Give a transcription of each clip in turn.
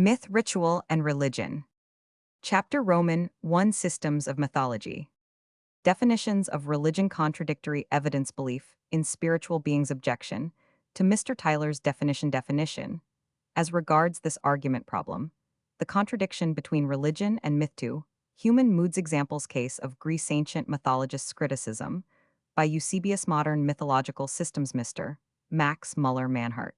Myth, Ritual, and Religion. Chapter Roman 1 Systems of Mythology. Definitions of religion contradictory evidence belief in spiritual beings objection to Mr. Tyler's definition. As regards this argument problem, the contradiction between religion and myth 2, human moods examples case of Greece ancient mythologists criticism by Eusebius modern mythological systems Mr. Max Muller-Manhart.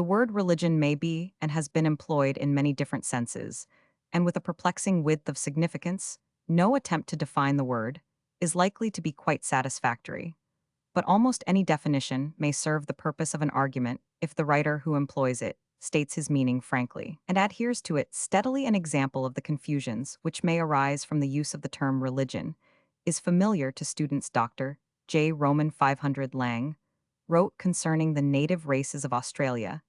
The word religion may be and has been employed in many different senses, and with a perplexing width of significance, no attempt to define the word is likely to be quite satisfactory. But almost any definition may serve the purpose of an argument if the writer who employs it states his meaning frankly and adheres to it steadily. An example of the confusions which may arise from the use of the term religion is familiar to students. Dr. J. Roman 500 Lang wrote concerning the native races of Australia,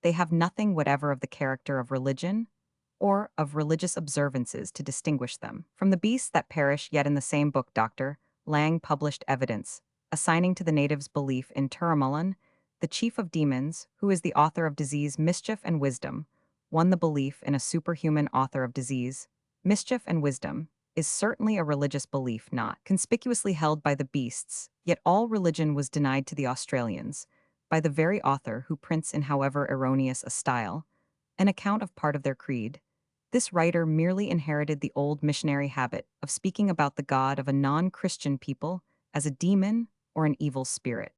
they have nothing whatever of the character of religion or of religious observances to distinguish them from the beasts that perish. Yet in the same book Dr. Lang published evidence assigning to the natives belief in Turumulan, the chief of demons, who is the author of disease, mischief, and wisdom, one the belief in a superhuman author of disease, mischief, and wisdom, is certainly a religious belief not conspicuously held by the beasts, yet all religion was denied to the Australians, by the very author who prints in however erroneous a style, an account of part of their creed. This writer merely inherited the old missionary habit of speaking about the God of a non-Christian people as a demon or an evil spirit.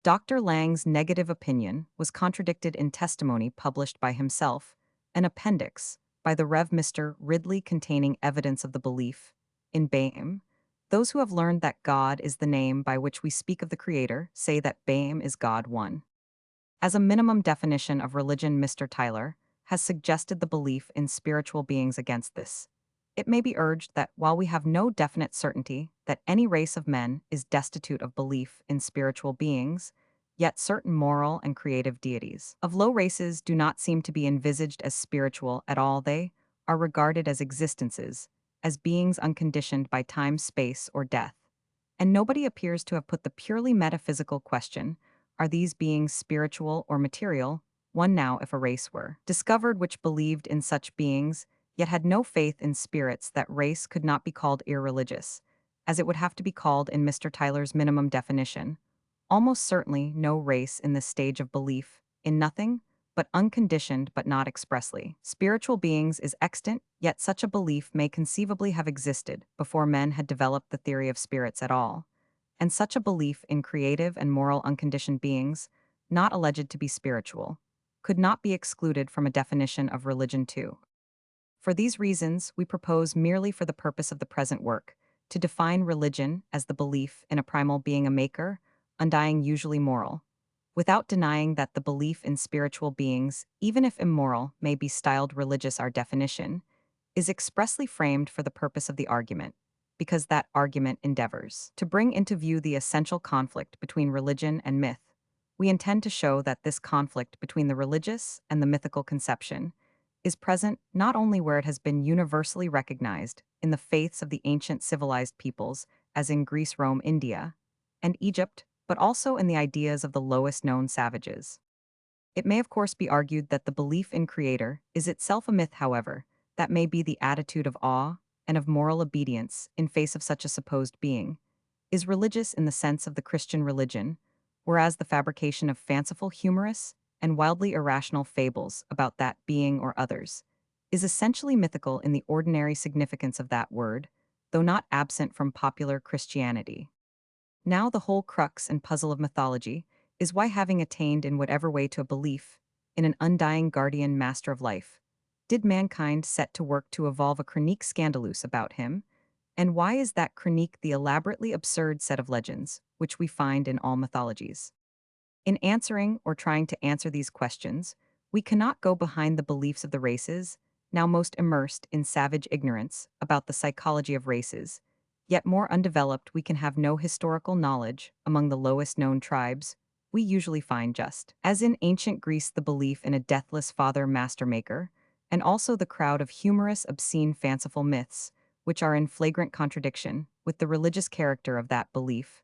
Dr. Lang's negative opinion was contradicted in testimony published by himself, an appendix by the Rev. Mr. Ridley containing evidence of the belief in Baim. Those who have learned that God is the name by which we speak of the Creator say that Baim is God one. As a minimum definition of religion, Mr. Tyler has suggested the belief in spiritual beings against this. It may be urged that while we have no definite certainty that any race of men is destitute of belief in spiritual beings, yet certain moral and creative deities of low races do not seem to be envisaged as spiritual at all. They are regarded as existences, as beings unconditioned by time, space, or death. And nobody appears to have put the purely metaphysical question, are these beings spiritual or material? One now, if a race were discovered which believed in such beings, yet had no faith in spirits, that race could not be called irreligious, as it would have to be called in Mr. Tyler's minimum definition. Almost certainly no race in this stage of belief in nothing but unconditioned but not expressly spiritual beings is extant, yet such a belief may conceivably have existed before men had developed the theory of spirits at all, and such a belief in creative and moral unconditioned beings, not alleged to be spiritual, could not be excluded from a definition of religion too. For these reasons, we propose merely for the purpose of the present work to define religion as the belief in a primal being, a maker, undying, usually moral, without denying that the belief in spiritual beings, even if immoral, may be styled religious. Our definition is expressly framed for the purpose of the argument, because that argument endeavors to bring into view the essential conflict between religion and myth. We intend to show that this conflict between the religious and the mythical conception is present not only where it has been universally recognized in the faiths of the ancient civilized peoples, as in Greece, Rome, India, and Egypt, but also in the ideas of the lowest known savages. It may of course be argued that the belief in Creator is itself a myth. However, that may be the attitude of awe and of moral obedience in face of such a supposed being, is religious in the sense of the Christian religion, whereas the fabrication of fanciful, humorous, and wildly irrational fables about that being or others is essentially mythical in the ordinary significance of that word, though not absent from popular Christianity. Now the whole crux and puzzle of mythology is why, having attained in whatever way to a belief in an undying guardian master of life, did mankind set to work to evolve a chronique scandalous about him, and why is that chronique the elaborately absurd set of legends which we find in all mythologies? In answering or trying to answer these questions, we cannot go behind the beliefs of the races, now most immersed in savage ignorance about the psychology of races. Yet more undeveloped, we can have no historical knowledge among the lowest known tribes. We usually find, just as in ancient Greece, the belief in a deathless father master maker, and also the crowd of humorous, obscene, fanciful myths, which are in flagrant contradiction with the religious character of that belief.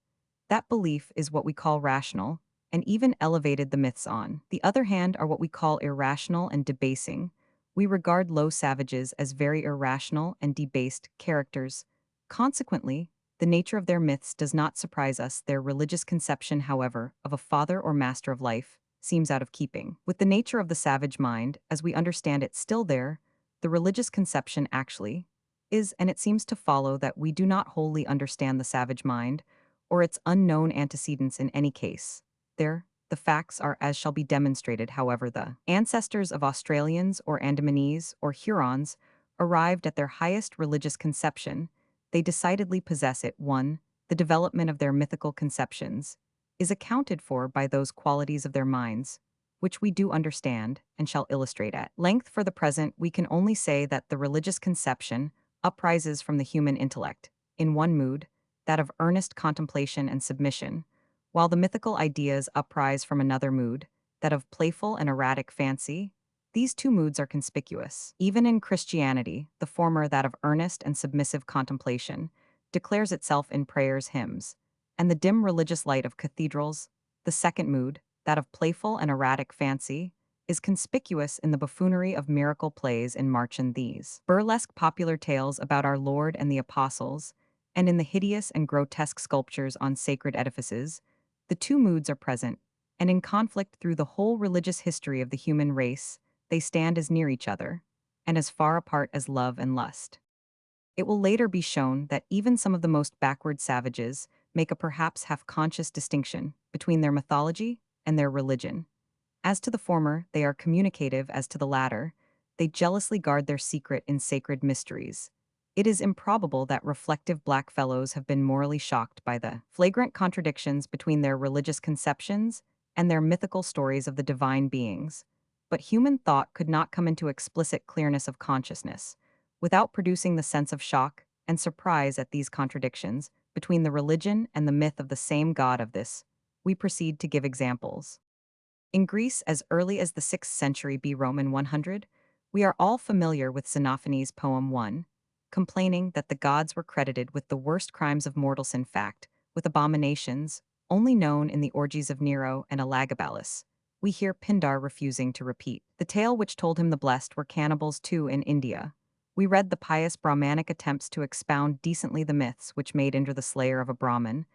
That belief is what we call rational, and even elevated. The myths, on the other hand, are what we call irrational and debasing, We regard low savages as very irrational and debased characters. Consequently, the nature of their myths does not surprise us. Their religious conception, however, of a father or master of life seems out of keeping with the nature of the savage mind as we understand it still there. The religious conception actually is, and it seems to follow that we do not wholly understand the savage mind or its unknown antecedents in any case. There, the facts are as shall be demonstrated, however, the ancestors of Australians or Andamanese or Hurons arrived at their highest religious conception. They decidedly possess it. 1. The development of their mythical conceptions is accounted for by those qualities of their minds, which we do understand and shall illustrate at length. For the present, we can only say that the religious conception uprises from the human intellect, in one mood, that of earnest contemplation and submission, while the mythical ideas uprise from another mood, that of playful and erratic fancy. These two moods are conspicuous. Even in Christianity, the former, that of earnest and submissive contemplation, declares itself in prayers, hymns, and the dim religious light of cathedrals. The second mood, that of playful and erratic fancy, is conspicuous in the buffoonery of miracle plays in March and these burlesque popular tales about our Lord and the Apostles, and in the hideous and grotesque sculptures on sacred edifices. The two moods are present, and in conflict through the whole religious history of the human race. They stand as near each other, and as far apart as love and lust. It will later be shown that even some of the most backward savages make a perhaps half-conscious distinction between their mythology and their religion. As to the former, they are communicative; as to the latter, they jealously guard their secret in sacred mysteries. It is improbable that reflective blackfellows have been morally shocked by the flagrant contradictions between their religious conceptions and their mythical stories of the divine beings. But human thought could not come into explicit clearness of consciousness without producing the sense of shock and surprise at these contradictions between the religion and the myth of the same god. Of this, we proceed to give examples. In Greece, as early as the 6th century B. Roman 100, we are all familiar with Xenophanes' poem 1, complaining that the gods were credited with the worst crimes of mortals, in fact, with abominations, only known in the orgies of Nero and Elagabalus. We hear Pindar refusing to repeat the tale which told him the blessed were cannibals too in India. We read the pious Brahmanic attempts to expound decently the myths which made Indra the slayer of a Brahmin,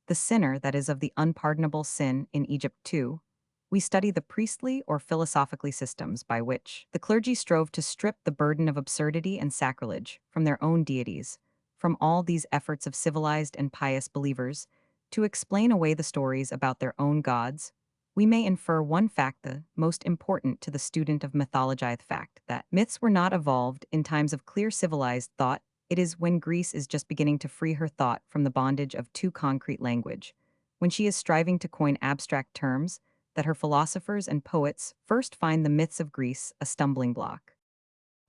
the sinner that is of the unpardonable sin in Egypt too. We study the priestly or philosophically systems by which the clergy strove to strip the burden of absurdity and sacrilege from their own deities. From all these efforts of civilized and pious believers to explain away the stories about their own gods, we may infer one fact, the most important to the student of mythology: the fact that myths were not evolved in times of clear civilized thought. It is when Greece is just beginning to free her thought from the bondage of too concrete language, when she is striving to coin abstract terms, that her philosophers and poets first find the myths of Greece a stumbling block.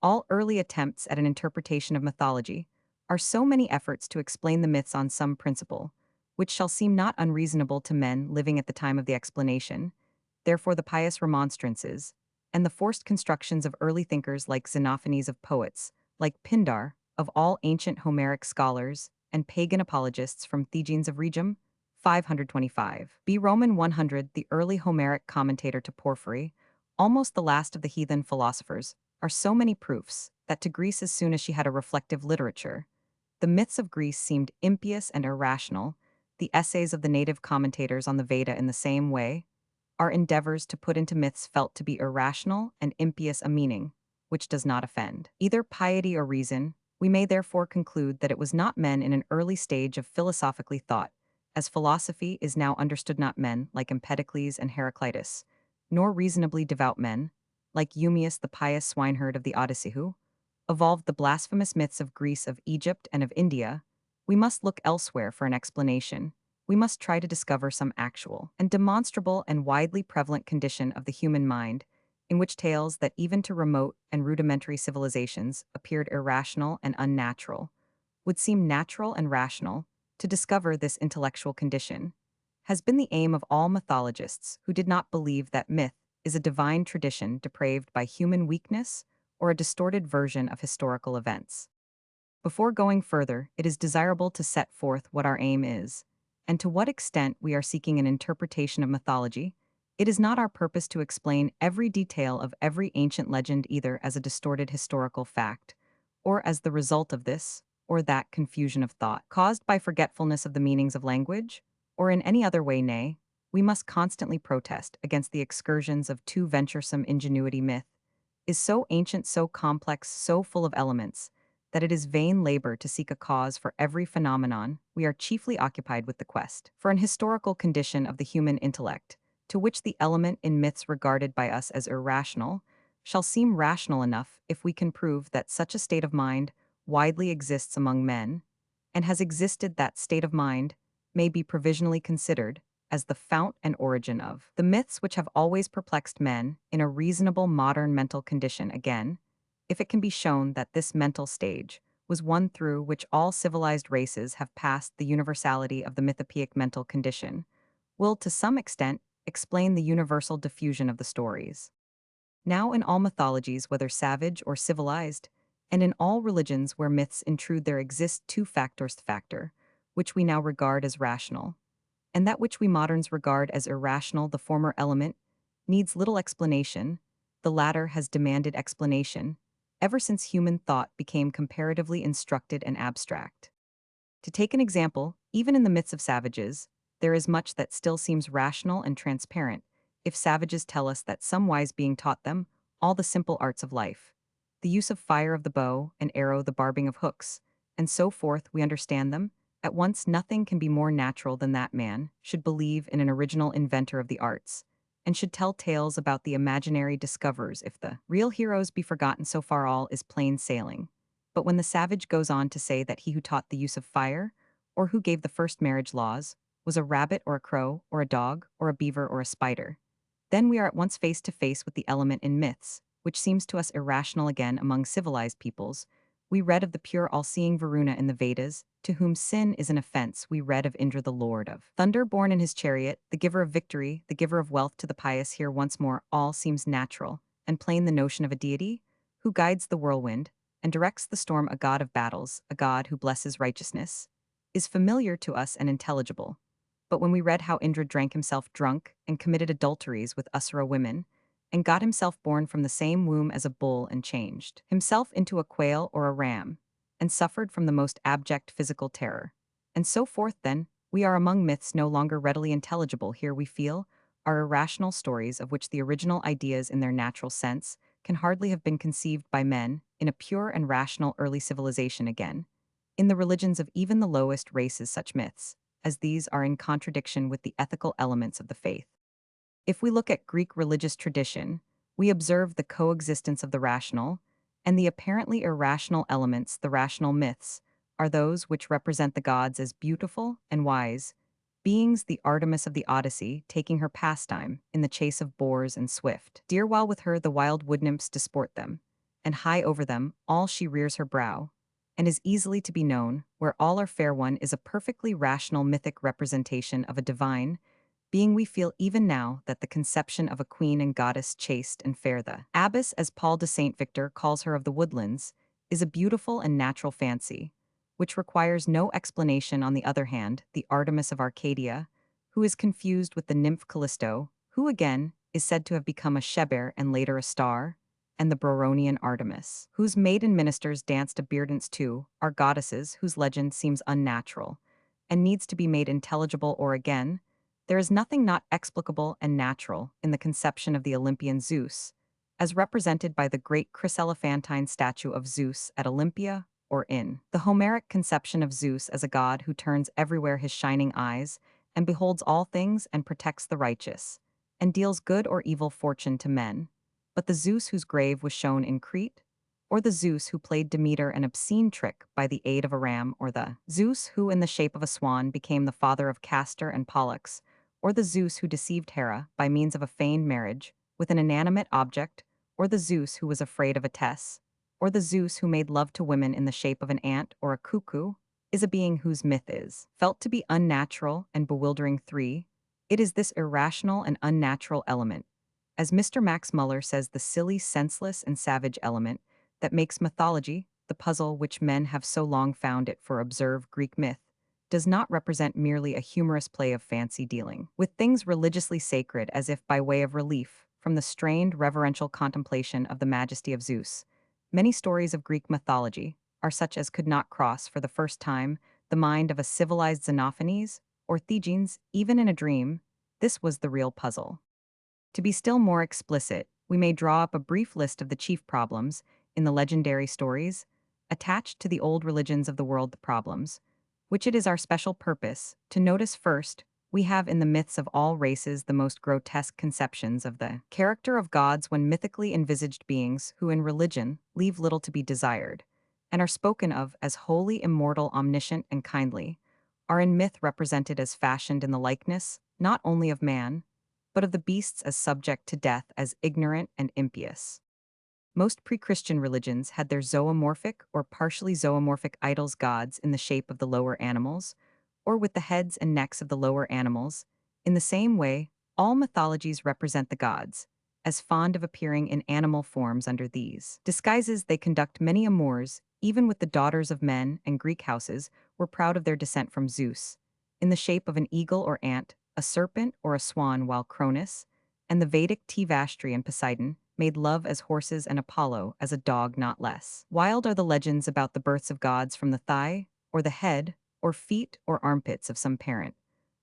All early attempts at an interpretation of mythology are so many efforts to explain the myths on some principle, which shall seem not unreasonable to men living at the time of the explanation. Therefore, the pious remonstrances and the forced constructions of early thinkers like Xenophanes, of poets like Pindar, of all ancient Homeric scholars, and pagan apologists from Theognis of Rhegium, 525 B. Roman 100, the early Homeric commentator to Porphyry, almost the last of the heathen philosophers, are so many proofs that to Greece, as soon as she had a reflective literature, the myths of Greece seemed impious and irrational. The essays of the native commentators on the Veda, in the same way, are endeavors to put into myths felt to be irrational and impious a meaning which does not offend either piety or reason. We may therefore conclude that it was not men in an early stage of philosophically thought, as philosophy is now understood, not men like Empedocles and Heraclitus, nor reasonably devout men, like Eumaeus the pious swineherd of the Odyssey, who evolved the blasphemous myths of Greece, of Egypt, and of India. We must look elsewhere for an explanation. We must try to discover some actual and demonstrable and widely prevalent condition of the human mind, in which tales that even to remote and rudimentary civilizations appeared irrational and unnatural would seem natural and rational. To discover this intellectual condition has been the aim of all mythologists who did not believe that myth is a divine tradition depraved by human weakness or a distorted version of historical events. Before going further, it is desirable to set forth what our aim is, and to what extent we are seeking an interpretation of mythology. It is not our purpose to explain every detail of every ancient legend either as a distorted historical fact, or as the result of this or that confusion of thought caused by forgetfulness of the meanings of language, or in any other way, nay, we must constantly protest against the excursions of too venturesome ingenuity. Myth is so ancient, so complex, so full of elements, that it is vain labor to seek a cause for every phenomenon. We are chiefly occupied with the quest for an historical condition of the human intellect, to which the element in myths regarded by us as irrational shall seem rational enough if we can prove that such a state of mind widely exists among men, and has existed. That state of mind may be provisionally considered as the fount and origin of the myths which have always perplexed men in a reasonable modern mental condition. Again, if it can be shown that this mental stage was one through which all civilized races have passed, the universality of the mythopoeic mental condition will, to some extent, explain the universal diffusion of the stories. Now, in all mythologies, whether savage or civilized, and in all religions where myths intrude, there exist two factors: the factor, which we now regard as rational, and that which we moderns regard as irrational. The former element needs little explanation, the latter has demanded explanation, ever since human thought became comparatively instructed and abstract. To take an example, even in the myths of savages, there is much that still seems rational and transparent. If savages tell us that some wise being taught them all the simple arts of life, the use of fire, of the bow and arrow, the barbing of hooks, and so forth, we understand them. At once, nothing can be more natural than that man should believe in an original inventor of the arts, and should tell tales about the imaginary discoverers. If the real heroes be forgotten, so far all is plain sailing. But when the savage goes on to say that he who taught the use of fire, or who gave the first marriage laws, was a rabbit or a crow or a dog or a beaver or a spider, then we are at once face to face with the element in myths, which seems to us irrational. Again, among civilized peoples, we read of the pure all-seeing Varuna in the Vedas, to whom sin is an offense. We read of Indra, the lord of thunder, born in his chariot, the giver of victory, the giver of wealth to the pious. Here once more all seems natural and plain. The notion of a deity who guides the whirlwind and directs the storm, a god of battles, a god who blesses righteousness, is familiar to us and intelligible. But when we read how Indra drank himself drunk and committed adulteries with Asura women, and got himself born from the same womb as a bull, and changed himself into a quail or a ram, and suffered from the most abject physical terror, and so forth, then we are among myths no longer readily intelligible. Here we feel are irrational stories of which the original ideas in their natural sense can hardly have been conceived by men in a pure and rational early civilization. Again, in the religions of even the lowest races, such myths as these are in contradiction with the ethical elements of the faith. If we look at Greek religious tradition, we observe the coexistence of the rational and the apparently irrational elements. The rational myths are those which represent the gods as beautiful and wise beings, the Artemis of the Odyssey taking her pastime in the chase of boars and swift deer, while with her the wild wood nymphs disport them, and high over them all she rears her brow, and is easily to be known, where all are fair. One is a perfectly rational mythic representation of a divine being. We feel even now that the conception of a queen and goddess chaste and fair, the abbess, as Paul de Saint Victor calls her, of the woodlands, is a beautiful and natural fancy, which requires no explanation. On the other hand, the Artemis of Arcadia, who is confused with the nymph Callisto, who again is said to have become a sheber and later a star, and the Broronian Artemis, whose maiden ministers danced a beer dance too, are goddesses whose legend seems unnatural and needs to be made intelligible. Or again, there is nothing not explicable and natural in the conception of the Olympian Zeus, as represented by the great chryselephantine statue of Zeus at Olympia, or in the Homeric conception of Zeus as a god who turns everywhere his shining eyes and beholds all things and protects the righteous, and deals good or evil fortune to men. But the Zeus whose grave was shown in Crete, or the Zeus who played Demeter an obscene trick by the aid of a ram, or the Zeus who in the shape of a swan became the father of Castor and Pollux, or the Zeus who deceived Hera by means of a feigned marriage with an inanimate object, or the Zeus who was afraid of a Tess, or the Zeus who made love to women in the shape of an ant or a cuckoo, is a being whose myth is felt to be unnatural and bewildering. 3. It is this irrational and unnatural element, as Mr. Max Muller says, the silly, senseless, and savage element, that makes mythology the puzzle which men have so long found it. For observe Greek myth does not represent merely a humorous play of fancy dealing with things religiously sacred as if by way of relief from the strained reverential contemplation of the majesty of Zeus. Many stories of Greek mythology are such as could not cross for the first time the mind of a civilized Xenophanes or Thegenes, even in a dream. This was the real puzzle. To be still more explicit, we may draw up a brief list of the chief problems in the legendary stories attached to the old religions of the world, the problems, which it is our special purpose to notice first. We have in the myths of all races the most grotesque conceptions of the character of gods when mythically envisaged beings who in religion leave little to be desired, and are spoken of as holy, immortal, omniscient, and kindly, are in myth represented as fashioned in the likeness, not only of man, but of the beasts as subject to death as ignorant and impious. Most pre-Christian religions had their zoomorphic or partially zoomorphic idols gods in the shape of the lower animals, or with the heads and necks of the lower animals. In the same way, all mythologies represent the gods, as fond of appearing in animal forms under these disguises they conduct many amours, even with the daughters of men, and Greek houses were proud of their descent from Zeus, in the shape of an eagle or ant, a serpent or a swan, while Cronus, and the Vedic Tvashri and Poseidon, made love as horses and Apollo as a dog not less. Wild are the legends about the births of gods from the thigh, or the head, or feet or armpits of some parent,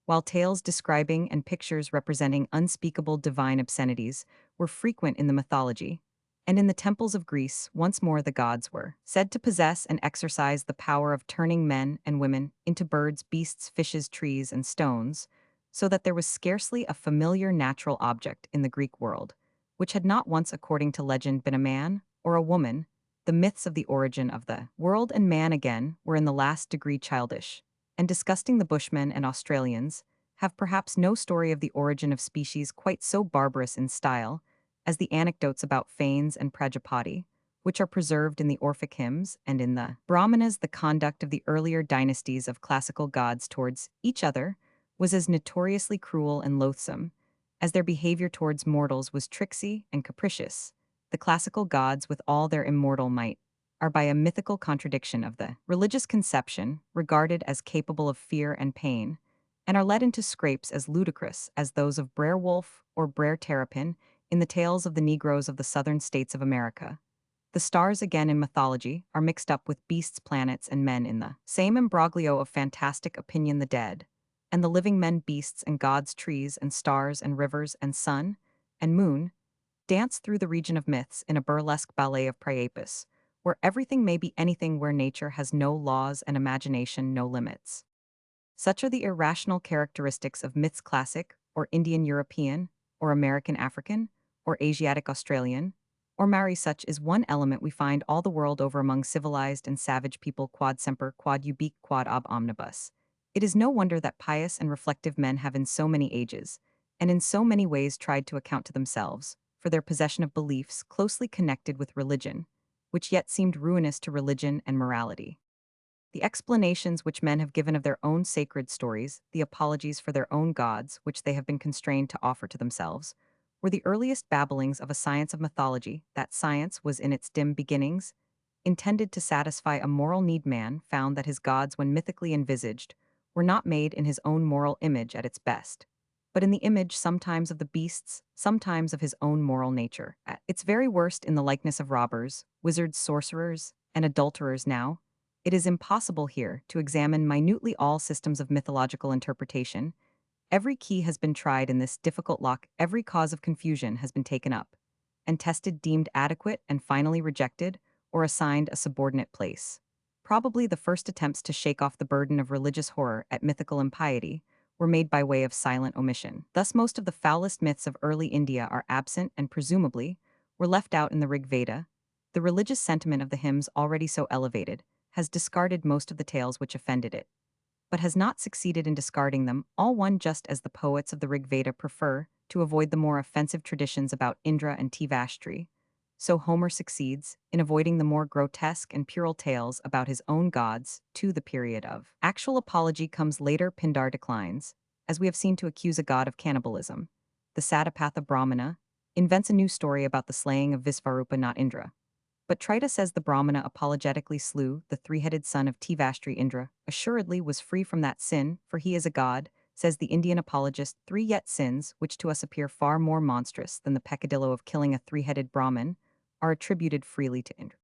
while tales describing and pictures representing unspeakable divine obscenities were frequent in the mythology. And in the temples of Greece, once more the gods were said to possess and exercise the power of turning men and women into birds, beasts, fishes, trees, and stones, so that there was scarcely a familiar natural object in the Greek world which had not once, according to legend, been a man or a woman. The myths of the origin of the world and man again were in the last degree childish, and disgusting. The Bushmen and Australians have perhaps no story of the origin of species quite so barbarous in style as the anecdotes about Fanes and Prajapati, which are preserved in the Orphic hymns, and in the Brahmanas. The conduct of the earlier dynasties of classical gods towards each other was as notoriously cruel and loathsome as their behavior towards mortals was tricksy and capricious. The classical gods, with all their immortal might, are by a mythical contradiction of the religious conception regarded as capable of fear and pain, and are led into scrapes as ludicrous as those of Brer Wolf or Brer Terrapin in the tales of the Negroes of the southern states of America. The stars again in mythology are mixed up with beasts, planets, and men in the same imbroglio of fantastic opinion. The dead and the living, men, beasts, and gods, trees, and stars, and rivers, and sun, and moon, dance through the region of myths in a burlesque ballet of Priapus, where everything may be anything, where nature has no laws and imagination no limits. Such are the irrational characteristics of myths, classic, or Indian European, or American African, or Asiatic Australian, or Maori. Such is one element we find all the world over among civilized and savage people: quod semper, quod ubique, quod ab omnibus. It is no wonder that pious and reflective men have in so many ages, and in so many ways tried to account to themselves for their possession of beliefs closely connected with religion, which yet seemed ruinous to religion and morality. The explanations which men have given of their own sacred stories, the apologies for their own gods which they have been constrained to offer to themselves, were the earliest babblings of a science of mythology. That science was in its dim beginnings intended to satisfy a moral need. Man found that his gods, when mythically envisaged, were not made in his own moral image at its best, but in the image sometimes of the beasts, sometimes of his own moral nature, at its very worst in the likeness of robbers, wizards, sorcerers, and adulterers. Now, it is impossible here to examine minutely all systems of mythological interpretation. Every key has been tried in this difficult lock, every cause of confusion has been taken up, and tested, deemed adequate, and finally rejected, or assigned a subordinate place. Probably the first attempts to shake off the burden of religious horror at mythical impiety were made by way of silent omission. Thus most of the foulest myths of early India are absent and presumably were left out in the Rig Veda. The religious sentiment of the hymns, already so elevated, has discarded most of the tales which offended it, but has not succeeded in discarding them all one, just as the poets of the Rig Veda prefer to avoid the more offensive traditions about Indra and Tvashri. So Homer succeeds in avoiding the more grotesque and puerile tales about his own gods. To the period of actual apology comes later. Pindar declines, as we have seen, to accuse a god of cannibalism. The Satapatha Brahmana invents a new story about the slaying of Visvarupa, not Indra. But Trita says the Brahmana apologetically slew the three-headed son of Tivashtri Indra, assuredly was free from that sin, for he is a god, says the Indian apologist, three yet sins, which to us appear far more monstrous than the peccadillo of killing a three-headed Brahmin, are attributed freely to Indra.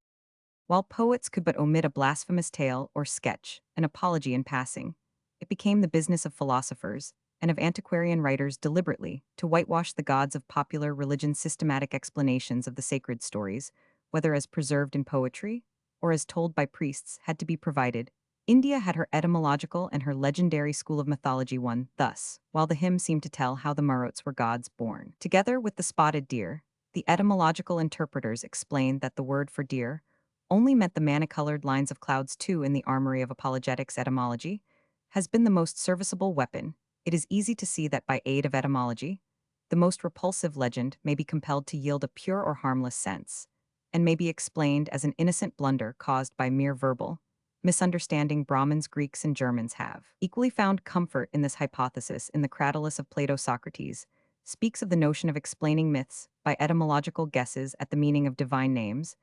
While poets could but omit a blasphemous tale or sketch, an apology in passing, it became the business of philosophers and of antiquarian writers deliberately to whitewash the gods of popular religion's systematic explanations of the sacred stories, whether as preserved in poetry or as told by priests, had to be provided. India had her etymological and her legendary school of mythology one, thus, while the hymn seemed to tell how the Maruts were gods born. Together with the spotted deer, the etymological interpreters explained that the word for deer only meant the many-colored lines of clouds too in the armory of apologetics etymology, has been the most serviceable weapon. It is easy to see that by aid of etymology, the most repulsive legend may be compelled to yield a pure or harmless sense, and may be explained as an innocent blunder caused by mere verbal misunderstanding. Brahmins, Greeks, and Germans have equally found comfort in this hypothesis. In the Cratylus of Plato, Socrates speaks of the notion of explaining myths by etymological guesses at the meaning of divine names,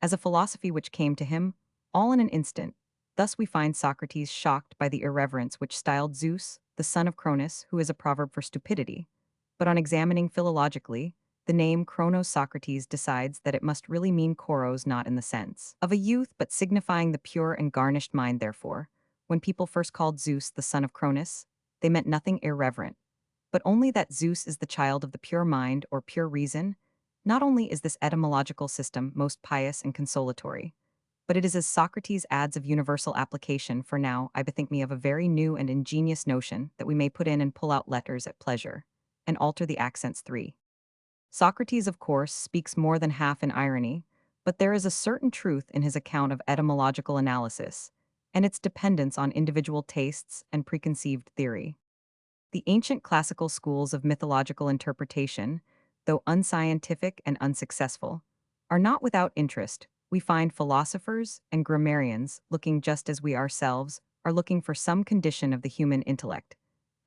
as a philosophy which came to him all in an instant. Thus we find Socrates shocked by the irreverence which styled Zeus, the son of Cronus, who is a proverb for stupidity. But on examining philologically, the name Chronos Socrates decides that it must really mean choros, not in the sense of a youth but signifying the pure and garnished mind. Therefore, when people first called Zeus the son of Cronus, they meant nothing irreverent, but only that Zeus is the child of the pure mind or pure reason. Not only is this etymological system most pious and consolatory, but it is, as Socrates adds, of universal application. For now I bethink me of a very new and ingenious notion that we may put in and pull out letters at pleasure, and alter the accents 3. Socrates, of course, speaks more than half in irony, but there is a certain truth in his account of etymological analysis, and its dependence on individual tastes and preconceived theory. The ancient classical schools of mythological interpretation, though unscientific and unsuccessful, are not without interest. We find philosophers and grammarians looking just as we ourselves are looking for some condition of the human intellect,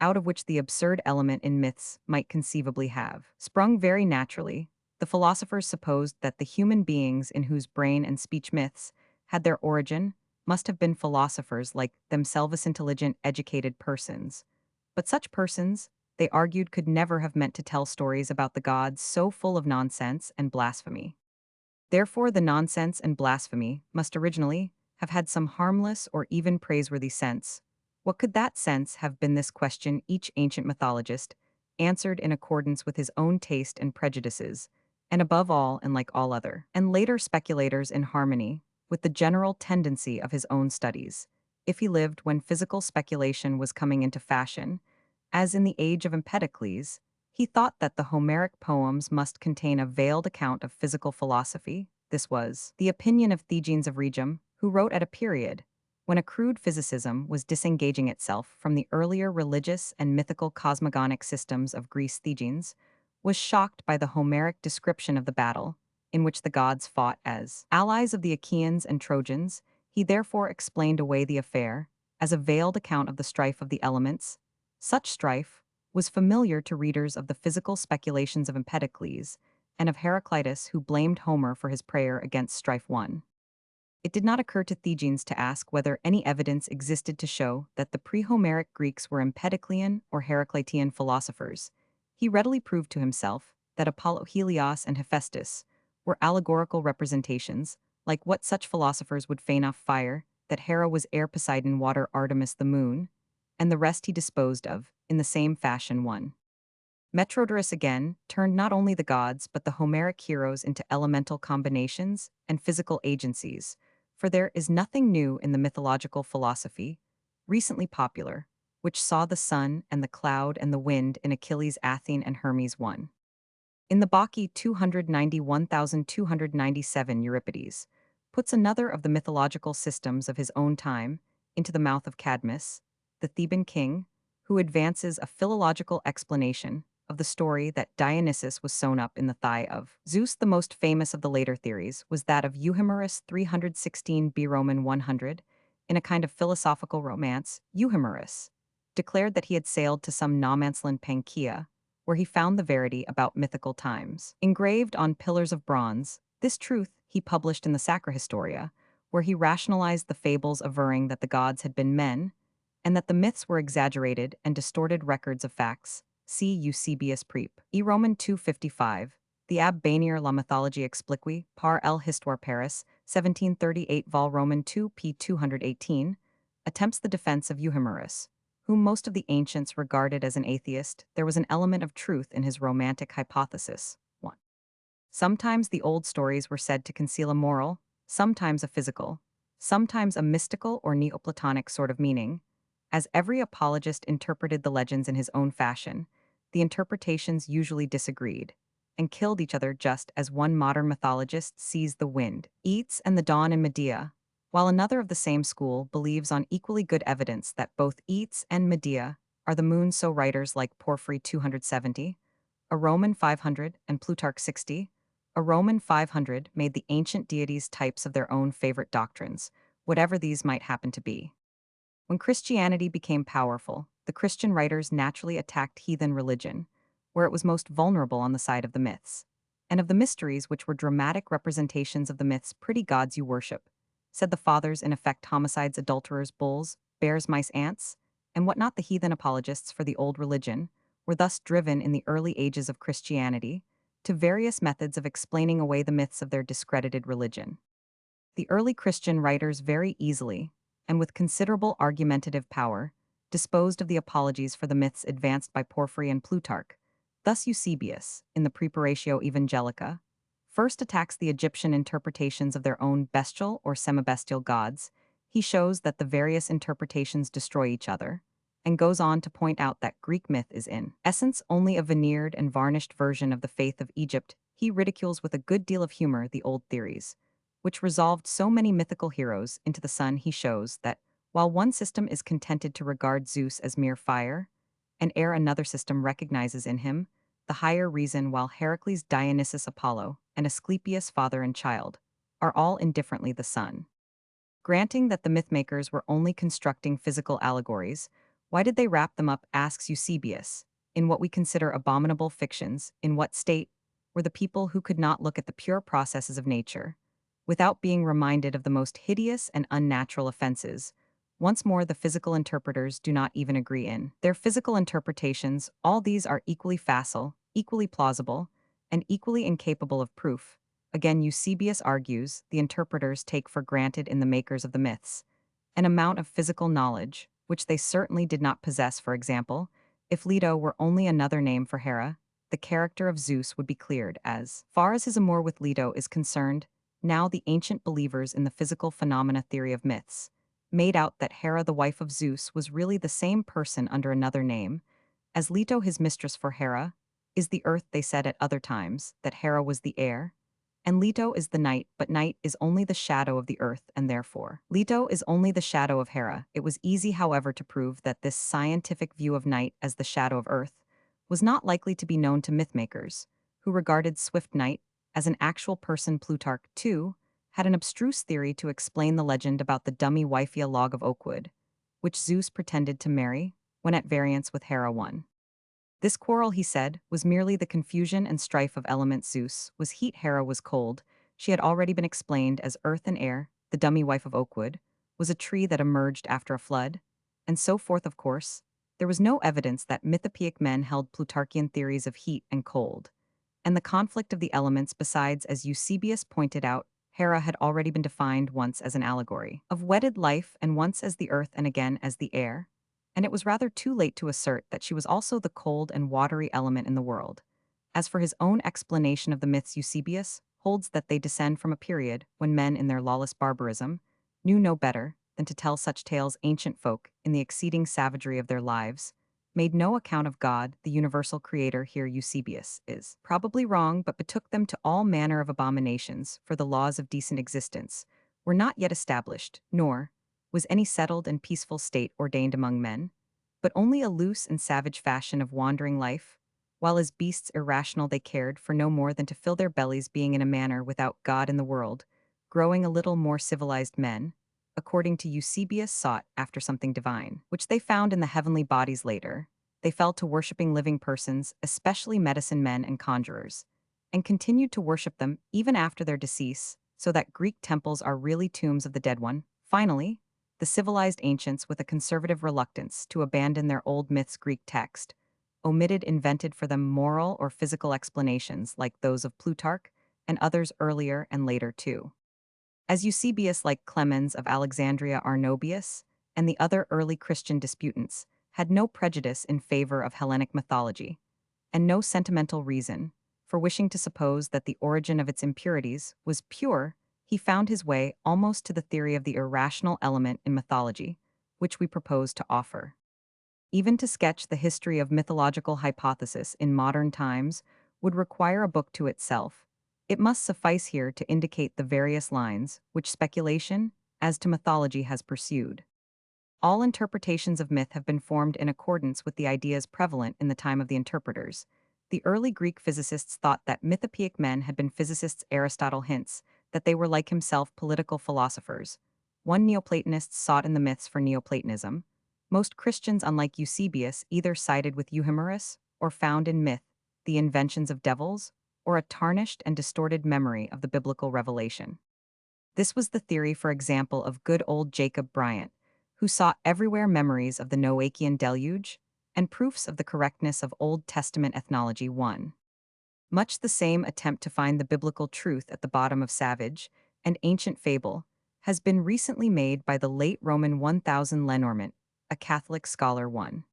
out of which the absurd element in myths might conceivably have sprung very naturally. The philosophers supposed that the human beings in whose brain and speech myths had their origin must have been philosophers like themselves, intelligent, educated persons. But such persons, they argued, could never have meant to tell stories about the gods so full of nonsense and blasphemy. Therefore, the nonsense and blasphemy must originally have had some harmless or even praiseworthy sense. What could that sense have been? This question each ancient mythologist answered in accordance with his own taste and prejudices, and above all, and like all other and later speculators, in harmony with the general tendency of his own studies. If he lived when physical speculation was coming into fashion, as in the age of Empedocles, he thought that the Homeric poems must contain a veiled account of physical philosophy. This was the opinion of Theognis of Rhegium, who wrote at a period when a crude physicism was disengaging itself from the earlier religious and mythical cosmogonic systems of Greece. Theognis was shocked by the Homeric description of the battle, in which the gods fought as allies of the Achaeans and Trojans. He therefore explained away the affair as a veiled account of the strife of the elements. Such strife was familiar to readers of the physical speculations of Empedocles and of Heraclitus, who blamed Homer for his prayer against strife 1. It did not occur to Theognis to ask whether any evidence existed to show that the pre-Homeric Greeks were Empedoclean or Heraclitean philosophers. He readily proved to himself that Apollo, Helios, and Hephaestus were allegorical representations, like what such philosophers would feign off fire, that Hera was air, Poseidon water, Artemis the moon, and the rest he disposed of in the same fashion. 1. Metrodorus again turned not only the gods but the Homeric heroes into elemental combinations and physical agencies, for there is nothing new in the mythological philosophy, recently popular, which saw the sun and the cloud and the wind in Achilles, Athene, and Hermes. 1. In the Bacchae 291,297, Euripides puts another of the mythological systems of his own time into the mouth of Cadmus, the Theban king, who advances a philological explanation of the story that Dionysus was sewn up in the thigh of Zeus. The most famous of the later theories was that of Euhemerus 316 B. Roman 100. In a kind of philosophical romance, Euhemerus declared that he had sailed to some no-man's-land Pangaea, where he found the verity about mythical times engraved on pillars of bronze. This truth he published in the Sacrihistoria, where he rationalized the fables averring that the gods had been men, and that the myths were exaggerated and distorted records of facts. See Eusebius Prep. E. Roman 255. The Ab Banier la Mythologie expliquée par el Histoire Paris, 1738 Vol Roman 2 p. 218, attempts the defense of Euhemerus, whom most of the ancients regarded as an atheist. There was an element of truth in his romantic hypothesis. 1. Sometimes the old stories were said to conceal a moral, sometimes a physical, sometimes a mystical or Neoplatonic sort of meaning. As every apologist interpreted the legends in his own fashion, the interpretations usually disagreed and killed each other, just as one modern mythologist sees the wind, Yeats and the dawn in Medea, while another of the same school believes on equally good evidence that both Yeats and Medea are the moon. So writers like Porphyry 270, a Roman 500, and Plutarch 60, a Roman 500 made the ancient deities types of their own favorite doctrines, whatever these might happen to be. When Christianity became powerful, the Christian writers naturally attacked heathen religion, where it was most vulnerable on the side of the myths, and of the mysteries, which were dramatic representations of the myths. Pretty gods you worship, said the fathers, in effect homicides, adulterers, bulls, bears, mice, ants, and whatnot. The heathen apologists for the old religion were thus driven in the early ages of Christianity to various methods of explaining away the myths of their discredited religion. The early Christian writers very easily, and with considerable argumentative power, disposed of the apologies for the myths advanced by Porphyry and Plutarch. Thus Eusebius, in the Preparatio Evangelica, first attacks the Egyptian interpretations of their own bestial or semibestial gods. He shows that the various interpretations destroy each other, and goes on to point out that Greek myth is in essence only a veneered and varnished version of the faith of Egypt. He ridicules with a good deal of humor the old theories, which resolved so many mythical heroes into the sun. He shows that, while one system is contented to regard Zeus as mere fire, and ere another system recognizes in him the higher reason, while Heracles, Dionysus, Apollo, and Asclepius, father and child, are all indifferently the sun. Granting that the mythmakers were only constructing physical allegories, why did they wrap them up, asks Eusebius, in what we consider abominable fictions? In what state were the people who could not look at the pure processes of nature, without being reminded of the most hideous and unnatural offenses? Once more, the physical interpreters do not even agree in their physical interpretations. All these are equally facile, equally plausible, and equally incapable of proof. Again, Eusebius argues the interpreters take for granted in the makers of the myths an amount of physical knowledge, which they certainly did not possess. For example, if Leto were only another name for Hera, the character of Zeus would be cleared. As far as his amour with Leto is concerned, now the ancient believers in the physical phenomena theory of myths made out that Hera, the wife of Zeus, was really the same person under another name, as Leto, his mistress. For Hera is the earth. They said at other times that Hera was the air, and Leto is the night, but night is only the shadow of the earth, and therefore Leto is only the shadow of Hera. It was easy, however, to prove that this scientific view of night as the shadow of earth was not likely to be known to mythmakers, who regarded swift night as an actual person. Plutarch, too, had an abstruse theory to explain the legend about the dummy wifey, a log of oak wood, which Zeus pretended to marry when at variance with Hera. 1. This quarrel, he said, was merely the confusion and strife of elements. Zeus was heat, Hera was cold. She had already been explained as earth and air. The dummy wife of oak wood was a tree that emerged after a flood, and so forth. Of course, there was no evidence that mythopoeic men held Plutarchian theories of heat and cold, and the conflict of the elements. Besides, as Eusebius pointed out, Hera had already been defined once as an allegory of wedded life, and once as the earth, and again as the air, and it was rather too late to assert that she was also the cold and watery element in the world. As for his own explanation of the myths, Eusebius holds that they descend from a period when men, in their lawless barbarism, knew no better than to tell such tales. Ancient folk, in the exceeding savagery of their lives, made no account of God, the universal creator. Here Eusebius is probably wrong, but betook them to all manner of abominations, for the laws of decent existence were not yet established, nor was any settled and peaceful state ordained among men, but only a loose and savage fashion of wandering life, while as beasts irrational they cared for no more than to fill their bellies, being in a manner without God in the world. Growing a little more civilized, men, according to Eusebius, sought after something divine, which they found in the heavenly bodies. Later, they fell to worshipping living persons, especially medicine men and conjurers, and continued to worship them even after their decease. so that Greek temples are really tombs of the dead one. Finally, the civilized ancients with a conservative reluctance to abandon their old myths' Greek text, invented for them moral or physical explanations like those of Plutarch and others earlier and later too. As Eusebius like Clemens of Alexandria Arnobius, and the other early Christian disputants, had no prejudice in favor of Hellenic mythology, and no sentimental reason for wishing to suppose that the origin of its impurities was pure, he found his way almost to the theory of the irrational element in mythology, which we propose to offer. Even to sketch the history of mythological hypothesis in modern times would require a book to itself. It must suffice here to indicate the various lines which speculation, as to mythology, has pursued. All interpretations of myth have been formed in accordance with the ideas prevalent in the time of the interpreters. The early Greek physicists thought that mythopoeic men had been physicists. Aristotle hints that they were like himself political philosophers. One Neoplatonist sought in the myths for Neoplatonism. Most Christians, unlike Eusebius, either sided with Euhemerus or found in myth the inventions of devils or a tarnished and distorted memory of the biblical revelation. This was the theory, for example, of good old Jacob Bryant, who saw everywhere memories of the Noachian deluge and proofs of the correctness of Old Testament ethnology. 1. Much the same attempt to find the biblical truth at the bottom of savage and ancient fable has been recently made by the late Roman 1000 Lenormant, a Catholic scholar. 1.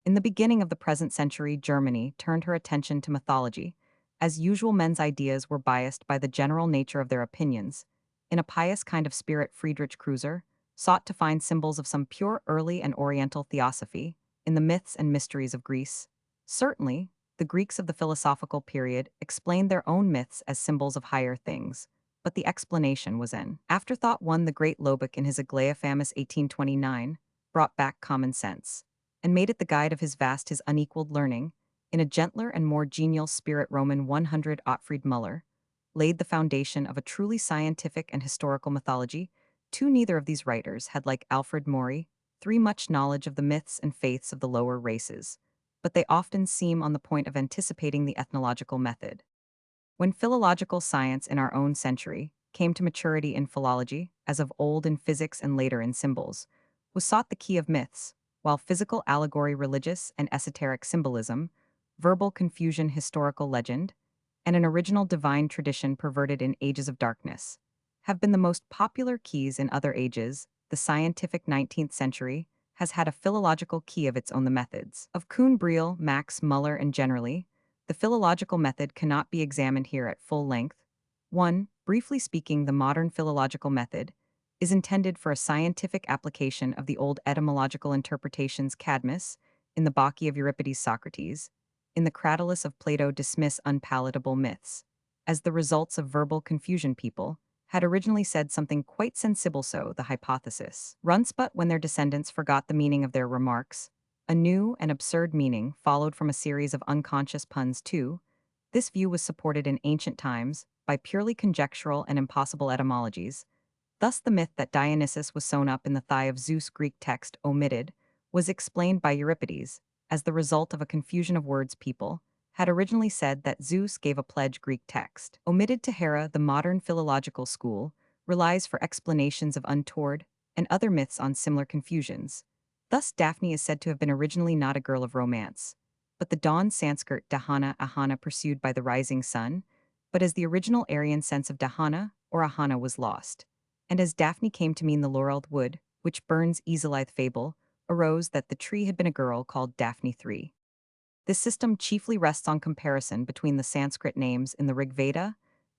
In the beginning of the present century, Germany turned her attention to mythology. As usual, men's ideas were biased by the general nature of their opinions. In a pious kind of spirit, Friedrich Kreuzer sought to find symbols of some pure early and oriental theosophy in the myths and mysteries of Greece. Certainly, the Greeks of the philosophical period explained their own myths as symbols of higher things, but the explanation was an afterthought. 1. The great Lobach, in his Aglaia Famis 1829, brought back common sense and made it the guide of his unequaled learning. In a gentler and more genial spirit, Roman 100 Ottfried Müller laid the foundation of a truly scientific and historical mythology. 2. Neither of these writers had, like Alfred Maury, 3. much knowledge of the myths and faiths of the lower races, but they often seem on the point of anticipating the ethnological method. When philological science in our own century came to maturity in philology, as of old in physics and later in symbols, was sought the key of myths, while physical allegory, religious and esoteric symbolism, verbal confusion, historical legend, and an original divine tradition perverted in ages of darkness, have been the most popular keys in other ages. The scientific 19th century has had a philological key of its own. The methods of Kuhn, Briel, Max Muller, and generally, the philological method cannot be examined here at full length. 1. Briefly speaking, the modern philological method is intended for a scientific application of the old etymological interpretations. Cadmus, in the Bacchae of Euripides, Socrates, in the Cratylus of Plato, dismiss unpalatable myths as the results of verbal confusion. People had originally said something quite sensible, so the hypothesis runs. But when their descendants forgot the meaning of their remarks, a new and absurd meaning followed from a series of unconscious puns. 2. This view was supported in ancient times by purely conjectural and impossible etymologies. Thus, the myth that Dionysus was sewn up in the thigh of Zeus, Greek text omitted, was explained by Euripides as the result of a confusion of words. People had originally said that Zeus gave a pledge, Greek text omitted to Hera. The modern philological school relies for explanations of untoward and other myths on similar confusions. Thus, Daphne is said to have been originally not a girl of romance, but the dawn Sanskrit Dahana Ahana pursued by the rising sun, but as the original Aryan sense of Dahana or Ahana was lost, and as Daphne came to mean the laureled wood, which Burns' Easylithe fable, arose that the tree had been a girl called Daphne. 3. This system chiefly rests on comparison between the Sanskrit names in the Rig Veda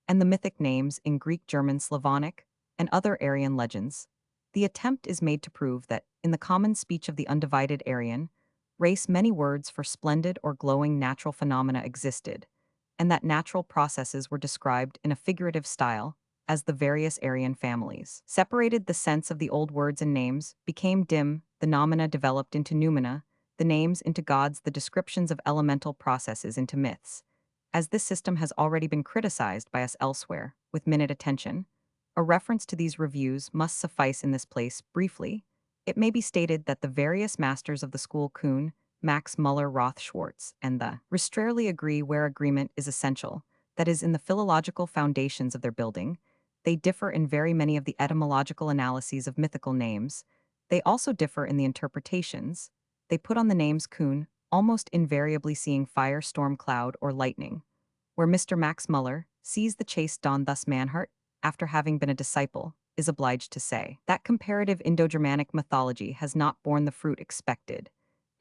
and the mythic names in Greek, German, Slavonic, and other Aryan legends. The attempt is made to prove that, in the common speech of the undivided Aryan race, many words for splendid or glowing natural phenomena existed, and that natural processes were described in a figurative style as the various Aryan families separated. The sense of the old words and names became dim, the nomina developed into noumena, the names into gods, the descriptions of elemental processes into myths. As this system has already been criticized by us elsewhere, with minute attention, a reference to these reviews must suffice in this place. Briefly, it may be stated that the various masters of the school, Kuhn, Max Muller, Roth, Schwartz, and the rest, rarely agree where agreement is essential, that is, in the philological foundations of their building. they differ in very many of the etymological analyses of mythical names. They also differ in the interpretations. They put on the names Kuhn, almost invariably seeing fire, storm, cloud, or lightning, where Mr. Max Muller sees the chaste dawn. Thus Mannhardt, after having been a disciple, is obliged to say that comparative Indo-Germanic mythology has not borne the fruit expected,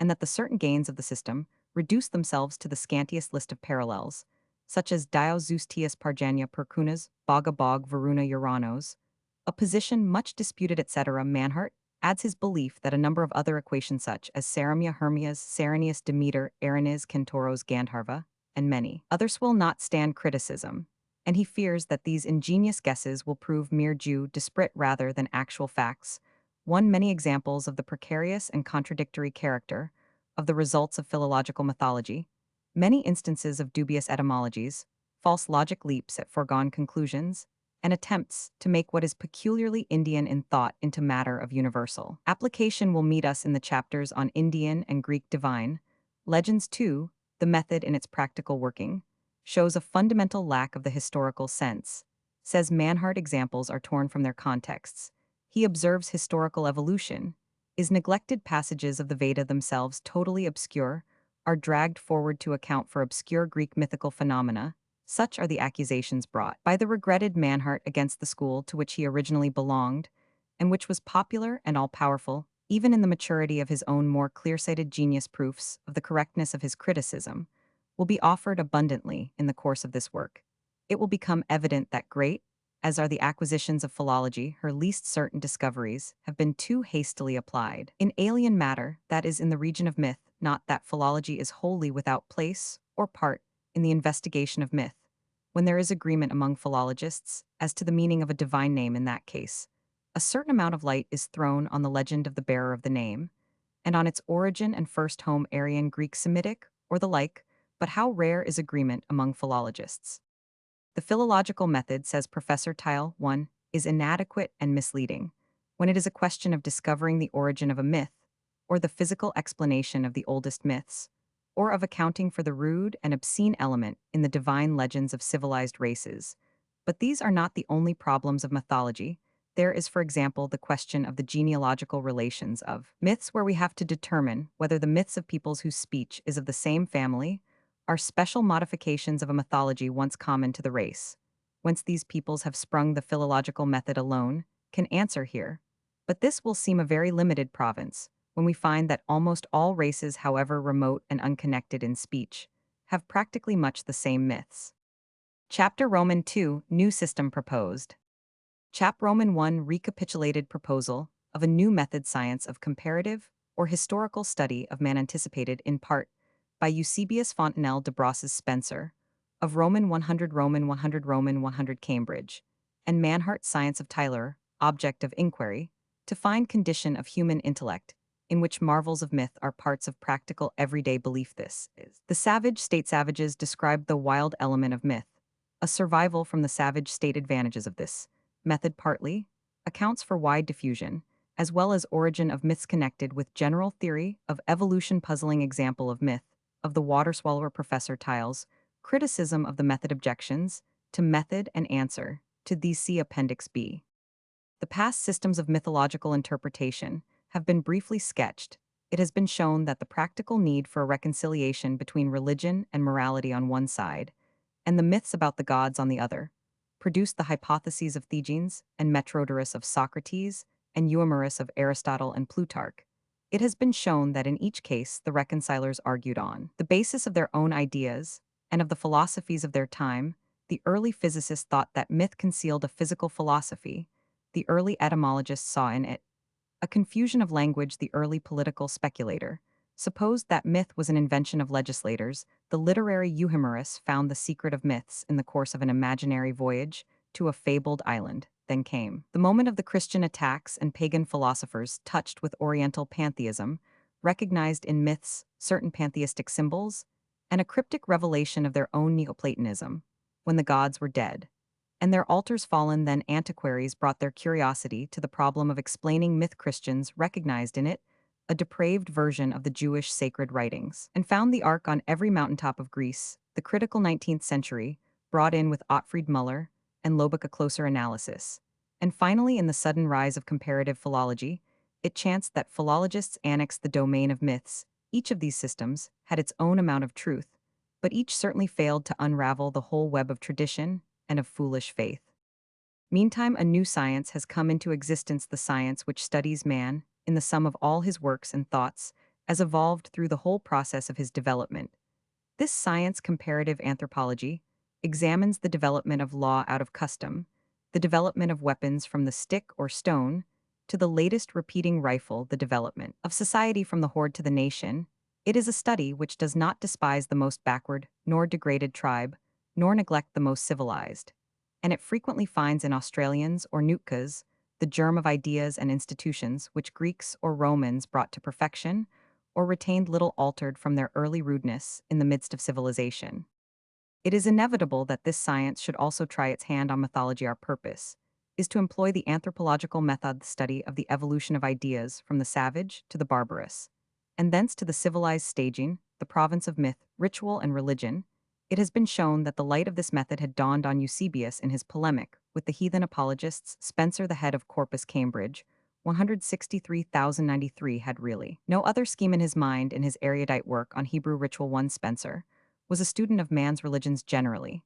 and that the certain gains of the system reduce themselves to the scantiest list of parallels, such as Dio Zeustius Parjanya Perkunas, Boga Bog Varuna Uranos, a position much disputed, etc. Mannhardt adds his belief that a number of other equations such as Saramia Hermias, Serenius Demeter, Erinis Kentoros Gandharva, and many others will not stand criticism, and he fears that these ingenious guesses will prove mere disparate rather than actual facts. Many examples of the precarious and contradictory character of the results of philological mythology, many instances of dubious etymologies, false logic leaps at foregone conclusions, and attempts to make what is peculiarly Indian in thought into matter of universal application will meet us in the chapters on Indian and Greek divine legends. 2. The method in its practical working shows a fundamental lack of the historical sense. Says Mannhardt, examples are torn from their contexts. He observes historical evolution. Is neglected passages of the Veda themselves totally obscure, are dragged forward to account for obscure Greek mythical phenomena. Such are the accusations brought by the regretted Mannhardt against the school to which he originally belonged, and which was popular and all-powerful, even in the maturity of his own more clear-sighted genius. Proofs of the correctness of his criticism will be offered abundantly in the course of this work. It will become evident that great, as are the acquisitions of philology, her least certain discoveries have been too hastily applied in alien matter, that is, in the region of myth, not that philology is wholly without place or part in the investigation of myth, when there is agreement among philologists as to the meaning of a divine name. In that case, a certain amount of light is thrown on the legend of the bearer of the name, and on its origin and first home, Aryan, Greek, Semitic, or the like, but how rare is agreement among philologists. The philological method, says Professor Tile 1, is inadequate and misleading when it is a question of discovering the origin of a myth, or the physical explanation of the oldest myths, or of accounting for the rude and obscene element in the divine legends of civilized races. But these are not the only problems of mythology. There is, for example, the question of the genealogical relations of myths, where we have to determine whether the myths of peoples whose speech is of the same family are special modifications of a mythology once common to the race. Whence these peoples have sprung, the philological method alone can answer here. But this will seem a very limited province when we find that almost all races, however remote and unconnected in speech, have practically much the same myths. Chapter Roman 2, New System Proposed. Chap Roman 1, Recapitulated proposal of a new method, science of comparative or historical study of man, anticipated in part by Eusebius Fontenelle de Brosses Spencer, of Roman 100 Roman 100 Roman 100 Cambridge, and Mannhardt, Science of Tyler, Object of Inquiry, to find condition of human intellect, in which marvels of myth are parts of practical everyday belief. This is the savage state. Savages describe the wild element of myth. A survival from the savage state. Advantages of this method partly accounts for wide diffusion, as well as origin of myths connected with general theory of evolution. Puzzling example of myth of the water swallower. Professor Tiles, criticism of the method. Objections to method and answer to these, see Appendix B. The past systems of mythological interpretation have been briefly sketched. It has been shown that the practical need for a reconciliation between religion and morality on one side, and the myths about the gods on the other, produced the hypotheses of Thegenes and Metrodorus of Socrates and Euhemerus of Aristotle and Plutarch. It has been shown that in each case the reconcilers argued on the basis of their own ideas and of the philosophies of their time. The early physicists thought that myth concealed a physical philosophy. The early etymologists saw in it a confusion of language. The early political speculator supposed that myth was an invention of legislators. The literary Euhemerus found the secret of myths in the course of an imaginary voyage to a fabled island. Then came the moment of the Christian attacks, and pagan philosophers, touched with Oriental pantheism, recognized in myths certain pantheistic symbols and a cryptic revelation of their own Neoplatonism, when the gods were dead and their altars fallen. Then antiquaries brought their curiosity to the problem of explaining myth. Christians recognized in it a depraved version of the Jewish sacred writings, and found the Ark on every mountaintop of Greece. The critical 19th century brought in with Ottfried Müller and lobic a closer analysis. And finally, in the sudden rise of comparative philology, it chanced that philologists annexed the domain of myths. Each of these systems had its own amount of truth, but each certainly failed to unravel the whole web of tradition and of foolish faith. Meantime, a new science has come into existence, the science which studies man, in the sum of all his works and thoughts, as evolved through the whole process of his development. This science, comparative anthropology, examines the development of law out of custom, the development of weapons from the stick or stone, to the latest repeating rifle, the development of society from the horde to the nation. It is a study which does not despise the most backward, nor degraded tribe, nor neglect the most civilized. And it frequently finds in Australians or Nootkas the germ of ideas and institutions which Greeks or Romans brought to perfection, or retained little altered from their early rudeness in the midst of civilization. It is inevitable that this science should also try its hand on mythology. Our purpose is to employ the anthropological method, the study of the evolution of ideas from the savage to the barbarous, and thence to the civilized staging, the province of myth, ritual, and religion. It has been shown that the light of this method had dawned on Eusebius in his polemic with the heathen apologists. Spencer, the head of Corpus Cambridge, 163,093, had really no other scheme in his mind. In his erudite work on Hebrew ritual, 1 Spencer was a student of man's religions generally,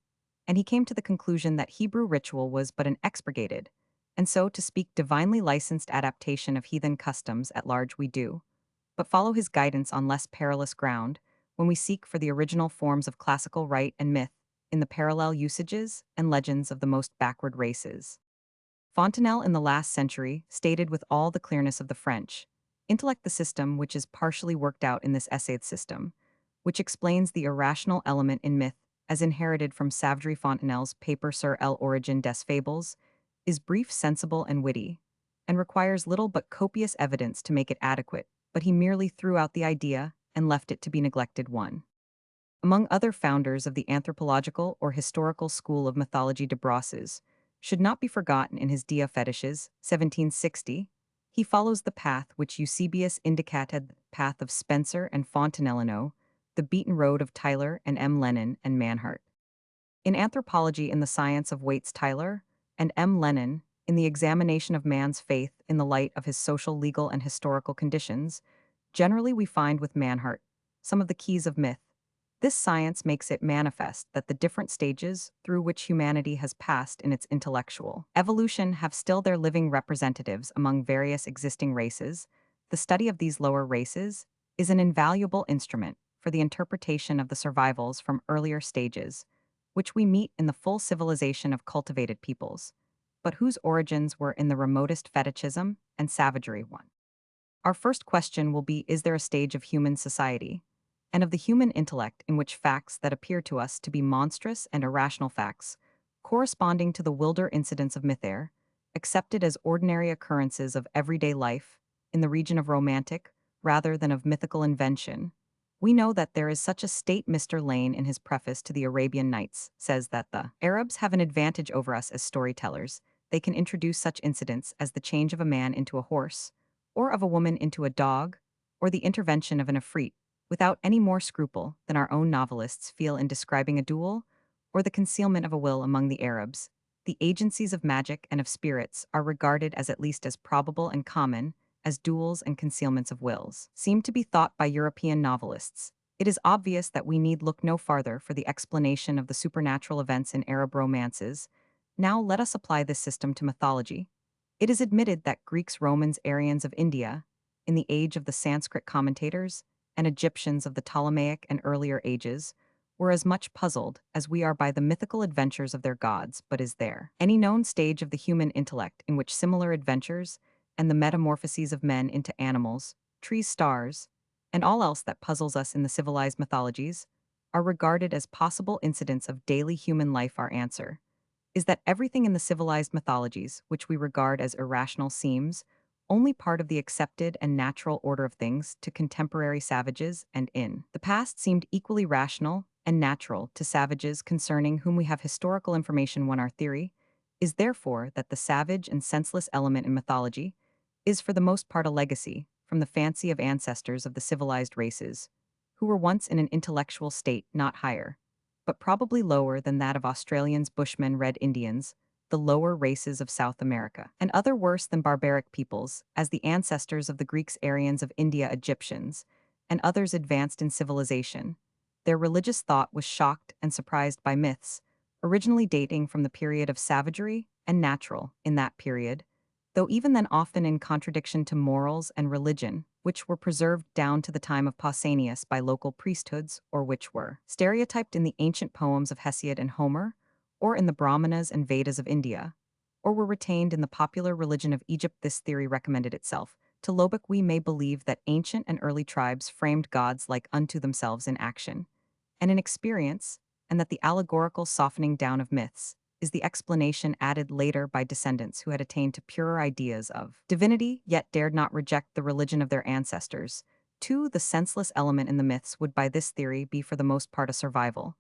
and he came to the conclusion that Hebrew ritual was but an expurgated, and so to speak divinely licensed adaptation of heathen customs at large. We do but follow his guidance on less perilous ground when we seek for the original forms of classical rite and myth in the parallel usages and legends of the most backward races. Fontenelle in the last century stated with all the clearness of the French intellect the system which is partially worked out in this essayed system, which explains the irrational element in myth as inherited from savagery. Fontenelle's paper Sur l'origine des fables is brief, sensible, and witty, and requires little but copious evidence to make it adequate, but he merely threw out the idea and left it to be neglected. One. Among other founders of the anthropological or historical school of mythology, de Brosses should not be forgotten. In his Dia Fetishes, 1760, he follows the path which Eusebius indicated, the path of Spencer and Fontenelle, the beaten road of Tyler and M. Lennon and Manhart. In anthropology, in the science of Waits, Tyler and M. Lennon, in the examination of man's faith in the light of his social, legal, and historical conditions, generally we find with Manhart some of the keys of myth. This science makes it manifest that the different stages through which humanity has passed in its intellectual evolution have still their living representatives among various existing races. The study of these lower races is an invaluable instrument for the interpretation of the survivals from earlier stages, which we meet in the full civilization of cultivated peoples, but whose origins were in the remotest fetichism and savagery. One. Our first question will be, is there a stage of human society and of the human intellect in which facts that appear to us to be monstrous and irrational facts, corresponding to the wilder incidents of myth, are accepted as ordinary occurrences of everyday life in the region of romantic rather than of mythical invention? We know that there is such a state. Mr. Lane, in his preface to the Arabian Nights, says that the Arabs have an advantage over us as storytellers. They can introduce such incidents as the change of a man into a horse, or of a woman into a dog, or the intervention of an Ifrit, without any more scruple than our own novelists feel in describing a duel, or the concealment of a will among the Arabs. The agencies of magic and of spirits are regarded as at least as probable and common as duels and concealments of wills seem to be thought by European novelists. It is obvious that we need look no farther for the explanation of the supernatural events in Arab romances. Now let us apply this system to mythology. It is admitted that Greeks, Romans, Aryans of India, in the age of the Sanskrit commentators, and Egyptians of the Ptolemaic and earlier ages, were as much puzzled as we are by the mythical adventures of their gods. But is there any known stage of the human intellect in which similar adventures and the metamorphoses of men into animals, trees, stars, and all else that puzzles us in the civilized mythologies are regarded as possible incidents of daily human life? Our answer is that everything in the civilized mythologies which we regard as irrational seems only part of the accepted and natural order of things to contemporary savages, and in the past seemed equally rational and natural to savages concerning whom we have historical information. Our theory is therefore that the savage and senseless element in mythology is for the most part a legacy from the fancy of ancestors of the civilized races, who were once in an intellectual state not higher, but probably lower than that of Australians, Bushmen, Red Indians, the lower races of South America, and other worse than barbaric peoples, as the ancestors of the Greeks, Aryans of India, Egyptians, and others advanced in civilization. Their religious thought was shocked and surprised by myths, originally dating from the period of savagery and natural in that period, though even then often in contradiction to morals and religion, which were preserved down to the time of Pausanias by local priesthoods, or which were stereotyped in the ancient poems of Hesiod and Homer, or in the Brahmanas and Vedas of India, or were retained in the popular religion of Egypt. This theory recommended itself to Lobach. We may believe that ancient and early tribes framed gods like unto themselves in action and in experience, and that the allegorical softening down of myths is the explanation added later by descendants who had attained to purer ideas of divinity yet dared not reject the religion of their ancestors. 2. The senseless element in the myths would by this theory be for the most part a survival,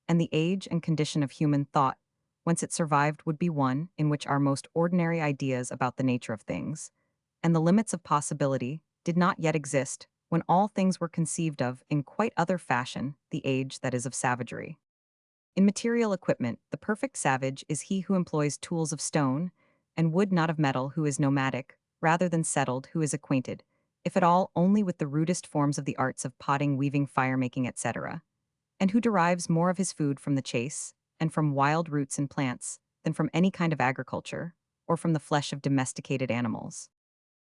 and the age and condition of human thought, whence it survived, would be one in which our most ordinary ideas about the nature of things, and the limits of possibility, did not yet exist, when all things were conceived of in quite other fashion, the age that is of savagery. In material equipment, the perfect savage is he who employs tools of stone and wood, not of metal, who is nomadic, rather than settled, who is acquainted, if at all, only with the rudest forms of the arts of potting, weaving, fire-making, etc., and who derives more of his food from the chase and from wild roots and plants than from any kind of agriculture or from the flesh of domesticated animals.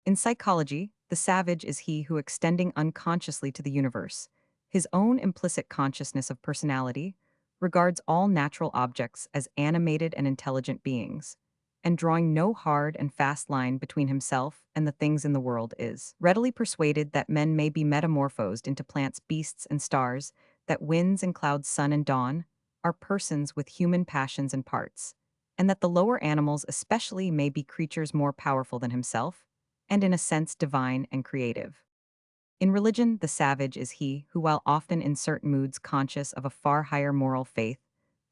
In psychology, the savage is he who, extending unconsciously to the universe his own implicit consciousness of personality, regards all natural objects as animated and intelligent beings, and drawing no hard and fast line between himself and the things in the world, is readily persuaded that men may be metamorphosed into plants, beasts, and stars, that winds and clouds, sun and dawn, are persons with human passions and parts, and that the lower animals especially may be creatures more powerful than himself, and in a sense divine and creative. In religion, the savage is he who, while often in certain moods conscious of a far higher moral faith,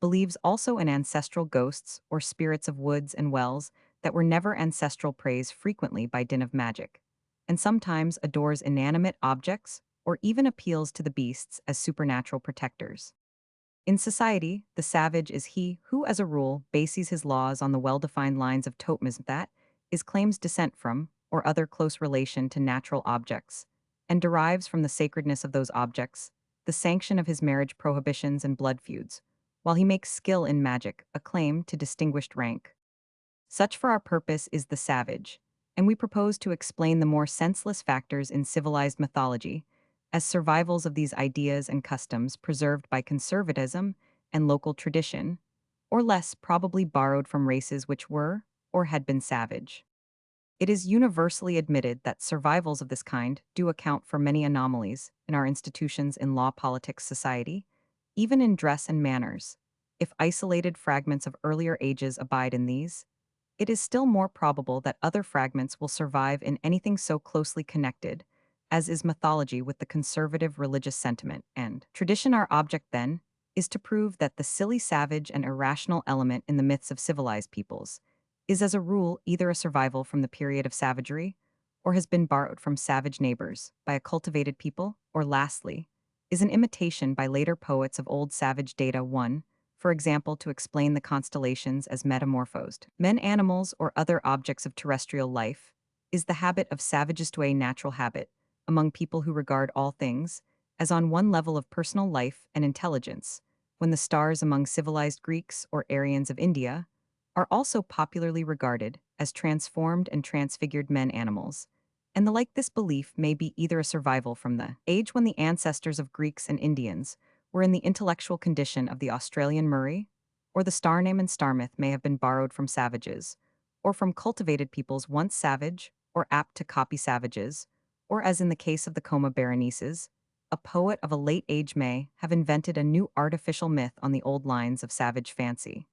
believes also in ancestral ghosts or spirits of woods and wells that were never ancestral, prays frequently by dint of magic, and sometimes adores inanimate objects or even appeals to the beasts as supernatural protectors. In society, the savage is he who, as a rule, bases his laws on the well-defined lines of totemism, that is, claims descent from or other close relation to natural objects, and derives from the sacredness of those objects the sanction of his marriage prohibitions and blood feuds, while he makes skill in magic a claim to distinguished rank. Such for our purpose is the savage, and we propose to explain the more senseless factors in civilized mythology as survivals of these ideas and customs preserved by conservatism and local tradition, or less probably borrowed from races which were or had been savage. It is universally admitted that survivals of this kind do account for many anomalies in our institutions, in law, politics, society, even in dress and manners. If isolated fragments of earlier ages abide in these, it is still more probable that other fragments will survive in anything so closely connected as is mythology with the conservative religious sentiment and tradition. Our object, then, is to prove that the silly, savage, and irrational element in the myths of civilized peoples is, as a rule, either a survival from the period of savagery or has been borrowed from savage neighbors by a cultivated people, or lastly, is an imitation by later poets of old savage data. 1. For example, to explain the constellations as metamorphosed men, animals, or other objects of terrestrial life, is the habit of savages to a natural habit among people who regard all things as on one level of personal life and intelligence, when the stars among civilized Greeks or Aryans of India are also popularly regarded as transformed and transfigured men, animals, and the like. This belief may be either a survival from the age when the ancestors of Greeks and Indians were in the intellectual condition of the Australian Murray, or the star name and star myth may have been borrowed from savages, or from cultivated peoples once savage or apt to copy savages, or, as in the case of the Coma Berenices, a poet of a late age may have invented a new artificial myth on the old lines of savage fancy.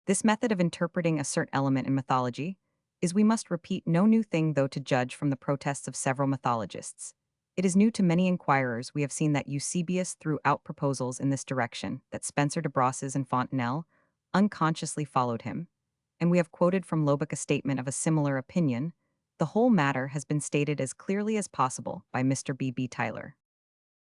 This method of interpreting a certain element in mythology is, we must repeat, no new thing, though to judge from the protests of several mythologists. It is new to many inquirers. We have seen that Eusebius threw out proposals in this direction, that Spencer de Brosses and Fontenelle unconsciously followed him, and we have quoted from Lobach a statement of a similar opinion. The whole matter has been stated as clearly as possible by Mr. B. B. Tyler.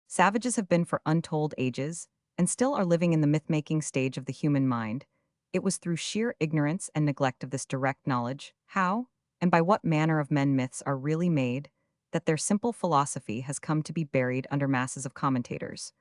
Savages have been for untold ages, and still are living in the myth-making stage of the human mind, It was through sheer ignorance and neglect of this direct knowledge, how, and by what manner of men myths are really made, that their simple philosophy has come to be buried under masses of commentators.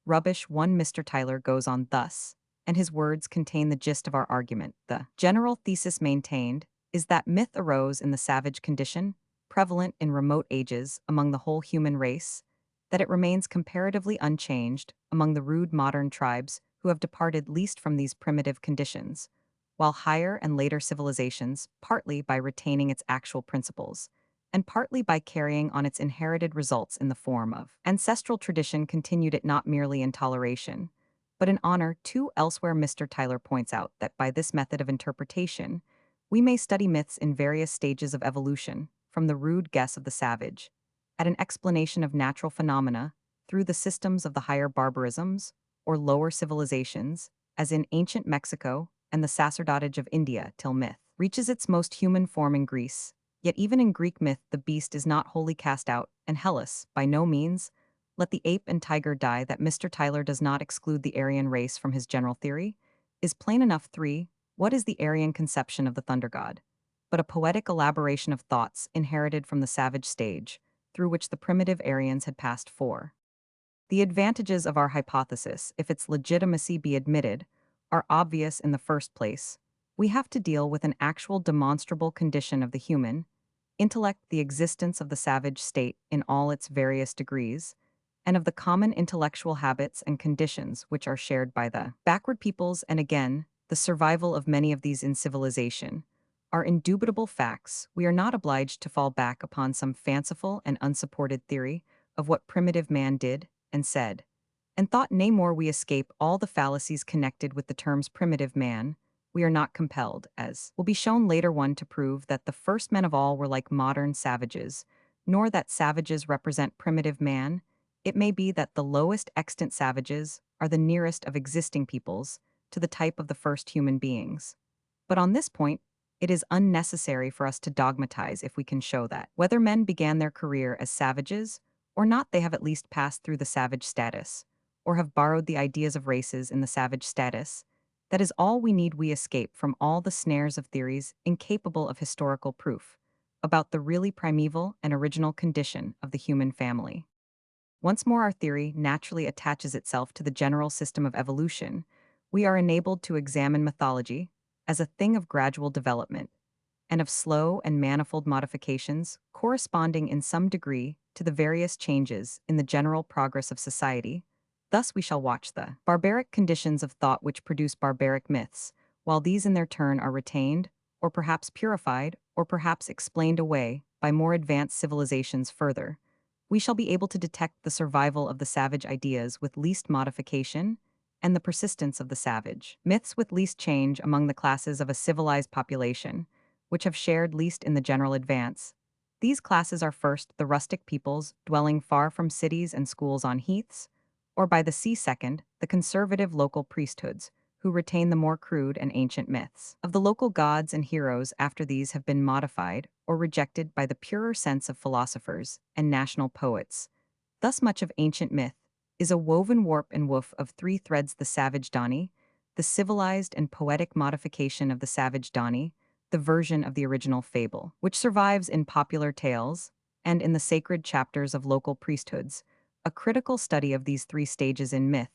Rubbish. One Mr. Tyler goes on thus, and his words contain the gist of our argument. The general thesis maintained is that myth arose in the savage condition, prevalent in remote ages among the whole human race, that it remains comparatively unchanged among the rude modern tribes who have departed least from these primitive conditions, while higher and later civilizations, partly by retaining its actual principles, and partly by carrying on its inherited results in the form of ancestral tradition, continued it not merely in toleration, but in honor too. Elsewhere, Mr. Tyler points out that by this method of interpretation, we may study myths in various stages of evolution, from the rude guess of the savage, at an explanation of natural phenomena, through the systems of the higher barbarisms, or lower civilizations, as in ancient Mexico and the sacerdotage of India, till myth reaches its most human form in Greece. Yet even in Greek myth the beast is not wholly cast out, and Hellas, by no means, let the ape and tiger die. That Mr. Tyler does not exclude the Aryan race from his general theory is plain enough. 3. What is the Aryan conception of the thunder god? But a poetic elaboration of thoughts inherited from the savage stage, through which the primitive Aryans had passed. 4. The advantages of our hypothesis, if its legitimacy be admitted, are obvious. In the first place, we have to deal with an actual demonstrable condition of the human intellect, the existence of the savage state in all its various degrees, and of the common intellectual habits and conditions which are shared by the backward peoples, and again, the survival of many of these in civilization, are indubitable facts. We are not obliged to fall back upon some fanciful and unsupported theory of what primitive man did and said and thought. Nay, more, we escape all the fallacies connected with the terms primitive man. We are not compelled, as will be shown later, one, to prove that the first men of all were like modern savages, nor that savages represent primitive man. It may be that the lowest extant savages are the nearest of existing peoples to the type of the first human beings. But on this point, it is unnecessary for us to dogmatize if we can show that, whether men began their career as savages or not, they have at least passed through the savage status, or have borrowed the ideas of races in the savage status. That is all we need. We escape from all the snares of theories incapable of historical proof about the really primeval and original condition of the human family. Once more, our theory naturally attaches itself to the general system of evolution. We are enabled to examine mythology as a thing of gradual development and of slow and manifold modifications corresponding in some degree to the various changes in the general progress of society. Thus we shall watch the barbaric conditions of thought which produce barbaric myths, while these in their turn are retained, or perhaps purified, or perhaps explained away by more advanced civilizations. Further, we shall be able to detect the survival of the savage ideas with least modification and the persistence of the savage myths with least change among the classes of a civilized population, which have shared least in the general advance. These classes are first the rustic peoples dwelling far from cities and schools on heaths, or by the sea; second, the conservative local priesthoods, who retain the more crude and ancient myths of the local gods and heroes after these have been modified or rejected by the purer sense of philosophers and national poets. Thus much of ancient myth is a woven warp and woof of 3 threads: the savage Dani, the civilized and poetic modification of the savage Dani, the version of the original fable, which survives in popular tales and in the sacred chapters of local priesthoods. A critical study of these 3 stages in myth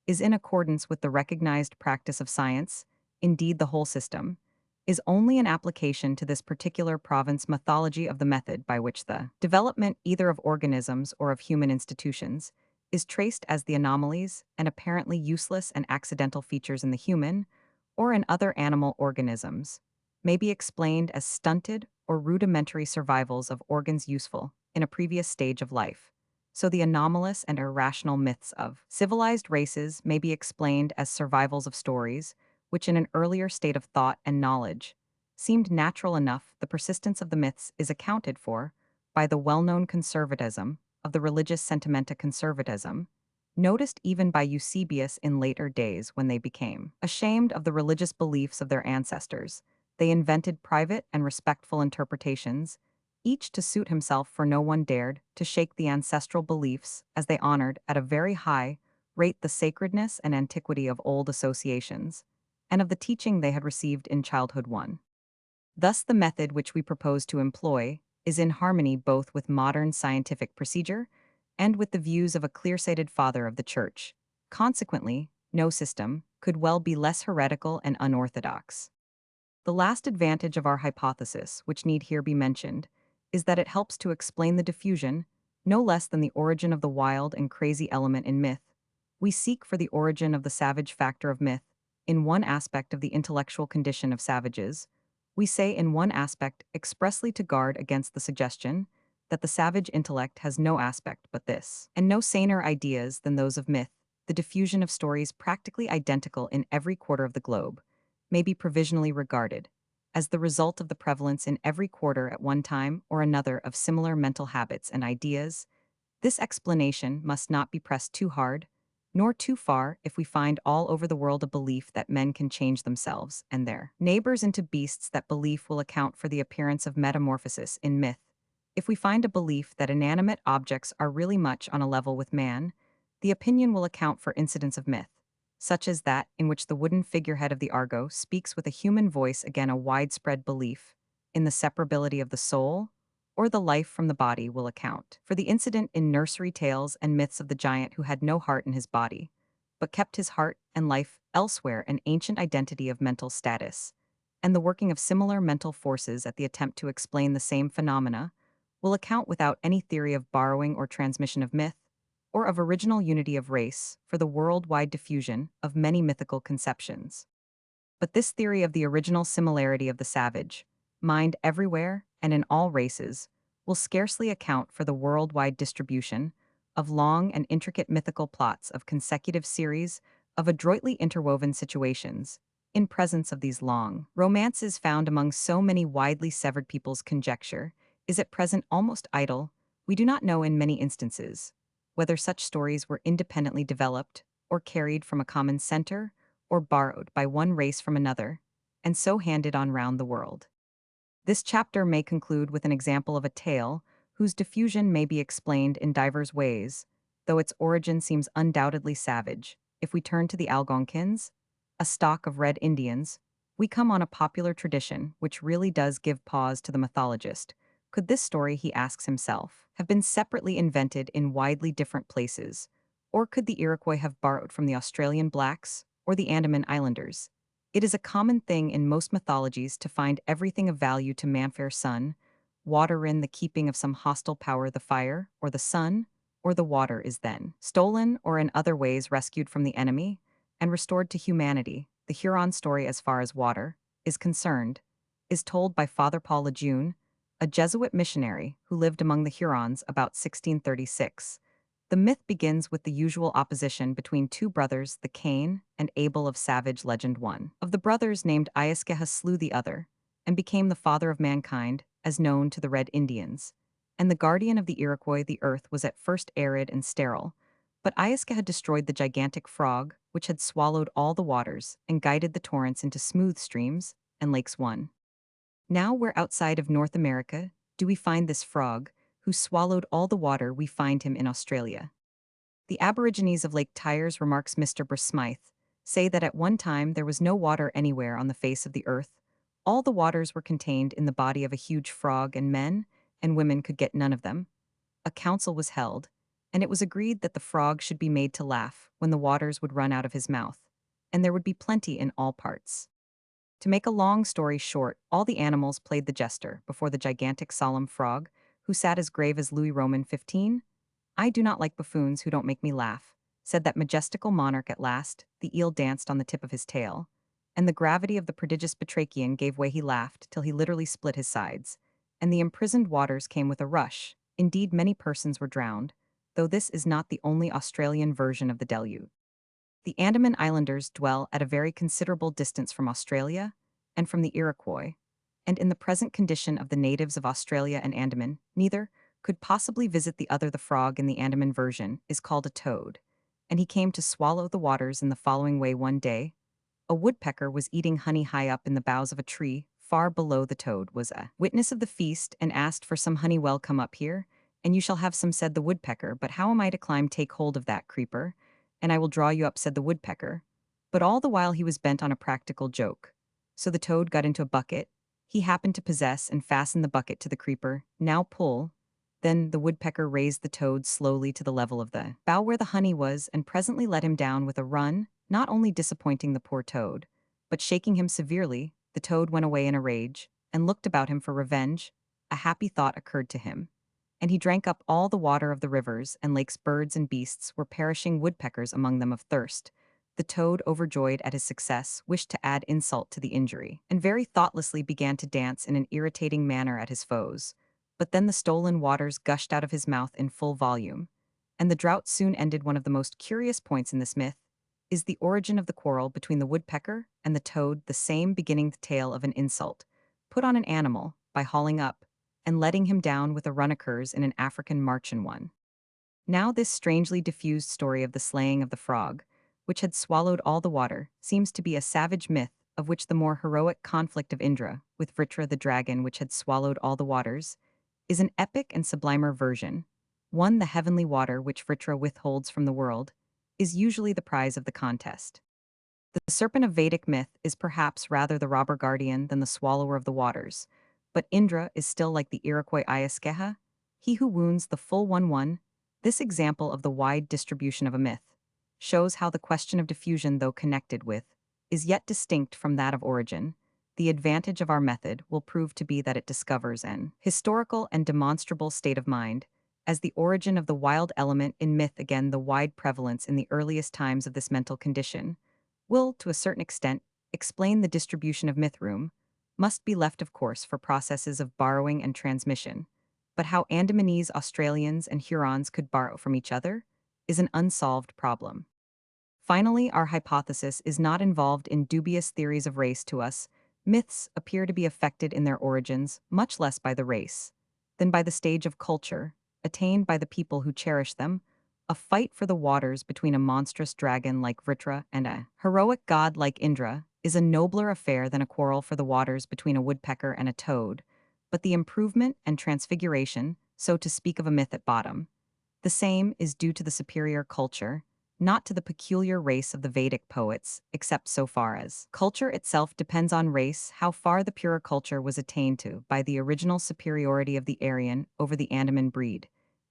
is in accordance with the recognized practice of science. Indeed, the whole system is only an application to this particular province mythology of the method by which the development either of organisms or of human institutions is traced, as the anomalies and apparently useless and accidental features in the human or in other animal organisms may be explained as stunted or rudimentary survivals of organs useful in a previous stage of life. So the anomalous and irrational myths of civilized races may be explained as survivals of stories which in an earlier state of thought and knowledge seemed natural enough. The persistence of the myths is accounted for by the well-known conservatism of the religious sentimenta, conservatism, noticed even by Eusebius in later days. When they became ashamed of the religious beliefs of their ancestors, they invented private and respectful interpretations, each to suit himself, for no one dared to shake the ancestral beliefs, as they honored at a very high rate the sacredness and antiquity of old associations, and of the teaching they had received in childhood one. Thus, the method which we propose to employ is in harmony both with modern scientific procedure and with the views of a clear-sighted father of the Church. Consequently, no system could well be less heretical and unorthodox. The last advantage of our hypothesis, which need here be mentioned, is that it helps to explain the diffusion, no less than the origin of the wild and crazy element in myth. We seek for the origin of the savage factor of myth in one aspect of the intellectual condition of savages. We say in one aspect expressly to guard against the suggestion that the savage intellect has no aspect but this, and no saner ideas than those of myth. The diffusion of stories practically identical in every quarter of the globe may be provisionally regarded as the result of the prevalence in every quarter at one time or another of similar mental habits and ideas. This explanation must not be pressed too hard, nor too far if we find all over the world a belief that men can change themselves and their neighbors into beasts. That belief will account for the appearance of metamorphosis in myth. If we find a belief that inanimate objects are really much on a level with man, the opinion will account for incidents of myth, such as that in which the wooden figurehead of the Argo speaks with a human voice. Again, a widespread belief in the separability of the soul or the life from the body will account for the incident in nursery tales and myths of the giant who had no heart in his body, but kept his heart and life elsewhere. An ancient identity of mental status, and the working of similar mental forces at the attempt to explain the same phenomena, will account without any theory of borrowing or transmission of myth, or of original unity of race, for the worldwide diffusion of many mythical conceptions. But this theory of the original similarity of the savage mind everywhere and in all races will scarcely account for the worldwide distribution of long and intricate mythical plots of consecutive series of adroitly interwoven situations. In presence of these long romances found among so many widely severed peoples, conjecture is at present almost idle. We do not know in many instances whether such stories were independently developed or carried from a common center or borrowed by one race from another, and so handed on round the world. This chapter may conclude with an example of a tale whose diffusion may be explained in divers ways, though its origin seems undoubtedly savage. If we turn to the Algonkins, a stock of Red Indians, we come on a popular tradition which really does give pause to the mythologist. Could this story, he asks himself, have been separately invented in widely different places, or could the Iroquois have borrowed from the Australian blacks or the Andaman Islanders? It is a common thing in most mythologies to find everything of value to man, fair sun, water in the keeping of some hostile power, the fire, or the sun, or the water is then stolen or in other ways rescued from the enemy and restored to humanity. The Huron story, as far as water is concerned, is told by Father Paul Lejeune, a Jesuit missionary who lived among the Hurons about 1636. The myth begins with the usual opposition between two brothers, the Cain and Abel of savage legend. One of the brothers, named Iasqueha, slew the other and became the father of mankind, as known to the Red Indians. And the guardian of the Iroquois, the earth was at first arid and sterile, but Iasqueha had destroyed the gigantic frog, which had swallowed all the waters and guided the torrents into smooth streams and lakes. One. Now, where outside of North America do we find this frog, who swallowed all the water? We find him in Australia. The Aborigines of Lake Tyers, remarks Mr. Smythe, say that at one time there was no water anywhere on the face of the earth. All the waters were contained in the body of a huge frog, and men and women could get none of them. A council was held, and it was agreed that the frog should be made to laugh when the waters would run out of his mouth, and there would be plenty in all parts. To make a long story short, all the animals played the jester before the gigantic solemn frog, who sat as grave as Louis Roman 15. I do not like buffoons who don't make me laugh, said that majestical monarch at last. The eel danced on the tip of his tail, and the gravity of the prodigious batrachian gave way. He laughed till he literally split his sides, and the imprisoned waters came with a rush. Indeed, many persons were drowned, though this is not the only Australian version of the deluge. The Andaman Islanders dwell at a very considerable distance from Australia and from the Iroquois, and in the present condition of the natives of Australia and Andaman, neither could possibly visit the other. The frog in the Andaman version is called a toad, and he came to swallow the waters in the following way. One day, a woodpecker was eating honey high up in the boughs of a tree far below. The toad was a witness of the feast and asked for some honey. Well, come up here, and you shall have some, said the woodpecker. But how am I to climb? Take hold of that creeper, and I will draw you up, said the woodpecker. But all the while he was bent on a practical joke. So the toad got into a bucket. He happened to possess and fasten the bucket to the creeper. Now pull. Then the woodpecker raised the toad slowly to the level of the bough where the honey was and presently let him down with a run, not only disappointing the poor toad, but shaking him severely. The toad went away in a rage and looked about him for revenge. A happy thought occurred to him, and he drank up all the water of the rivers and lakes. Birds and beasts were perishing, woodpeckers among them of thirst. The toad, overjoyed at his success, wished to add insult to the injury, and very thoughtlessly began to dance in an irritating manner at his foes. But then the stolen waters gushed out of his mouth in full volume, and the drought soon ended. One of the most curious points in this myth is the origin of the quarrel between the woodpecker and the toad, the same beginning the tale of an insult put on an animal by hauling up and letting him down with a run occurs in an African marchen one. Now this strangely diffused story of the slaying of the frog, which had swallowed all the water, seems to be a savage myth, of which the more heroic conflict of Indra with Vritra the dragon which had swallowed all the waters, is an epic and sublimer version. One, the heavenly water which Vritra withholds from the world, is usually the prize of the contest. The serpent of Vedic myth is perhaps rather the robber guardian than the swallower of the waters, but Indra is still like the Iroquois Ayaskeha, he who wounds the full one. This example of the wide distribution of a myth shows how the question of diffusion, though connected with, is yet distinct from that of origin. The advantage of our method will prove to be that it discovers an historical and demonstrable state of mind, as the origin of the wild element in myth. Again, the wide prevalence in the earliest times of this mental condition will, to a certain extent, explain the distribution of myth room, must be left, of course, for processes of borrowing and transmission. But how Andamanese Australians and Hurons could borrow from each other is an unsolved problem. Finally, our hypothesis is not involved in dubious theories of race. To us, myths appear to be affected in their origins much less by the race than by the stage of culture attained by the people who cherish them. A fight for the waters between a monstrous dragon like Vritra and a heroic god like Indra is a nobler affair than a quarrel for the waters between a woodpecker and a toad, but the improvement and transfiguration, so to speak, of a myth at bottom, the same is due to the superior culture, not to the peculiar race of the Vedic poets, except so far as culture itself depends on race. How far the purer culture was attained to by the original superiority of the Aryan over the Andaman breed,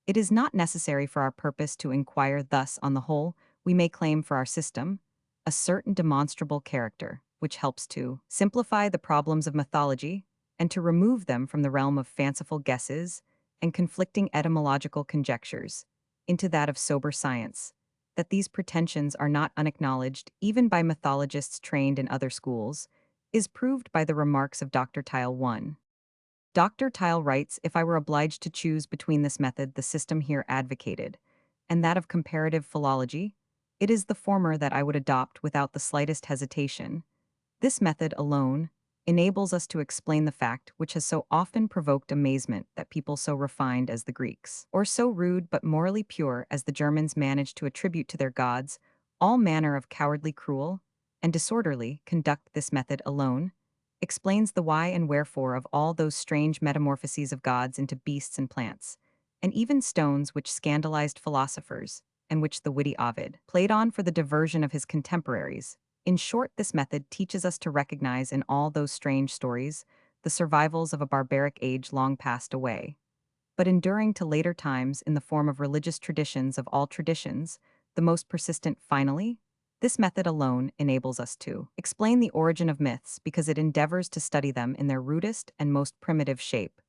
it is not necessary for our purpose to inquire. Thus, on the whole, we may claim for our system a certain demonstrable character, which helps to simplify the problems of mythology and to remove them from the realm of fanciful guesses and conflicting etymological conjectures into that of sober science. That these pretensions are not unacknowledged even by mythologists trained in other schools is proved by the remarks of Dr. Tile 1. Dr. Tile writes, if I were obliged to choose between this method, the system here advocated, and that of comparative philology, it is the former that I would adopt without the slightest hesitation. This method alone enables us to explain the fact which has so often provoked amazement, that people so refined as the Greeks, or so rude but morally pure as the Germans, manage to attribute to their gods all manner of cowardly, cruel, and disorderly conduct. This method alone explains the why and wherefore of all those strange metamorphoses of gods into beasts and plants, and even stones, which scandalized philosophers, and which the witty Ovid played on for the diversion of his contemporaries. In short, this method teaches us to recognize in all those strange stories the survivals of a barbaric age long passed away, but enduring to later times in the form of religious traditions of all traditions, the most persistent. Finally, this method alone enables us to explain the origin of myths because it endeavors to study them in their rudest and most primitive shape,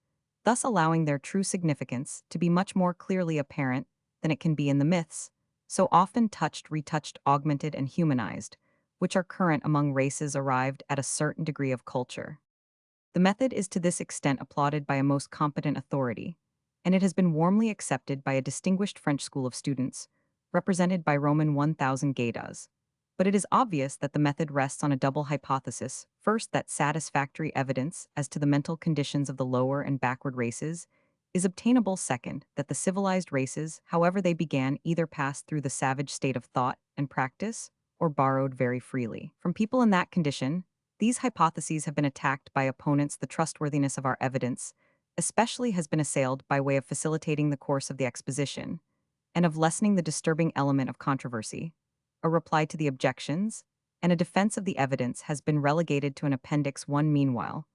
thus allowing their true significance to be much more clearly apparent than it can be in the myths, so often touched, retouched, augmented, and humanized, which are current among races arrived at a certain degree of culture. The method is to this extent applauded by a most competent authority, and it has been warmly accepted by a distinguished French school of students, represented by Roman 1000 Gaidas. But it is obvious that the method rests on a double hypothesis. First, that satisfactory evidence as to the mental conditions of the lower and backward races is obtainable. Second, that the civilized races, however they began, either passed through the savage state of thought and practice or borrowed very freely from people in that condition. These hypotheses have been attacked by opponents. The trustworthiness of our evidence especially has been assailed by way of facilitating the course of the exposition and of lessening the disturbing element of controversy. A reply to the objections and a defense of the evidence has been relegated to an Appendix 1. Meanwhile,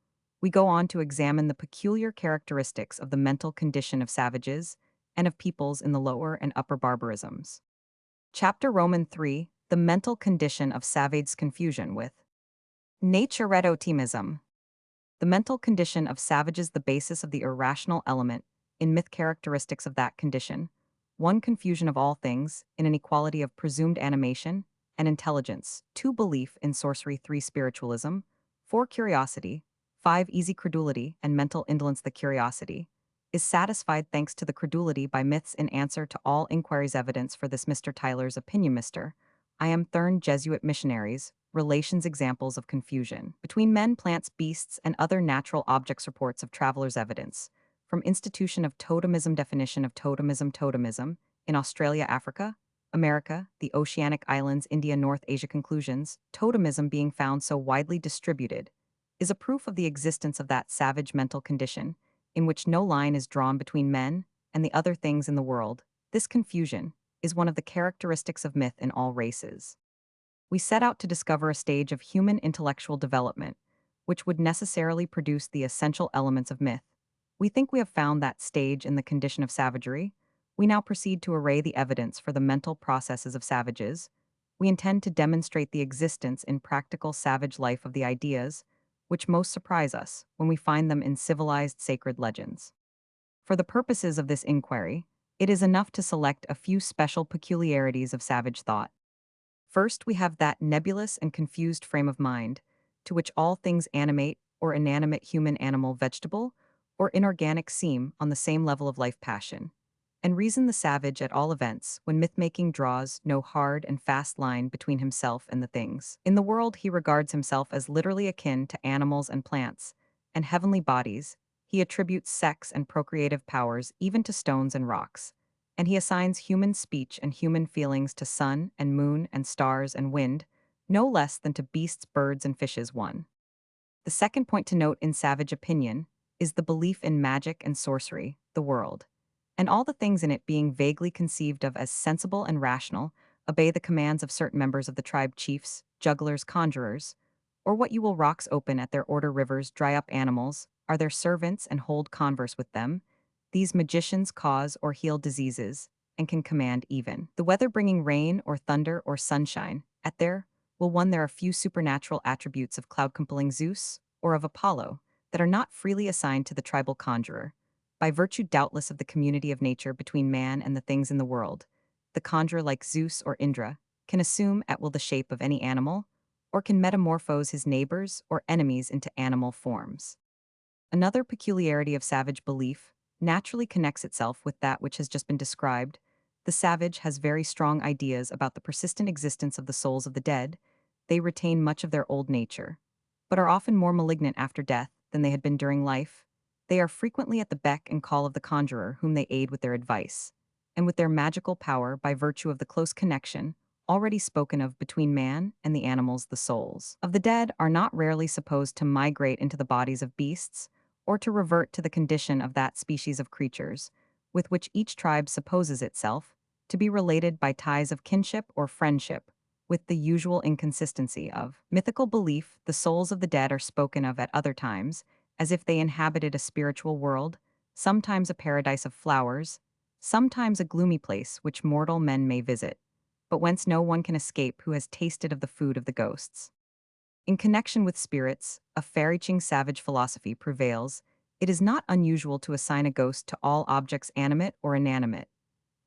we go on to examine the peculiar characteristics of the mental condition of savages and of peoples in the lower and upper barbarisms. Chapter Roman 3, the mental condition of savage confusion with natureotimism. The mental condition of savages, the basis of the irrational element in myth, characteristics of that condition: 1. Confusion of all things, in an equality of presumed animation and intelligence; 2. Belief in sorcery; 3. Spiritualism; 4. Curiosity; 5. Easy credulity and mental indolence. The curiosity is satisfied thanks to the credulity by myths in answer to all inquiries. Evidence for this. Mr. Tyler's opinion. Mr. I am Thurn Jesuit missionaries, relations, examples of confusion between men, plants, beasts, and other natural objects. Reports of travelers. Evidence from institution of totemism. Definition of totemism. Totemism in Australia, Africa, America, the Oceanic Islands, India, North Asia. Conclusions: totemism, being found so widely distributed, is a proof of the existence of that savage mental condition in which no line is drawn between men and the other things in the world. This confusion is one of the characteristics of myth in all races. We set out to discover a stage of human intellectual development which would necessarily produce the essential elements of myth. We think we have found that stage in the condition of savagery. We now proceed to array the evidence for the mental processes of savages. We intend to demonstrate the existence in practical savage life of the ideas which most surprise us when we find them in civilized sacred legends. For the purposes of this inquiry, it is enough to select a few special peculiarities of savage thought. First, we have that nebulous and confused frame of mind to which all things animate or inanimate, human, animal, vegetable, or inorganic, seem on the same level of life, passion, and reason. The savage, at all events, when myth-making, draws no hard and fast line between himself and the things in the world. He regards himself as literally akin to animals and plants and heavenly bodies. He attributes sex and procreative powers even to stones and rocks, and he assigns human speech and human feelings to sun and moon and stars and wind, no less than to beasts, birds, and fishes. 1. The second point to note in savage opinion is the belief in magic and sorcery, the world, and all the things in it being vaguely conceived of as sensible and rational, obey the commands of certain members of the tribe: chiefs, jugglers, conjurers, or what you will rocks open at their order, rivers dry up, animals are their servants and hold converse with them. These magicians cause or heal diseases and can command even the weather, bringing rain or thunder or sunshine. At their will, 1. There are few supernatural attributes of cloud compelling Zeus or of Apollo that are not freely assigned to the tribal conjurer. By virtue, doubtless, of the community of nature between man and the things in the world, the conjurer, like Zeus or Indra, can assume at will the shape of any animal, or can metamorphose his neighbors or enemies into animal forms. Another peculiarity of savage belief naturally connects itself with that which has just been described. The savage has very strong ideas about the persistent existence of the souls of the dead. They retain much of their old nature, but are often more malignant after death than they had been during life. They are frequently at the beck and call of the conjurer, whom they aid with their advice, and with their magical power by virtue of the close connection already spoken of between man and the animals. The souls of the dead are not rarely supposed to migrate into the bodies of beasts, or to revert to the condition of that species of creatures with which each tribe supposes itself to be related by ties of kinship or friendship, with the usual inconsistency of mythical belief. The souls of the dead are spoken of at other times as if they inhabited a spiritual world, sometimes a paradise of flowers, sometimes a gloomy place which mortal men may visit, but whence no one can escape who has tasted of the food of the ghosts. In connection with spirits, a far-reaching savage philosophy prevails. It is not unusual to assign a ghost to all objects animate or inanimate,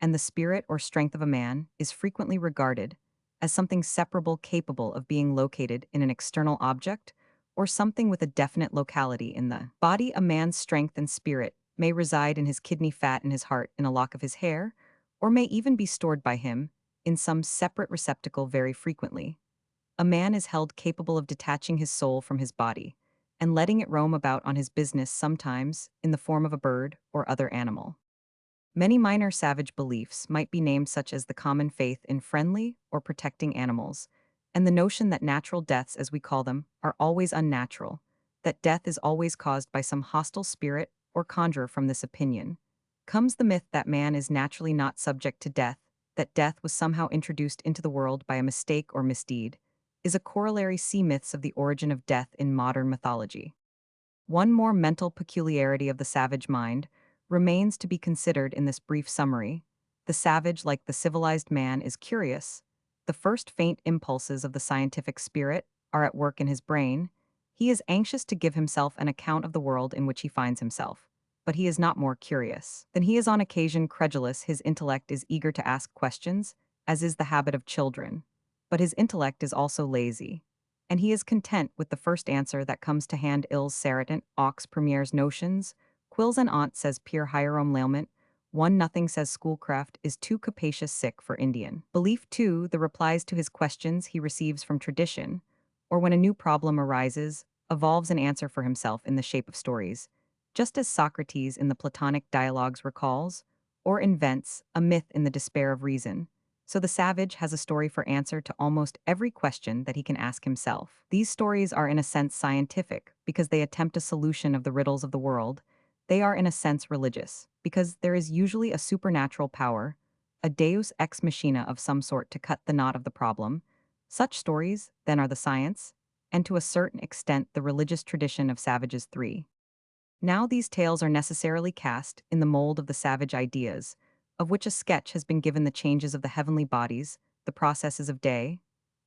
and the spirit or strength of a man is frequently regarded as something separable, capable of being located in an external object, or something with a definite locality in the body. A man's strength and spirit may reside in his kidney fat, in his heart, in a lock of his hair, or may even be stored by him in some separate receptacle. Very frequently, a man is held capable of detaching his soul from his body and letting it roam about on his business, sometimes in the form of a bird or other animal. Many minor savage beliefs might be named, such as the common faith in friendly or protecting animals, and the notion that natural deaths, as we call them, are always unnatural, that death is always caused by some hostile spirit or conjurer. From this opinion comes the myth that man is naturally not subject to death, that death was somehow introduced into the world by a mistake or misdeed. is a corollary see myths of the origin of death in modern mythology. One more mental peculiarity of the savage mind remains to be considered in this brief summary. The savage, like the civilized man, is curious. The first faint impulses of the scientific spirit are at work in his brain. He is anxious to give himself an account of the world in which he finds himself. But he is not more curious than he is on occasion credulous. His intellect is eager to ask questions, as is the habit of children. But his intellect is also lazy, and he is content with the first answer that comes to hand. Ils seratant aux premières notions, quils and aunt says pure hierom lalement, one nothing says schoolcraft is too capacious sick for Indian. Belief too, the replies to his questions he receives from tradition, or when a new problem arises, evolves an answer for himself in the shape of stories, just as Socrates in the Platonic dialogues recalls, or invents, a myth in the despair of reason. So the savage has a story for answer to almost every question that he can ask himself. These stories are in a sense scientific, because they attempt a solution of the riddles of the world. They are in a sense religious, because there is usually a supernatural power, a deus ex machina of some sort to cut the knot of the problem. Such stories, then, are the science, and to a certain extent the religious tradition of savages 3. Now these tales are necessarily cast in the mold of the savage ideas, of which a sketch has been given: the changes of the heavenly bodies, the processes of day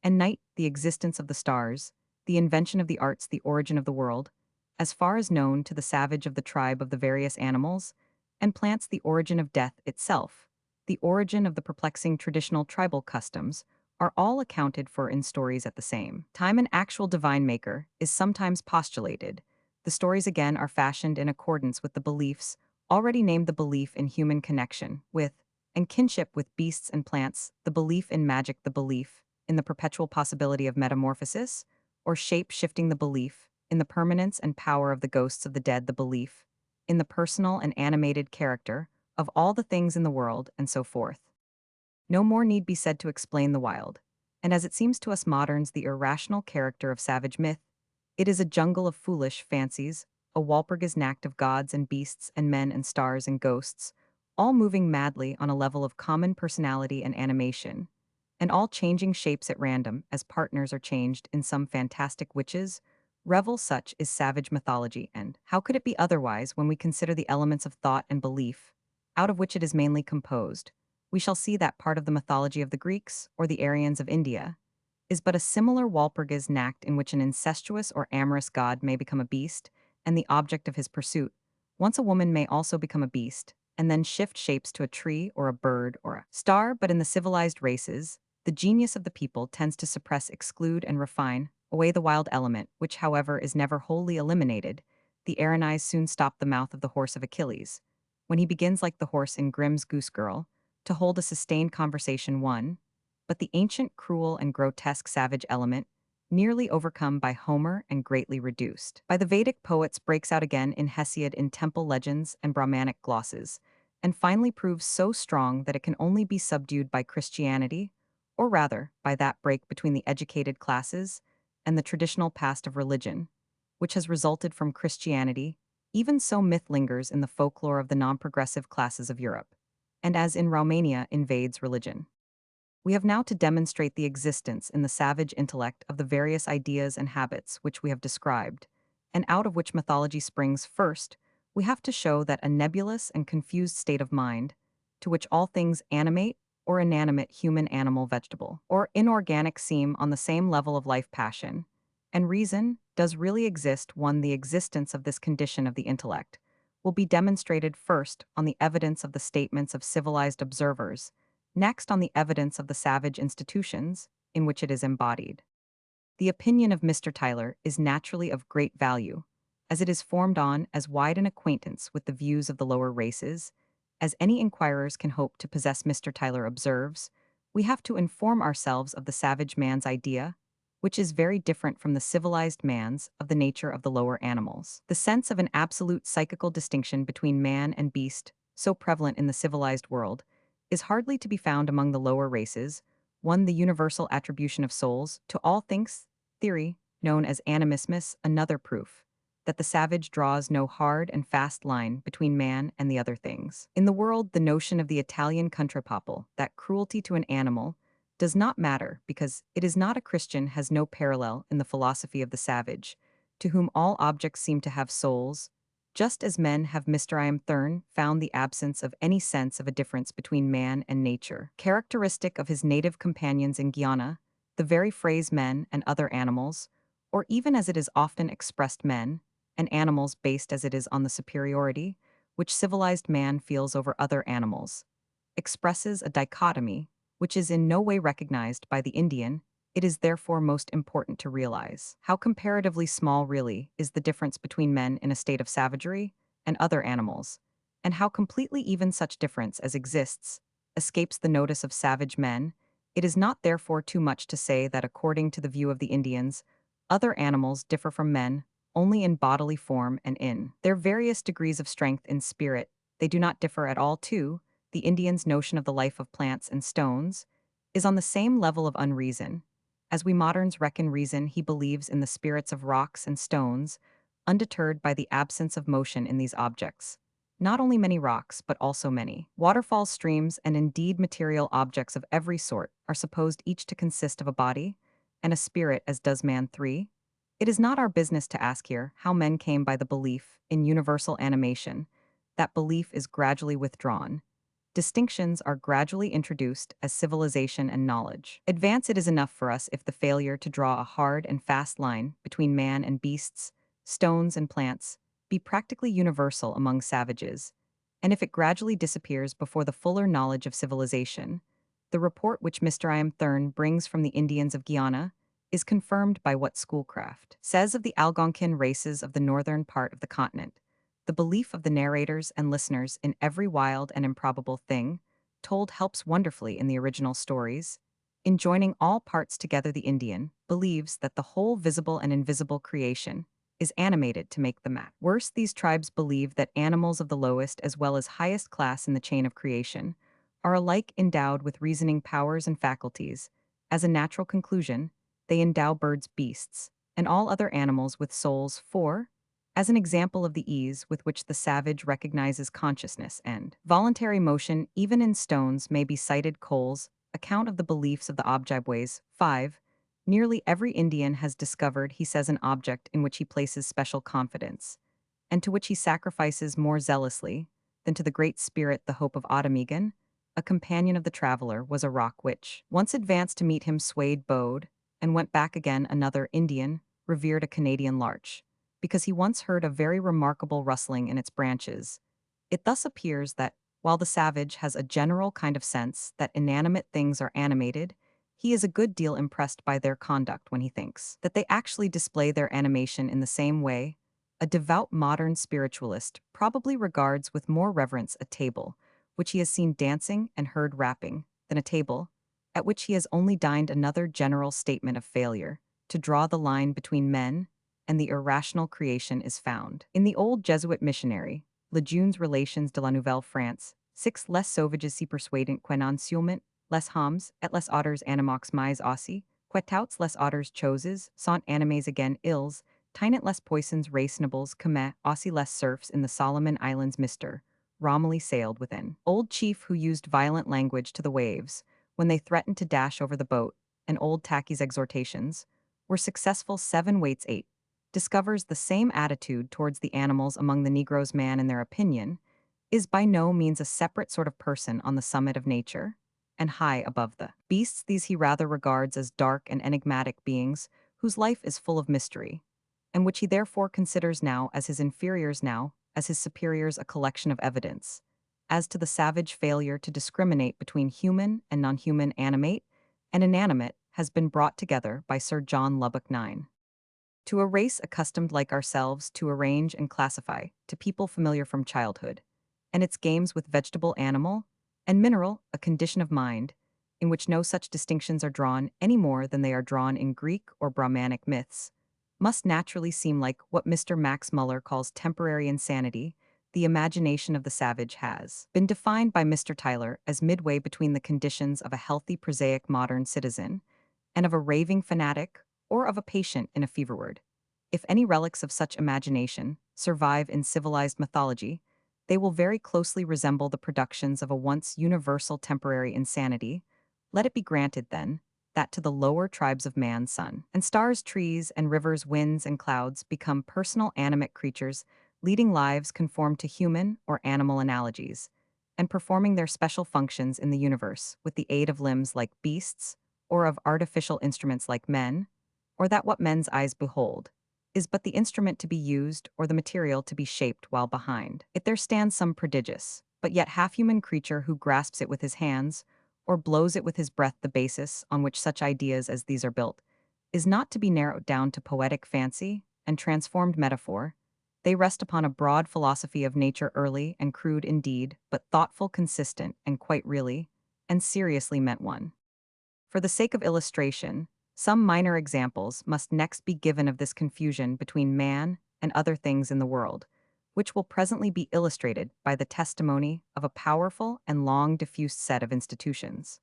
and night, the existence of the stars, the invention of the arts, the origin of the world, as far as known to the savage of the tribe of the various animals and plants, the origin of death itself, the origin of the perplexing traditional tribal customs, are all accounted for in stories at the same time. An actual divine maker is sometimes postulated. The stories again are fashioned in accordance with the beliefs already named: the belief in human connection with and kinship with beasts and plants, the belief in magic, the belief in the perpetual possibility of metamorphosis or shape-shifting, the belief in the permanence and power of the ghosts of the dead, the belief in the personal and animated character of all the things in the world, and so forth. No more need be said to explain the wild, and as it seems to us moderns, the irrational character of savage myth. It is a jungle of foolish fancies, a Walpurgis-nacht of gods and beasts and men and stars and ghosts, all moving madly on a level of common personality and animation, and all changing shapes at random as partners are changed in some fantastic witches. Revel, such is savage mythology, and how could it be otherwise when we consider the elements of thought and belief, out of which it is mainly composed? We shall see that part of the mythology of the Greeks, or the Aryans of India, is but a similar Walpurgis nacht in which an incestuous or amorous god may become a beast, and the object of his pursuit. Once a woman may also become a beast, and then shift shapes to a tree or a bird or a star. But in the civilized races, the genius of the people tends to suppress, exclude, and refine away the wild element, which, however, is never wholly eliminated. The Aryans soon stop the mouth of the horse of Achilles, when he begins, like the horse in Grimm's Goose Girl, to hold a sustained conversation. But the ancient, cruel, and grotesque savage element, nearly overcome by Homer and greatly reduced by the Vedic poets, breaks out again in Hesiod, in temple legends and Brahmanic glosses, and finally proves so strong that it can only be subdued by Christianity, or rather, by that break between the educated classes and the traditional past of religion, which has resulted from Christianity. Even so, myth lingers in the folklore of the non-progressive classes of Europe, and as in Romania invades religion. We have now to demonstrate the existence in the savage intellect of the various ideas and habits which we have described, and out of which mythology springs. First, we have to show that a nebulous and confused state of mind, to which all things animate or inanimate, human, animal, vegetable, or inorganic, seem on the same level of life, passion, and reason, does really exist. The existence of this condition of the intellect will be demonstrated first on the evidence of the statements of civilized observers, next on the evidence of the savage institutions in which it is embodied. The opinion of Mr. Tyler is naturally of great value, as it is formed on as wide an acquaintance with the views of the lower races as any inquirers can hope to possess. Mr. Tyler observes, we have to inform ourselves of the savage man's idea, which is very different from the civilized man's, of the nature of the lower animals. The sense of an absolute psychical distinction between man and beast, so prevalent in the civilized world, is hardly to be found among the lower races. The universal attribution of souls to all things, theory, known as animismus, another proof that the savage draws no hard and fast line between man and the other things. In the world, the notion of the Italian contrapopol, that cruelty to an animal does not matter because it is not a Christian has no parallel in the philosophy of the savage, to whom all objects seem to have souls, just as men have Mr. I am Thurn found the absence of any sense of a difference between man and nature. Characteristic of his native companions in Guyana, the very phrase men and other animals, or even as it is often expressed men, and animals based as it is on the superiority, which civilized man feels over other animals, expresses a dichotomy, which is in no way recognized by the Indian. It is therefore most important to realize how comparatively small really is the difference between men in a state of savagery and other animals, and how completely even such difference as exists escapes the notice of savage men. It is not therefore too much to say that according to the view of the Indians, other animals differ from men only in bodily form and in their various degrees of strength in spirit. They do not differ at all too. The Indian's notion of the life of plants and stones is on the same level of unreason. As we moderns reckon reason, he believes in the spirits of rocks and stones, undeterred by the absence of motion in these objects. Not only many rocks, but also many waterfalls, streams, and indeed material objects of every sort are supposed each to consist of a body and a spirit as does man three. It is not our business to ask here how men came by the belief in universal animation. That belief is gradually withdrawn. Distinctions are gradually introduced as civilization and knowledge advance. It is enough for us if the failure to draw a hard and fast line between man and beasts, stones and plants, be practically universal among savages, and if it gradually disappears before the fuller knowledge of civilization. The report which Mr. I am Thurn brings from the Indians of Guyana is confirmed by what Schoolcraft says of the Algonquin races of the northern part of the continent. The belief of the narrators and listeners in every wild and improbable thing told helps wonderfully in the original stories. In joining all parts together, the Indian believes that the whole visible and invisible creation is animated to make the map. Worse, these tribes believe that animals of the lowest as well as highest class in the chain of creation are alike endowed with reasoning powers and faculties. As a natural conclusion, they endow birds, beasts, and all other animals with souls, for, as an example of the ease with which the savage recognizes consciousness and voluntary motion, even in stones, may be cited Cole's account of the beliefs of the Ojibways. 5. Nearly every Indian has discovered, he says, an object in which he places special confidence, and to which he sacrifices more zealously than to the Great Spirit. The hope of Otamegan, a companion of the traveler, was a rock which once advanced to meet him, swayed, bowed, and went back again. Another Indian revered a Canadian larch, because he once heard a very remarkable rustling in its branches. It thus appears that, while the savage has a general kind of sense that inanimate things are animated, he is a good deal impressed by their conduct when he thinks that they actually display their animation in the same way. A devout modern spiritualist probably regards with more reverence a table, which he has seen dancing and heard rapping, than a table, at which he has only dined. Another general statement of failure to draw the line between men and the irrational creation is found in the old Jesuit missionary, Lejeune's Relations de la Nouvelle France. 6. Les sauvages s'y persuadent que non seulement les hommes et les otters animox mais aussi, que toutes les otters choses sont animées. Again, ils tinent les poissons raisonnables comme aussi les serfs in the Solomon Islands. Mr. Romilly sailed with an old chief who used violent language to the waves when they threatened to dash over the boat, and old Tacky's exhortations were successful. 7. Waits 8. Discovers the same attitude towards the animals among the Negroes. Man, in their opinion, is by no means a separate sort of person on the summit of nature, and high above the beasts. These he rather regards as dark and enigmatic beings whose life is full of mystery, and which he therefore considers now as his inferiors, now as his superiors, a collection of evidence as to the savage failure to discriminate between human and non-human, animate and inanimate, has been brought together by Sir John Lubbock. 9. To a race accustomed like ourselves to arrange and classify, to people familiar from childhood, and its games with vegetable, animal, and mineral, a condition of mind, in which no such distinctions are drawn any more than they are drawn in Greek or Brahmanic myths, must naturally seem like what Mr. Max Muller calls temporary insanity. The imagination of the savage has been defined by Mr. Tyler as midway between the conditions of a healthy prosaic modern citizen and of a raving fanatic or of a patient in a fever ward. If any relics of such imagination survive in civilized mythology, they will very closely resemble the productions of a once universal temporary insanity, Let it be granted, then, that to the lower tribes of man, sun, and stars, trees, and rivers, winds, and clouds become personal animate creatures, leading lives conformed to human or animal analogies, and performing their special functions in the universe with the aid of limbs like beasts, or of artificial instruments like men, or that what men's eyes behold is but the instrument to be used or the material to be shaped, while behind it there stands some prodigious, but yet half-human creature who grasps it with his hands, or blows it with his breath. The basis on which such ideas as these are built is not to be narrowed down to poetic fancy and transformed metaphor. They rest upon a broad philosophy of nature, early and crude indeed, but thoughtful, consistent, and quite really and seriously meant one. For the sake of illustration, some minor examples must next be given of this confusion between man and other things in the world, which will presently be illustrated by the testimony of a powerful and long diffused set of institutions.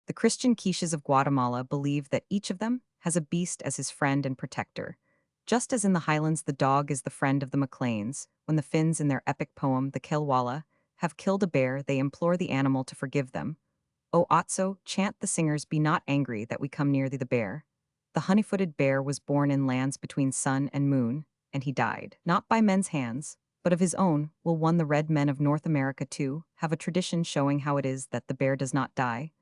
The Christian quiches of Guatemala believe that each of them has a beast as his friend and protector. Just as in the Highlands the dog is the friend of the Macleans, when the Finns in their epic poem, the Kilwala, have killed a bear, they implore the animal to forgive them. O Otso, chant the singers, be not angry that we come near thee. The bear, the honey-footed bear, was born in lands between sun and moon, and he died, not by men's hands, but of his own. Will one the red men of North America, too, have a tradition showing how it is that the bear does not die?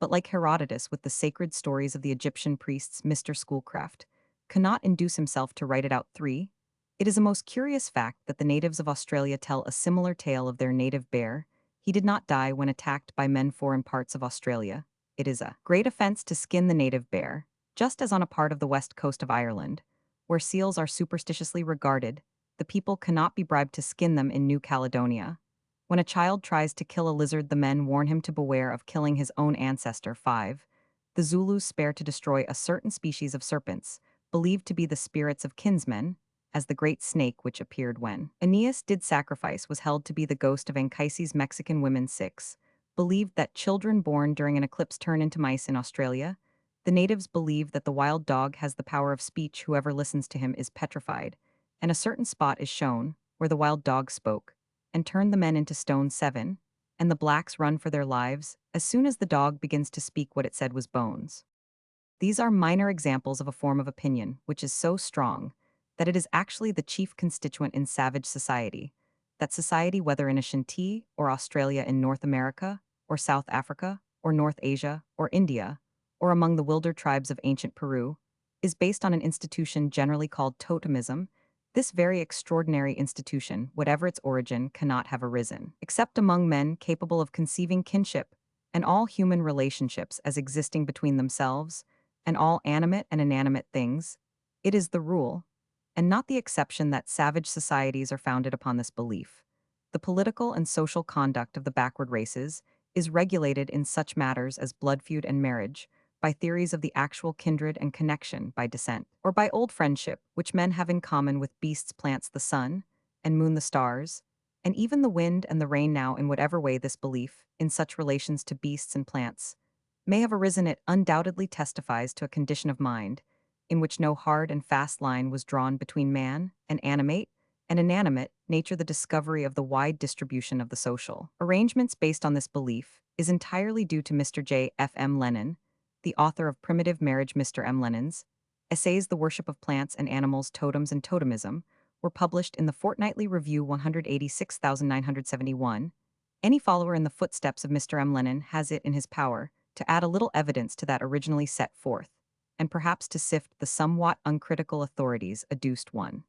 But like Herodotus with the sacred stories of the Egyptian priests, Mr. Schoolcraft cannot induce himself to write it out. 3. It is a most curious fact that the natives of Australia tell a similar tale of their native bear. He did not die when attacked by men. Foreign parts of Australia. It is a great offense to skin the native bear, just as on a part of the west coast of Ireland, where seals are superstitiously regarded, the people cannot be bribed to skin them in New Caledonia. When a child tries to kill a lizard, the men warn him to beware of killing his own ancestor. 5. The Zulus spare to destroy a certain species of serpents, believed to be the spirits of kinsmen, as the great snake which appeared when Aeneas did sacrifice was held to be the ghost of Anchises. Mexican women. 6. Believed that children born during an eclipse turn into mice. In Australia, the natives believe that the wild dog has the power of speech. Whoever listens to him is petrified, and a certain spot is shown where the wild dog spoke and turned the men into stone. 7. And the blacks run for their lives as soon as the dog begins to speak. What it said was bones. These are minor examples of a form of opinion which is so strong that it is actually the chief constituent in savage society. That society, whether in Ashanti or Australia, in North America, or South Africa, or North Asia, or India, or among the wilder tribes of ancient Peru, is based on an institution generally called totemism. This very extraordinary institution, whatever its origin, cannot have arisen except among men capable of conceiving kinship and all human relationships as existing between themselves and all animate and inanimate things. It is the rule, and not the exception, that savage societies are founded upon this belief. The political and social conduct of the backward races is regulated in such matters as blood feud and marriage by theories of the actual kindred and connection by descent, or by old friendship, which men have in common with beasts, plants, the sun and moon, the stars, and even the wind and the rain. Now, in whatever way this belief, in such relations to beasts and plants, may have arisen, it undoubtedly testifies to a condition of mind in which no hard and fast line was drawn between man and animate and inanimate nature. The discovery of the wide distribution of the social arrangements based on this belief is entirely due to Mr. J. F. M. Lennon, the author of Primitive Marriage. Mr. M. Lennon's essays, The Worship of Plants and Animals, Totems and Totemism, were published in the Fortnightly Review 186,971. Any follower in the footsteps of Mr. M. Lennon has it in his power to add a little evidence to that originally set forth, and perhaps to sift the somewhat uncritical authorities adduced. 1.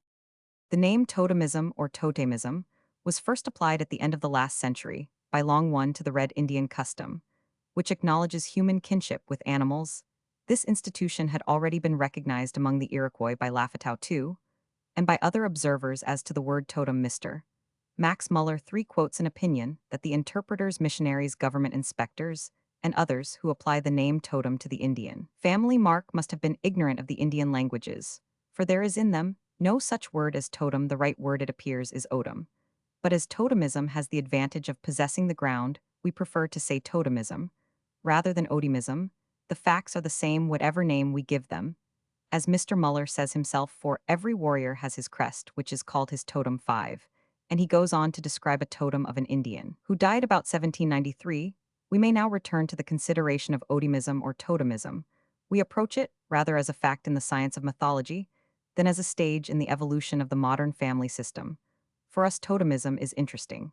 The name totemism or totemism was first applied at the end of the last century by Long One to the Red Indian custom, which acknowledges human kinship with animals. This institution had already been recognized among the Iroquois by Lafitau II, and by other observers as to the word totem. Mr. Max Muller 3 quotes an opinion that the interpreters, missionaries, government inspectors, and others who apply the name totem to the Indian family mark must have been ignorant of the Indian languages, for there is in them no such word as totem. The right word, it appears, is odom. But as totemism has the advantage of possessing the ground, we prefer to say totemism rather than odimism. The facts are the same whatever name we give them. As Mr. Muller says himself, for every warrior has his crest, which is called his totem. 5. And he goes on to describe a totem of an Indian who died about 1793. We may now return to the consideration of odimism or totemism. We approach it rather as a fact in the science of mythology than as a stage in the evolution of the modern family system. For us, totemism is interesting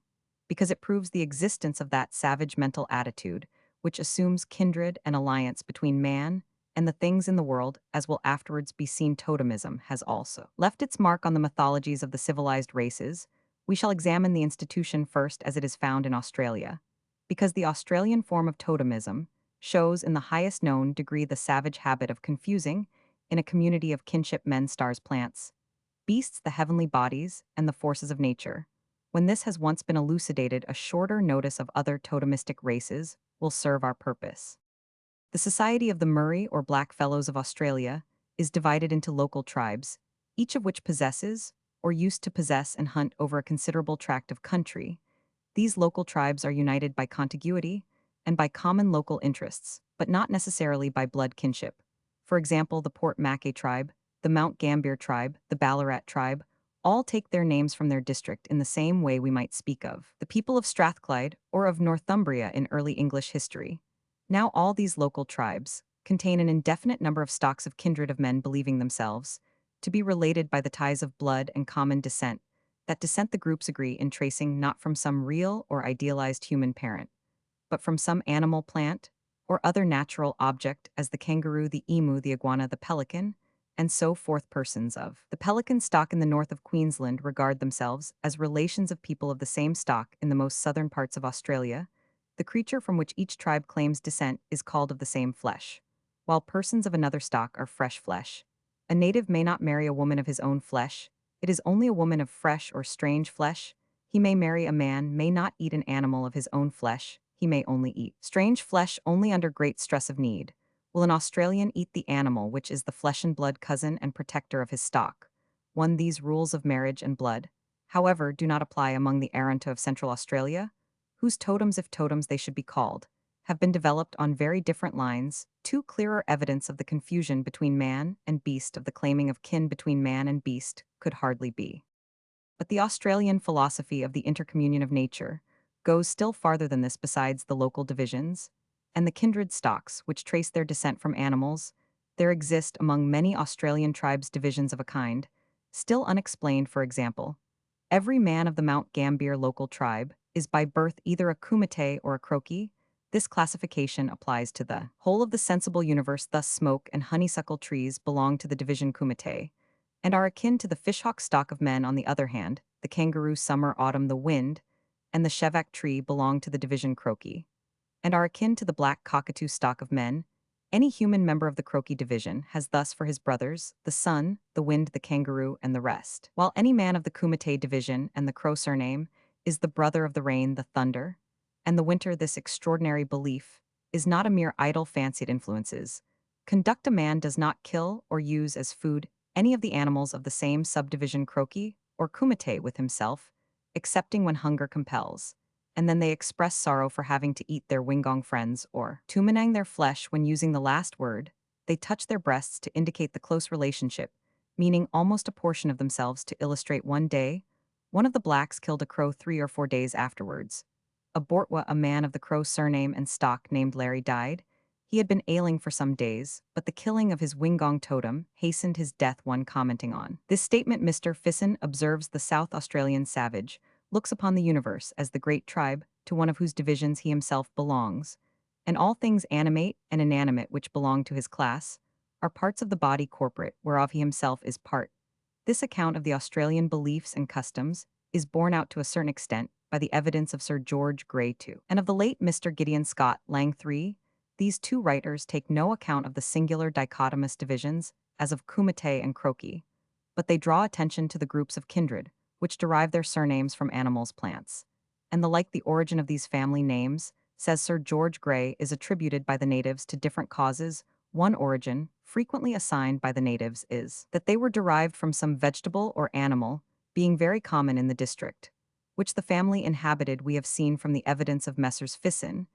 because it proves the existence of that savage mental attitude which assumes kindred and alliance between man and the things in the world, as will afterwards be seen. Totemism has also left its mark on the mythologies of the civilized races. We shall examine the institution first as it is found in Australia, because the Australian form of totemism shows in the highest known degree the savage habit of confusing, in a community of kinship men stars plants, beasts the heavenly bodies, and the forces of nature. When this has once been elucidated, a shorter notice of other totemistic races will serve our purpose. The Society of the Murray or Black Fellows of Australia is divided into local tribes, each of which possesses, or used to possess and hunt over a considerable tract of country. These local tribes are united by contiguity and by common local interests, but not necessarily by blood kinship. For example, the Port Macquarie tribe, the Mount Gambier tribe, the Ballarat tribe, all take their names from their district in the same way we might speak of the people of Strathclyde or of Northumbria in early English history. Now all these local tribes contain an indefinite number of stocks of kindred of men believing themselves to be related by the ties of blood and common descent. That descent the groups agree in tracing not from some real or idealized human parent, but from some animal, plant, or other natural object, as the kangaroo, the emu, the iguana, the pelican, and so forth. Persons of the pelican stock in the north of Queensland regard themselves as relations of people of the same stock in the most southern parts of Australia. The creature from which each tribe claims descent is called of the same flesh, while persons of another stock are fresh flesh. A native may not marry a woman of his own flesh. It is only a woman of fresh or strange flesh. He may marry a man, may not eat an animal of his own flesh. He may only eat strange flesh only under great stress of need. Will an Australian eat the animal which is the flesh and blood cousin and protector of his stock? One, these rules of marriage and blood, however, do not apply among the Arunta of Central Australia, whose totems, if totems they should be called, have been developed on very different lines. Two clearer evidence of the confusion between man and beast of the claiming of kin between man and beast could hardly be. But the Australian philosophy of the intercommunion of nature goes still farther than this. Besides the local divisions and the kindred stocks which trace their descent from animals, there exist among many Australian tribes divisions of a kind still unexplained. For example, every man of the Mount Gambier local tribe is by birth either a kumite or a croaky. This classification applies to the whole of the sensible universe. Thus smoke and honeysuckle trees belong to the division kumite, and are akin to the fishhawk stock of men. On the other hand, the kangaroo, summer, autumn, the wind, and the shevak tree belong to the division croaky, and are akin to the black cockatoo stock of men. Any human member of the croaky division has thus for his brothers the sun, the wind, the kangaroo, and the rest, while any man of the kumite division and the crow surname is the brother of the rain, the thunder, and the winter. This extraordinary belief is not a mere idle fancied influences. Conduct a man does not kill or use as food any of the animals of the same subdivision croaky or kumite with himself, excepting when hunger compels, and then they express sorrow for having to eat their wingong friends, or tumenang their flesh. When using the last word, they touch their breasts to indicate the close relationship, meaning almost a portion of themselves. To illustrate, one day, one of the blacks killed a crow 3 or 4 days afterwards. A Bortwa, a man of the crow surname and stock named Larry, died. He had been ailing for some days, but the killing of his wingong totem hastened his death. One commenting on this statement, Mr. Fisson observes the South Australian savage looks upon the universe as the great tribe to one of whose divisions he himself belongs, and all things animate and inanimate which belong to his class are parts of the body corporate whereof he himself is part. This account of the Australian beliefs and customs is borne out to a certain extent by the evidence of Sir George Grey II and of the late Mr. Gideon Scott Lang III. These two writers take no account of the singular dichotomous divisions as of kumite and croaky, but they draw attention to the groups of kindred, which derive their surnames from animals, plants, and the like. The origin of these family names, says Sir George Grey, is attributed by the natives to different causes. One origin, frequently assigned by the natives, is that they were derived from some vegetable or animal, being very common in the district, which the family inhabited. We have seen from the evidence of Messrs. Fisson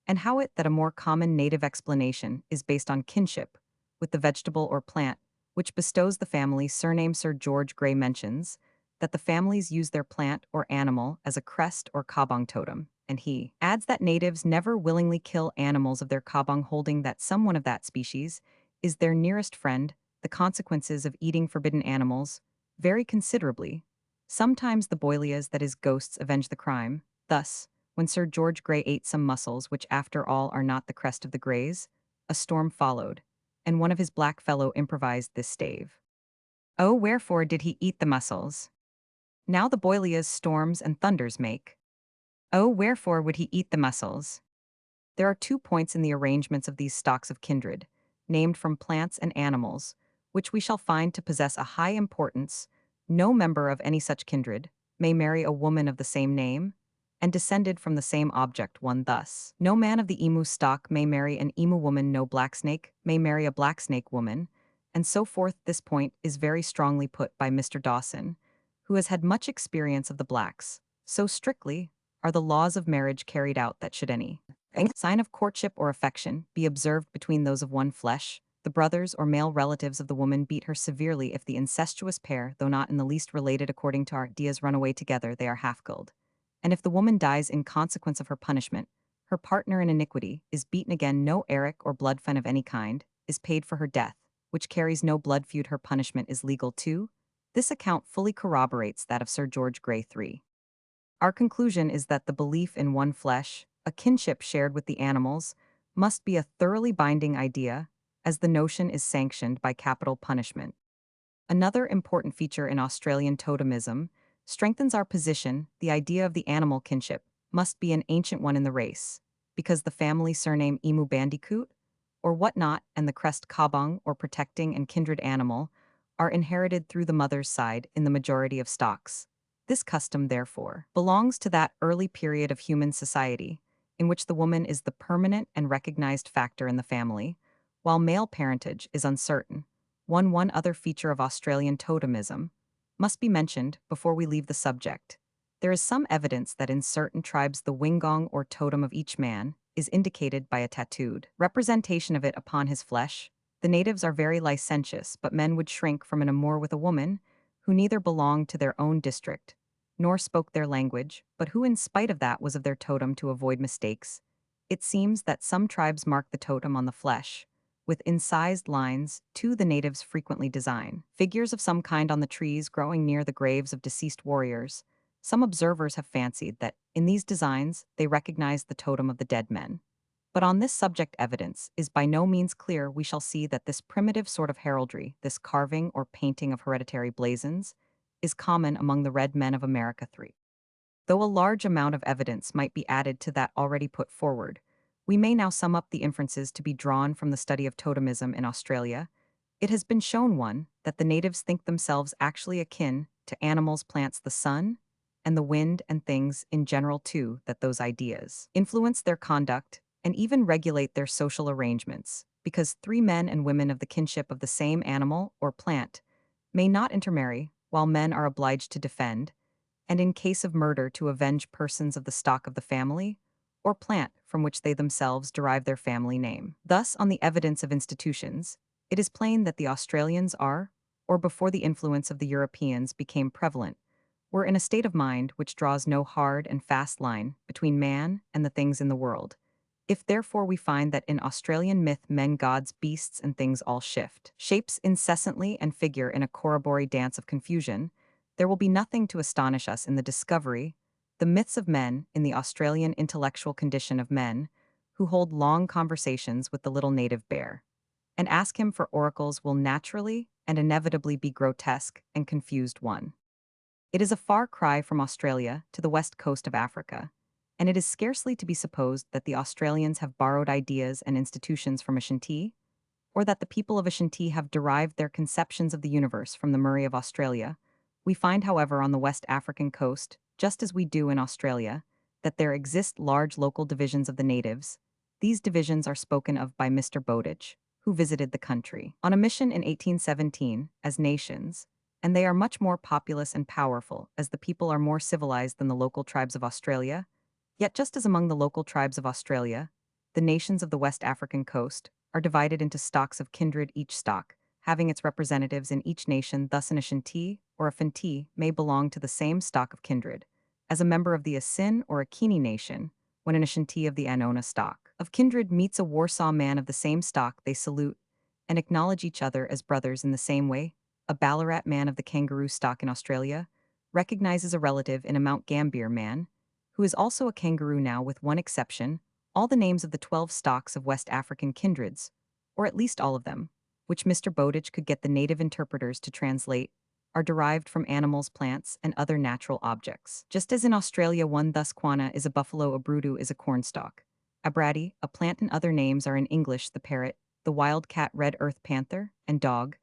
and Howitt that a more common native explanation is based on kinship with the vegetable or plant, which bestows the family surname. Sir George Grey mentions that the families use their plant or animal as a crest or kabong totem, and he adds that natives never willingly kill animals of their kabang, holding that someone of that species is their nearest friend. The consequences of eating forbidden animals vary considerably. Sometimes the boilias, that is, ghosts, avenge the crime. Thus, when Sir George Grey ate some mussels, which after all are not the crest of the Greys, a storm followed, and one of his black fellow improvised this stave. Oh, wherefore did he eat the mussels? Now the boilias storms and thunders make. Oh, wherefore would he eat the mussels? There are 2 points in the arrangements of these stocks of kindred, named from plants and animals, which we shall find to possess a high importance. No member of any such kindred may marry a woman of the same name, and descended from the same object one thus. No man of the emu stock may marry an emu woman, no black snake may marry a black snake woman, and so forth. This point is very strongly put by Mr. Dawson, who has had much experience of the blacks. So strictly are the laws of marriage carried out that should any sign of courtship or affection be observed between those of one flesh, the brothers or male relatives of the woman beat her severely if the incestuous pair, though not in the least related according to our ideas, run away together, they are half-killed. And if the woman dies in consequence of her punishment, her partner in iniquity is beaten again. No eric or blood fine of any kind is paid for her death, which carries no blood feud. Her punishment is legal too. This account fully corroborates that of Sir George Grey 3. Our conclusion is that the belief in one flesh, a kinship shared with the animals, must be a thoroughly binding idea, as the notion is sanctioned by capital punishment. Another important feature in Australian totemism strengthens our position. The idea of the animal kinship must be an ancient one in the race, because the family surname emu bandicoot, or whatnot, and the crest kabang, or protecting and kindred animal, are inherited through the mother's side in the majority of stocks. This custom, therefore, belongs to that early period of human society, in which the woman is the permanent and recognized factor in the family, while male parentage is uncertain. One other feature of Australian totemism must be mentioned before we leave the subject. There is some evidence that in certain tribes the wingong or totem of each man is indicated by a tattooed representation of it upon his flesh. The natives are very licentious, but men would shrink from an amour with a woman who neither belonged to their own district nor spoke their language, but who in spite of that was of their totem to avoid mistakes. It seems that some tribes mark the totem on the flesh with incised lines. Too, the natives frequently design figures of some kind on the trees growing near the graves of deceased warriors. Some observers have fancied that, in these designs, they recognize the totem of the dead men. But on this subject evidence is by no means clear. We shall see that this primitive sort of heraldry, this carving or painting of hereditary blazons, is common among the red men of America 3. Though a large amount of evidence might be added to that already put forward, we may now sum up the inferences to be drawn from the study of totemism in Australia. It has been shown, 1, that the natives think themselves actually akin to animals, plants, the sun, and the wind, and things in general. 2, that those ideas influence their conduct and even regulate their social arrangements, because 3 men and women of the kinship of the same animal or plant may not intermarry, while men are obliged to defend, and in case of murder to avenge persons of the stock of the family or plant from which they themselves derive their family name. Thus, on the evidence of institutions, it is plain that the Australians are, or before the influence of the Europeans became prevalent, were in a state of mind which draws no hard and fast line between man and the things in the world. If therefore we find that in Australian myth men, gods, beasts, and things all shift shapes incessantly and figure in a corroboree dance of confusion, there will be nothing to astonish us in the discovery, the myths of men in the Australian intellectual condition of men who hold long conversations with the little native bear, and ask him for oracles will naturally and inevitably be grotesque and confused. 1. It is a far cry from Australia to the west coast of Africa, and it is scarcely to be supposed that the Australians have borrowed ideas and institutions from Ashanti, or that the people of Ashanti have derived their conceptions of the universe from the Murray of Australia. We find, however, on the West African coast, just as we do in Australia, that there exist large local divisions of the natives. These divisions are spoken of by Mr. Bowditch, who visited the country on a mission in 1817, as nations, and they are much more populous and powerful, as the people are more civilized than the local tribes of Australia. Yet just as among the local tribes of Australia, the nations of the West African coast are divided into stocks of kindred, each stock having its representatives in each nation. Thus an Ashanti or a Fanti may belong to the same stock of kindred as a member of the Asin or Akini nation, when an Ashanti of the Anona stock of kindred meets a Warsaw man of the same stock, they salute and acknowledge each other as brothers in the same way. A Ballarat man of the kangaroo stock in Australia recognizes a relative in a Mount Gambier man, who is also a kangaroo now with one exception. All the names of the 12 stocks of West African kindreds, or at least all of them, which Mr. Bowditch could get the native interpreters to translate, are derived from animals, plants, and other natural objects. Just as in Australia one thus quana is a buffalo, a brudu is a cornstalk, abrati, a plant, and other names are in English the parrot, the wild cat, red earth panther, and dog.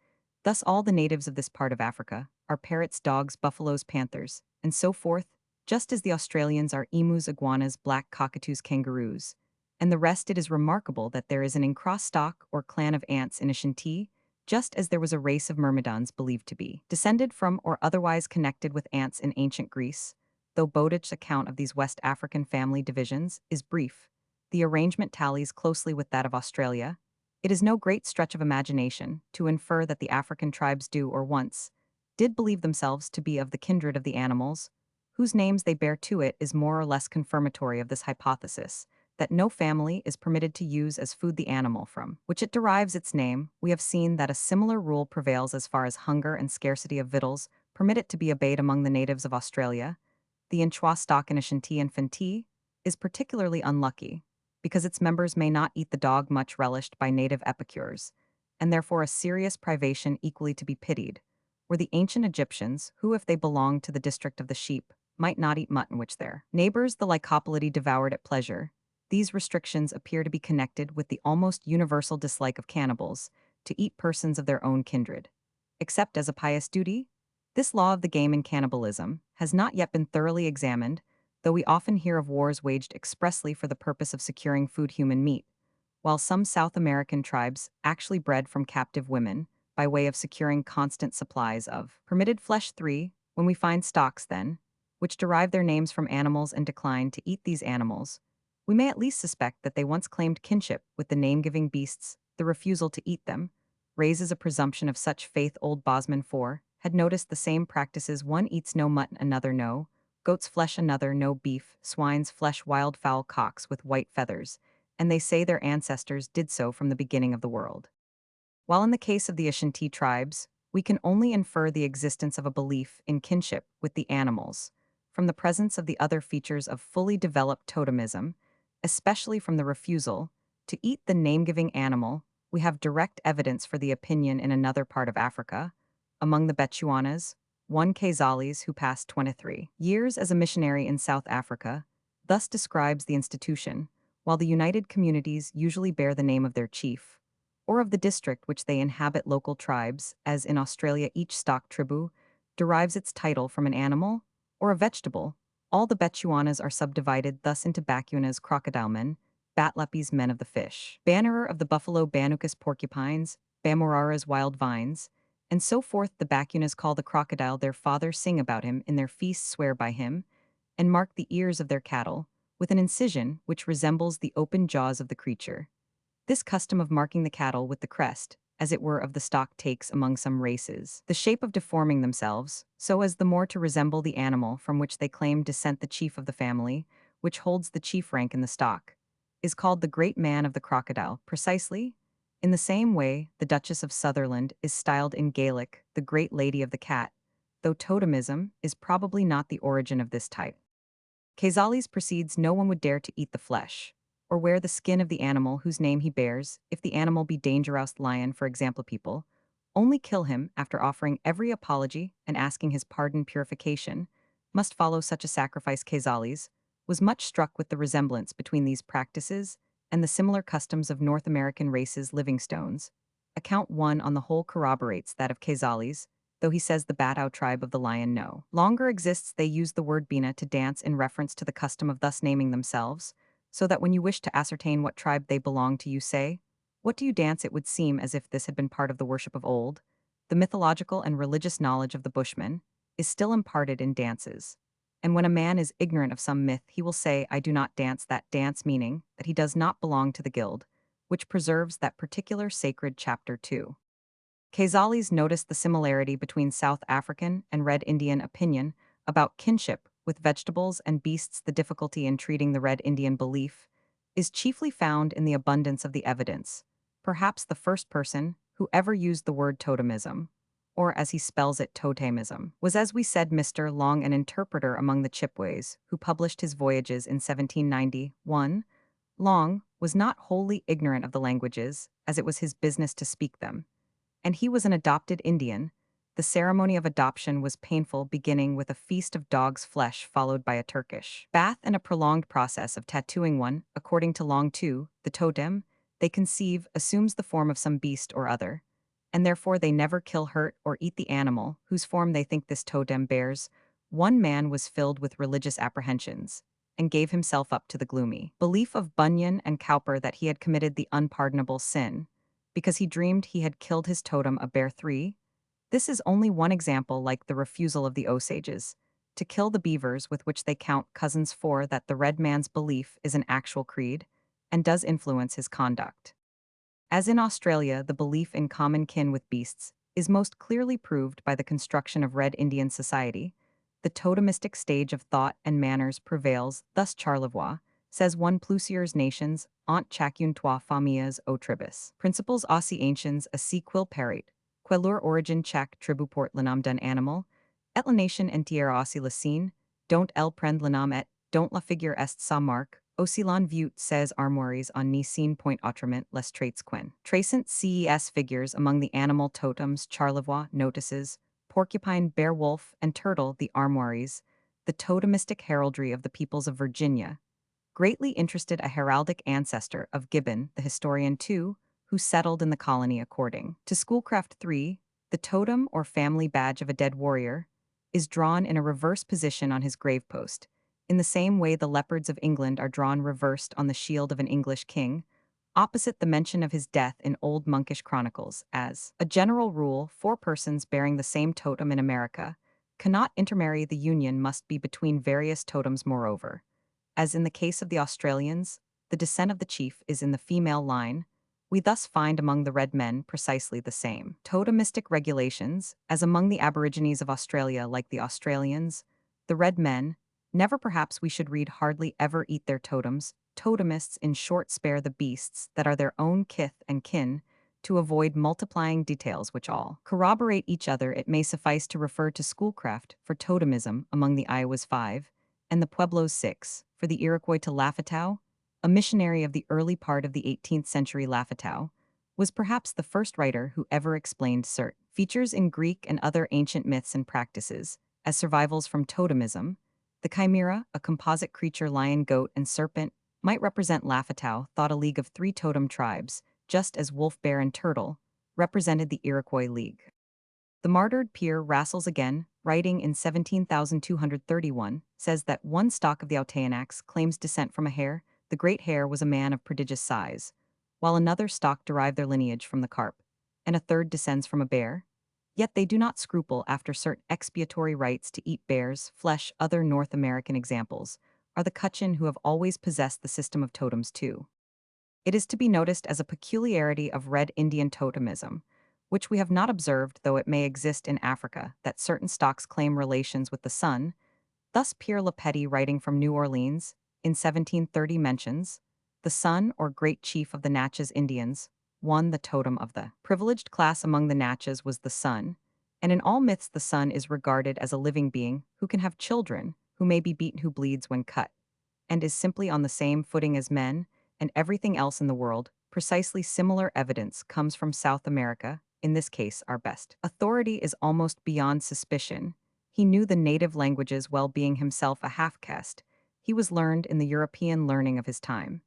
Thus all the natives of this part of Africa are parrots, dogs, buffaloes, panthers, and so forth, just as the Australians are emus, iguanas, black cockatoos, kangaroos, and the rest. It is remarkable that there is an in-cross stock or clan of ants in Ashanti, just as there was a race of myrmidons believed to be descended from or otherwise connected with ants in ancient Greece. Though Bowditch's account of these West African family divisions is brief, the arrangement tallies closely with that of Australia. It is no great stretch of imagination to infer that the African tribes do or once did believe themselves to be of the kindred of the animals, whose names they bear. To it is more or less confirmatory of this hypothesis, that no family is permitted to use as food the animal from which it derives its name. We have seen that a similar rule prevails as far as hunger and scarcity of victuals permit it to be obeyed among the natives of Australia. The Inchwa stock in Ashanti and Fanti is particularly unlucky, because its members may not eat the dog much relished by native epicures, and therefore a serious privation equally to be pitied, were the ancient Egyptians, who, if they belonged to the district of the sheep, might not eat mutton which their neighbors the Lycopolidae devoured at pleasure. These restrictions appear to be connected with the almost universal dislike of cannibals to eat persons of their own kindred. Except as a pious duty, this law of the game in cannibalism has not yet been thoroughly examined, though we often hear of wars waged expressly for the purpose of securing food human meat, while some South American tribes actually bred from captive women by way of securing constant supplies of permitted flesh. 3. When we find stocks, then, which derive their names from animals and decline to eat these animals, we may at least suspect that they once claimed kinship with the name-giving beasts. The refusal to eat them raises a presumption of such faith. Old Bosman 4 had noticed the same practices. One eats no mutton, another no goat's flesh, another no beef, swine's flesh, wild fowl, cocks with white feathers, and they say their ancestors did so from the beginning of the world. While in the case of the Ashanti tribes, we can only infer the existence of a belief in kinship with the animals from the presence of the other features of fully developed totemism, especially from the refusal to eat the name-giving animal. We have direct evidence for the opinion in another part of Africa, among the Bechuanas. One Kazales, who passed 23 years as a missionary in South Africa, thus describes the institution, while the united communities usually bear the name of their chief, or of the district which they inhabit. Local tribes, as in Australia each stock tribu, derives its title from an animal or a vegetable. All the Bechuanas are subdivided thus into Bakunas, crocodilemen, Batlapis, men of the fish, Bannerer of the buffalo, Banukas, porcupines, Bamoraras, wild vines, and so forth. The Bakunas call the crocodile their father, sing about him in their feasts, swear by him, and mark the ears of their cattle with an incision which resembles the open jaws of the creature. This custom of marking the cattle with the crest, as it were, of the stock takes among some races the shape of deforming themselves, so as the more to resemble the animal from which they claim descent. The chief of the family, which holds the chief rank in the stock, is called the great man of the crocodile. Precisely in the same way, the Duchess of Sutherland is styled in Gaelic the Great Lady of the Cat, though totemism is probably not the origin of this type. Kazales proceeds: no one would dare to eat the flesh, or wear the skin of the animal whose name he bears, if the animal be dangerous. Lion, for example, people only kill him after offering every apology and asking his pardon. Purification must follow such a sacrifice. Kazales was much struck with the resemblance between these practices and the similar customs of North American races. Livingstone's account 1 on the whole corroborates that of Kazales, though he says the Batao tribe of the lion no longer exists. They use the word bina to dance in reference to the custom of thus naming themselves, so that when you wish to ascertain what tribe they belong to, you say, "What do you dance?" It would seem as if this had been part of the worship of old. The mythological and religious knowledge of the Bushman is still imparted in dances, and when a man is ignorant of some myth, he will say, "I do not dance that dance," meaning that he does not belong to the guild, which preserves that particular sacred chapter 2. Kazales noticed the similarity between South African and Red Indian opinion about kinship with vegetables and beasts. The difficulty in treating the Red Indian belief is chiefly found in the abundance of the evidence. Perhaps the first person who ever used the word totemism, or as he spells it, totemism, was, as we said, Mr. Long, an interpreter among the Chippewas, who published his voyages in 1791. Long was not wholly ignorant of the languages, as it was his business to speak them, and he was an adopted Indian. The ceremony of adoption was painful, beginning with a feast of dog's flesh followed by a Turkish bath and a prolonged process of tattooing one. According to Long too, the totem they conceive assumes the form of some beast or other, and therefore they never kill, hurt, or eat the animal whose form they think this totem bears. One man was filled with religious apprehensions and gave himself up to the gloomy belief of Bunyan and Cowper that he had committed the unpardonable sin, because he dreamed he had killed his totem, a bear. 3. This is only one example, like the refusal of the Osages to kill the beavers with which they count cousins. 4. That the red man's belief is an actual creed and does influence his conduct. As in Australia, the belief in common kin with beasts is most clearly proved by the construction of Red Indian society. The totemistic stage of thought and manners prevails. Thus Charlevoix says, one Plusier's nations, ont chacune trois familles au tribus. Principles aussi anciens a si quil parit, que leur origine chaque tribu porte le nom d'un animal, et la nation entière aussi la signe, dont elle prend le nom et dont la figure est sa marque, aussi l'on vieux ses armoires en ni signe point autrement les traits quen. Tracent ces figures among the animal totems. Charlevoix notices porcupine, bear, wolf, and turtle, the armoires, the totemistic heraldry of the peoples of Virginia. Greatly interested a heraldic ancestor of Gibbon, the historian too, who settled in the colony. According to Schoolcraft 3, the totem or family badge of a dead warrior is drawn in a reverse position on his gravepost, in the same way the leopards of England are drawn reversed on the shield of an English king, opposite the mention of his death in old monkish chronicles. As a general rule, 4 persons bearing the same totem in America cannot intermarry. The union must be between various totems. Moreover, as in the case of the Australians, the descent of the chief is in the female line. We thus find among the red men precisely the same totemistic regulations as among the Aborigines of Australia. Like the Australians, the red men never, perhaps we should read, hardly ever eat their totems. Totemists, in short, spare the beasts that are their own kith and kin, to avoid multiplying details which all corroborate each other. It may suffice to refer to Schoolcraft for totemism among the Iowas 5, and the Pueblos 6, for the Iroquois. To Lafitau, a missionary of the early part of the 18th century. Lafitau was perhaps the first writer who ever explained certain features in Greek and other ancient myths and practices as survivals from totemism. The chimera, a composite creature, lion, goat, and serpent, might represent. Lafitau thought a league of 3 totem tribes, just as wolf, bear, and turtle represented the Iroquois League. The martyred Pierre Rasles, again, writing in 17,231, says that one stock of the Outaouais claims descent from a hare. The great hare was a man of prodigious size, while another stock derive their lineage from the carp, and a third descends from a bear. Yet they do not scruple, after certain expiatory rites, to eat bear's flesh. Other North American examples are the Cutchin, who have always possessed the system of totems too. It is to be noticed as a peculiarity of Red Indian totemism, which we have not observed though it may exist in Africa, that certain stocks claim relations with the sun. Thus Pierre Le Petit, writing from New Orleans in 1730, mentions the sun, or great chief of the Natchez Indians. 1. The totem of the privileged class among the Natchez was the sun, and in all myths the sun is regarded as a living being who can have children, who may be beaten, who bleeds when cut, and is simply on the same footing as men and everything else in the world. Precisely similar evidence comes from South America. In this case, our best authority is almost beyond suspicion. He knew the native languages well, being himself a half-caste. He was learned in the European learning of his time,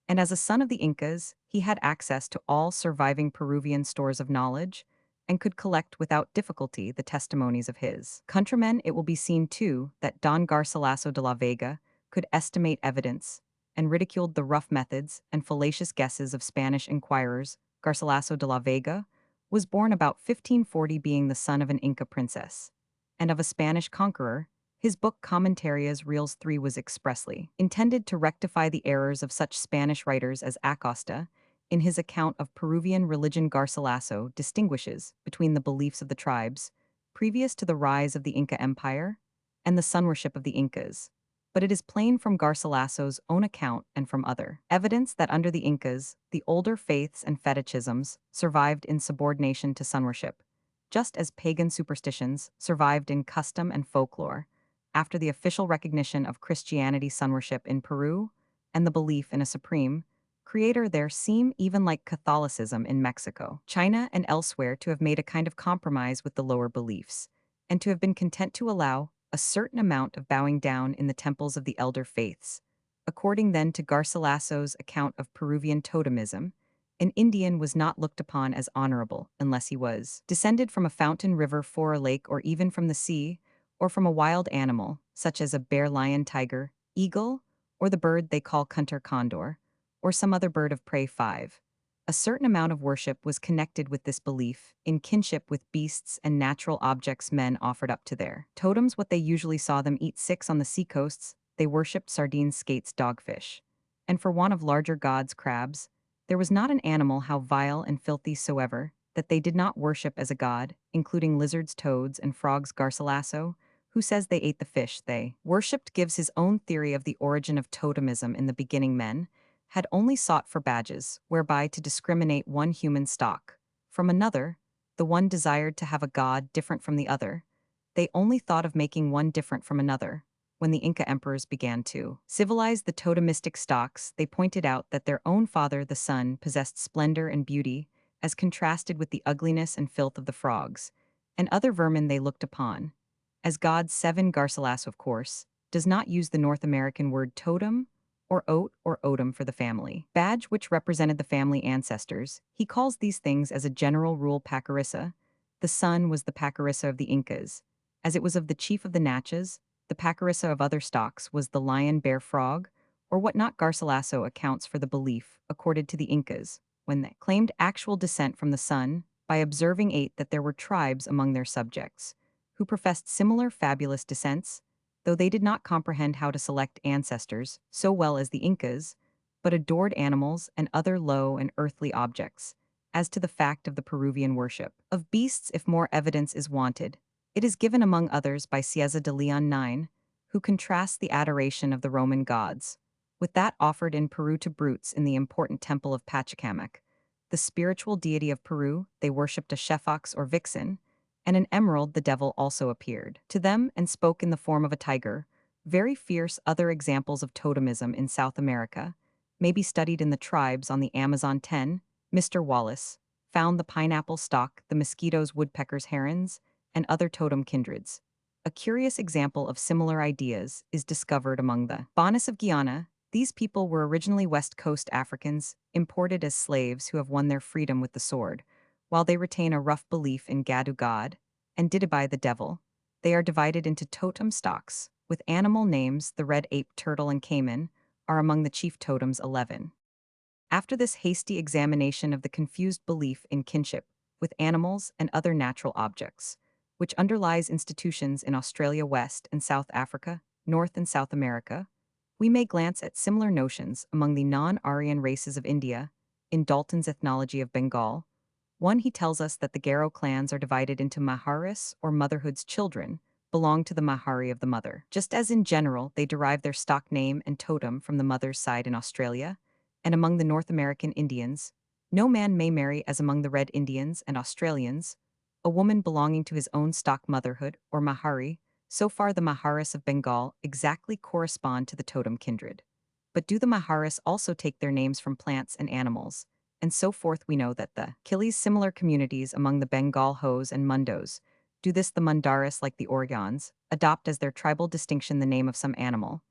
and as a son of the Incas, he had access to all surviving Peruvian stores of knowledge and could collect without difficulty the testimonies of his countrymen. It will be seen, too, that Don Garcilaso de la Vega could estimate evidence and ridiculed the rough methods and fallacious guesses of Spanish inquirers. Garcilaso de la Vega was born about 1540, being the son of an Inca princess and of a Spanish conqueror. His book Commentarias Reales 3 was expressly intended to rectify the errors of such Spanish writers as Acosta. In his account of Peruvian religion, Garcilaso distinguishes between the beliefs of the tribes previous to the rise of the Inca Empire and the sun worship of the Incas. But it is plain from Garcilaso's own account and from other evidence that under the Incas, the older faiths and fetichisms survived in subordination to sun worship, just as pagan superstitions survived in custom and folklore, after the official recognition of Christianity's sun worship in Peru and the belief in a supreme creator there seem even like Catholicism in Mexico, China, and elsewhere to have made a kind of compromise with the lower beliefs, and to have been content to allow a certain amount of bowing down in the temples of the elder faiths. According then to Garcilaso's account of Peruvian totemism, an Indian was not looked upon as honorable unless he was descended from a fountain, river, for a lake, or even from the sea, or from a wild animal, such as a bear, lion, tiger, eagle, or the bird they call cunter condor, or some other bird of prey. 5. A certain amount of worship was connected with this belief, in kinship with beasts and natural objects men offered up to their totems what they usually saw them eat. 6. On the seacoasts, they worshipped sardines, skates, dogfish. And for want of larger gods, crabs, there was not an animal how vile and filthy soever, that they did not worship as a god, including lizards, toads, and frogs. Garcilaso, who says they ate the fish they worshipped, gives his own theory of the origin of totemism. In the beginning, men had only sought for badges, whereby to discriminate one human stock from another. The one desired to have a god different from the other. They only thought of making one different from another. When the Inca emperors began to civilize the totemistic stocks, they pointed out that their own father, the sun, possessed splendor and beauty, as contrasted with the ugliness and filth of the frogs and other vermin they looked upon as gods. 7. Garcilaso, of course, does not use the North American word totem or oat or otum for the family badge which represented the family ancestors. He calls these things as a general rule pacarissa. The sun was the pacarissa of the Incas, as it was of the chief of the Natchez. The pacarissa of other stocks was the lion, bear, frog, or what not. Garcilaso accounts for the belief accorded to the Incas, when they claimed actual descent from the sun, by observing 8 that there were tribes among their subjects who professed similar fabulous descents, though they did not comprehend how to select ancestors so well as the Incas, but adored animals and other low and earthly objects. As to the fact of the Peruvian worship of beasts, if more evidence is wanted, it is given among others by Cieza de Leon 9, who contrasts the adoration of the Roman gods with that offered in Peru to brutes in the important temple of Pachacamac. The spiritual deity of Peru, they worshipped a shefox or vixen, and an emerald. The devil also appeared to them and spoke in the form of a tiger. Very fierce. Other examples of totemism in South America may be studied in the tribes on the Amazon. 10. Mr. Wallace found the pineapple stock, the mosquitoes, woodpeckers, herons, and other totem kindreds. A curious example of similar ideas is discovered among the Banis of Guyana. These people were originally West Coast Africans, imported as slaves who have won their freedom with the sword. While they retain a rough belief in Gadu God and Didibai the devil, they are divided into totem stocks, with animal names. The red ape, turtle, and cayman are among the chief totems. 11. After this hasty examination of the confused belief in kinship with animals and other natural objects, which underlies institutions in Australia, West and South Africa, North and South America, we may glance at similar notions among the non-Aryan races of India. In Dalton's Ethnology of Bengal, 1, he tells us that the Garo clans are divided into Maharis, or motherhood's children, belong to the Mahari of the mother. Just as in general they derive their stock name and totem from the mother's side in Australia, and among the North American Indians, no man may marry as among the Red Indians and Australians, a woman belonging to his own stock motherhood, or Mahari. So far the Maharis of Bengal exactly correspond to the totem kindred. But do the Maharis also take their names from plants and animals? And so forth. We know that the Kilis, similar communities among the Bengal Hos and Mundos, do this. The Mundaris, like the Oregons, adopt as their tribal distinction the name of some animal,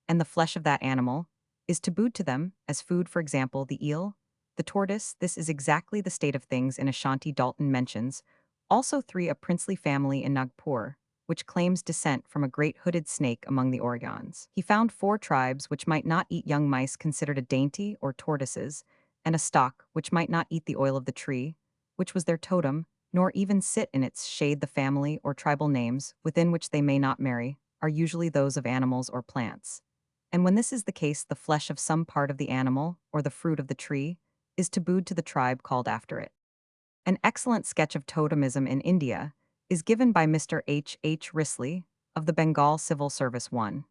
and the flesh of that animal is tabooed to them as food. For example, the eel, the tortoise. This is exactly the state of things in Ashanti. Dalton mentions also 3, a princely family in Nagpur, which claims descent from a great hooded snake among the Oregons. He found 4 tribes which might not eat young mice, considered a dainty, or tortoises, and a stock which might not eat the oil of the tree, which was their totem, nor even sit in its shade. The family or tribal names, within which they may not marry, are usually those of animals or plants. And when this is the case, the flesh of some part of the animal, or the fruit of the tree, is tabooed to the tribe called after it. An excellent sketch of totemism in India is given by Mr. H. H. Risley, of the Bengal Civil Service 1.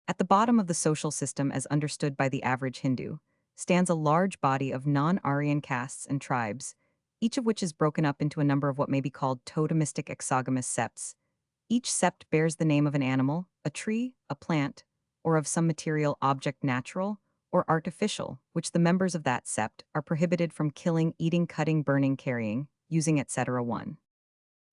At the bottom of the social system as understood by the average Hindu, stands a large body of non-Aryan castes and tribes, each of which is broken up into a number of what may be called totemistic exogamous septs. Each sept bears the name of an animal, a tree, a plant, or of some material object natural or artificial, which the members of that sept are prohibited from killing, eating, cutting, burning, carrying, using, etc. 1.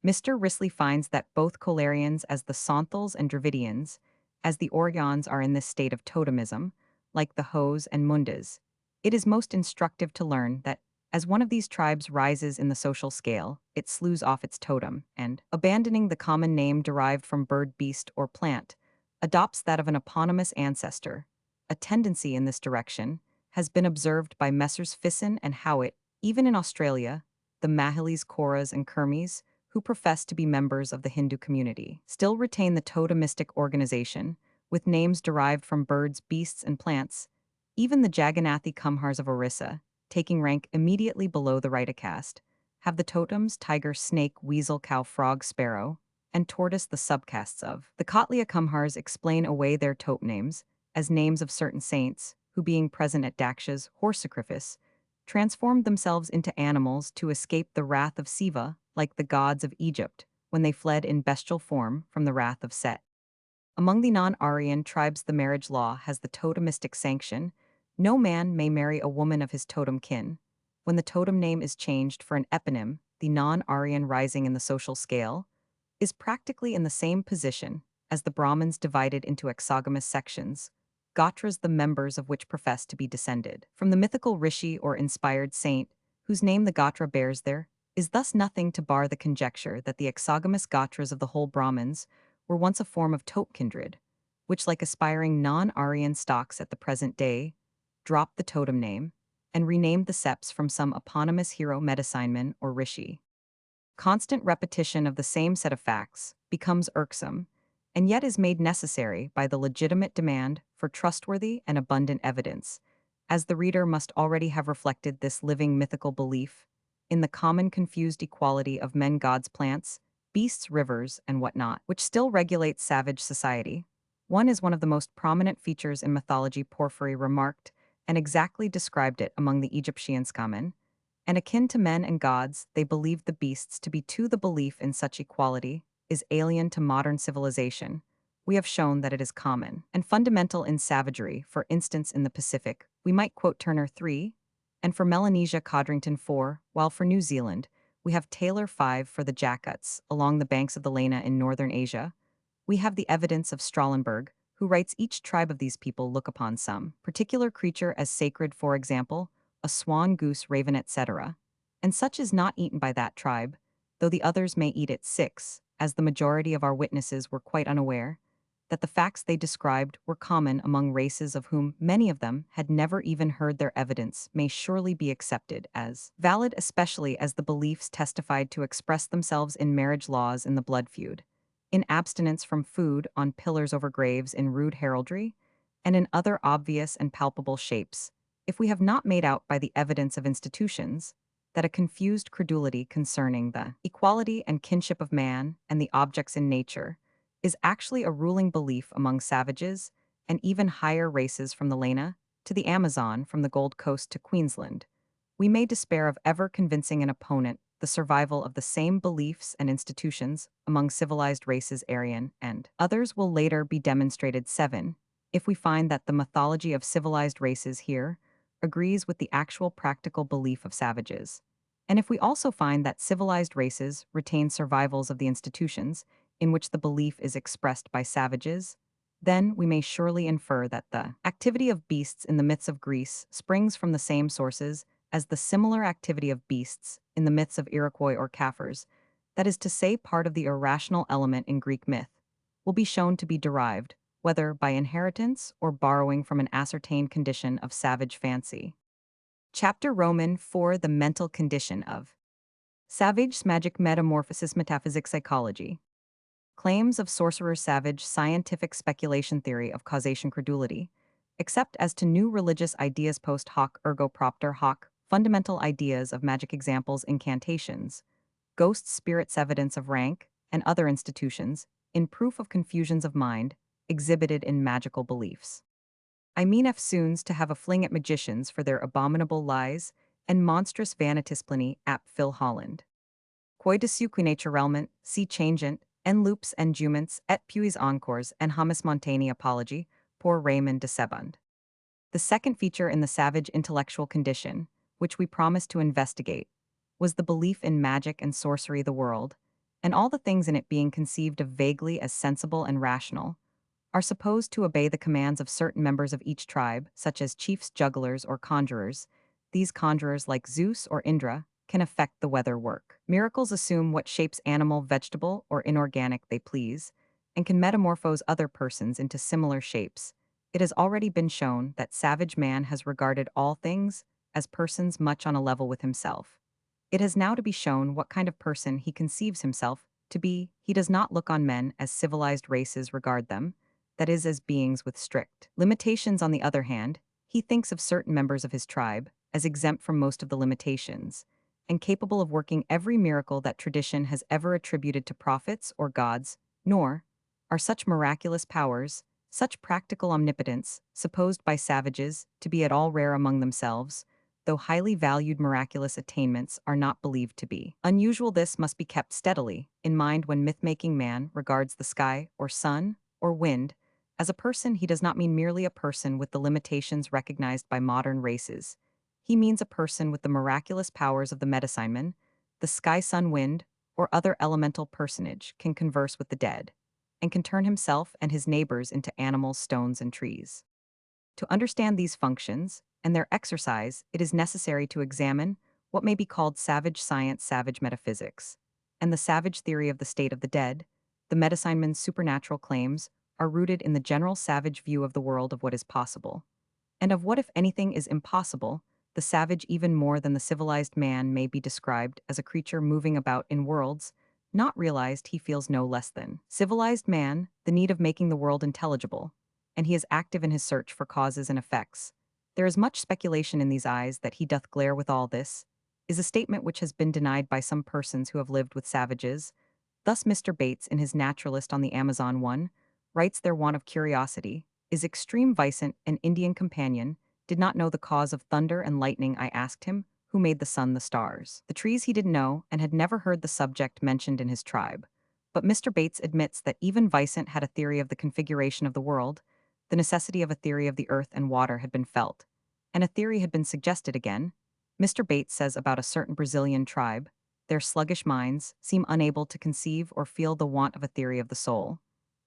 Mr. Risley finds that both Kolarians as the Santhals and Dravidians, as the Oryans are in this state of totemism, like the Hos and Mundas. It is most instructive to learn that, as one of these tribes rises in the social scale, it slews off its totem and, abandoning the common name derived from bird, beast, or plant, adopts that of an eponymous ancestor. A tendency in this direction has been observed by Messrs. Fisson and Howitt, even in Australia. The Mahilis, Koras, and Kermis, who profess to be members of the Hindu community, still retain the totemistic organization, with names derived from birds, beasts, and plants. Even the Jagannathi Kumhars of Orissa, taking rank immediately below the Raita caste, have the totems tiger, snake, weasel, cow, frog, sparrow, and tortoise the subcastes of. The Kotliya Kumhars explain away their totem names as names of certain saints, who being present at Daksha's horse sacrifice, transformed themselves into animals to escape the wrath of Siva, like the gods of Egypt, when they fled in bestial form from the wrath of Set. Among the non-Aryan tribes, the marriage law has the totemistic sanction. No man may marry a woman of his totem kin. When the totem name is changed for an eponym, the non-Aryan rising in the social scale is practically in the same position as the Brahmins divided into exogamous sections, Gotras the members of which profess to be descended from the mythical rishi or inspired saint, whose name the Gotra bears. There is thus nothing to bar the conjecture that the exogamous Gotras of the whole Brahmins were once a form of tope kindred, which, like aspiring non-Aryan stocks at the present day, dropped the totem name and renamed the septs from some eponymous hero, medicine or rishi. Constant repetition of the same set of facts becomes irksome, and yet is made necessary by the legitimate demand for trustworthy and abundant evidence, as the reader must already have reflected this living mythical belief in the common confused equality of men, gods, plants, beasts, rivers, and whatnot, which still regulates savage society. One is one of the most prominent features in mythology. Porphyry remarked and exactly described it among the Egyptian Skamen, and akin to men and gods, they believed the beasts to be too. The belief in such equality is alien to modern civilization. We have shown that it is common and fundamental in savagery. For instance, in the Pacific, we might quote Turner 3, and for Melanesia Codrington 4, while for New Zealand, we have Taylor 5 for the Jakuts along the banks of the Lena in northern Asia. We have the evidence of Strahlenberg, who writes each tribe of these people look upon some particular creature as sacred, for example, a swan, goose, raven, etc., and such is not eaten by that tribe, though the others may eat it. 6, as the majority of our witnesses were quite unaware that the facts they described were common among races of whom many of them had never even heard. Their evidence may surely be accepted as valid, especially as the beliefs testified to express themselves in marriage laws in the blood feud, in abstinence from food on pillars over graves in rude heraldry, and in other obvious and palpable shapes. If we have not made out by the evidence of institutions that a confused credulity concerning the equality and kinship of man and the objects in nature is actually a ruling belief among savages and even higher races from the Lena to the Amazon, from the Gold Coast to Queensland, we may despair of ever convincing an opponent the survival of the same beliefs and institutions among civilized races. Aryan and others will later be demonstrated. 7. If we find that the mythology of civilized races here agrees with the actual practical belief of savages, and if we also find that civilized races retain survivals of the institutions in which the belief is expressed by savages, then we may surely infer that the activity of beasts in the myths of Greece springs from the same sources as the similar activity of beasts in the myths of Iroquois or Kaffirs, that is to say, part of the irrational element in Greek myth, will be shown to be derived, whether by inheritance or borrowing from an ascertained condition of savage fancy. Chapter Roman 4: The mental condition of savage. Magic, metamorphosis, metaphysics, psychology. Claims of sorcerer, savage, scientific speculation, theory of causation, credulity, except as to new religious ideas. Post hoc, ergo propter hoc, fundamental ideas of magic, examples, incantations, ghosts, spirits, evidence of rank, and other institutions, in proof of confusions of mind, exhibited in magical beliefs. I mean eftsoons to have a fling at magicians for their abominable lies, and monstrous vanitispleny ap Phil Holland. Quoy dessus qui naturellement, si changent, en loops and juments, et puis encores, and hamis montaigne apology, pour Raymond de Sebund. The second feature in the savage intellectual condition, which we promised to investigate, was the belief in magic and sorcery the world, and all the things in it being conceived of vaguely as sensible and rational, are supposed to obey the commands of certain members of each tribe, such as chiefs, jugglers, or conjurers. These conjurers, like Zeus or Indra, can effect the weather work. Miracles assume what shapes animal, vegetable, or inorganic they please, and can metamorphose other persons into similar shapes. It has already been shown that savage man has regarded all things as persons much on a level with himself. It has now to be shown what kind of person he conceives himself to be. He does not look on men as civilized races regard them, that is, as beings with strict limitations. On the other hand, he thinks of certain members of his tribe as exempt from most of the limitations, and capable of working every miracle that tradition has ever attributed to prophets or gods, nor are such miraculous powers, such practical omnipotence, supposed by savages to be at all rare among themselves, though highly valued miraculous attainments are not believed to be unusual. This must be kept steadily in mind when myth-making man regards the sky or sun or wind. As a person, he does not mean merely a person with the limitations recognized by modern races. He means a person with the miraculous powers of the medicine. The sky, sun, wind, or other elemental personage can converse with the dead, and can turn himself and his neighbors into animals, stones, and trees. To understand these functions and their exercise, it is necessary to examine what may be called savage science, savage metaphysics, and the savage theory of the state of the dead. The medicineman's supernatural claims are rooted in the general savage view of the world, of what is possible, and of what, if anything, is impossible. The savage, even more than the civilized man, may be described as a creature moving about in worlds not realized. He feels no less than civilized man the need of making the world intelligible, and he is active in his search for causes and effects. There is much speculation in these eyes that he doth glare with all this, is a statement which has been denied by some persons who have lived with savages. Thus Mr. Bates, in his Naturalist on the Amazon 1, writes their want of curiosity is extreme. Vicent, an Indian companion, did not know the cause of thunder and lightning. I asked him, who made the sun, the stars, the trees? He didn't know, and had never heard the subject mentioned in his tribe. But Mr. Bates admits that even Vicent had a theory of the configuration of the world. The necessity of a theory of the earth and water had been felt, and a theory had been suggested again. Mr. Bates says about a certain Brazilian tribe, their sluggish minds seem unable to conceive or feel the want of a theory of the soul,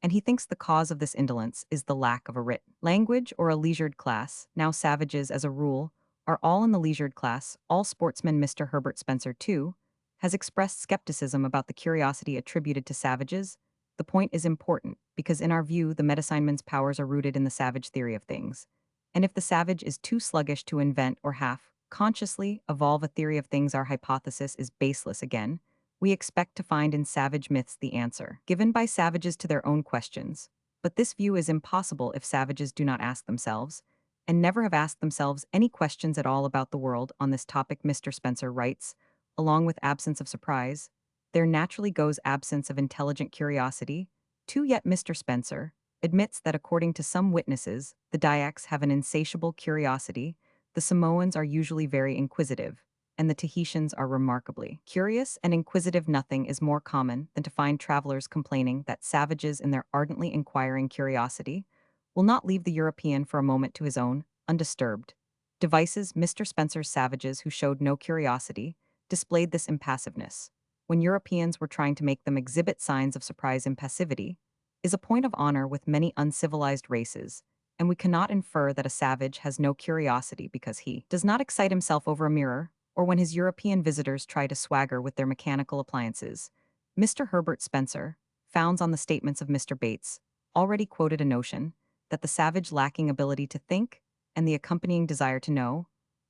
and he thinks the cause of this indolence is the lack of a writ language or a leisured class. Now savages, as a rule, are all in the leisured class. All sportsmen. Mr. Herbert Spencer, too, has expressed skepticism about the curiosity attributed to savages. The point is important, because in our view the medicineman's powers are rooted in the savage theory of things, and if the savage is too sluggish to invent or half-consciously evolve a theory of things, our hypothesis is baseless. Again, we expect to find in savage myths the answer given by savages to their own questions, but this view is impossible if savages do not ask themselves, and never have asked themselves, any questions at all about the world on this topic. Mr. Spencer writes, along with absence of surprise, there naturally goes absence of intelligent curiosity, too. Yet Mr. Spencer admits that according to some witnesses, the Dyaks have an insatiable curiosity, the Samoans are usually very inquisitive, and the Tahitians are remarkably curious and inquisitive. Nothing is more common than to find travelers complaining that savages, in their ardently inquiring curiosity, will not leave the European for a moment to his own, undisturbed devices. Mr. Spencer's savages who showed no curiosity displayed this impassiveness, when Europeans were trying to make them exhibit signs of surprise. Impassivity is a point of honor with many uncivilized races, and we cannot infer that a savage has no curiosity because he does not excite himself over a mirror, or when his European visitors try to swagger with their mechanical appliances. Mr. Herbert Spencer founds on the statements of Mr. Bates, already quoted, a notion that the savage, lacking ability to think and the accompanying desire to know,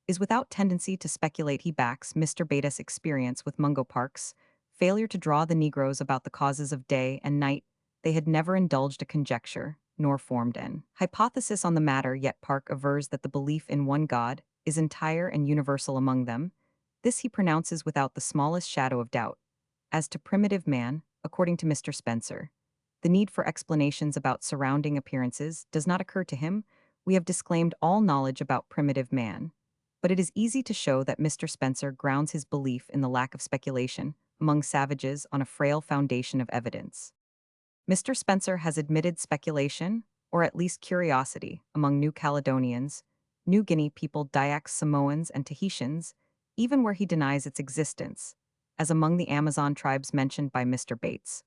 is without tendency to speculate. He backs Mr. Bates' experience with Mungo Park's failure to draw the Negroes about the causes of day and night. They had never indulged a conjecture, nor formed an hypothesis on the matter, yet Park avers that the belief in one God is entire and universal among them. This he pronounces without the smallest shadow of doubt. As to primitive man, according to Mr. Spencer, The need for explanations about surrounding appearances does not occur to him. We have disclaimed all knowledge about primitive man. But it is easy to show that Mr. Spencer grounds his belief in the lack of speculation among savages on a frail foundation of evidence. Mr. Spencer has admitted speculation, or at least curiosity, among New Caledonians, New Guinea people, Dayaks, Samoans, and Tahitians, even where he denies its existence, as among the Amazon tribes mentioned by Mr. Bates.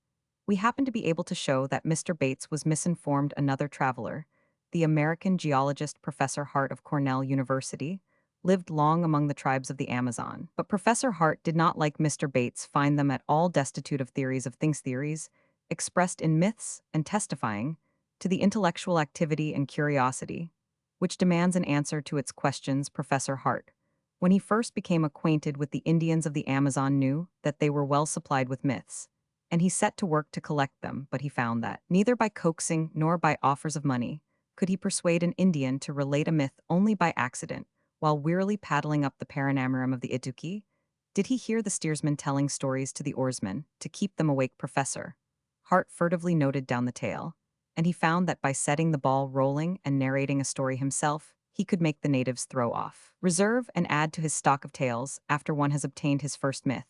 We happen to be able to show that Mr. Bates was misinformed. Another traveler, the American geologist Professor Hart of Cornell University, lived long among the tribes of the Amazon. But Professor Hart did not, like Mr. Bates, find them at all destitute of theories of things, theories expressed in myths and testifying to the intellectual activity and curiosity, which demands an answer to its questions. Professor Hart, when he first became acquainted with the Indians of the Amazon, knew that they were well supplied with myths, and he set to work to collect them, but he found that, neither by coaxing nor by offers of money, could he persuade an Indian to relate a myth. Only by accident, while wearily paddling up the Paranamaram of the Ituki, did he hear the steersman telling stories to the oarsmen to keep them awake. Professor Hart furtively noted down the tale, and he found that by setting the ball rolling and narrating a story himself, he could make the natives throw off reserve and add to his stock of tales after one has obtained his first myth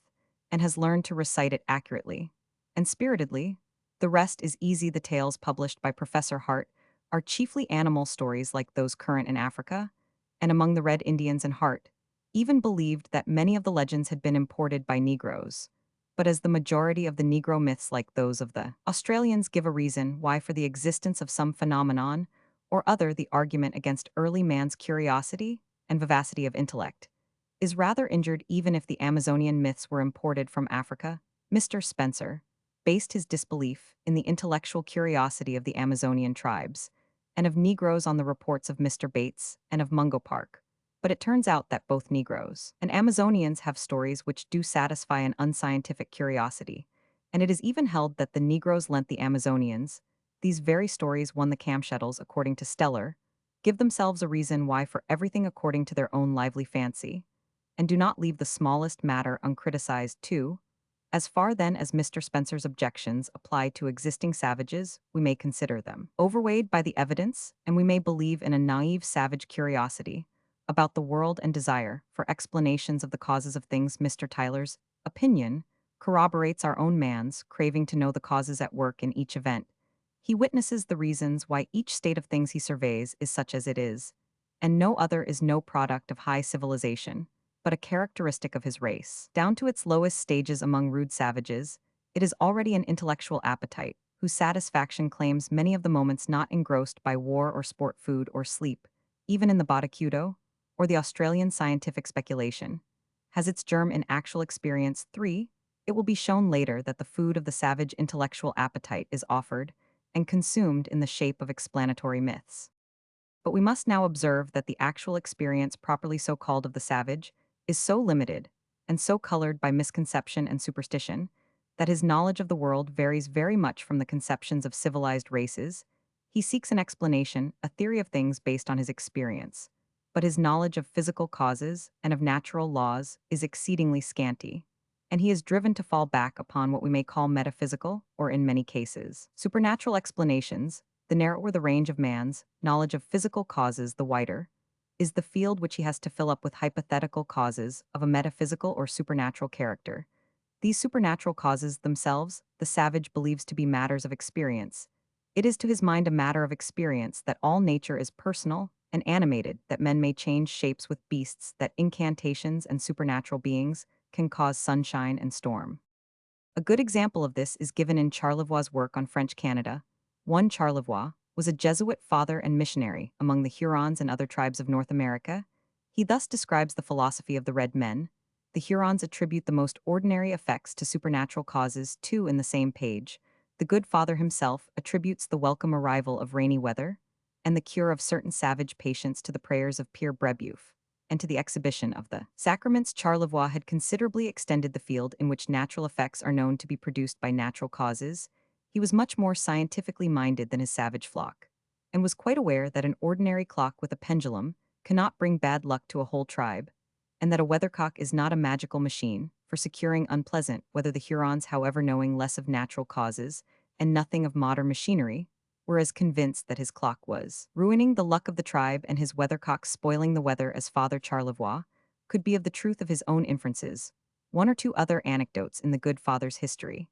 and has learned to recite it accurately and spiritedly. The rest is easy. The tales published by Professor Hart are chiefly animal stories like those current in Africa, and among the Red Indians, and Hart even believed that many of the legends had been imported by Negroes. But as the majority of the Negro myths, like those of the Australians, give a reason why for the existence of some phenomenon or other, the argument against early man's curiosity and vivacity of intellect is rather injured. Even if the Amazonian myths were imported from Africa, Mr. Spencer based his disbelief in the intellectual curiosity of the Amazonian tribes and of Negroes on the reports of Mr. Bates and of Mungo Park. But it turns out that both Negroes and Amazonians have stories which do satisfy an unscientific curiosity, and it is even held that the Negroes lent the Amazonians these very stories. Won the Kamschattels, according to Steller, give themselves a reason why for everything according to their own lively fancy, and do not leave the smallest matter uncriticized too. As far then as Mr. Spencer's objections apply to existing savages, we may consider them overweighed by the evidence, and we may believe in a naive savage curiosity about the world and desire for explanations of the causes of things. Mr. Tyler's opinion corroborates our own man's craving to know the causes at work in each event. He witnesses the reasons why each state of things he surveys is such as it is, and no other is no product of high civilization, but a characteristic of his race. Down to its lowest stages among rude savages, it is already an intellectual appetite, whose satisfaction claims many of the moments not engrossed by war or sport, food or sleep, even in the Botacudo, or the Australian scientific speculation, has its germ in actual experience. 3. It will be shown later that the food of the savage intellectual appetite is offered and consumed in the shape of explanatory myths. But we must now observe that the actual experience properly so called of the savage is so limited and so colored by misconception and superstition that his knowledge of the world varies very much from the conceptions of civilized races. He seeks an explanation, a theory of things based on his experience, but his knowledge of physical causes and of natural laws is exceedingly scanty, and he is driven to fall back upon what we may call metaphysical, or in many cases, supernatural explanations. The narrower the range of man's knowledge of physical causes, the wider is the field which he has to fill up with hypothetical causes of a metaphysical or supernatural character. These supernatural causes themselves, the savage believes to be matters of experience. It is to his mind a matter of experience that all nature is personal and animated, that men may change shapes with beasts, that incantations and supernatural beings can cause sunshine and storm. A good example of this is given in Charlevoix's work on French Canada. One Charlevoix was a Jesuit father and missionary among the Hurons and other tribes of North America. He thus describes the philosophy of the red men. The Hurons attribute the most ordinary effects to supernatural causes. 2. In the same page, the good father himself attributes the welcome arrival of rainy weather and the cure of certain savage patients to the prayers of Pierre Brebeuf and to the exhibition of the sacraments. Charlevoix had considerably extended the field in which natural effects are known to be produced by natural causes. He was much more scientifically minded than his savage flock, and was quite aware that an ordinary clock with a pendulum cannot bring bad luck to a whole tribe, and that a weathercock is not a magical machine for securing unpleasant, whether the Hurons, however knowing less of natural causes and nothing of modern machinery, were as convinced that his clock was ruining the luck of the tribe and his weathercock spoiling the weather as Father Charlevoix could be of the truth of his own inferences, one or two other anecdotes in the good father's history,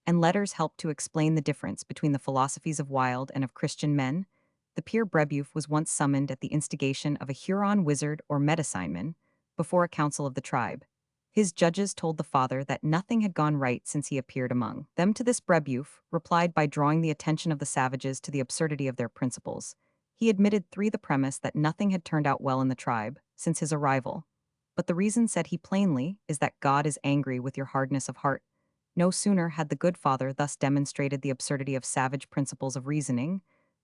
and letters helped to explain the difference between the philosophies of wild and of Christian men. The Pere Brebeuf was once summoned at the instigation of a Huron wizard or medicineman before a council of the tribe. His judges told the father that nothing had gone right since he appeared among them. To this Brebeuf replied by drawing the attention of the savages to the absurdity of their principles. He admitted the premise that nothing had turned out well in the tribe since his arrival. But the reason, said he plainly, is that God is angry with your hardness of heart. No sooner had the good father thus demonstrated the absurdity of savage principles of reasoning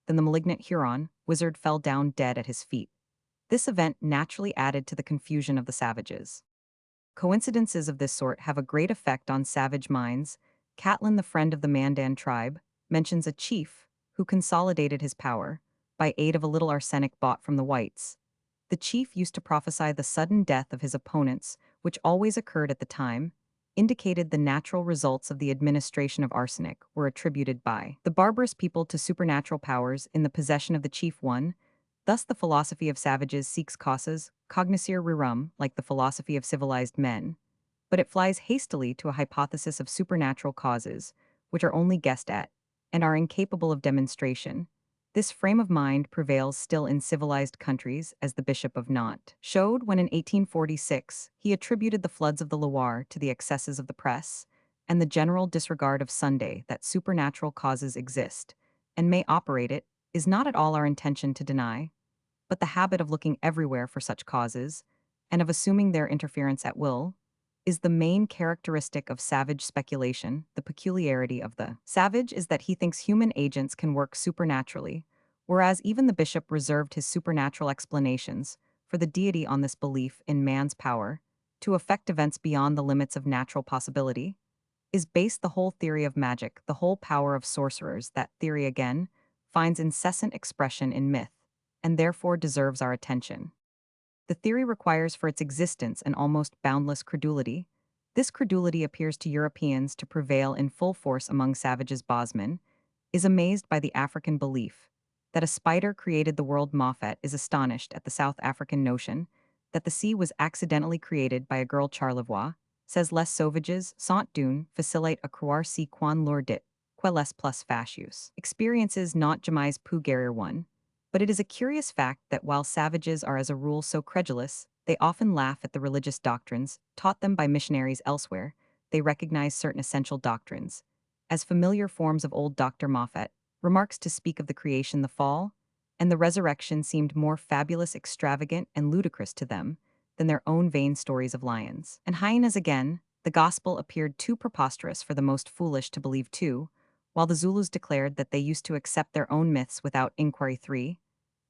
than the malignant Huron wizard fell down dead at his feet. This event naturally added to the confusion of the savages. Coincidences of this sort have a great effect on savage minds. Catlin, the friend of the Mandan tribe, mentions a chief who consolidated his power by aid of a little arsenic bought from the whites. The chief used to prophesy the sudden death of his opponents, which always occurred at the time, indicated the natural results of the administration of arsenic were attributed by the barbarous people to supernatural powers in the possession of the chief one. Thus the philosophy of savages seeks causes, cognoscere rerum, like the philosophy of civilized men, but it flies hastily to a hypothesis of supernatural causes, which are only guessed at, and are incapable of demonstration. This frame of mind prevails still in civilized countries, as the Bishop of Nantes showed when in 1846 he attributed the floods of the Loire to the excesses of the press, and the general disregard of Sunday that supernatural causes exist, and may operate it, is not at all our intention to deny, but the habit of looking everywhere for such causes, and of assuming their interference at will, is the main characteristic of savage speculation. The peculiarity of the savage is that he thinks human agents can work supernaturally, whereas even the bishop reserved his supernatural explanations for the deity on this belief in man's power to affect events beyond the limits of natural possibility, is based the whole theory of magic, the whole power of sorcerers. That theory, again, finds incessant expression in myth, and therefore deserves our attention. The theory requires for its existence an almost boundless credulity. This credulity appears to Europeans to prevail in full force among savages. Bosman is amazed by the African belief that a spider created the world. Moffat is astonished at the South African notion that the sea was accidentally created by a girl. Charlevoix says les sauvages sont d'une facilite à croire si quan leur dit quelles plus facius. Experiences not jamais pu guérir one. But it is a curious fact that while savages are as a rule so credulous, they often laugh at the religious doctrines taught them by missionaries elsewhere. They recognize certain essential doctrines as familiar forms of old. Dr. Moffat remarks to speak of the creation, the fall, and the resurrection seemed more fabulous, extravagant, and ludicrous to them than their own vain stories of lions and hyenas. Again, the gospel appeared too preposterous for the most foolish to believe too, while the Zulus declared that they used to accept their own myths without inquiry. 3.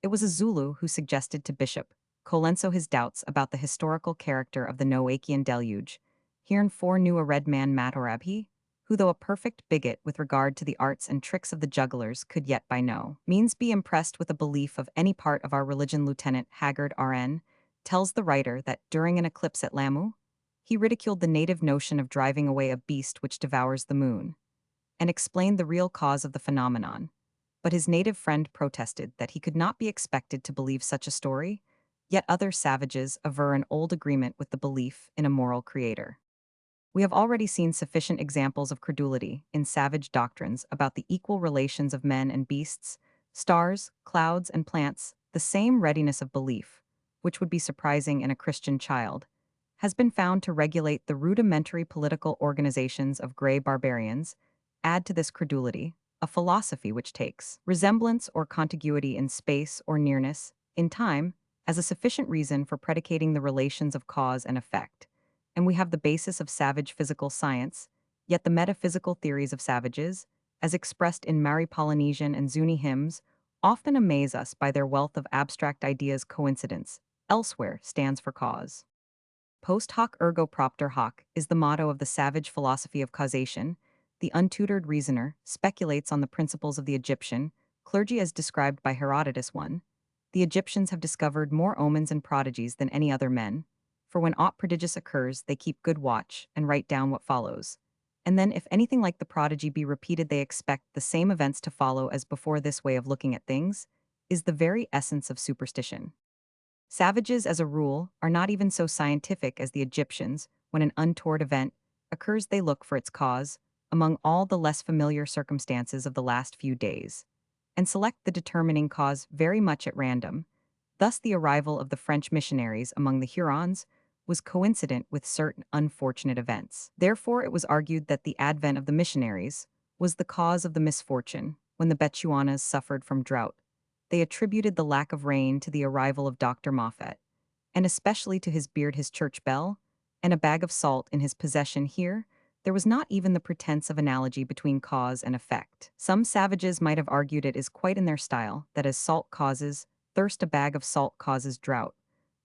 It was a Zulu who suggested to Bishop Colenso his doubts about the historical character of the Noachian deluge. Herein knew a red man Matorabhi, who though a perfect bigot with regard to the arts and tricks of the jugglers could yet by no means be impressed with a belief of any part of our religion. Lieutenant Haggard R.N. tells the writer that during an eclipse at Lamu, he ridiculed the native notion of driving away a beast which devours the moon, and explained the real cause of the phenomenon. But his native friend protested that he could not be expected to believe such a story, yet other savages aver an old agreement with the belief in a moral creator. We have already seen sufficient examples of credulity in savage doctrines about the equal relations of men and beasts, stars, clouds, and plants. The same readiness of belief, which would be surprising in a Christian child, has been found to regulate the rudimentary political organizations of gray barbarians. Add to this credulity a philosophy which takes resemblance or contiguity in space or nearness in time as a sufficient reason for predicating the relations of cause and effect, and we have the basis of savage physical science. Yet the metaphysical theories of savages, as expressed in Maori Polynesian and Zuni hymns, often amaze us by their wealth of abstract ideas. Coincidence elsewhere stands for cause. Post hoc ergo propter hoc is the motto of the savage philosophy of causation. The untutored reasoner speculates on the principles of the Egyptian clergy as described by Herodotus. 1. The Egyptians have discovered more omens and prodigies than any other men, for when aught prodigious occurs they keep good watch and write down what follows, And then if anything like the prodigy be repeated, they expect the same events to follow as before. This way of looking at things is the very essence of superstition. Savages, as a rule, are not even so scientific as the Egyptians. When an untoward event occurs, they look for its cause among all the less familiar circumstances of the last few days, and select the determining cause very much at random. Thus, the arrival of the French missionaries among the Hurons was coincident with certain unfortunate events. Therefore, it was argued that the advent of the missionaries was the cause of the misfortune when the Bechuanas suffered from drought. They attributed the lack of rain to the arrival of Dr. Moffat, and especially to his beard, his church bell, and a bag of salt in his possession. Here, there was not even the pretense of analogy between cause and effect. Some savages might have argued it is quite in their style that as salt causes thirst, a bag of salt causes drought.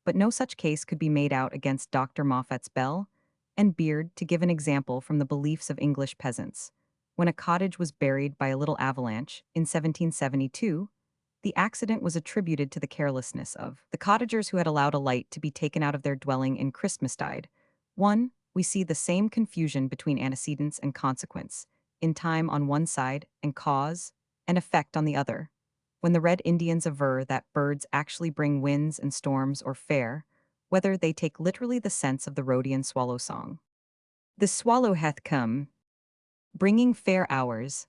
But no such case could be made out against Dr. Moffat's bell and beard. To give an example from the beliefs of English peasants, when a cottage was buried by a little avalanche in 1772, the accident was attributed to the carelessness of the cottagers who had allowed a light to be taken out of their dwelling in Christmastide. 1. We see the same confusion between antecedents and consequence, in time on one side and cause and effect on the other. When the Red Indians aver that birds actually bring winds and storms or fair, whether they take literally the sense of the Rhodian swallow song. The swallow hath come, bringing fair hours,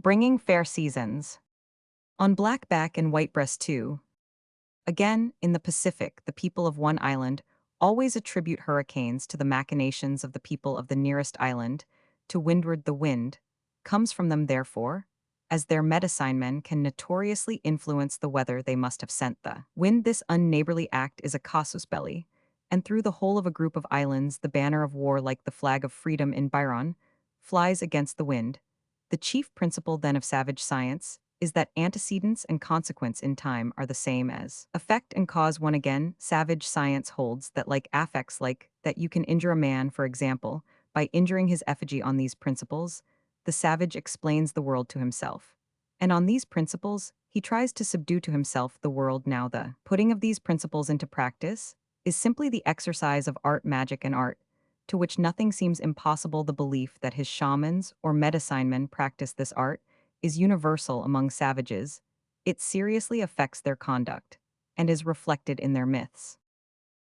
bringing fair seasons. On blackback and whitebreast too. Again, in the Pacific, the people of one island always attribute hurricanes to the machinations of the people of the nearest island. To windward the wind comes from them, therefore, as their medicine men can notoriously influence the weather, they must have sent the wind. This unneighborly act is a casus belli, and through the whole of a group of islands the banner of war, like the flag of freedom in Byron, flies against the wind. The chief principle then of savage science is that antecedents and consequence in time are the same as effect and cause. One again, savage science holds that like affects, like that you can injure a man, for example, by injuring his effigy. On these principles, the savage explains the world to himself, and on these principles, he tries to subdue to himself the world. Now, the putting of these principles into practice is simply the exercise of art, magic, and art, to which nothing seems impossible. The belief that his shamans or medicine men practice this art is universal among savages. It seriously affects their conduct and is reflected in their myths.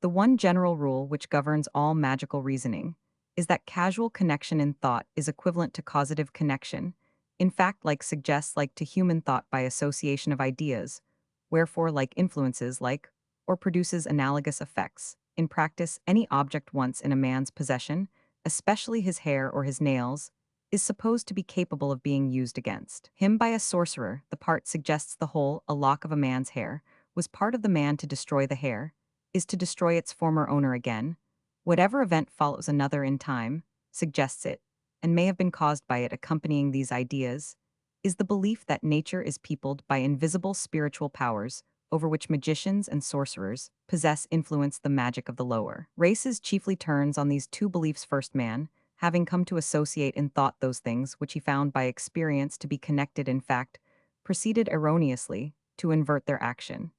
The one general rule which governs all magical reasoning is that casual connection in thought is equivalent to causative connection, in fact, like suggests like to human thought by association of ideas, wherefore like influences like or produces analogous effects. In practice, any object once in a man's possession, especially his hair or his nails, is supposed to be capable of being used against him by a sorcerer. The part suggests the whole, a lock of a man's hair, was part of the man. To destroy the hair is to destroy its former owner again. Whatever event follows another in time, suggests it, and may have been caused by it. Accompanying these ideas is the belief that nature is peopled by invisible spiritual powers, over which magicians and sorcerers possess influence. The magic of the lower races chiefly turns on these two beliefs. First, man, having come to associate in thought those things which he found by experience to be connected in fact, proceeded erroneously to invert their action,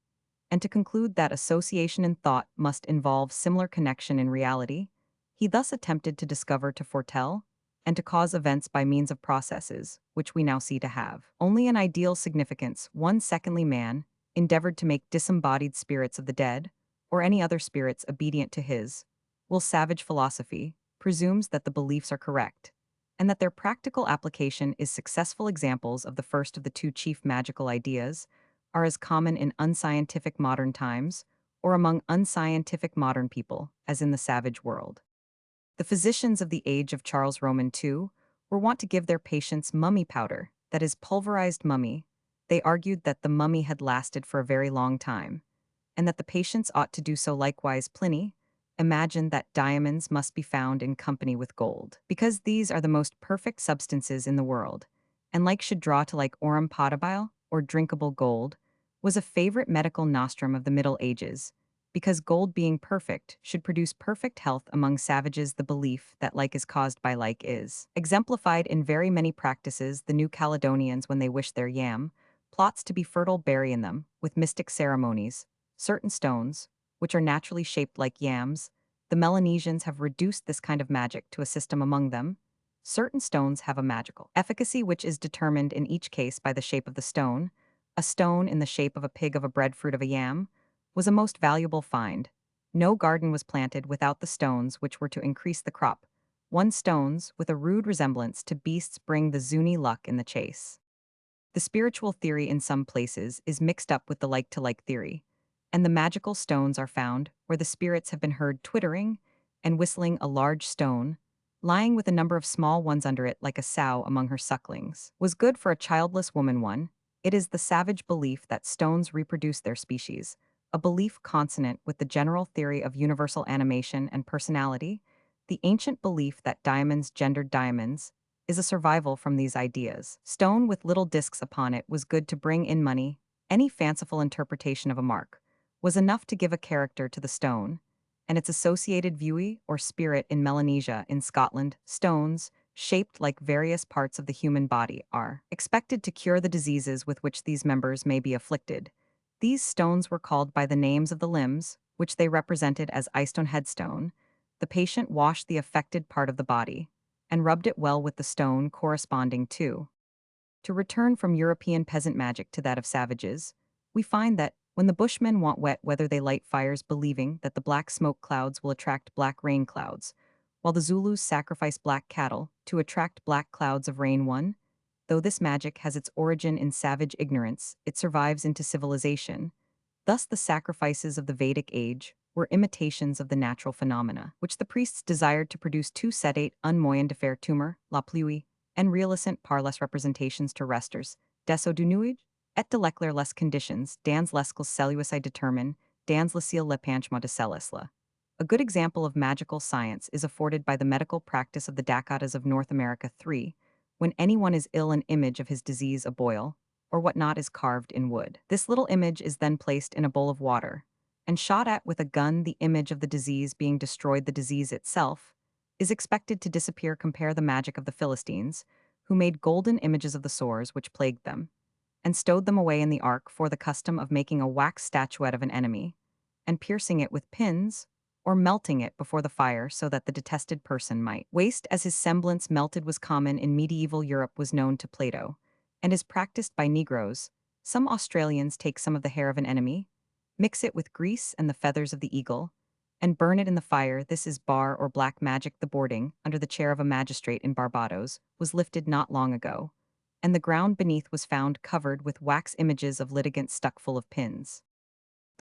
and to conclude that association in thought must involve similar connection in reality. He thus attempted to discover, to foretell, and to cause events by means of processes which we now see to have only an ideal significance. One, secondly, man endeavored to make disembodied spirits of the dead, or any other spirits obedient to his will. Savage philosophy presumes that the beliefs are correct, and that their practical application is successful. Examples of the first of the two chief magical ideas are as common in unscientific modern times, or among unscientific modern people, as in the savage world. The physicians of the age of Charles Roman II were wont to give their patients mummy powder, that is, pulverized mummy. They argued that the mummy had lasted for a very long time, and that the patients ought to do so likewise. Pliny imagined that diamonds must be found in company with gold, because these are the most perfect substances in the world, and like should draw to like aurum potabile, or drinkable gold, was a favorite medical nostrum of the Middle Ages, because gold being perfect should produce perfect health among savages. The belief that like is caused by like is exemplified in very many practices. The New Caledonians, when they wish their yam plots to be fertile, bury in them, with mystic ceremonies, certain stones, which are naturally shaped like yams. The Melanesians have reduced this kind of magic to a system among them, certain stones have a magical efficacy which is determined in each case by the shape of the stone. A stone in the shape of a pig of a breadfruit of a yam was a most valuable find. No garden was planted without the stones which were to increase the crop. One stones, with a rude resemblance to beasts, bring the zuni luck in the chase. The spiritual theory in some places is mixed up with the like-to-like theory, and the magical stones are found where the spirits have been heard twittering and whistling a large stone, lying with a number of small ones under it like a sow among her sucklings, was good for a childless woman one. It is the savage belief that stones reproduce their species, a belief consonant with the general theory of universal animation and personality. The ancient belief that diamonds gendered diamonds is a survival from these ideas. Stone with little discs upon it was good to bring in money. Any fanciful interpretation of a mark was enough to give a character to the stone, and its associated viewy or spirit in Melanesia in Scotland. Stones, shaped like various parts of the human body, are expected to cure the diseases with which these members may be afflicted. These stones were called by the names of the limbs, which they represented as Eystone headstone. The patient washed the affected part of the body and rubbed it well with the stone corresponding to return from European peasant magic to that of savages. We find that when the Bushmen want wet weather, they light fires believing that the black smoke clouds will attract black rain clouds, while the Zulus sacrifice black cattle to attract black clouds of rain. One, though this magic has its origin in savage ignorance, it survives into civilization. Thus, the sacrifices of the Vedic age were imitations of the natural phenomena, which the priests desired to produce two sedate, un moyen de faire tumor, la pluie, and realisant par les representations terrestres, deso du nuage, et de l'éclair les conditions, dans lesquelles celui I determine, dans le ciel le panchement de celesla. A good example of magical science is afforded by the medical practice of the Dakotas of North America. 3. When anyone is ill, an image of his disease, a boil, or whatnot, is carved in wood. This little image is then placed in a bowl of water and shot at with a gun. The image of the disease being destroyed, the disease itself is expected to disappear. Compare the magic of the Philistines, who made golden images of the sores which plagued them, and stowed them away in the ark for the custom of making a wax statuette of an enemy, and piercing it with pins, or melting it before the fire so that the detested person might waste as his semblance melted, was common in medieval Europe, was known to Plato, and is practiced by Negroes. Some Australians take some of the hair of an enemy, mix it with grease and the feathers of the eagle, and burn it in the fire. This is bar or black magic. The boarding, under the chair of a magistrate in Barbados, was lifted not long ago, and the ground beneath was found covered with wax images of litigants stuck full of pins.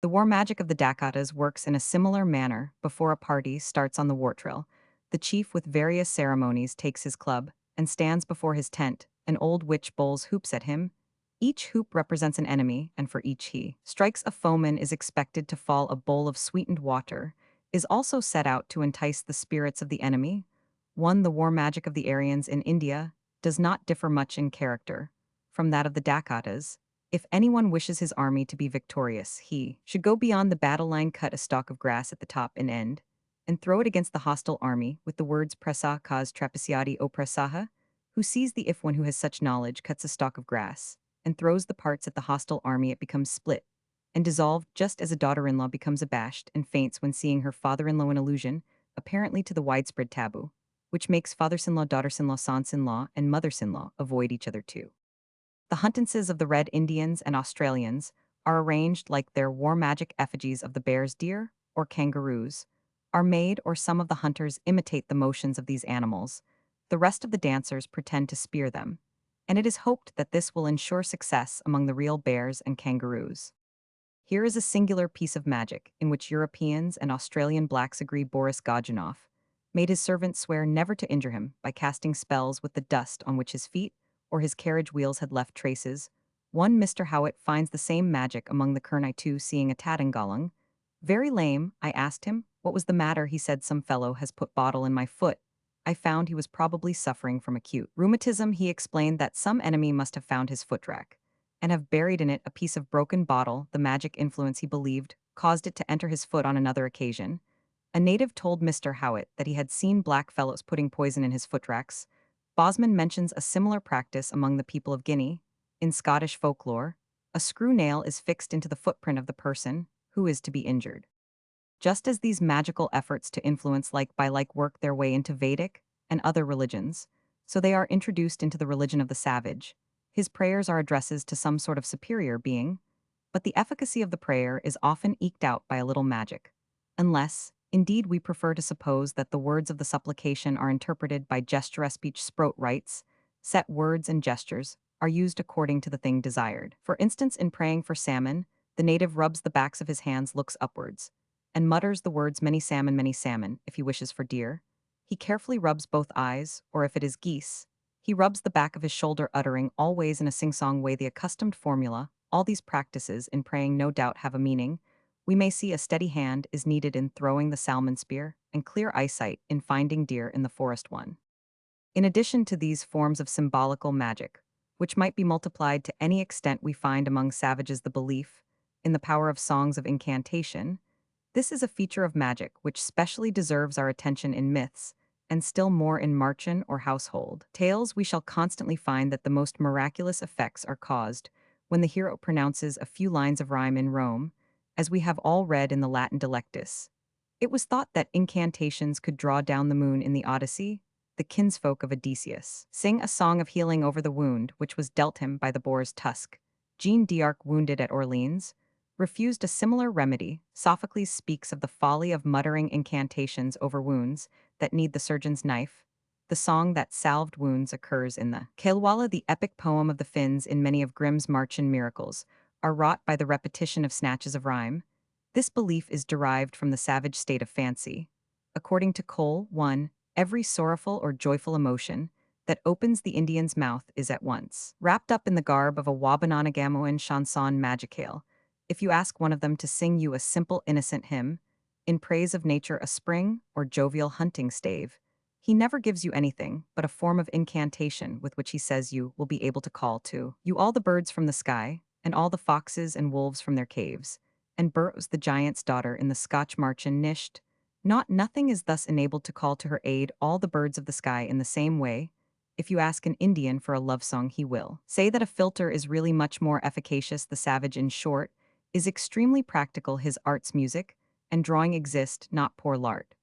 The war magic of the Dakotas works in a similar manner. Before a party starts on the war trail, the chief with various ceremonies takes his club and stands before his tent. An old witch bowls hoops at him. Each hoop represents an enemy, and for each he strikes a foeman is expected to fall a bowl of sweetened water, is also set out to entice the spirits of the enemy. 1. The war magic of the Aryans in India does not differ much in character from that of the Dakotas. If anyone wishes his army to be victorious, he should go beyond the battle line, cut a stalk of grass at the top and end, and throw it against the hostile army with the words pressa cause trapeciati o pressaha. Who sees the if one who has such knowledge cuts a stalk of grass and throws the parts at the hostile army, it becomes split and dissolved, just as a daughter-in-law becomes abashed and faints when seeing her father-in-law, in allusion, apparently to the widespread taboo, which makes fathers-in-law, daughters-in-law, sons-in-law, and mothers-in-law avoid each other too. The huntances of the Red Indians and Australians are arranged like their war magic effigies of the bears, deer, or kangaroos are made, or some of the hunters imitate the motions of these animals. The rest of the dancers pretend to spear them, and it is hoped that this will ensure success among the real bears and kangaroos. Here is a singular piece of magic in which Europeans and Australian blacks agree. Boris Godunov made his servant swear never to injure him by casting spells with the dust on which his feet or his carriage wheels had left traces. 1. Mr. Howitt finds the same magic among the Kurnai. 2. Seeing a Tadangalang very lame, I asked him what was the matter. He said, some fellow has put bottle in my foot. I found he was probably suffering from acute rheumatism. He explained that some enemy must have found his footrack and have buried in it a piece of broken bottle. The magic influence, he believed, caused it to enter his foot on another occasion. A native told Mr. Howitt that he had seen black fellows putting poison in his footracks. Bosman mentions a similar practice among the people of Guinea. In Scottish folklore, a screw nail is fixed into the footprint of the person who is to be injured. Just as these magical efforts to influence like by like work their way into Vedic and other religions, So they are introduced into the religion of the savage. His prayers are addresses to some sort of superior being, but the efficacy of the prayer is often eked out by a little magic. Unless, indeed, we prefer to suppose that the words of the supplication are interpreted by gesture speech sprout rites, set words and gestures are used according to the thing desired. For instance, in praying for salmon, the native rubs the backs of his hands, looks upwards, and mutters the words many salmon, if he wishes for deer. He carefully rubs both eyes, or if it is geese, he rubs the back of his shoulder, uttering always in a sing-song way the accustomed formula. All these practices in praying no doubt have a meaning. We may see a steady hand is needed in throwing the salmon spear, and clear eyesight in finding deer in the forest one. In addition to these forms of symbolical magic, which might be multiplied to any extent, we find among savages the belief in the power of songs of incantation. This is a feature of magic which specially deserves our attention in myths, and still more in marchen or household tales. We shall constantly find that the most miraculous effects are caused when the hero pronounces a few lines of rhyme in Rome, as we have all read in the Latin Delectus. It was thought that incantations could draw down the moon in the Odyssey. The kinsfolk of Odysseus sing a song of healing over the wound which was dealt him by the boar's tusk. Jean d'Arc, wounded at Orleans, refused a similar remedy. Sophocles speaks of the folly of muttering incantations over wounds that need the surgeon's knife. The song that salved wounds occurs in the Cailwala, the epic poem of the Finns. In many of Grimm's Marchen miracles are wrought by the repetition of snatches of rhyme. This belief is derived from the savage state of fancy. According to Cole, 1, every sorrowful or joyful emotion that opens the Indian's mouth is at once wrapped up in the garb of a Wabananagamoan chanson magicale. If you ask one of them to sing you a simple innocent hymn, in praise of nature, a spring, or jovial hunting stave, he never gives you anything but a form of incantation with which he says you will be able to call to you all the birds from the sky, and all the foxes and wolves from their caves, and Burrows the giant's daughter in the Scotch Marchen Nisht. Nothing is thus enabled to call to her aid all the birds of the sky in the same way. If you ask an Indian for a love song, he will say that a filter is really much more efficacious. The savage, in short, is extremely practical. His arts, music, and drawing exist not pour l'art,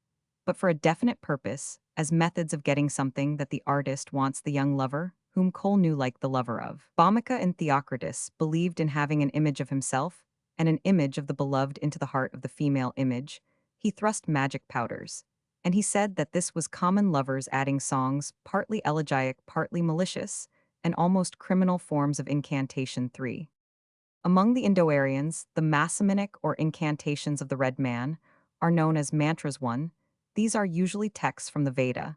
but for a definite purpose, as methods of getting something that the artist wants. The young lover, whom Cole knew like the lover of Bomaka and Theocritus, believed in having an image of himself, and an image of the beloved into the heart of the female image. He thrust magic powders, and he said that this was common lovers adding songs, partly elegiac, partly malicious, and almost criminal forms of incantation. 3. Among the Indo-Aryans, the masaminic or incantations of the red man are known as mantras. 1. These are usually texts from the Veda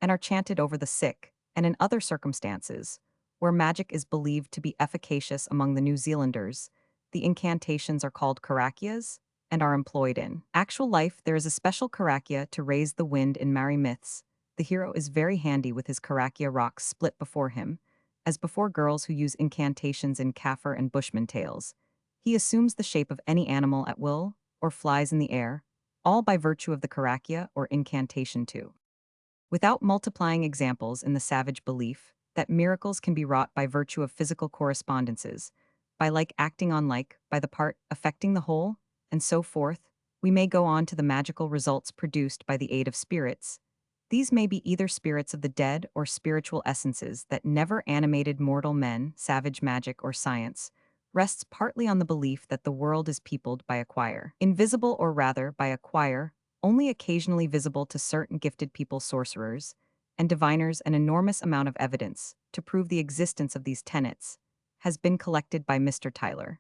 and are chanted over the sick, and in other circumstances, where magic is believed to be efficacious among the New Zealanders, the incantations are called karakias and are employed in actual life. There is a special karakia to raise the wind in Maori myths. The hero is very handy with his karakia rocks split before him, as before girls who use incantations in Kaffir and Bushman tales. He assumes the shape of any animal at will, or flies in the air, all by virtue of the karakia or incantation. 2. Without multiplying examples in the savage belief that miracles can be wrought by virtue of physical correspondences, by like acting on like, by the part affecting the whole, and so forth, we may go on to the magical results produced by the aid of spirits. These may be either spirits of the dead or spiritual essences that never animated mortal men. Savage magic or science rests partly on the belief that the world is peopled by a choir, invisible, or rather by a choir only occasionally visible to certain gifted people, sorcerers, and diviners. An enormous amount of evidence to prove the existence of these tenets has been collected by Mr. Tyler,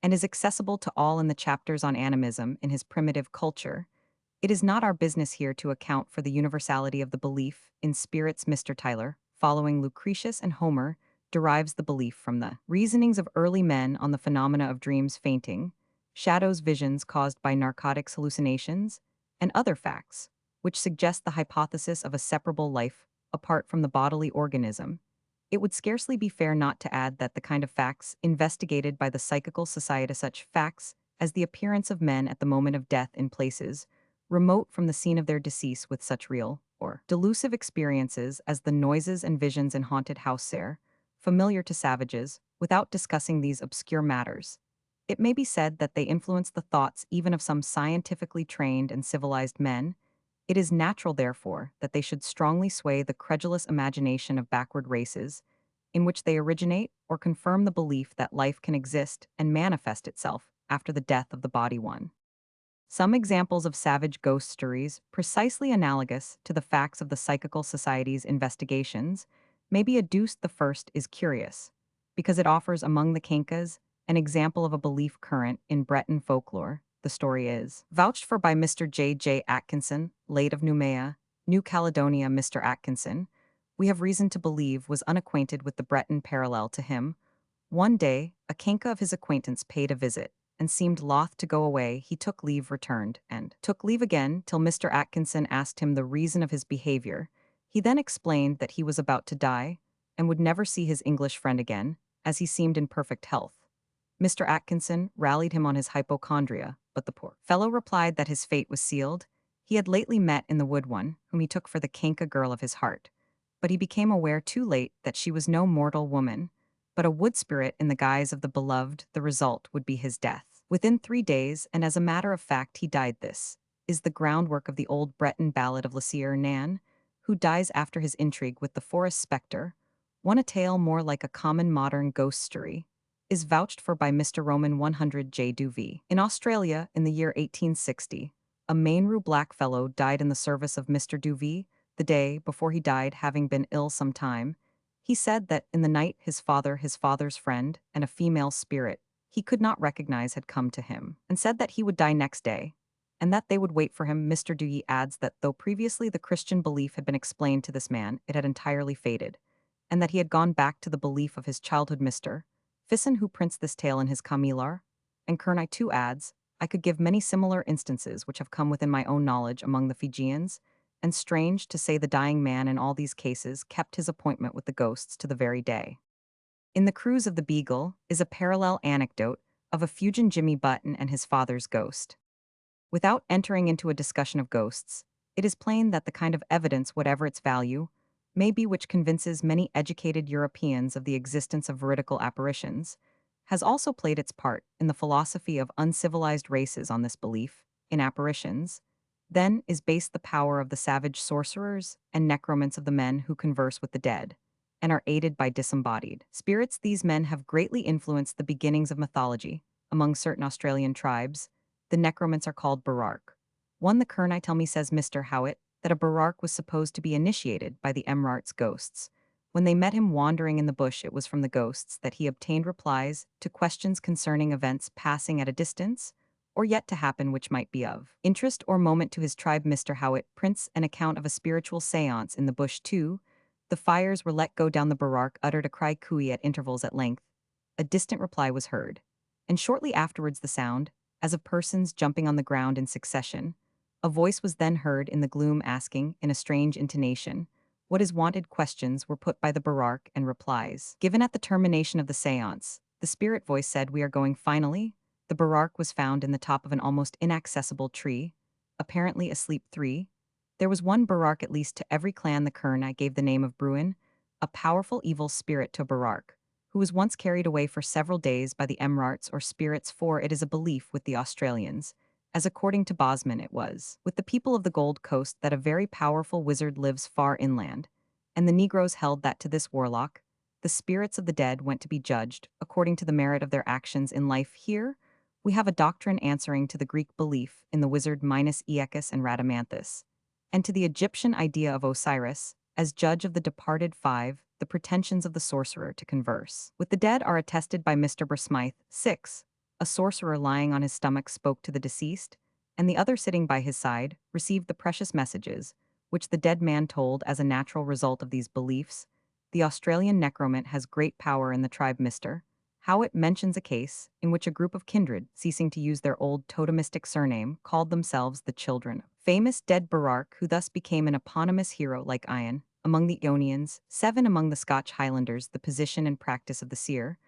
and is accessible to all in the chapters on animism in his Primitive Culture. It is not our business here to account for the universality of the belief in spirits. Mr. Tyler, following Lucretius and Homer, derives the belief from the reasonings of early men on the phenomena of dreams, fainting, shadows, visions caused by narcotics, hallucinations, and other facts, which suggest the hypothesis of a separable life apart from the bodily organism. It would scarcely be fair not to add that the kind of facts investigated by the Psychical Society, such facts as the appearance of men at the moment of death in places remote from the scene of their decease, with such real or delusive experiences as the noises and visions in haunted house, are familiar to savages. Without discussing these obscure matters, it may be said that they influence the thoughts even of some scientifically trained and civilized men. It is natural, therefore, that they should strongly sway the credulous imagination of backward races, in which they originate or confirm the belief that life can exist and manifest itself after the death of the body one. Some examples of savage ghost stories, precisely analogous to the facts of the Psychical Society's investigations, may be adduced. The first is curious, because it offers among the Kenkas an example of a belief current in Breton folklore. The story is vouched for by Mr. J. J. Atkinson, late of Noumea, New Caledonia. Mr. Atkinson, we have reason to believe, was unacquainted with the Breton parallel to him. One day, a Kenka of his acquaintance paid a visit, and seemed loth to go away. He took leave, returned, and took leave again, till Mr. Atkinson asked him the reason of his behavior. He then explained that he was about to die, and would never see his English friend again, as he seemed in perfect health. Mr. Atkinson rallied him on his hypochondria, but the poor fellow replied that his fate was sealed. He had lately met in the wood one, whom he took for the Kenka girl of his heart, but he became aware too late that she was no mortal woman, but a wood spirit in the guise of the beloved. The result would be his death within 3 days, and as a matter of fact he died. This is the groundwork of the old Breton ballad of Lasieur Nan, who dies after his intrigue with the forest spectre. One, a tale more like a common modern ghost story, is vouched for by Mr. Roman 100 J. Duvee. In Australia, in the year 1860, a Mainru blackfellow died in the service of Mr. Duvee. The day before he died, having been ill some time, he said that in the night his father's friend, and a female spirit he could not recognize had come to him, and said that he would die next day, and that they would wait for him. Mr. Dewey adds that though previously the Christian belief had been explained to this man, it had entirely faded, and that he had gone back to the belief of his childhood. Mr. Fisson, who prints this tale in his Kamilar, and Kernai too, adds, I could give many similar instances which have come within my own knowledge among the Fijians, and strange to say the dying man in all these cases kept his appointment with the ghosts to the very day. In The Cruise of the Beagle is a parallel anecdote of a Fuegian Jimmy Button and his father's ghost. Without entering into a discussion of ghosts, it is plain that the kind of evidence, whatever its value, may be which convinces many educated Europeans of the existence of veridical apparitions, has also played its part in the philosophy of uncivilized races on this belief, in apparitions. Then is based the power of the savage sorcerers and necromants of the men who converse with the dead, and are aided by disembodied spirits. These men have greatly influenced the beginnings of mythology. Among certain Australian tribes, the necromants are called Barark. One, the Kernai tell me, says Mr. Howitt, that a Barark was supposed to be initiated by the Emrart's ghosts. When they met him wandering in the bush, it was from the ghosts that he obtained replies to questions concerning events passing at a distance, or yet to happen, which might be of interest or moment to his tribe. Mr. Howitt prints an account of a spiritual seance in the bush too. The fires were let go down. The Barark uttered a cry cooey at intervals. At length, a distant reply was heard, and shortly afterwards the sound, as of persons jumping on the ground in succession. A voice was then heard in the gloom asking, in a strange intonation, what is wanted. Questions were put by the Barark and replies given at the termination of the seance. The spirit voice said, we are going finally. The Barark was found in the top of an almost inaccessible tree, apparently asleep. 3. There was one Barark at least to every clan. The Kernai gave the name of Bruin, a powerful evil spirit to a Barark, who was once carried away for several days by the Emrarts or spirits. For it is a belief with the Australians, as according to Bosman it was with the people of the Gold Coast, that a very powerful wizard lives far inland, and the Negroes held that to this warlock the spirits of the dead went to be judged according to the merit of their actions in life. Here we have a doctrine answering to the Greek belief in the wizard minus Aeacus and Rhadamanthus, and to the Egyptian idea of Osiris as judge of the departed. 5. The pretensions of the sorcerer to converse with the dead are attested by Mr. Bersmythe. 6. A sorcerer lying on his stomach spoke to the deceased, and the other sitting by his side received the precious messages, which the dead man told. As a natural result of these beliefs, the Australian necromant has great power in the tribe. Mr. Howitt mentions a case in which a group of kindred, ceasing to use their old totemistic surname, called themselves the children of famous dead Barark, who thus became an eponymous hero like Ion among the Ionians. 7. Among the Scotch Highlanders, the position and practice of the seer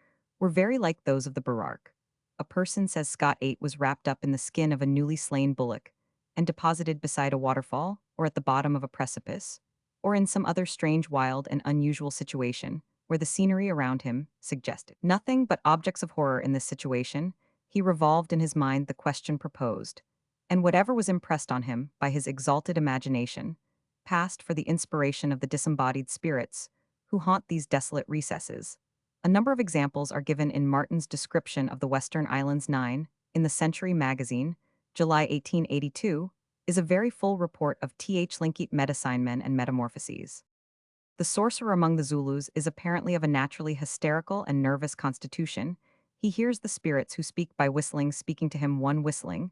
were very like those of the Barark. A person, says Scott 8, was wrapped up in the skin of a newly slain bullock and deposited beside a waterfall, or at the bottom of a precipice, or in some other strange, wild, and unusual situation, where the scenery around him suggested nothing but objects of horror. In this situation, he revolved in his mind the question proposed, and whatever was impressed on him by his exalted imagination passed for the inspiration of the disembodied spirits who haunt these desolate recesses. A number of examples are given in Martin's description of the Western Islands 9 in the Century magazine, July 1882, is a very full report of Th. Linkit medicine and metamorphoses. The sorcerer among the Zulus is apparently of a naturally hysterical and nervous constitution. He hears the spirits who speak by whistling, speaking to him one whistling,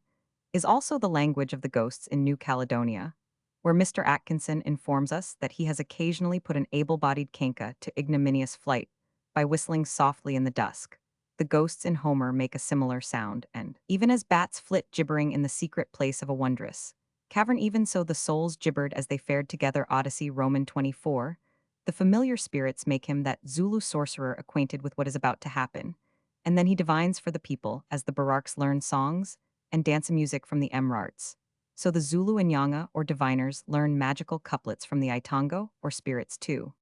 is also the language of the ghosts in New Caledonia, where Mr. Atkinson informs us that he has occasionally put an able-bodied Kenka to ignominious flight by whistling softly in the dusk. The ghosts in Homer make a similar sound, and, even as bats flit gibbering in the secret place of a wondrous cavern, even so the souls gibbered as they fared together. Odyssey, Roman 24. The familiar spirits make him that Zulu sorcerer acquainted with what is about to happen, and then he divines for the people as the Bararks learn songs and dance music from the Emrarts. So the Zulu and Nyanga, or diviners, learn magical couplets from the Itango, or spirits too.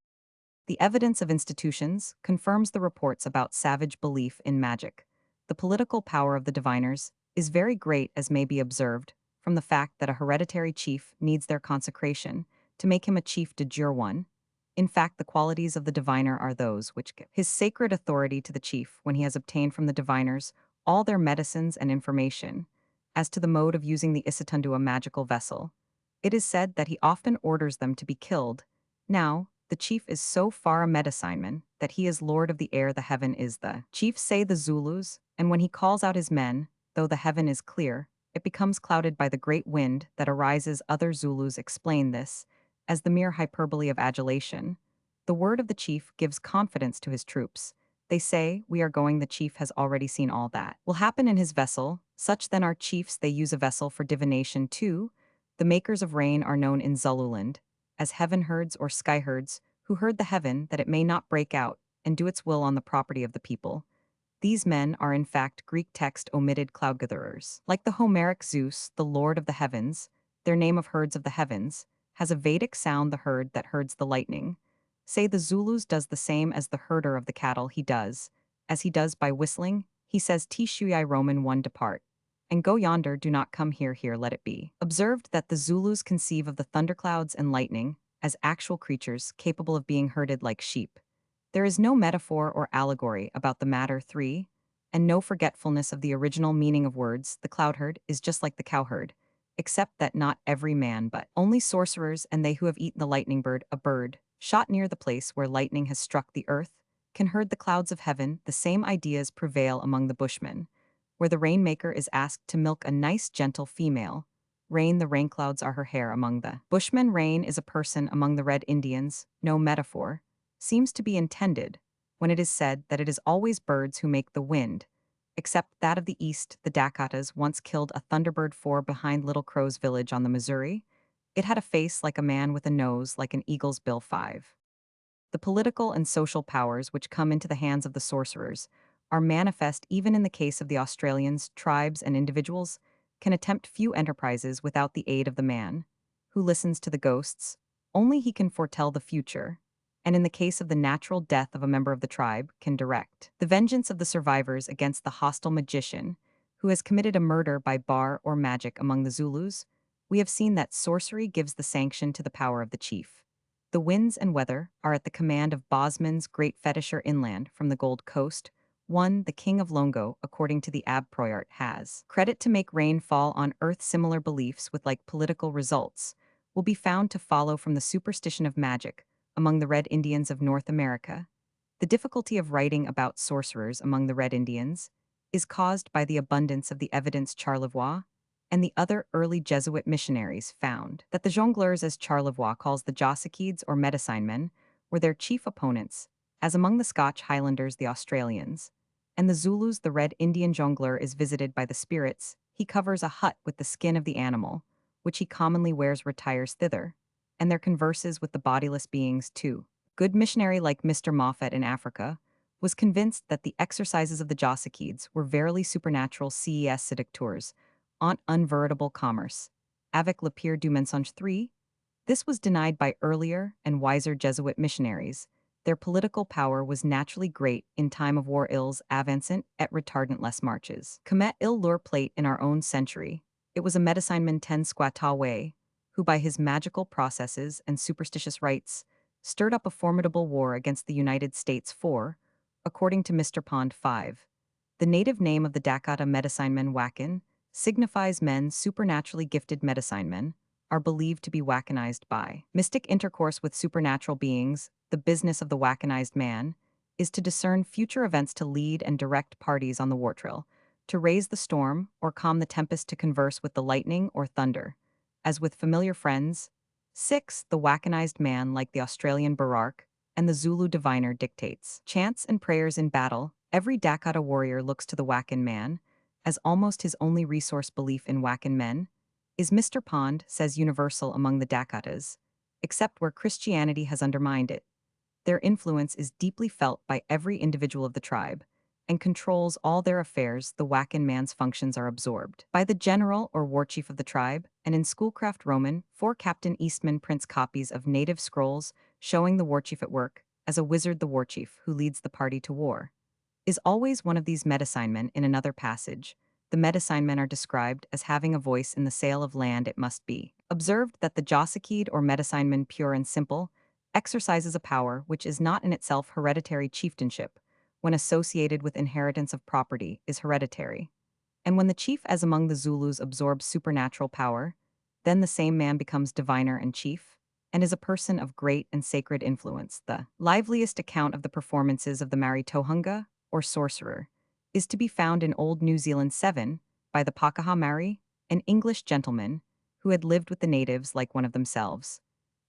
The evidence of institutions confirms the reports about savage belief in magic. The political power of the diviners is very great, as may be observed from the fact that a hereditary chief needs their consecration to make him a chief de jure one. In fact, the qualities of the diviner are those which give his sacred authority to the chief when he has obtained from the diviners all their medicines and information. As to the mode of using the Isitundu, a magical vessel, it is said that he often orders them to be killed. Now, the chief is so far a medicineman that he is lord of the air, the heaven is the chief, say the Zulus, and when he calls out his men, though the heaven is clear, it becomes clouded by the great wind that arises. Other Zulus explain this as the mere hyperbole of adulation. The word of the chief gives confidence to his troops. They say, "We are going," the chief has already seen all that will happen in his vessel. Such then are chiefs. They use a vessel for divination too. The makers of rain are known in Zululand as heaven herds or sky herds, who herd the heaven that it may not break out and do its will on the property of the people. These men are in fact Greek text omitted cloud gatherers. Like the Homeric Zeus, the lord of the heavens, their name of herds of the heavens, has a Vedic sound, the herd that herds the lightning. Say the Zulus does the same as the herder of the cattle. He does, as he does by whistling, he says Tshui Roman 1 depart, and go yonder, do not come here, here let it be. Observed that the Zulus conceive of the thunderclouds and lightning as actual creatures capable of being herded like sheep. There is no metaphor or allegory about the matter. 3. And no forgetfulness of the original meaning of words. The cloud herd is just like the cowherd, except that not every man but only sorcerers and they who have eaten the lightning bird, a bird, shot near the place where lightning has struck the earth, can herd the clouds of heaven. The same ideas prevail among the Bushmen, where the rainmaker is asked to milk a nice gentle female. Rain, the rain clouds are her hair. Among the Bushmen, rain is a person. Among the Red Indians, no metaphor seems to be intended when it is said that it is always birds who make the wind, except that of the east. The Dakotas once killed a thunderbird for behind Little Crow's village on the Missouri. It had a face like a man with a nose like an eagle's bill. 5. The political and social powers which come into the hands of the sorcerers are manifest even in the case of the Australians. Tribes and individuals can attempt few enterprises without the aid of the man who listens to the ghosts. Only he can foretell the future, and in the case of the natural death of a member of the tribe, can direct the vengeance of the survivors against the hostile magician who has committed a murder by bar or magic. Among the Zulus, we have seen that sorcery gives the sanction to the power of the chief. The winds and weather are at the command of Bosman's great fetisher inland from the Gold Coast. 1. The king of Longo, according to the Ab Proyart, has credit to make rain fall on earth. Similar beliefs with like political results will be found to follow from the superstition of magic among the Red Indians of North America. The difficulty of writing about sorcerers among the Red Indians is caused by the abundance of the evidence. Charlevoix and the other early Jesuit missionaries found that the jongleurs, as Charlevoix calls the Jossakids or medicinemen, were their chief opponents, as among the Scotch Highlanders the Australians, and the Zulus the Red Indian jongleur is visited by the spirits. He covers a hut with the skin of the animal, which he commonly wears, retires thither, and there converses with the bodiless beings too. Good missionary like Mr. Moffat in Africa was convinced that the exercises of the Jossakids were verily supernatural. Ces seducteurs ont un veritable commerce avec le pire du mensonge. 3. This was denied by earlier and wiser Jesuit missionaries. Their political power was naturally great in time of war. Ils avancent et retardent les marches. Commet il leur plate in our own century. It was a medicineman Ten Squatawe, who by his magical processes and superstitious rites stirred up a formidable war against the United States for, according to Mr. Pond 5, the native name of the Dakota medicinemen Wakan signifies men supernaturally gifted medicinemen, are believed to be Wakanized by mystic intercourse with supernatural beings. The business of the Wakanized man is to discern future events, to lead and direct parties on the war trail, to raise the storm or calm the tempest, to converse with the lightning or thunder, as with familiar friends. 6. The Wakanized man, like the Australian Barark and the Zulu diviner, dictates chants and prayers in battle. Every Dakota warrior looks to the Wakan man as almost his only resource. Belief in Wakan men is, Mr. Pond says, universal among the Dakotas, except where Christianity has undermined it. Their influence is deeply felt by every individual of the tribe and controls all their affairs. The Wakan man's functions are absorbed by the general or war chief of the tribe, and in Schoolcraft Roman, 4 Captain Eastman prints copies of native scrolls showing the war chief at work. As a wizard, the war chief, who leads the party to war, is always one of these medicinemen. In another passage, the medicinemen are described as having a voice in the sale of land. It must be observed that the Josakeed or medicineman, pure and simple, exercises a power which is not in itself hereditary. Chieftainship, when associated with inheritance of property, is hereditary. And when the chief, as among the Zulus, absorbs supernatural power, then the same man becomes diviner and chief, and is a person of great and sacred influence. The liveliest account of the performances of the Mari Tohunga, or sorcerer, is to be found in Old New Zealand 7, by the Pakaha Mari, an English gentleman who had lived with the natives like one of themselves.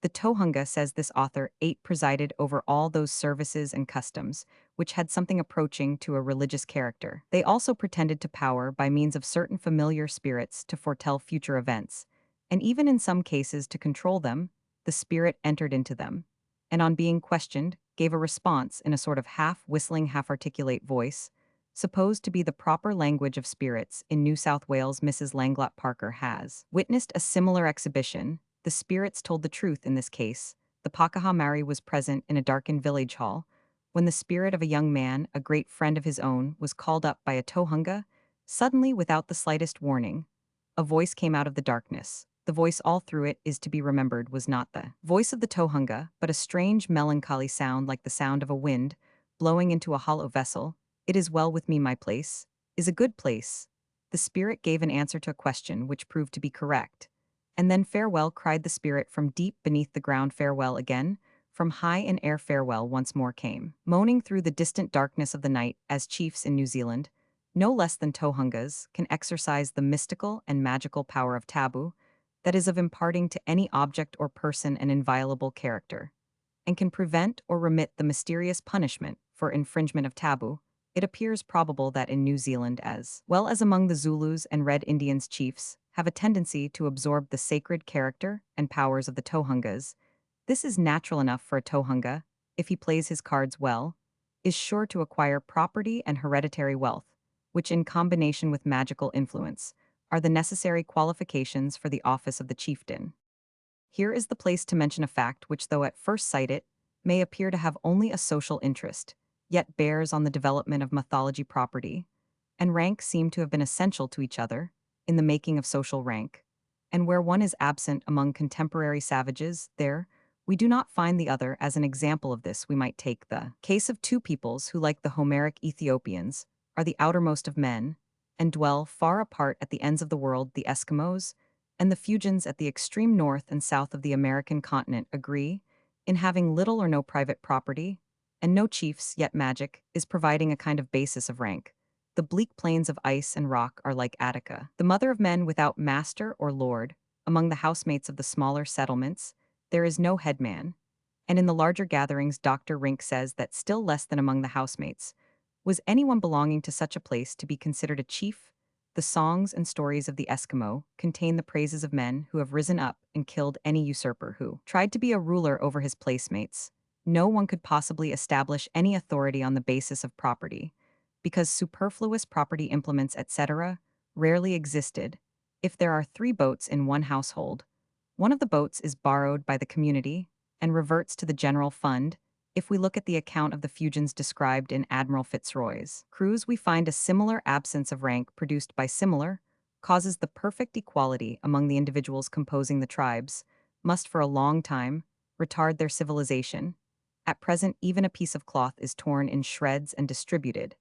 The Tohunga, says this author, 8, presided over all those services and customs which had something approaching to a religious character. They also pretended to power by means of certain familiar spirits to foretell future events, and even in some cases to control them. The spirit entered into them, and on being questioned, gave a response in a sort of half-whistling, half-articulate voice, supposed to be the proper language of spirits. In New South Wales, Mrs. Langlot Parker has witnessed a similar exhibition. The spirits told the truth in this case. The Pakaha Mari was present in a darkened village hall when the spirit of a young man, a great friend of his own, was called up by a Tohunga. Suddenly, without the slightest warning, a voice came out of the darkness. The voice, all through it, is to be remembered, was not the voice of the Tohunga, but a strange melancholy sound like the sound of a wind blowing into a hollow vessel. It is well with me, my place is a good place. The spirit gave an answer to a question which proved to be correct. And then farewell, cried the spirit from deep beneath the ground. Farewell again, from high in air. Farewell once more came, moaning through the distant darkness of the night. As chiefs in New Zealand, no less than Tohungas, can exercise the mystical and magical power of taboo, that is, of imparting to any object or person an inviolable character, and can prevent or remit the mysterious punishment for infringement of taboo. It appears probable that in New Zealand, as well as among the Zulus and Red Indians, chiefs have a tendency to absorb the sacred character and powers of the Tohungas. This is natural enough, for a Tohunga, if he plays his cards well, is sure to acquire property and hereditary wealth, which, in combination with magical influence, are the necessary qualifications for the office of the chieftain. Here is the place to mention a fact which, though at first sight it may appear to have only a social interest, yet bears on the development of mythology. Property and rank seem to have been essential to each other in the making of social rank, and where one is absent among contemporary savages, there we do not find the other. As an example of this, we might take the case of 2 peoples who, like the Homeric Ethiopians, are the outermost of men, and dwell far apart at the ends of the world. The Eskimos and the Fuegians at the extreme north and south of the American continent agree in having little or no private property, and no chiefs, yet magic is providing a kind of basis of rank. The bleak plains of ice and rock are like Attica, the mother of men, without master or lord. Among the housemates of the smaller settlements, there is no headman, and in the larger gatherings, Dr. Rink says that still less than among the housemates was anyone belonging to such a place to be considered a chief. The songs and stories of the Eskimo contain the praises of men who have risen up and killed any usurper who tried to be a ruler over his placemates. No one could possibly establish any authority on the basis of property, because superfluous property implements, etc., rarely existed. If there are 3 boats in one household, one of the boats is borrowed by the community and reverts to the general fund. If we look at the account of the Fuegians described in Admiral Fitzroy's cruise, we find a similar absence of rank produced by similar causes the perfect equality among the individuals composing the tribes, must for a long time retard their civilization. At present, even a piece of cloth is torn in shreds and distributed,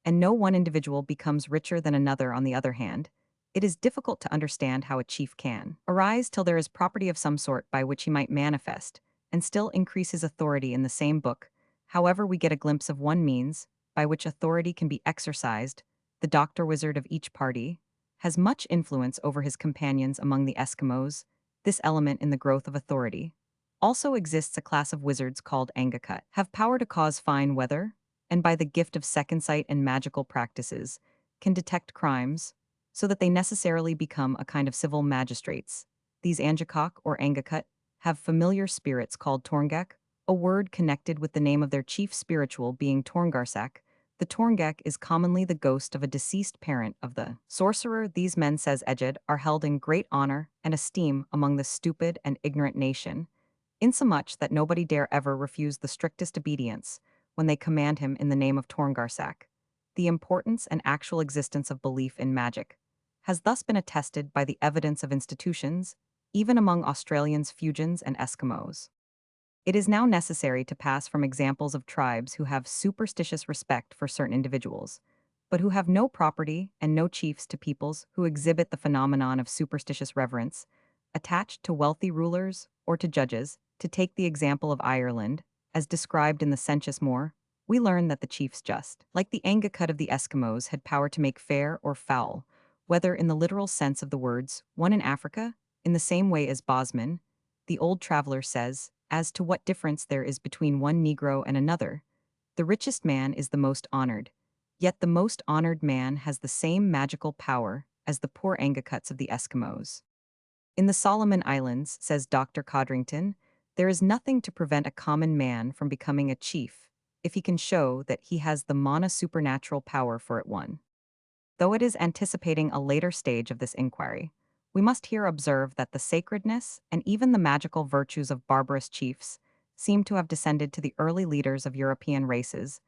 and no one individual becomes richer than another on the other hand. It is difficult to understand how a chief can arise till there is property of some sort by which he might manifest, and still increase his authority in the same book. However, we get a glimpse of one means by which authority can be exercised. The doctor wizard of each party has much influence over his companions among the Eskimos. This element in the growth of authority. Also exists a class of wizards called Angakut, have power to cause fine weather, and by the gift of second sight and magical practices, can detect crimes, so that they necessarily become a kind of civil magistrates. These Angakok or Angakut have familiar spirits called Torngak, a word connected with the name of their chief spiritual being Torngarsak. The Torngak is commonly the ghost of a deceased parent of the sorcerer. These men, says Eged, are held in great honor and esteem among the stupid and ignorant nation, insomuch that nobody dare ever refuse the strictest obedience when they command him in the name of Torngarsak. The importance and actual existence of belief in magic has thus been attested by the evidence of institutions, even among Australians, Fuegians, and Eskimos. It is now necessary to pass from examples of tribes who have superstitious respect for certain individuals, but who have no property and no chiefs, to peoples who exhibit the phenomenon of superstitious reverence, attached to wealthy rulers or to judges. To take the example of Ireland, as described in the Census More, we learn that the chiefs, just like the Angakut of the Eskimos, had power to make fair or foul, whether in the literal sense of the words, one in Africa, in the same way as Bosman, the old traveler, says, as to what difference there is between one Negro and another. The richest man is the most honored, yet the most honored man has the same magical power as the poor Angakuts of the Eskimos. In the Solomon Islands, says Dr. Codrington, there is nothing to prevent a common man from becoming a chief, if he can show that he has the supernatural power for it one. Though it is anticipating a later stage of this inquiry, we must here observe that the sacredness and even the magical virtues of barbarous chiefs seem to have descended to the early leaders of European races.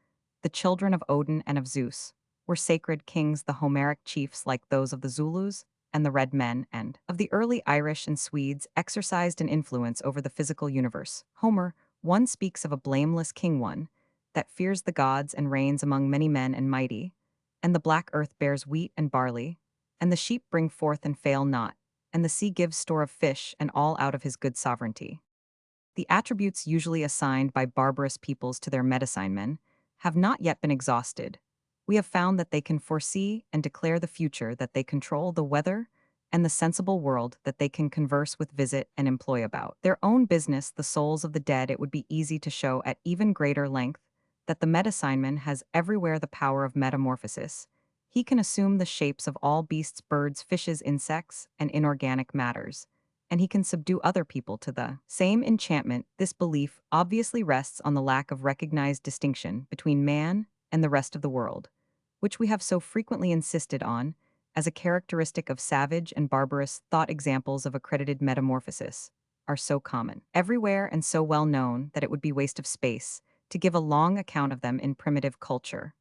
The children of Odin and of Zeus were sacred kings. The Homeric chiefs, like those of the Zulus and the Red Men, and of the early Irish and Swedes, exercised an influence over the physical universe. Homer, one speaks of a blameless king one, that fears the gods and reigns among many men and mighty, and the black earth bears wheat and barley, and the sheep bring forth and fail not, and the sea gives store of fish, and all out of his good sovereignty. The attributes usually assigned by barbarous peoples to their medicine men have not yet been exhausted. We have found that they can foresee and declare the future, that they control the weather and the sensible world, that they can converse with, visit, and employ about their own business the souls of the dead. It would be easy to show at even greater length that the medicine man has everywhere the power of metamorphosis. He can assume the shapes of all beasts, birds, fishes, insects, and inorganic matters, and he can subdue other people to the same enchantment. This belief obviously rests on the lack of recognized distinction between man and the rest of the world, which we have so frequently insisted on as a characteristic of savage and barbarous thought. Examples of accredited metamorphosis are so common everywhere and so well known that it would be waste of space to give a long account of them in primitive culture.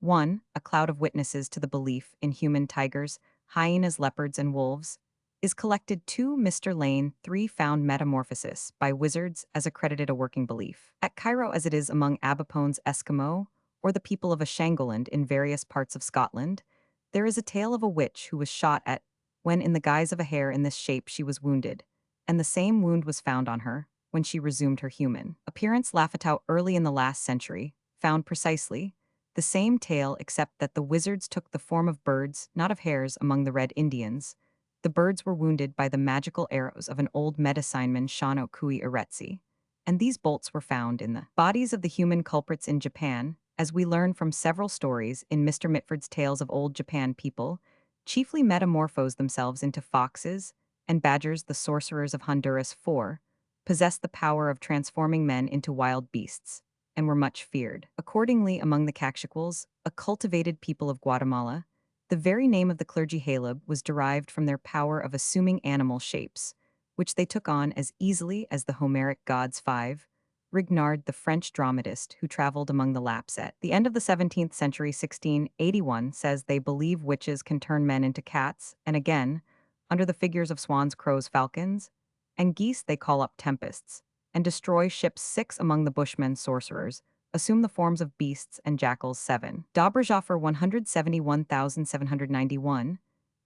1. A cloud of witnesses to the belief in human tigers, hyenas, leopards, and wolves is collected. 2. Mr. Lane. 3. Found metamorphosis by wizards as accredited a working belief at Cairo, as it is among Abipones, Eskimo, or the people of Ashangoland in various parts of Scotland. There is a tale of a witch who was shot at when, in the guise of a hare in this shape, she was wounded, and the same wound was found on her when she resumed her human appearance. Lafitau, early in the last century, found precisely the same tale, except that the wizards took the form of birds, not of hares. Among the Red Indians, the birds were wounded by the magical arrows of an old medicineman, Shano Kui Eretsi, and these bolts were found in the bodies of the human culprits. In Japan, as we learn from several stories in Mr. Mitford's Tales of Old Japan, people chiefly metamorphose themselves into foxes and badgers. The sorcerers of Honduras, 4, possessed the power of transforming men into wild beasts, and were much feared. Accordingly, among the Caxiquals, a cultivated people of Guatemala, the very name of the clergy Haleb was derived from their power of assuming animal shapes, which they took on as easily as the Homeric gods. 5. Rignard, the French dramatist who traveled among the Lapps at the end of the 17th century, 1681, says they believe witches can turn men into cats, and again, under the figures of swans, crows, falcons, and geese they call up tempests, and destroy ships. 6 Among the Bushmen, sorcerers assume the forms of beasts and jackals. 7 Dobrajoffer 171,791,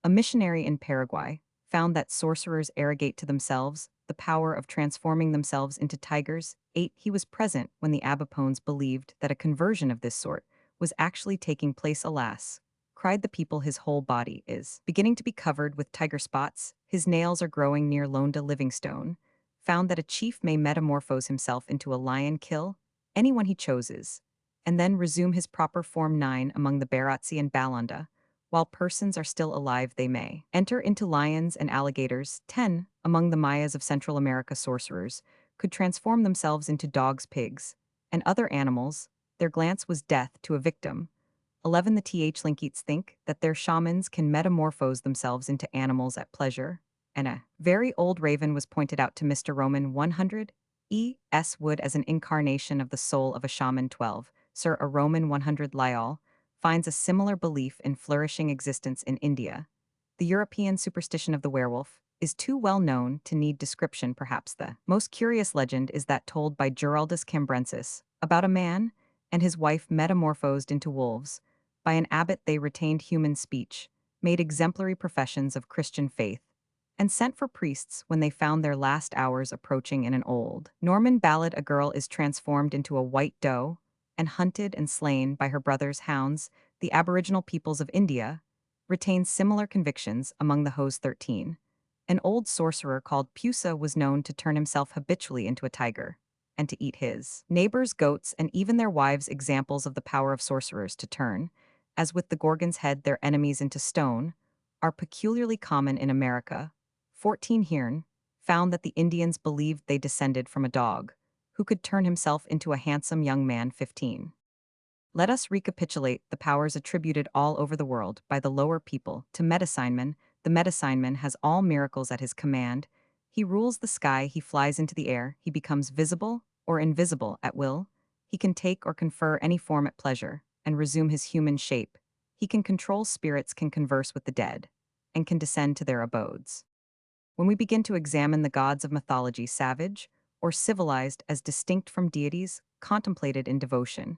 a missionary in Paraguay, found that sorcerers arrogate to themselves the power of transforming themselves into tigers. 8 He was present when the Abipones believed that a conversion of this sort was actually taking place. Alas, cried the people, his whole body is beginning to be covered with tiger spots, his nails are growing near Londa. Livingstone found that a chief may metamorphose himself into a lion, kill anyone he chooses, and then resume his proper form. 9 Among the Barotse and Balanda, while persons are still alive they may enter into lions and alligators. 10 Among the Mayas of Central America, sorcerers could transform themselves into dogs, pigs, and other animals. Their glance was death to a victim. 11 The Tlinkits think that their shamans can metamorphose themselves into animals at pleasure, and a very old raven was pointed out to Mr. Roman 100 E.S. Wood as an incarnation of the soul of a shaman. 12 Sir A. Roman 100 Lyall finds a similar belief in flourishing existence in India. The European superstition of the werewolf is too well known to need description. Perhaps the most curious legend is that told by Giraldus Cambrensis about a man and his wife metamorphosed into wolves. By an abbot they retained human speech, made exemplary professions of Christian faith, and sent for priests when they found their last hours approaching. In an old Norman ballad, a girl is transformed into a white doe and hunted and slain by her brother's hounds. The Aboriginal peoples of India retain similar convictions. Among the Hos. 13 An old sorcerer called Pusa was known to turn himself habitually into a tiger and to eat his neighbors' goats and even their wives. Examples of the power of sorcerers to turn, as with the Gorgon's head, their enemies into stone, are peculiarly common in America. 14 Hearn found that the Indians believed they descended from a dog, who could turn himself into a handsome young man. 15 Let us recapitulate the powers attributed all over the world by the lower people to Medicine. The Medicine has all miracles at his command. He rules the sky, he flies into the air, he becomes visible or invisible at will. He can take or confer any form at pleasure and resume his human shape. He can control spirits, can converse with the dead, and can descend to their abodes. When we begin to examine the gods of mythology, savage or civilized, as distinct from deities, contemplated in devotion,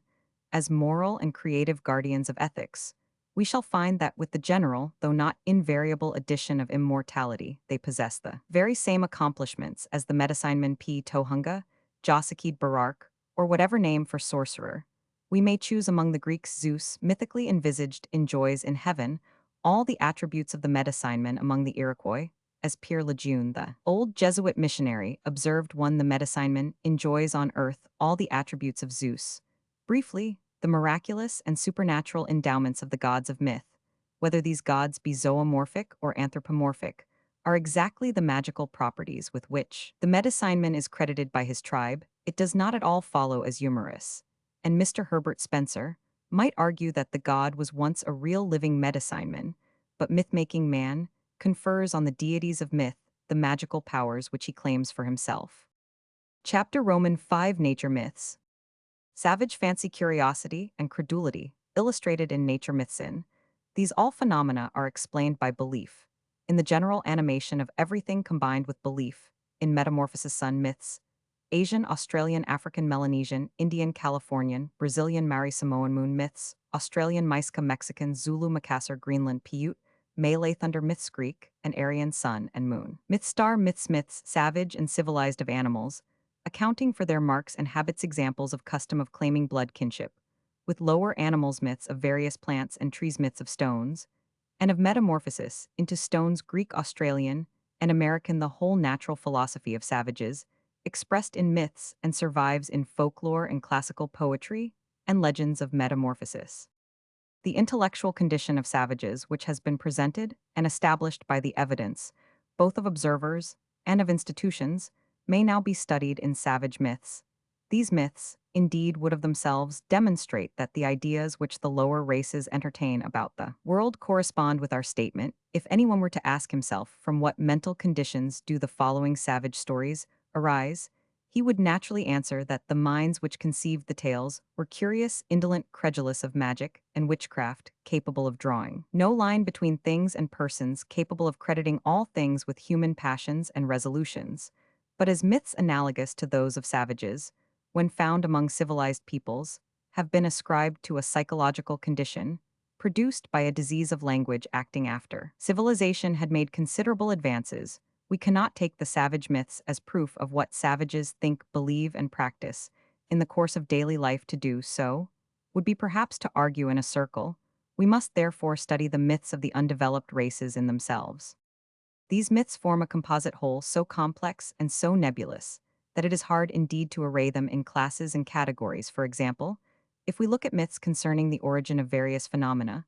as moral and creative guardians of ethics, we shall find that with the general, though not invariable addition of immortality, they possess the very same accomplishments as the Medicine P. Tohunga, Josikid Barak, or whatever name for sorcerer we may choose. Among the Greeks, Zeus, mythically envisaged, enjoys in heaven all the attributes of the Medicine. Among the Iroquois, as Pierre Lejeune, the old Jesuit missionary, observed, one the Medicine enjoys on earth all the attributes of Zeus. Briefly, the miraculous and supernatural endowments of the gods of myth, whether these gods be zoomorphic or anthropomorphic, are exactly the magical properties with which the Medicine is credited by his tribe. It does not at all follow as humorous, and Mr. Herbert Spencer might argue that the god was once a real living Medicine, but myth-making man confers on the deities of myth the magical powers which he claims for himself. Chapter Roman 5 Nature Myths. Savage fancy, curiosity, and credulity, illustrated in nature myths. These all phenomena are explained by belief, in the general animation of everything combined with belief, in metamorphosis. Sun myths, Asian, Australian, African, Melanesian, Indian, Californian, Brazilian, Maori, Samoan moon myths, Australian, Muisca, Mexican, Zulu, Makassar, Greenland, Paiute, Malay thunder myths, Greek, and Aryan sun and moon. Myth star myths, myths, savage and civilized of animals, accounting for their marks and habits. Examples of custom of claiming blood kinship, with lower animals. Myths of various plants and trees. Myths of stones, and of metamorphosis into stones. Greek, Australian, and American. The whole natural philosophy of savages, expressed in myths and survives in folklore and classical poetry and legends of metamorphosis. The intellectual condition of savages, which has been presented and established by the evidence, both of observers and of institutions, may now be studied in savage myths. These myths, indeed, would of themselves demonstrate that the ideas which the lower races entertain about the world correspond with our statement. If anyone were to ask himself from what mental conditions do the following savage stories arise, he would naturally answer that the minds which conceived the tales were curious, indolent, credulous of magic and witchcraft, capable of drawing no line between things and persons, capable of crediting all things with human passions and resolutions, but as myths analogous to those of savages, when found among civilized peoples, have been ascribed to a psychological condition produced by a disease of language acting after civilization had made considerable advances. We cannot take the savage myths as proof of what savages think, believe, and practice in the course of daily life. To do so would be perhaps to argue in a circle. We must therefore study the myths of the undeveloped races in themselves. These myths form a composite whole so complex and so nebulous that it is hard indeed to array them in classes and categories. For example, if we look at myths concerning the origin of various phenomena,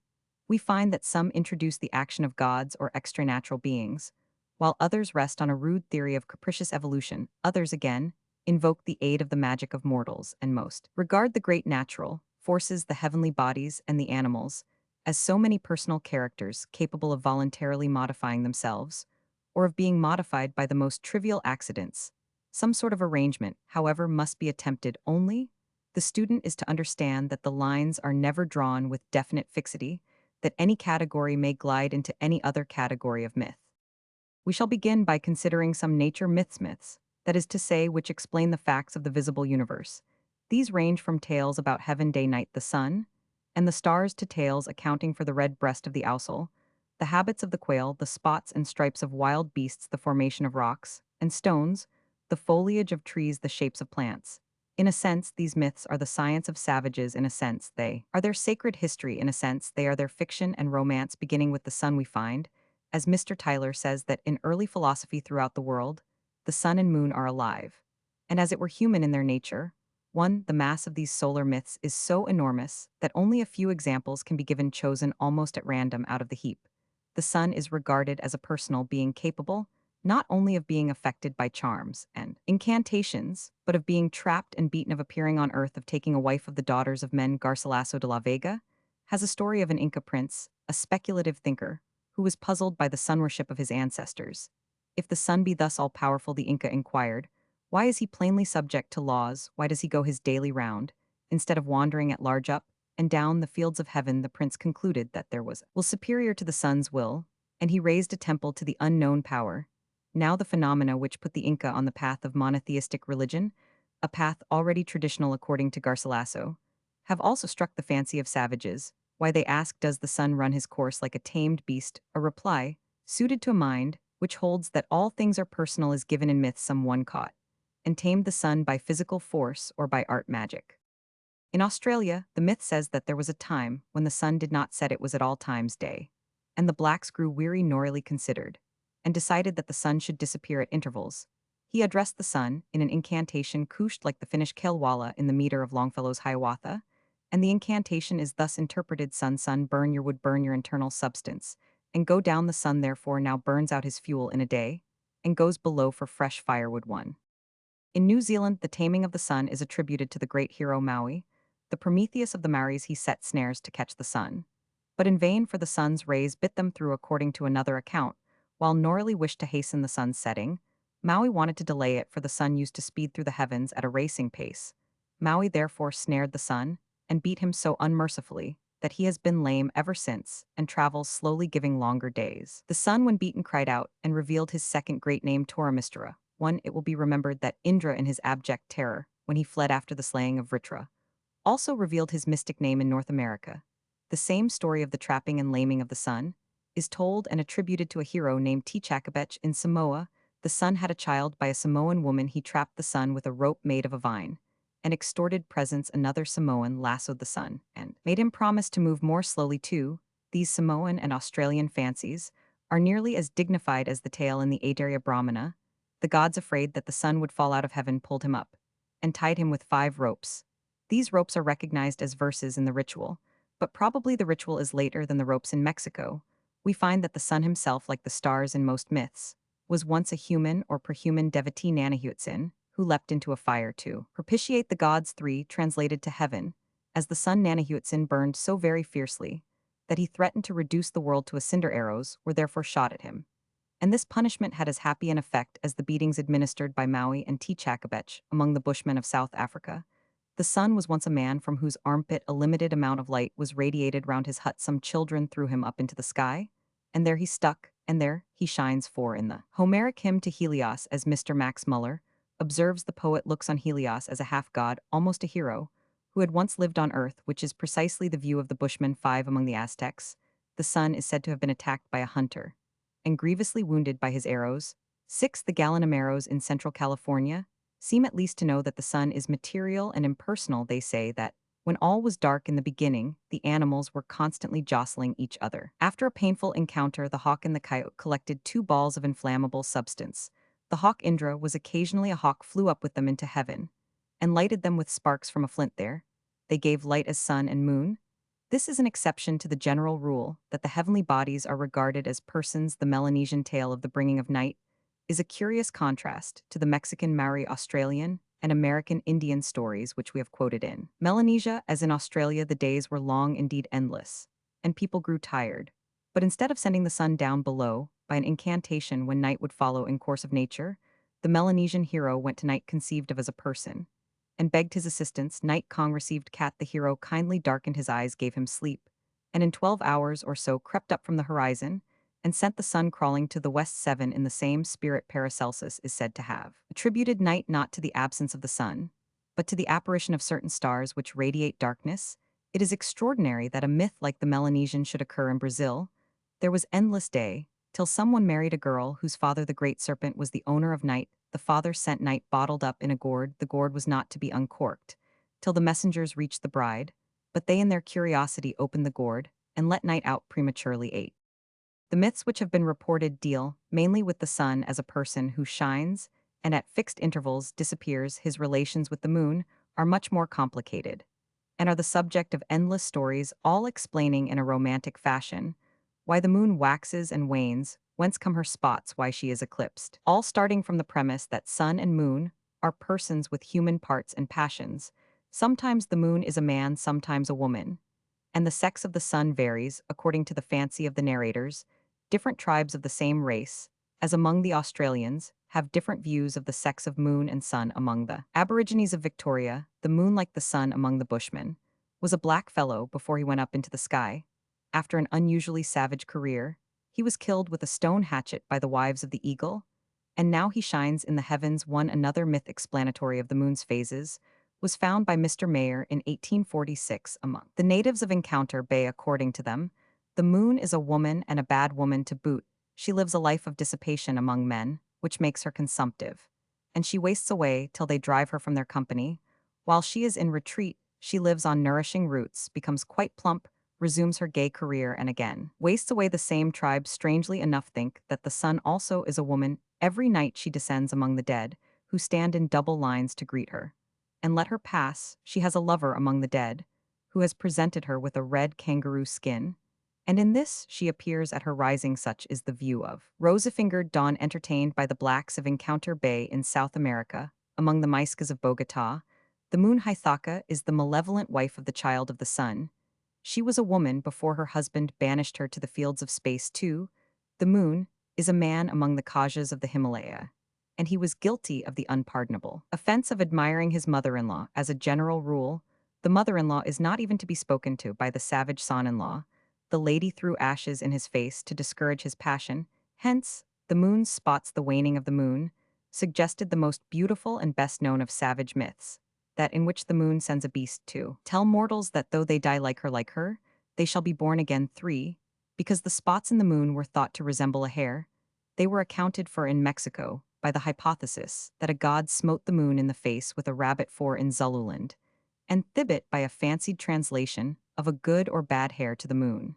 we find that some introduce the action of gods or extranatural beings, while others rest on a rude theory of capricious evolution. Others, again, invoke the aid of the magic of mortals, and most regard the great natural forces, the heavenly bodies, and the animals, as so many personal characters capable of voluntarily modifying themselves, or of being modified by the most trivial accidents. Some sort of arrangement, however, must be attempted. Only the student is to understand that the lines are never drawn with definite fixity, that any category may glide into any other category of myth. We shall begin by considering some nature myths, that is to say, which explain the facts of the visible universe. These range from tales about heaven, day, night, the sun, and the stars to tales accounting for the red breast of the ousel, the habits of the quail, the spots and stripes of wild beasts, the formation of rocks and stones, the foliage of trees, the shapes of plants. In a sense, these myths are the science of savages. In a sense, they are their sacred history. In a sense, they are their fiction and romance. Beginning with the sun, we find, as Mr. Tyler says, that in early philosophy throughout the world, the sun and moon are alive, and as it were human in their nature. One, the mass of these solar myths is so enormous that only a few examples can be given, chosen almost at random out of the heap. The sun is regarded as a personal being capable not only of being affected by charms and incantations, but of being trapped and beaten, of appearing on earth, of taking a wife of the daughters of men. Garcilaso de la Vega has a story of an Inca prince, a speculative thinker, who was puzzled by the sun worship of his ancestors. If the sun be thus all-powerful, the Inca inquired, why is he plainly subject to laws? Why does he go his daily round, instead of wandering at large up and down the fields of heaven? The prince concluded that there was a will superior to the sun's will, and he raised a temple to the unknown power. Now the phenomena which put the Inca on the path of monotheistic religion, a path already traditional according to Garcilaso, have also struck the fancy of savages. Why, they ask, does the sun run his course like a tamed beast? A reply, suited to a mind which holds that all things are personal, is given in myth. Someone caught and tamed the sun by physical force or by art magic. In Australia, the myth says that there was a time when the sun did not set, it was at all times day, and the blacks grew weary, Norley considered, and decided that the sun should disappear at intervals. He addressed the sun in an incantation couched like the Finnish Kelwala in the meter of Longfellow's Hiawatha, and the incantation is thus interpreted: sun, sun, burn your wood, burn your internal substance, and go down. The sun therefore now burns out his fuel in a day, and goes below for fresh firewood. 1. In New Zealand, the taming of the sun is attributed to the great hero Maui, the Prometheus of the Maoris. He set snares to catch the sun, but in vain, for the sun's rays bit them through. According to another account, while Norley wished to hasten the sun's setting, Maui wanted to delay it, for the sun used to speed through the heavens at a racing pace. Maui therefore snared the sun, and beat him so unmercifully that he has been lame ever since, and travels slowly, giving longer days. The sun, when beaten, cried out, and revealed his second great name, Toramistara. 1. It will be remembered that Indra, in his abject terror, when he fled after the slaying of Vritra, also revealed his mystic name in North America. The same story of the trapping and laming of the sun is told and attributed to a hero named Tichakabech in Samoa. The sun had a child by a Samoan woman. He trapped the sun with a rope made of a vine, and extorted presents. Another Samoan lassoed the sun, and made him promise to move more slowly too. These Samoan and Australian fancies are nearly as dignified as the tale in the Aedaria Brahmana. The gods, afraid that the sun would fall out of heaven, pulled him up, and tied him with 5 ropes. These ropes are recognized as verses in the ritual, but probably the ritual is later than the ropes in Mexico. We find that the sun himself, like the stars in most myths, was once a human or prehuman devotee, Nanahuatzin, who leapt into a fire to propitiate the gods. 3. Translated to heaven, as the sun Nanahuatzin burned so very fiercely that he threatened to reduce the world to a cinder. Arrows were therefore shot at him, And this punishment had as happy an effect as the beatings administered by Maui and T'Chaka among the Bushmen of South Africa. The sun was once a man from whose armpit a limited amount of light was radiated round his hut. Some children threw him up into the sky, and there he stuck, and there he shines. For in the Homeric hymn to Helios, as Mr. Max Muller observes, the poet looks on Helios as a half-god, almost a hero, who had once lived on earth, which is precisely the view of the Bushmen. 5 Among the Aztecs, the sun is said to have been attacked by a hunter and grievously wounded by his arrows. 6 The Gallinameros in Central California seem at least to know that the sun is material and impersonal. They say that when all was dark in the beginning, the animals were constantly jostling each other. After a painful encounter, the hawk and the coyote collected 2 balls of inflammable substance. The hawk Indra was occasionally a hawk flew up with them into heaven and lighted them with sparks from a flint there. They gave light as sun and moon. This is an exception to the general rule that the heavenly bodies are regarded as persons. The Melanesian tale of the bringing of night is a curious contrast to the Mexican, Maori, Australian, and American Indian stories which we have quoted in Melanesia. As in Australia, the days were long, indeed endless, and people grew tired. But instead of sending the sun down below by an incantation when night would follow in course of nature, the Melanesian hero went to night, conceived of as a person, and begged his assistance. Night Kong received Cat. The hero kindly darkened his eyes, gave him sleep, and in 12 hours or so crept up from the horizon and sent the sun crawling to the west. 7 In the same spirit, Paracelsus is said to have attributed night not to the absence of the sun, but to the apparition of certain stars which radiate darkness. It is extraordinary that a myth like the Melanesian should occur in Brazil. There was endless day, till someone married a girl whose father, the great serpent, was the owner of night. The father sent night bottled up in a gourd. The gourd was not to be uncorked till the messengers reached the bride, but they in their curiosity opened the gourd and let night out prematurely. 8 The myths which have been reported deal mainly with the sun as a person who shines and at fixed intervals disappears. His relations with the moon are much more complicated and are the subject of endless stories, all explaining in a romantic fashion why the moon waxes and wanes, whence come her spots, why she is eclipsed, all starting from the premise that sun and moon are persons with human parts and passions. Sometimes the moon is a man, sometimes a woman, and the sex of the sun varies according to the fancy of the narrators. Different tribes of the same race, as among the Australians, have different views of the sex of moon and sun. Among the Aborigines of Victoria, the moon, like the sun among the Bushmen, was a black fellow before he went up into the sky. After an unusually savage career, he was killed with a stone hatchet by the wives of the eagle, and now he shines in the heavens. Another myth explanatory of the moon's phases was found by Mr. Mayer in 1846 among the natives of Encounter Bay. According to them, the moon is a woman, and a bad woman to boot. She lives a life of dissipation among men, which makes her consumptive, and she wastes away till they drive her from their company. While she is in retreat, she lives on nourishing roots, becomes quite plump, resumes her gay career, and again wastes away. The same tribe, strangely enough, think that the sun also is a woman. Every night she descends among the dead, who stand in double lines to greet her and let her pass. She has a lover among the dead, who has presented her with a red kangaroo skin, and in this she appears at her rising. Such is the view of rosy-fingered dawn entertained by the blacks of Encounter Bay in South America. Among the Muiscas of Bogota, the moon Hythaka is the malevolent wife of the child of the sun. She was a woman before her husband banished her to the fields of space. 2 The moon is a man among the Kajas of the Himalaya, and he was guilty of the unpardonable offense of admiring his mother-in-law. As a general rule, the mother-in-law is not even to be spoken to by the savage son-in-law. The lady threw ashes in his face to discourage his passion. Hence, the moon spots, the waning of the moon, suggested the most beautiful and best known of savage myths, that in which the moon sends a beast to tell mortals that though they die like her, they shall be born again. 3 Because the spots in the moon were thought to resemble a hair, they were accounted for in Mexico by the hypothesis that a god smote the moon in the face with a rabbit. 4 In Zululand, and Thibet by a fancied translation of a good or bad hair to the moon.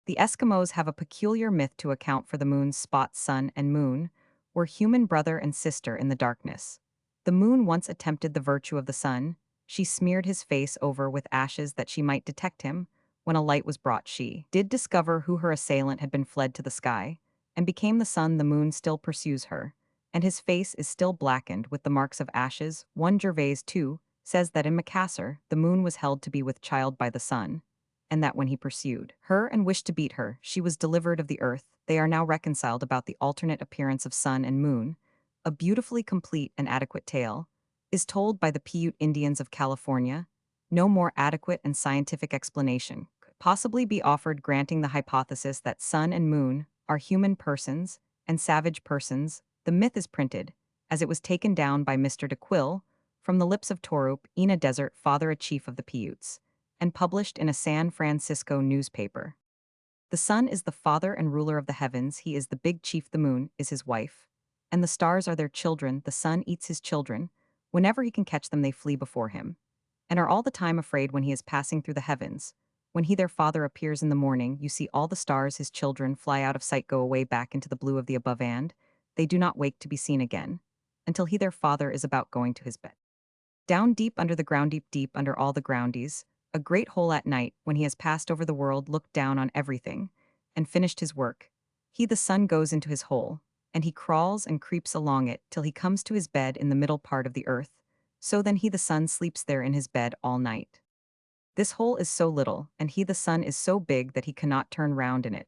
The Eskimos have a peculiar myth to account for the moon's spots. Sun and moon were human brother and sister in the darkness. The moon once attempted the virtue of the sun. She smeared his face over with ashes that she might detect him. When a light was brought, she did discover who her assailant had been, fled to the sky, and became the sun. The moon still pursues her, and his face is still blackened with the marks of ashes. 1 Gervais, 2, says that in Macassar, the moon was held to be with child by the sun, and that when he pursued her and wished to beat her, she was delivered of the earth. They are now reconciled about the alternate appearance of sun and moon. A beautifully complete and adequate tale is told by the Paiute Indians of California. No more adequate and scientific explanation could possibly be offered, granting the hypothesis that sun and moon are human persons and savage persons. The myth is printed, as it was taken down by Mr. de Quille, from the lips of Torup, in a desert father, a chief of the Paiutes, and published in a San Francisco newspaper. The sun is the father and ruler of the heavens, he is the big chief, the moon is his wife, and the stars are their children. The sun eats his children. Whenever he can catch them, they flee before him, and are all the time afraid when he is passing through the heavens. When he, their father, appears in the morning, you see all the stars, his children, fly out of sight, go away back into the blue of the above, and they do not wake to be seen again, until he, their father, is about going to his bed. Down deep under the ground, deep, deep under all the groundies, a great hole at night, when he has passed over the world, looked down on everything, and finished his work. He, the sun, goes into his hole, and he crawls and creeps along it till he comes to his bed in the middle part of the earth. So then he, the sun, sleeps there in his bed all night. This hole is so little, and he, the sun, is so big that he cannot turn round in it.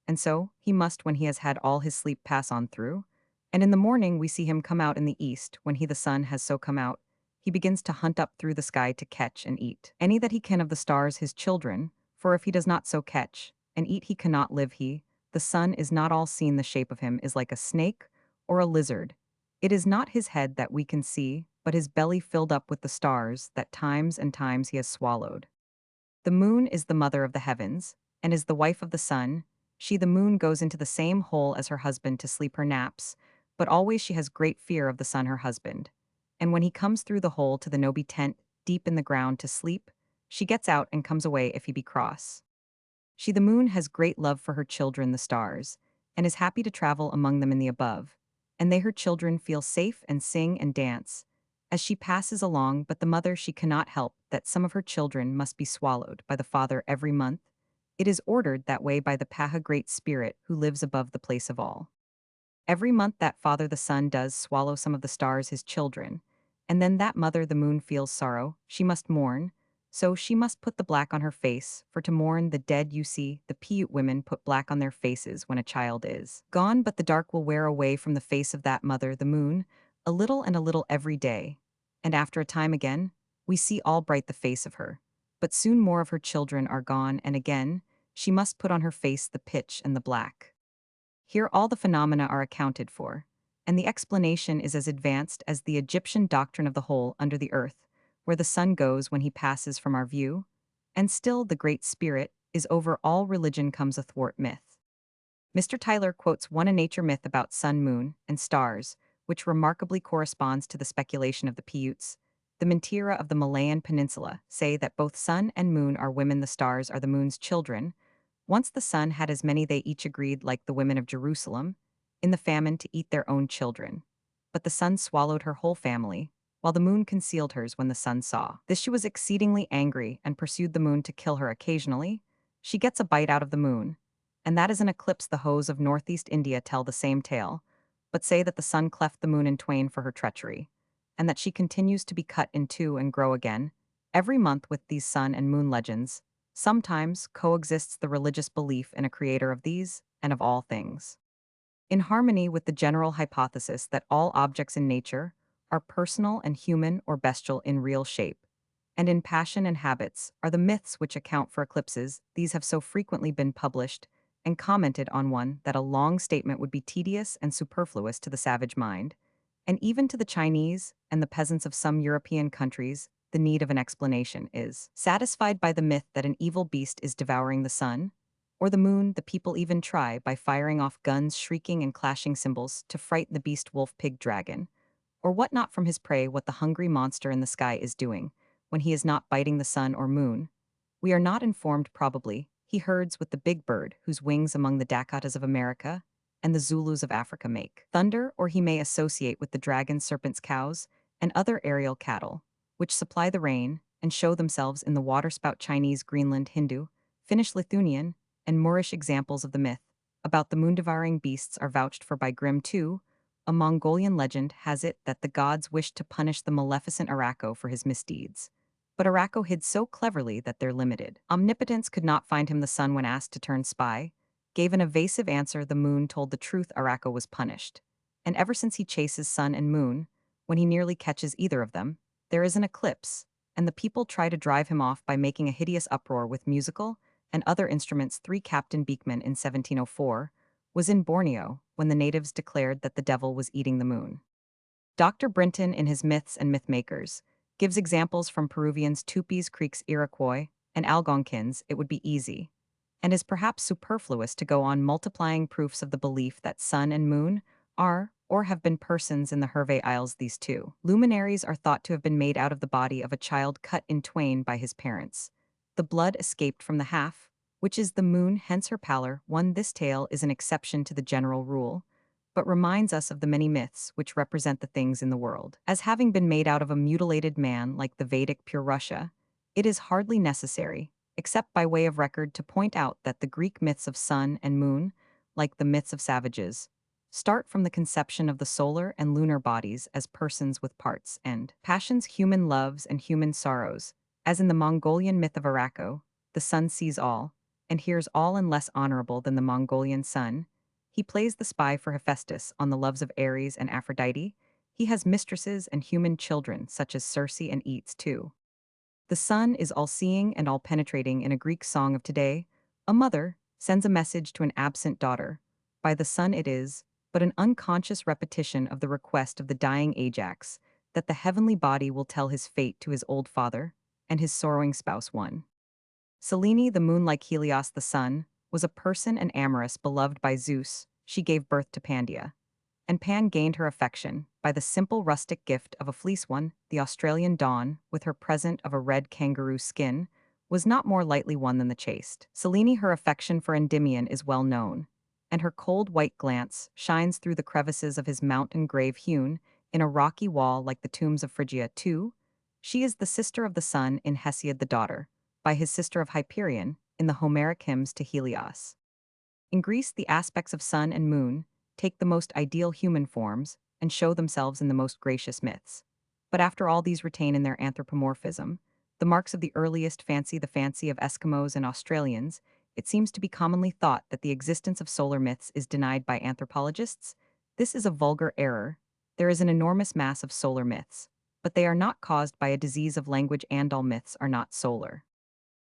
And so he must, when he has had all his sleep, pass on through. And in the morning we see him come out in the east. When he, the sun, has so come out, he begins to hunt up through the sky to catch and eat any that he can of the stars, his children, for if he does not so catch and eat, he cannot live. He, the sun, is not all seen. The shape of him is like a snake or a lizard. It is not his head that we can see, but his belly filled up with the stars that times and times he has swallowed. The moon is the mother of the heavens, and is the wife of the sun. She, the moon, goes into the same hole as her husband to sleep her naps, but always she has great fear of the sun, her husband. And when he comes through the hole to the Nobi tent, deep in the ground, to sleep, she gets out and comes away if he be cross. She, the moon, has great love for her children, the stars, and is happy to travel among them in the above, and they, her children, feel safe and sing and dance as she passes along. But the mother, she cannot help that some of her children must be swallowed by the father every month. It is ordered that way by the Paha, great spirit, who lives above the place of all. Every month that father, the sun, does swallow some of the stars, his children, and then that mother, the moon, feels sorrow. She must mourn, so she must put the black on her face, for to mourn the dead. You see, the Paiute women put black on their faces when a child is gone, but the dark will wear away from the face of that mother, the moon, a little and a little every day. And after a time again, we see all bright the face of her. But soon more of her children are gone, and again she must put on her face the pitch and the black. Here all the phenomena are accounted for, and the explanation is as advanced as the Egyptian doctrine of the hole under the earth, where the sun goes when he passes from our view, and still the Great Spirit is over all. Religion comes athwart myth. Mr. Tyler quotes one a nature myth about sun, moon, and stars, which remarkably corresponds to the speculation of the Paiutes. The Mentira of the Malayan Peninsula say that both sun and moon are women, the stars are the moon's children. Once the sun had as many, they each agreed, like the women of Jerusalem, in the famine to eat their own children. But the sun swallowed her whole family, while the moon concealed hers. When the sun saw this, she was exceedingly angry and pursued the moon to kill her. Occasionally, she gets a bite out of the moon, and that is an eclipse. The Hos of northeast India tell the same tale, but say that the sun cleft the moon in twain for her treachery, and that she continues to be cut in two and grow again every month. With these sun and moon legends sometimes coexists the religious belief in a creator of these and of all things, in harmony with the general hypothesis that all objects in nature are personal and human or bestial in real shape, and in passion and habits, are the myths which account for eclipses. These have so frequently been published and commented on one that a long statement would be tedious and superfluous to the savage mind, and even to the Chinese and the peasants of some European countries. The need of an explanation is satisfied by the myth that an evil beast is devouring the sun or the moon. The people even try, by firing off guns, shrieking and clashing cymbals, to frighten the beast, wolf, pig, dragon, or what not, from his prey. What the hungry monster in the sky is doing when he is not biting the sun or moon, we are not informed. Probably he herds with the big bird whose wings among the Dakotas of America and the Zulus of Africa make thunder, or he may associate with the dragon, serpents, cows, and other aerial cattle, which supply the rain and show themselves in the waterspout. Chinese, Greenland, Hindu, Finnish, Lithuanian, and Moorish examples of the myth about the moon-devouring beasts are vouched for by Grimm too. A Mongolian legend has it that the gods wished to punish the maleficent Arako for his misdeeds, But Araco hid so cleverly that they're limited. Omnipotence could not find him the sun when asked to turn spy, gave an evasive answer the moon told the truth Araco was punished. And ever since he chases sun and moon, when he nearly catches either of them, there is an eclipse, and the people try to drive him off by making a hideous uproar with musical and other instruments. 3 Captain Beekman in 1704 was in Borneo when the natives declared that the devil was eating the moon. Dr. Brinton, in his Myths and Mythmakers, gives examples from Peruvians Tupis, Creeks, Iroquois, and Algonkins. It would be easy, and is perhaps superfluous to go on multiplying proofs of the belief that sun and moon are or have been persons in the Hervey Isles. These two luminaries are thought to have been made out of the body of a child cut in twain by his parents. The blood escaped from the half, which is the moon, hence her pallor. This tale is an exception to the general rule, but reminds us of the many myths which represent the things in the world as having been made out of a mutilated man like the Vedic pure Russia. It is hardly necessary, except by way of record, to point out that the Greek myths of sun and moon, like the myths of savages, start from the conception of the solar and lunar bodies as persons with parts and passions, human loves and human sorrows. As in the Mongolian myth of Araco, the sun sees all, and hears all, and less honorable than the Mongolian sun, he plays the spy for Hephaestus on the loves of Ares and Aphrodite. He has mistresses and human children such as Circe, and eats too. The sun is all-seeing and all-penetrating. In a Greek song of today, a mother sends a message to an absent daughter. By the sun it is, but an unconscious repetition of the request of the dying Ajax, that the heavenly body will tell his fate to his old father and his sorrowing spouse. 1. Selene, the moon like Helios the sun, was a person and amorous beloved by Zeus. She gave birth to Pandia, and Pan gained her affection by the simple rustic gift of a fleece. 1. The Australian dawn, with her present of a red kangaroo skin, was not more lightly won than the chaste Selene. Her affection for Endymion is well known, and her cold white glance shines through the crevices of his mountain grave hewn in a rocky wall like the tombs of Phrygia. 2. She is the sister of the sun in Hesiod, the daughter, by his sister of Hyperion, in the Homeric hymns to Helios. In Greece, the aspects of sun and moon take the most ideal human forms and show themselves in the most gracious myths. But after all, these retain in their anthropomorphism the marks of the earliest fancy, the fancy of Eskimos and Australians. It seems to be commonly thought that the existence of solar myths is denied by anthropologists. This is a vulgar error. There is an enormous mass of solar myths, but they are not caused by a disease of language, and all myths are not solar.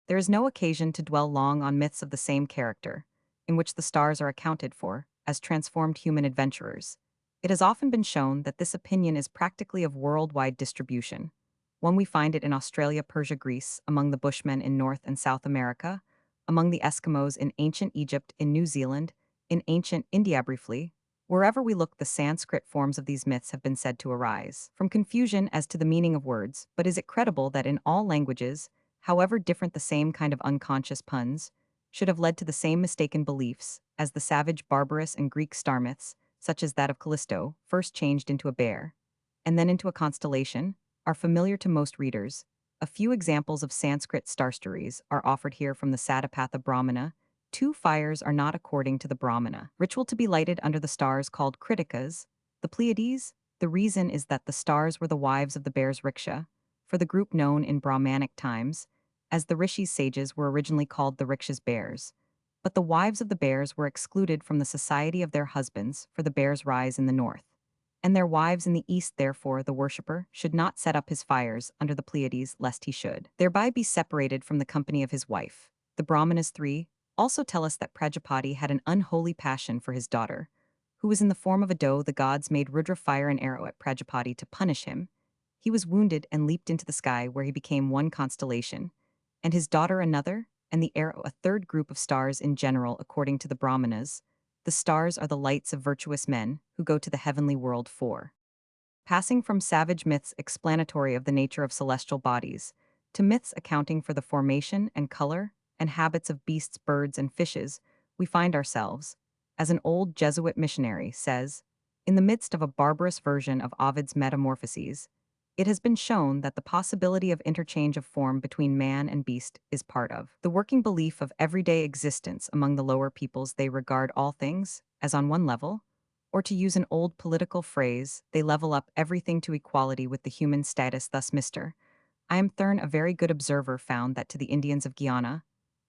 There is no occasion to dwell long on myths of the same character, in which the stars are accounted for as transformed human adventurers. It has often been shown that this opinion is practically of worldwide distribution. One, we find it in Australia, Persia, Greece, among the Bushmen in North and South America, among the Eskimos in ancient Egypt, in New Zealand, in ancient India. Briefly, wherever we look, the Sanskrit forms of these myths have been said to arise from confusion as to the meaning of words. But is it credible that in all languages, however different, the same kind of unconscious puns should have led to the same mistaken beliefs as the savage, barbarous, and Greek star myths, such as that of Callisto, first changed into a bear, and then into a constellation, are familiar to most readers? A few examples of Sanskrit star stories are offered here from the Satapatha Brahmana. 2 fires are not, according to the Brahmana, ritual to be lighted under the stars called kritikas, the Pleiades. The reason is that the stars were the wives of the bears Riksha, for the group known in Brahmanic times as the Rishis. Sages were originally called the Rikshas, bears, but the wives of the bears were excluded from the society of their husbands, for the bears rise in the north, and their wives in the east. Therefore, the worshipper should not set up his fires under the Pleiades, lest he should thereby be separated from the company of his wife. The Brahmanas 3 also tell us that Prajapati had an unholy passion for his daughter, who was in the form of a doe. The gods made Rudra fire an arrow at Prajapati to punish him. He was wounded and leaped into the sky, where he became one constellation, and his daughter another, and the arrow a third. Group of stars in general, according to the Brahmanas. The stars are the lights of virtuous men who go to the heavenly world. 4. Passing from savage myths explanatory of the nature of celestial bodies to myths accounting for the formation and color and habits of beasts, birds, and fishes, we find ourselves, as an old Jesuit missionary says, in the midst of a barbarous version of Ovid's Metamorphoses. It has been shown that the possibility of interchange of form between man and beast is part of the working belief of everyday existence among the lower peoples. They regard all things as on one level, or to use an old political phrase, they level up everything to equality with the human status. Thus Mr. I am Thurn, a very good observer, found that to the Indians of Guyana,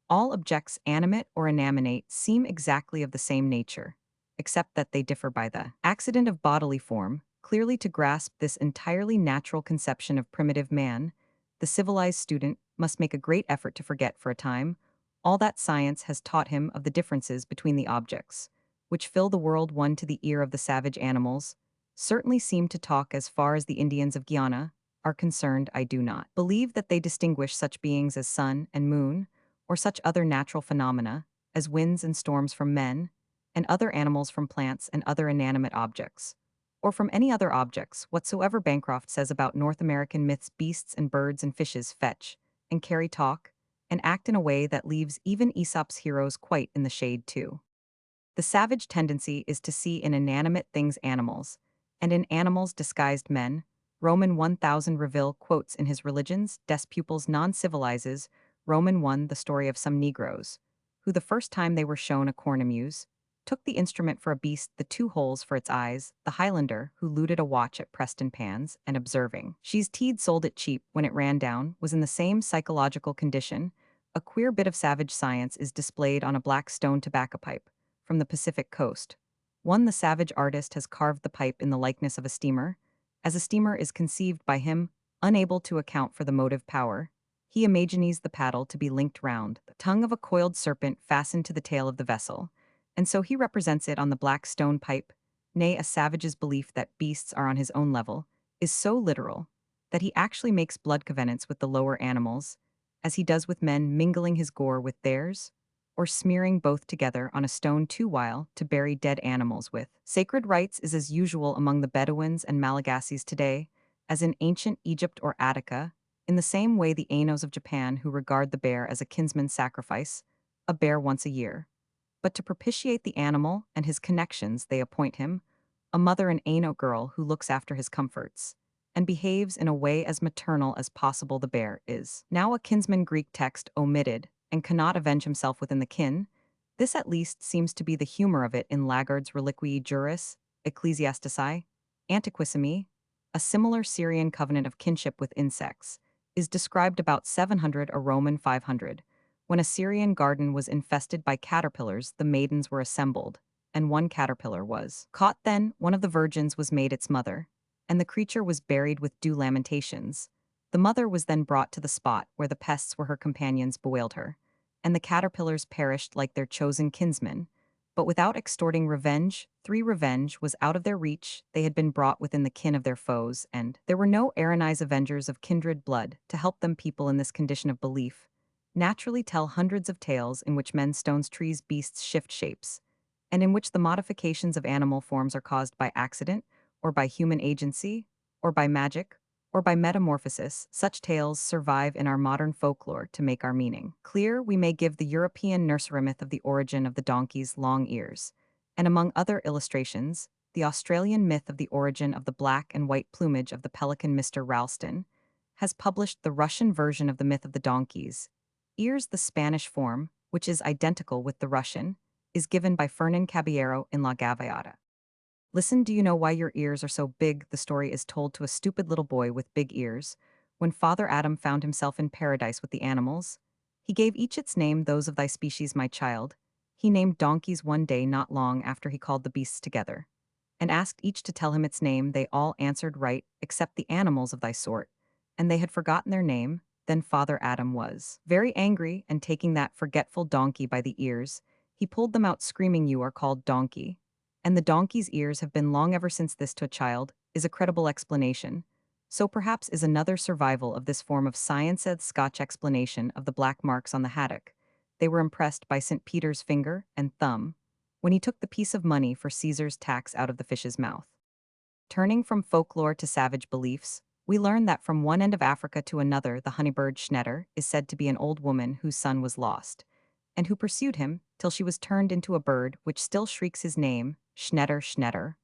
all objects animate or inanimate seem exactly of the same nature, except that they differ by the accident of bodily form. Clearly, to grasp this entirely natural conception of primitive man, the civilized student must make a great effort to forget for a time all that science has taught him of the differences between the objects, which fill the world. One to the ear of the savage animals certainly seem to talk as far as the Indians of Guyana are concerned. I do not believe that they distinguish such beings as sun and moon, or such other natural phenomena, as winds and storms from men, and other animals from plants and other inanimate objects, or from any other objects whatsoever. Bancroft says about North American myths, beasts and birds and fishes fetch, and carry talk, and act in a way that leaves even Aesop's heroes quite in the shade too. The savage tendency is to see in inanimate things animals, and in animals disguised men. Roman 1000 Reville quotes in his Religions des Pupils non civilizes, Roman 1, the story of some Negroes, who the first time they were shown a cornemuse, took the instrument for a beast, the two holes for its eyes. The Highlander, who looted a watch at Preston Pans, and observing, "She's teed sold it cheap," when it ran down, was in the same psychological condition. A queer bit of savage science is displayed on a black stone tobacco pipe, from the Pacific coast. One, the savage artist has carved the pipe in the likeness of a steamer. As a steamer is conceived by him, unable to account for the motive power, he imagines the paddle to be linked round the tongue of a coiled serpent fastened to the tail of the vessel, and so he represents it on the black stone pipe. Nay, a savage's belief that beasts are on his own level is so literal that he actually makes blood covenants with the lower animals, as he does with men, mingling his gore with theirs, or smearing both together on a stone too while to bury dead animals with. Sacred rites is as usual among the Bedouins and Malagasys today as in ancient Egypt or Attica, in the same way the Ainos of Japan, who regard the bear as a kinsman, sacrifice a bear once a year. But to propitiate the animal and his connections, they appoint him a mother, an Aino girl who looks after his comforts and behaves in a way as maternal as possible. The bear is now a kinsman. Greek text omitted and cannot avenge himself within the kin. This at least seems to be the humor of it in Lagarde's Reliquii Juris Ecclesiastici. Antiquissimi, a similar Syrian covenant of kinship with insects, is described about 700 or Roman 500. When a Syrian garden was infested by caterpillars, the maidens were assembled, and one caterpillar was caught. Then one of the virgins was made its mother, and the creature was buried with due lamentations. The mother was then brought to the spot where the pests were her companions bewailed her, and the caterpillars perished like their chosen kinsmen. But without extorting revenge, revenge was out of their reach. They had been brought within the kin of their foes, and there were no Aranese avengers of kindred blood to help them. People in this condition of belief naturally tell hundreds of tales in which men, stones, trees, beasts shift shapes, and in which the modifications of animal forms are caused by accident, or by human agency, or by magic, or by metamorphosis. Such tales survive in our modern folklore to make our meaning clear. We may give the European nursery myth of the origin of the donkey's long ears, and among other illustrations, the Australian myth of the origin of the black and white plumage of the pelican. Mr. Ralston has published the Russian version of the myth of the donkey's ears. The Spanish form, which is identical with the Russian, is given by Fernan Caballero in La Gaviota. Listen, do you know why your ears are so big? The story is told to a stupid little boy with big ears. When Father Adam found himself in paradise with the animals, he gave each its name, those of thy species, my child. He named donkeys one day not long after he called the beasts together, and asked each to tell him its name. They all answered right, except the animals of thy sort, and they had forgotten their name. Then Father Adam was very angry, and taking that forgetful donkey by the ears, he pulled them out, screaming, "You are called donkey, and the donkey's ears have been long ever since." This to a child is a credible explanation. So perhaps is another survival of this form of science. The Scotch explanation of the black marks on the haddock. They were impressed by St. Peter's finger and thumb when he took the piece of money for Caesar's tax out of the fish's mouth. Turning from folklore to savage beliefs, we learn that from one end of Africa to another, the honeybird Schnetter is said to be an old woman whose son was lost, and who pursued him till she was turned into a bird which still shrieks his name, Schnetter, Schnetter.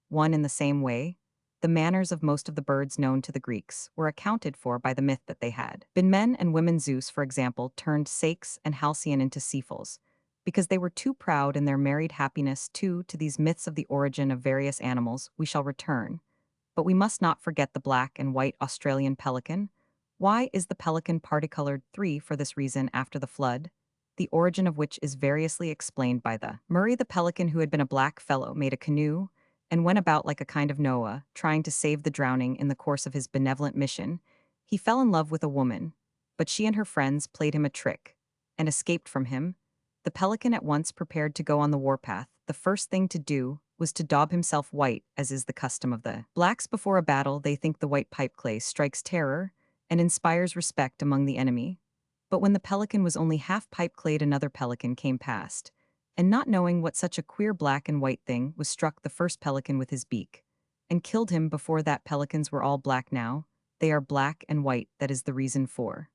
One in the same way, the manners of most of the birds known to the Greeks were accounted for by the myth that they had been men and women. Zeus, for example, turned Saix and Halcyon into seafools, because they were too proud in their married happiness. To these myths of the origin of various animals we shall return, but we must not forget the black and white Australian pelican. Why is the pelican particolored 3 for this reason after the flood? The origin of which is variously explained by the Murray the pelican, who had been a black fellow, made a canoe and went about like a kind of Noah, trying to save the drowning in the course of his benevolent mission. He fell in love with a woman, but she and her friends played him a trick and escaped from him. The pelican at once prepared to go on the warpath. The first thing to do was to daub himself white, as is the custom of the blacks before a battle. They think the white pipeclay strikes terror and inspires respect among the enemy. But when the pelican was only half pipe-clayed, another pelican came past, and not knowing what such a queer black and white thing was, struck the first pelican with his beak, and killed him. Before that pelicans were all black, now they are black and white. That is the reason for.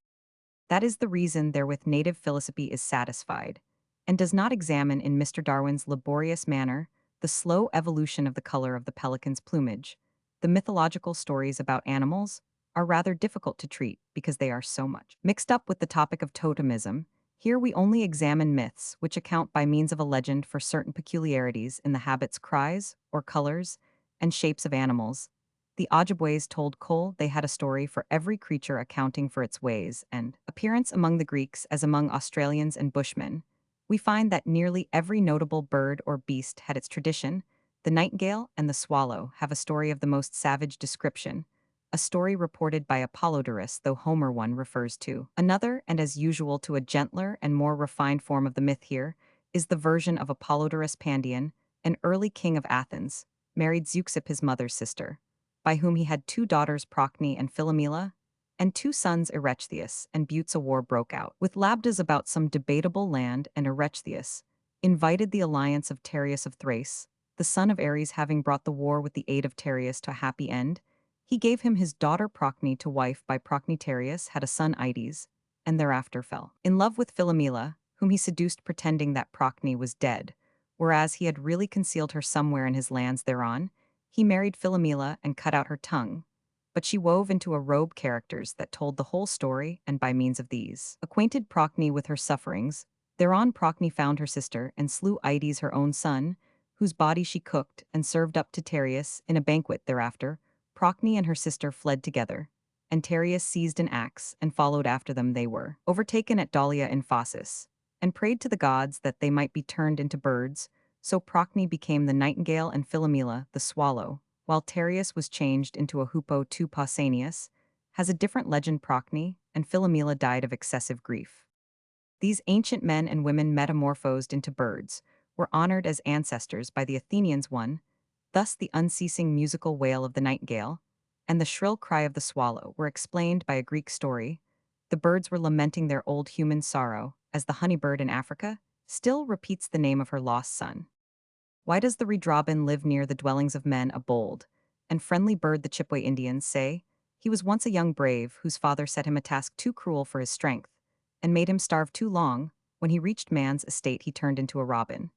That is the reason therewith native philosophy is satisfied, and does not examine in Mr. Darwin's laborious manner the slow evolution of the color of the pelican's plumage. The mythological stories about animals are rather difficult to treat because they are so much mixed up with the topic of totemism. Here we only examine myths which account by means of a legend for certain peculiarities in the habits, cries, or colors, and shapes of animals. The Ojibways told Cole they had a story for every creature accounting for its ways and appearance. Among the Greeks, as among Australians and Bushmen, we find that nearly every notable bird or beast had its tradition. The nightingale and the swallow have a story of the most savage description, a story reported by Apollodorus, though Homer one refers to another, and as usual to a gentler and more refined form of the myth. Here is the version of Apollodorus. Pandion, an early king of Athens, married Zeuxip, his mother's sister, by whom he had 2 daughters, Procne and Philomela, and 2 sons, Erechtheus and Butes. A war broke out with Labdas about some debatable land, and Erechtheus invited the alliance of Tereus of Thrace, the son of Ares. Having brought the war with the aid of Tereus to a happy end, he gave him his daughter Procne to wife. By Procne Tereus had a son, Ides, and thereafter fell in love with Philomela, whom he seduced, pretending that Procne was dead, whereas he had really concealed her somewhere in his lands. Thereon he married Philomela and cut out her tongue, but she wove into a robe characters that told the whole story, and by means of these acquainted Procne with her sufferings. Thereon Procne found her sister and slew Ides, her own son, whose body she cooked and served up to Tereus in a banquet. Thereafter Procne and her sister fled together, and Tereus seized an axe and followed after them. They were overtaken at Dalia in Phasis, and prayed to the gods that they might be turned into birds. So Procne became the nightingale and Philomela the swallow, while Tereus was changed into a hoopoe. 2 Pausanias has a different legend. Procne and Philomela died of excessive grief. These ancient men and women, metamorphosed into birds, were honored as ancestors by the Athenians. 1. Thus the unceasing musical wail of the nightingale and the shrill cry of the swallow were explained by a Greek story. The birds were lamenting their old human sorrow, as the honeybird in Africa still repeats the name of her lost son. Why does the reed robin live near the dwellings of men? A bold and friendly bird, the Chippewa Indians say. He was once a young brave whose father set him a task too cruel for his strength, and made him starve too long. When he reached man's estate, he turned into a robin,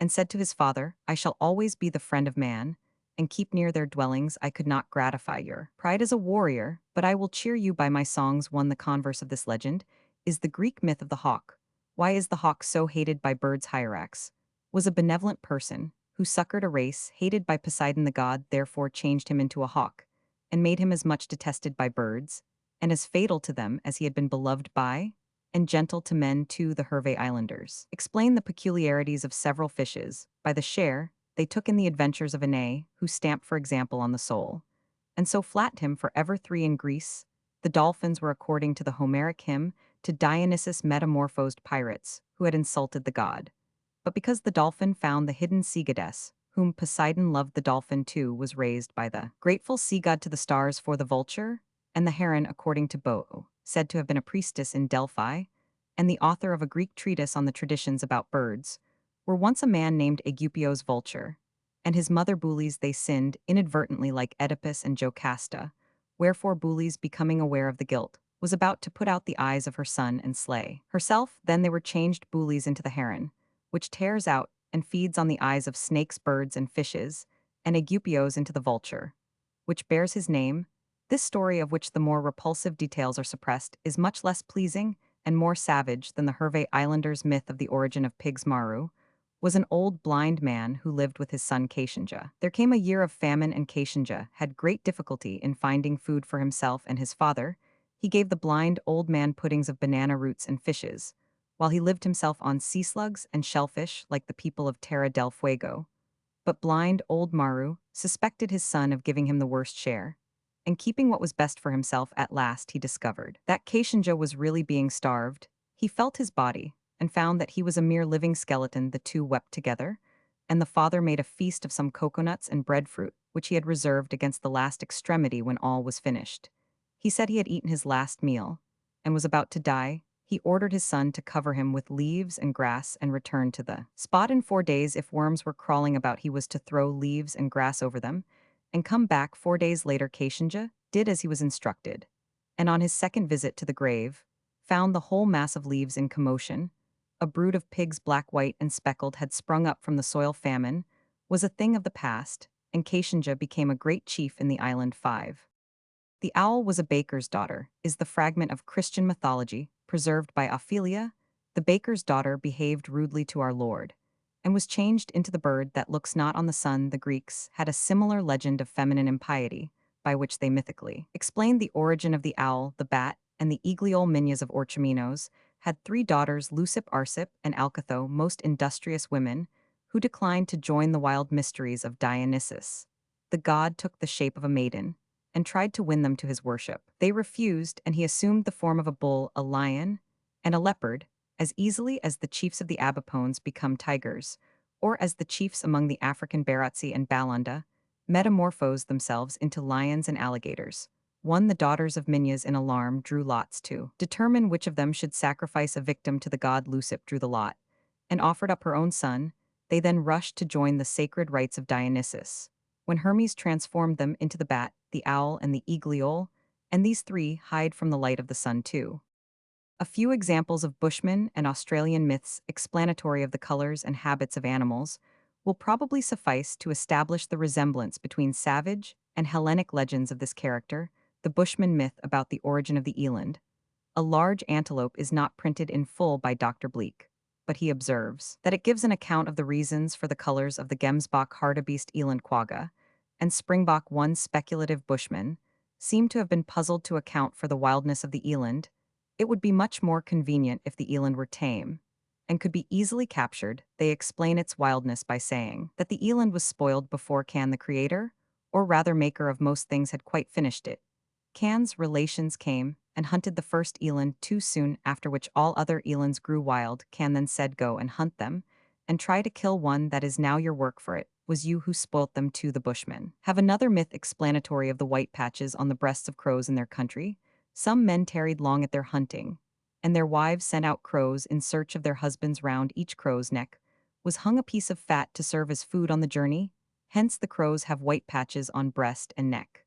and said to his father, I shall always be the friend of man, and keep near their dwellings. I could not gratify your pride as a warrior, but I will cheer you by my songs. 1. The converse of this legend is the Greek myth of the hawk. Why is the hawk so hated by birds? Hyrax was a benevolent person who succored a race hated by Poseidon the god, therefore changed him into a hawk, and made him as much detested by birds, and as fatal to them as he had been beloved by, and gentle to men. 2. The Hervé Islanders explain the peculiarities of several fishes by the share they took in the adventures of Aeneas, who stamped, for example, on the sole, and so flattened him for ever. 3. In Greece, the dolphins were, according to the Homeric hymn, to Dionysus metamorphosed pirates who had insulted the god. But because the dolphin found the hidden sea goddess, whom Poseidon loved, the dolphin too was raised by the grateful sea god to the stars. For the vulture and the heron, according to Bo, said to have been a priestess in Delphi, and the author of a Greek treatise on the traditions about birds, were once a man named Aegipios vulture, and his mother Bulis. They sinned inadvertently like Oedipus and Jocasta, wherefore Bulis, becoming aware of the guilt, was about to put out the eyes of her son and slay herself. Then they were changed, Bulis into the heron, which tears out and feeds on the eyes of snakes, birds, and fishes, and Aegipios into the vulture, which bears his name. This story, of which the more repulsive details are suppressed, is much less pleasing and more savage than the Hervé Islanders' myth of the origin of pigs. Maru was an old blind man who lived with his son Kashanja. There came a year of famine, and Kashanja had great difficulty in finding food for himself and his father. He gave the blind old man puddings of banana roots and fishes, while he lived himself on sea slugs and shellfish like the people of Terra del Fuego. But blind old Maru suspected his son of giving him the worst share. And keeping what was best for himself, at last he discovered that Keishinja was really being starved. He felt his body, and found that he was a mere living skeleton. The two wept together, and the father made a feast of some coconuts and breadfruit, which he had reserved against the last extremity when all was finished. He said he had eaten his last meal, and was about to die. He ordered his son to cover him with leaves and grass and return to the spot in 4 days. If worms were crawling about, he was to throw leaves and grass over them, and come back 4 days later. Keishinja did as he was instructed, and on his second visit to the grave, found the whole mass of leaves in commotion. A brood of pigs, black, white, and speckled, had sprung up from the soil. Famine was a thing of the past, and Keishinja became a great chief in the island. 5. The owl was a baker's daughter, is the fragment of Christian mythology preserved by Ophelia. The baker's daughter behaved rudely to our Lord, and was changed into the bird that looks not on the sun. The Greeks had a similar legend of feminine impiety, by which they mythically explained the origin of the owl. The bat and the eagliole Minyas of Orchomenos had 3 daughters, Leucip, Arsip, and Alcatho, most industrious women, who declined to join the wild mysteries of Dionysus. The god took the shape of a maiden, and tried to win them to his worship. They refused, and he assumed the form of a bull, a lion, and a leopard, as easily as the chiefs of the Abipones become tigers, or as the chiefs among the African Baratsi and Balanda metamorphose themselves into lions and alligators. One, the daughters of Minyas in alarm drew lots to determine which of them should sacrifice a victim to the god. Leucip drew the lot, and offered up her own son. They then rushed to join the sacred rites of Dionysus, when Hermes transformed them into the bat, the owl, and the eagliole, and these 3 hide from the light of the sun too. A few examples of Bushman and Australian myths explanatory of the colors and habits of animals will probably suffice to establish the resemblance between savage and Hellenic legends of this character. The Bushman myth about the origin of the eland. A large antelope is not printed in full by Dr. Bleek, but he observes that it gives an account of the reasons for the colors of the Gemsbach hartebeest eland quagga, and Springbok. One speculative Bushman seem to have been puzzled to account for the wildness of the eland. It would be much more convenient if the eland were tame and could be easily captured. They explain its wildness by saying that the eland was spoiled before Can, the creator, or rather maker of most things, had quite finished it. Can's relations came and hunted the first eland too soon, after which all other elands grew wild. Can then said, "Go and hunt them, and try to kill one. That is now your work, for it was you who spoilt them." To the Bushmen have another myth explanatory of the white patches on the breasts of crows in their country. Some men tarried long at their hunting, and their wives sent out crows in search of their husbands. Round each crow's neck was hung a piece of fat to serve as food on the journey. Hence the crows have white patches on breast and neck.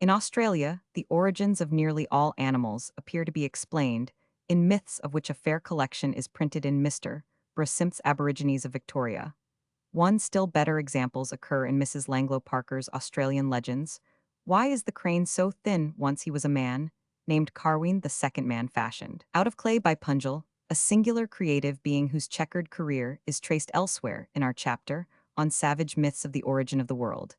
In Australia, the origins of nearly all animals appear to be explained in myths, of which a fair collection is printed in Mr. Brasimp's Aborigines of Victoria. One still better examples occur in Mrs. Langlo Parker's Australian Legends. Why is the crane so thin? Once he was a man, named Carween, the second man fashioned out of clay by Punjil, a singular creative being whose checkered career is traced elsewhere in our chapter on savage myths of the origin of the world.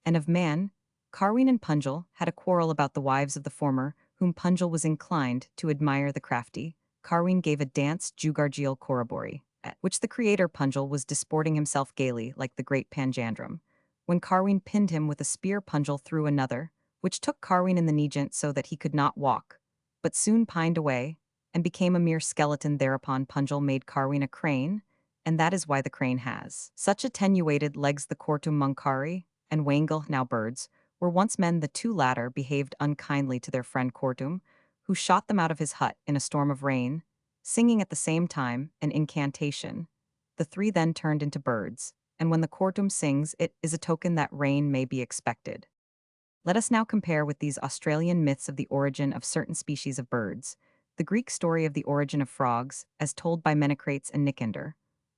And of man, Carween and Punjil had a quarrel about the wives of the former, whom Punjil was inclined to admire. The crafty Carween gave a dance, Jugargil Korabori, at which the creator Punjil was disporting himself gaily like the great Panjandrum. When Carween pinned him with a spear, Punjil threw another, which took Carween in the knee-joint so that he could not walk, but soon pined away, and became a mere skeleton. Thereupon Punjil made Carween a crane, and that is why the crane has such attenuated legs. The Kortum Munkari and Wangle, now birds, were once men. The 2 latter behaved unkindly to their friend Kortum, who shot them out of his hut in a storm of rain, singing at the same time an incantation. The 3 then turned into birds, and when the Kortum sings, it is a token that rain may be expected. Let us now compare with these Australian myths of the origin of certain species of birds, the Greek story of the origin of frogs, as told by Menecrates and Nicander.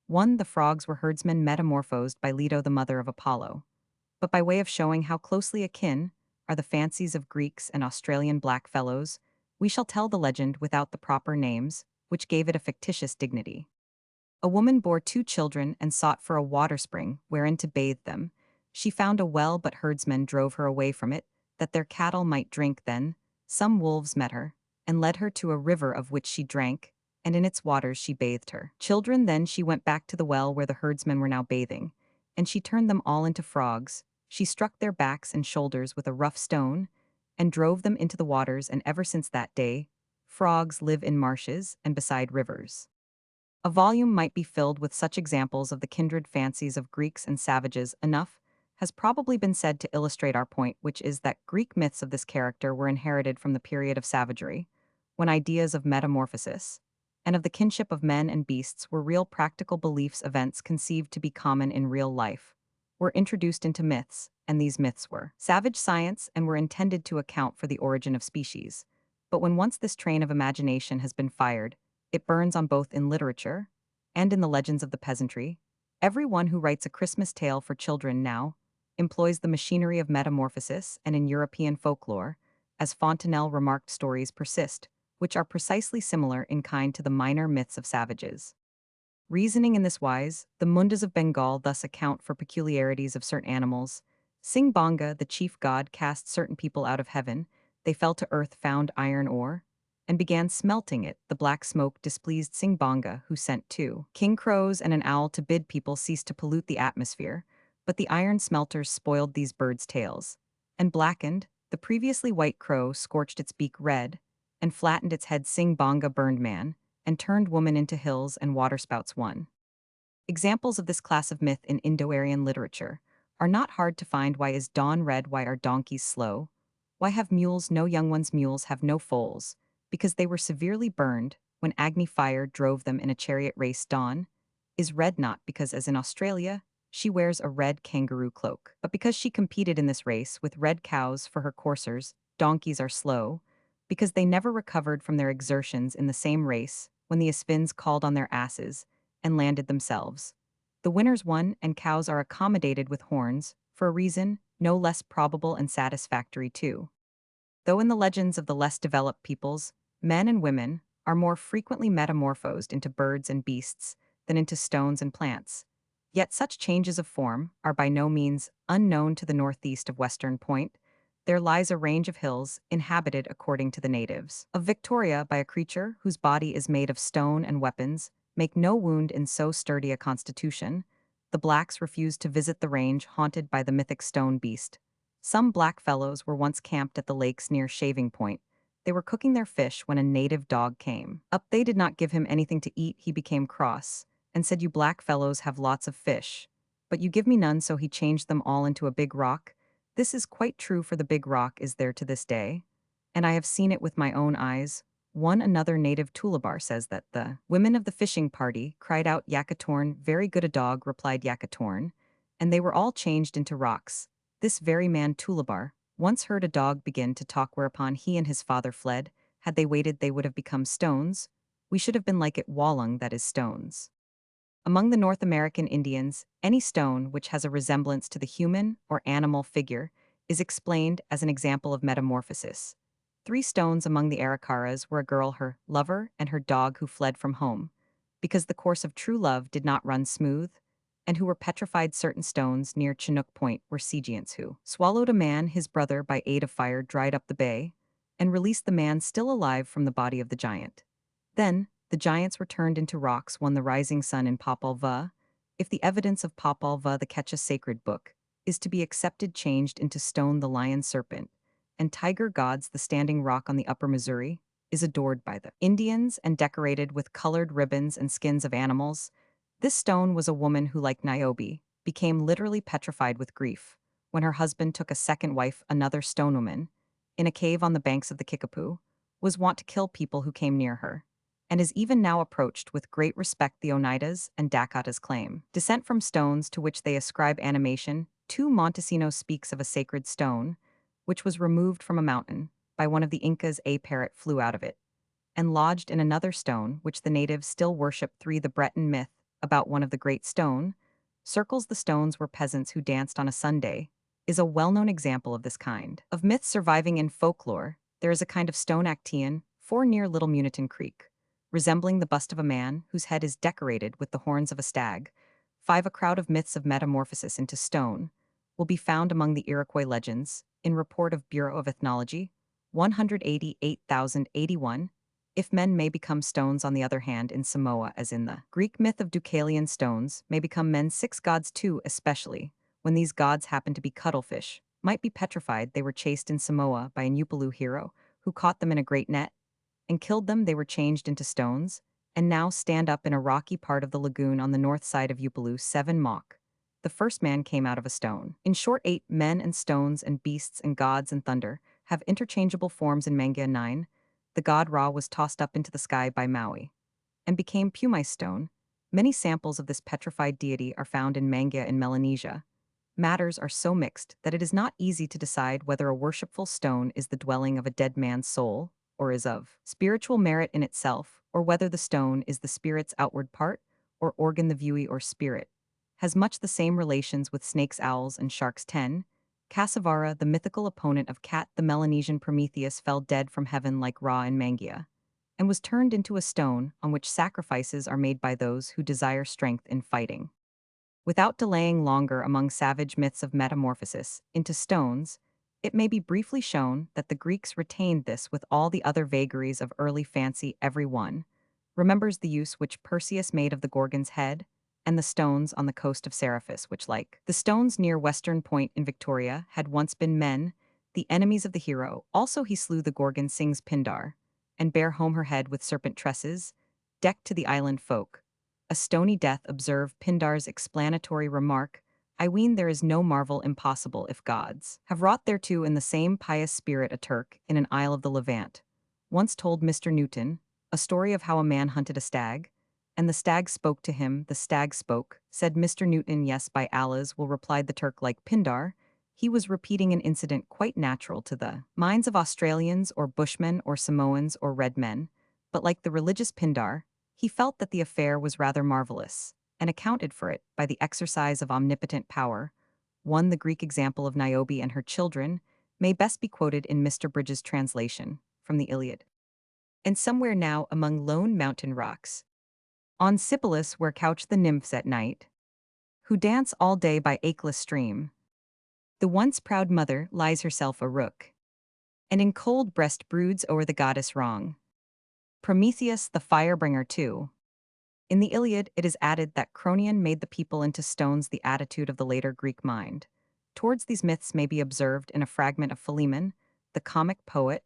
1. The frogs were herdsmen metamorphosed by Leto, the mother of Apollo. But by way of showing how closely akin are the fancies of Greeks and Australian blackfellows, we shall tell the legend without the proper names, which gave it a fictitious dignity. A woman bore 2 children and sought for a water spring wherein to bathe them. She found a well, but herdsmen drove her away from it, that their cattle might drink. Then Some wolves met her, and led her to a river of which she drank, and in its waters she bathed her children. Then she went back to the well where the herdsmen were now bathing, and she turned them all into frogs. She struck their backs and shoulders with a rough stone, and drove them into the waters, and ever since that day, frogs live in marshes and beside rivers. A volume might be filled with such examples of the kindred fancies of Greeks and savages. Enough has probably been said to illustrate our point, which is that Greek myths of this character were inherited from the period of savagery, when ideas of metamorphosis and of the kinship of men and beasts were real practical beliefs. Events conceived to be common in real life were introduced into myths, and these myths were savage science and were intended to account for the origin of species. But when once this train of imagination has been fired, it burns on both in literature and in the legends of the peasantry. Everyone who writes a Christmas tale for children now employs the machinery of metamorphosis, and in European folklore, as Fontenelle remarked, stories persist, which are precisely similar in kind to the minor myths of savages. Reasoning in this wise, the Mundas of Bengal thus account for peculiarities of certain animals. Sing Bonga, the chief god, cast certain people out of heaven. They fell to earth, found iron ore, and began smelting it. The black smoke displeased Sing Bonga, who sent two king crows and an owl to bid people cease to pollute the atmosphere. But the iron smelters spoiled these birds' tails, and blackened. The previously white crow scorched its beak red, and flattened its head. Sing Bonga burned man, and turned woman into hills and waterspouts. 1. Examples of this class of myth in Indo-Aryan literature are not hard to find. Why is dawn red? Why are donkeys slow? Why have mules no young ones? Mules have no foals, because they were severely burned when Agni fire drove them in a chariot race. Dawn is red not because, as in Australia, she wears a red kangaroo cloak, but because she competed in this race with red cows for her coursers. Donkeys are slow because they never recovered from their exertions in the same race when the Aspins called on their asses and landed themselves. The winners won, and cows are accommodated with horns, for a reason no less probable and satisfactory too. Though in the legends of the less developed peoples, men and women are more frequently metamorphosed into birds and beasts than into stones and plants. Yet such changes of form are by no means unknown to the northeast of Western Point. There lies a range of hills inhabited, according to the natives of Victoria, by a creature whose body is made of stone, and weapons make no wound in so sturdy a constitution. The blacks refused to visit the range haunted by the mythic stone beast. Some black fellows were once camped at the lakes near Shaving Point. They were cooking their fish when a native dog came up. They did not give him anything to eat. He became cross and said, "You black fellows have lots of fish, but you give me none." So he changed them all into a big rock. This is quite true, for the big rock is there to this day, and I have seen it with my own eyes. Another native Toolabar says that the women of the fishing party cried out, "Yakatorn, very good a dog," replied Yakatorn, and they were all changed into rocks. This very man Toolabar once heard a dog begin to talk, whereupon he and his father fled. Had they waited, they would have become stones. We should have been like it, Wallung, that is stones. Among the North American Indians, any stone which has a resemblance to the human or animal figure is explained as an example of metamorphosis. 3 stones among the Arikaras were a girl, her lover, and her dog who fled from home, because the course of true love did not run smooth, and who were petrified. Certain stones near Chinook Point were sea giants who swallowed a man, his brother, by aid of fire, dried up the bay, and released the man still alive from the body of the giant. Then, the giants were turned into rocks. The rising sun in Popol Vuh, if the evidence of Popol Vuh, the Quechua sacred book, is to be accepted, changed into stone the lion serpent, and tiger gods, the standing rock on the upper Missouri, is adored by the Indians and decorated with colored ribbons and skins of animals. This stone was a woman who, like Niobe, became literally petrified with grief when her husband took a second wife. Another stone woman, in a cave on the banks of the Kickapoo, was wont to kill people who came near her, and is even now approached with great respect. The Oneidas and Dakotas claim descent from stones to which they ascribe animation. 2 Montesinos speaks of a sacred stone, which was removed from a mountain by one of the Incas. A parrot flew out of it and lodged in another stone, which the natives still worship. 3 The Breton myth about one of the great stone circles, the stones were peasants who danced on a Sunday, is a well-known example of this kind of myth surviving in folklore. There is a kind of stone Acteon, 4 near Little Muniton Creek, resembling the bust of a man whose head is decorated with the horns of a stag. 5 A crowd of myths of metamorphosis into stone will be found among the Iroquois legends, in report of Bureau of Ethnology. 188,081. If men may become stones, on the other hand, in Samoa, as in the Greek myth of Deucalion, stones may become men. 6 gods too, especially when these gods happen to be cuttlefish, might be petrified. They were chased in Samoa by a Upolu hero who caught them in a great net and killed them. They were changed into stones and now stand up in a rocky part of the lagoon on the north side of Upolu. 7 Mock. The first man came out of a stone. In short, 8 men and stones and beasts and gods and thunder have interchangeable forms in manga. 9. The god Ra was tossed up into the sky by Maui and became pumice stone. Many samples of this petrified deity are found in manga in Melanesia. Matters are so mixed that it is not easy to decide whether a worshipful stone is the dwelling of a dead man's soul, or is of spiritual merit in itself, or whether the stone is the spirit's outward part, or organ, the vui or spirit. Has much the same relations with snakes, owls, and sharks. 10. Kasavara, the mythical opponent of Cat, the Melanesian Prometheus, fell dead from heaven like Ra in Mangia, and was turned into a stone on which sacrifices are made by those who desire strength in fighting. Without delaying longer among savage myths of metamorphosis into stones, it may be briefly shown that the Greeks retained this with all the other vagaries of early fancy. Every one remembers the use which Perseus made of the Gorgon's head and the stones on the coast of Seriphus, which, like the stones near Western Point in Victoria, had once been men, the enemies of the hero. Also he slew the Gorgon, sings Pindar, and bare home her head with serpent tresses, decked to the island folk. A stony death. Observe Pindar's explanatory remark, I ween there is no marvel impossible if gods have wrought thereto in the same pious spirit. A Turk, in an isle of the Levant, once told Mr. Newton a story of how a man hunted a stag, and the stag spoke to him. The stag spoke, said Mr. Newton. Yes, by Allah's will, replied the Turk. Like Pindar, he was repeating an incident quite natural to the minds of Australians or Bushmen or Samoans or red men, but like the religious Pindar, he felt that the affair was rather marvelous, and accounted for it by the exercise of omnipotent power. 1. The Greek example of Niobe and her children may best be quoted in Mr. Bridges' translation from the Iliad. And somewhere now among lone mountain rocks, on Sipylus where couch the nymphs at night, who dance all day by acheless stream, the once proud mother lies herself a rook, and in cold breast broods o'er the goddess wrong. Prometheus the firebringer too. In the Iliad, it is added that Cronion made the people into stones, the attitude of the later Greek mind towards these myths may be observed in a fragment of Philemon, the comic poet.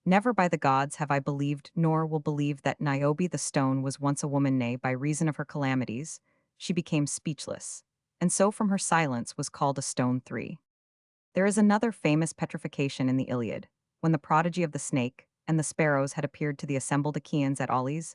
Never by the gods have I believed, nor will believe, that Niobe the stone was once a woman, nay, by reason of her calamities, she became speechless, and so from her silence was called a stone. 3. There is another famous petrification in the Iliad, when the prodigy of the snake and the sparrows had appeared to the assembled Achaeans at Aulis.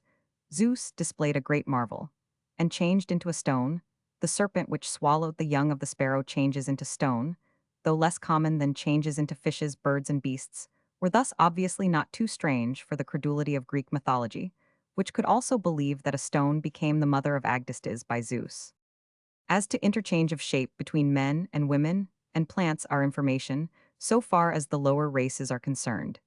Zeus displayed a great marvel, and changed into a stone. The serpent which swallowed the young of the sparrow changes into stone, though less common than changes into fishes, birds, and beasts, were thus obviously not too strange for the credulity of Greek mythology, which could also believe that a stone became the mother of Agdistis by Zeus. As to interchange of shape between men and women and plants, our information, so far as the lower races are concerned,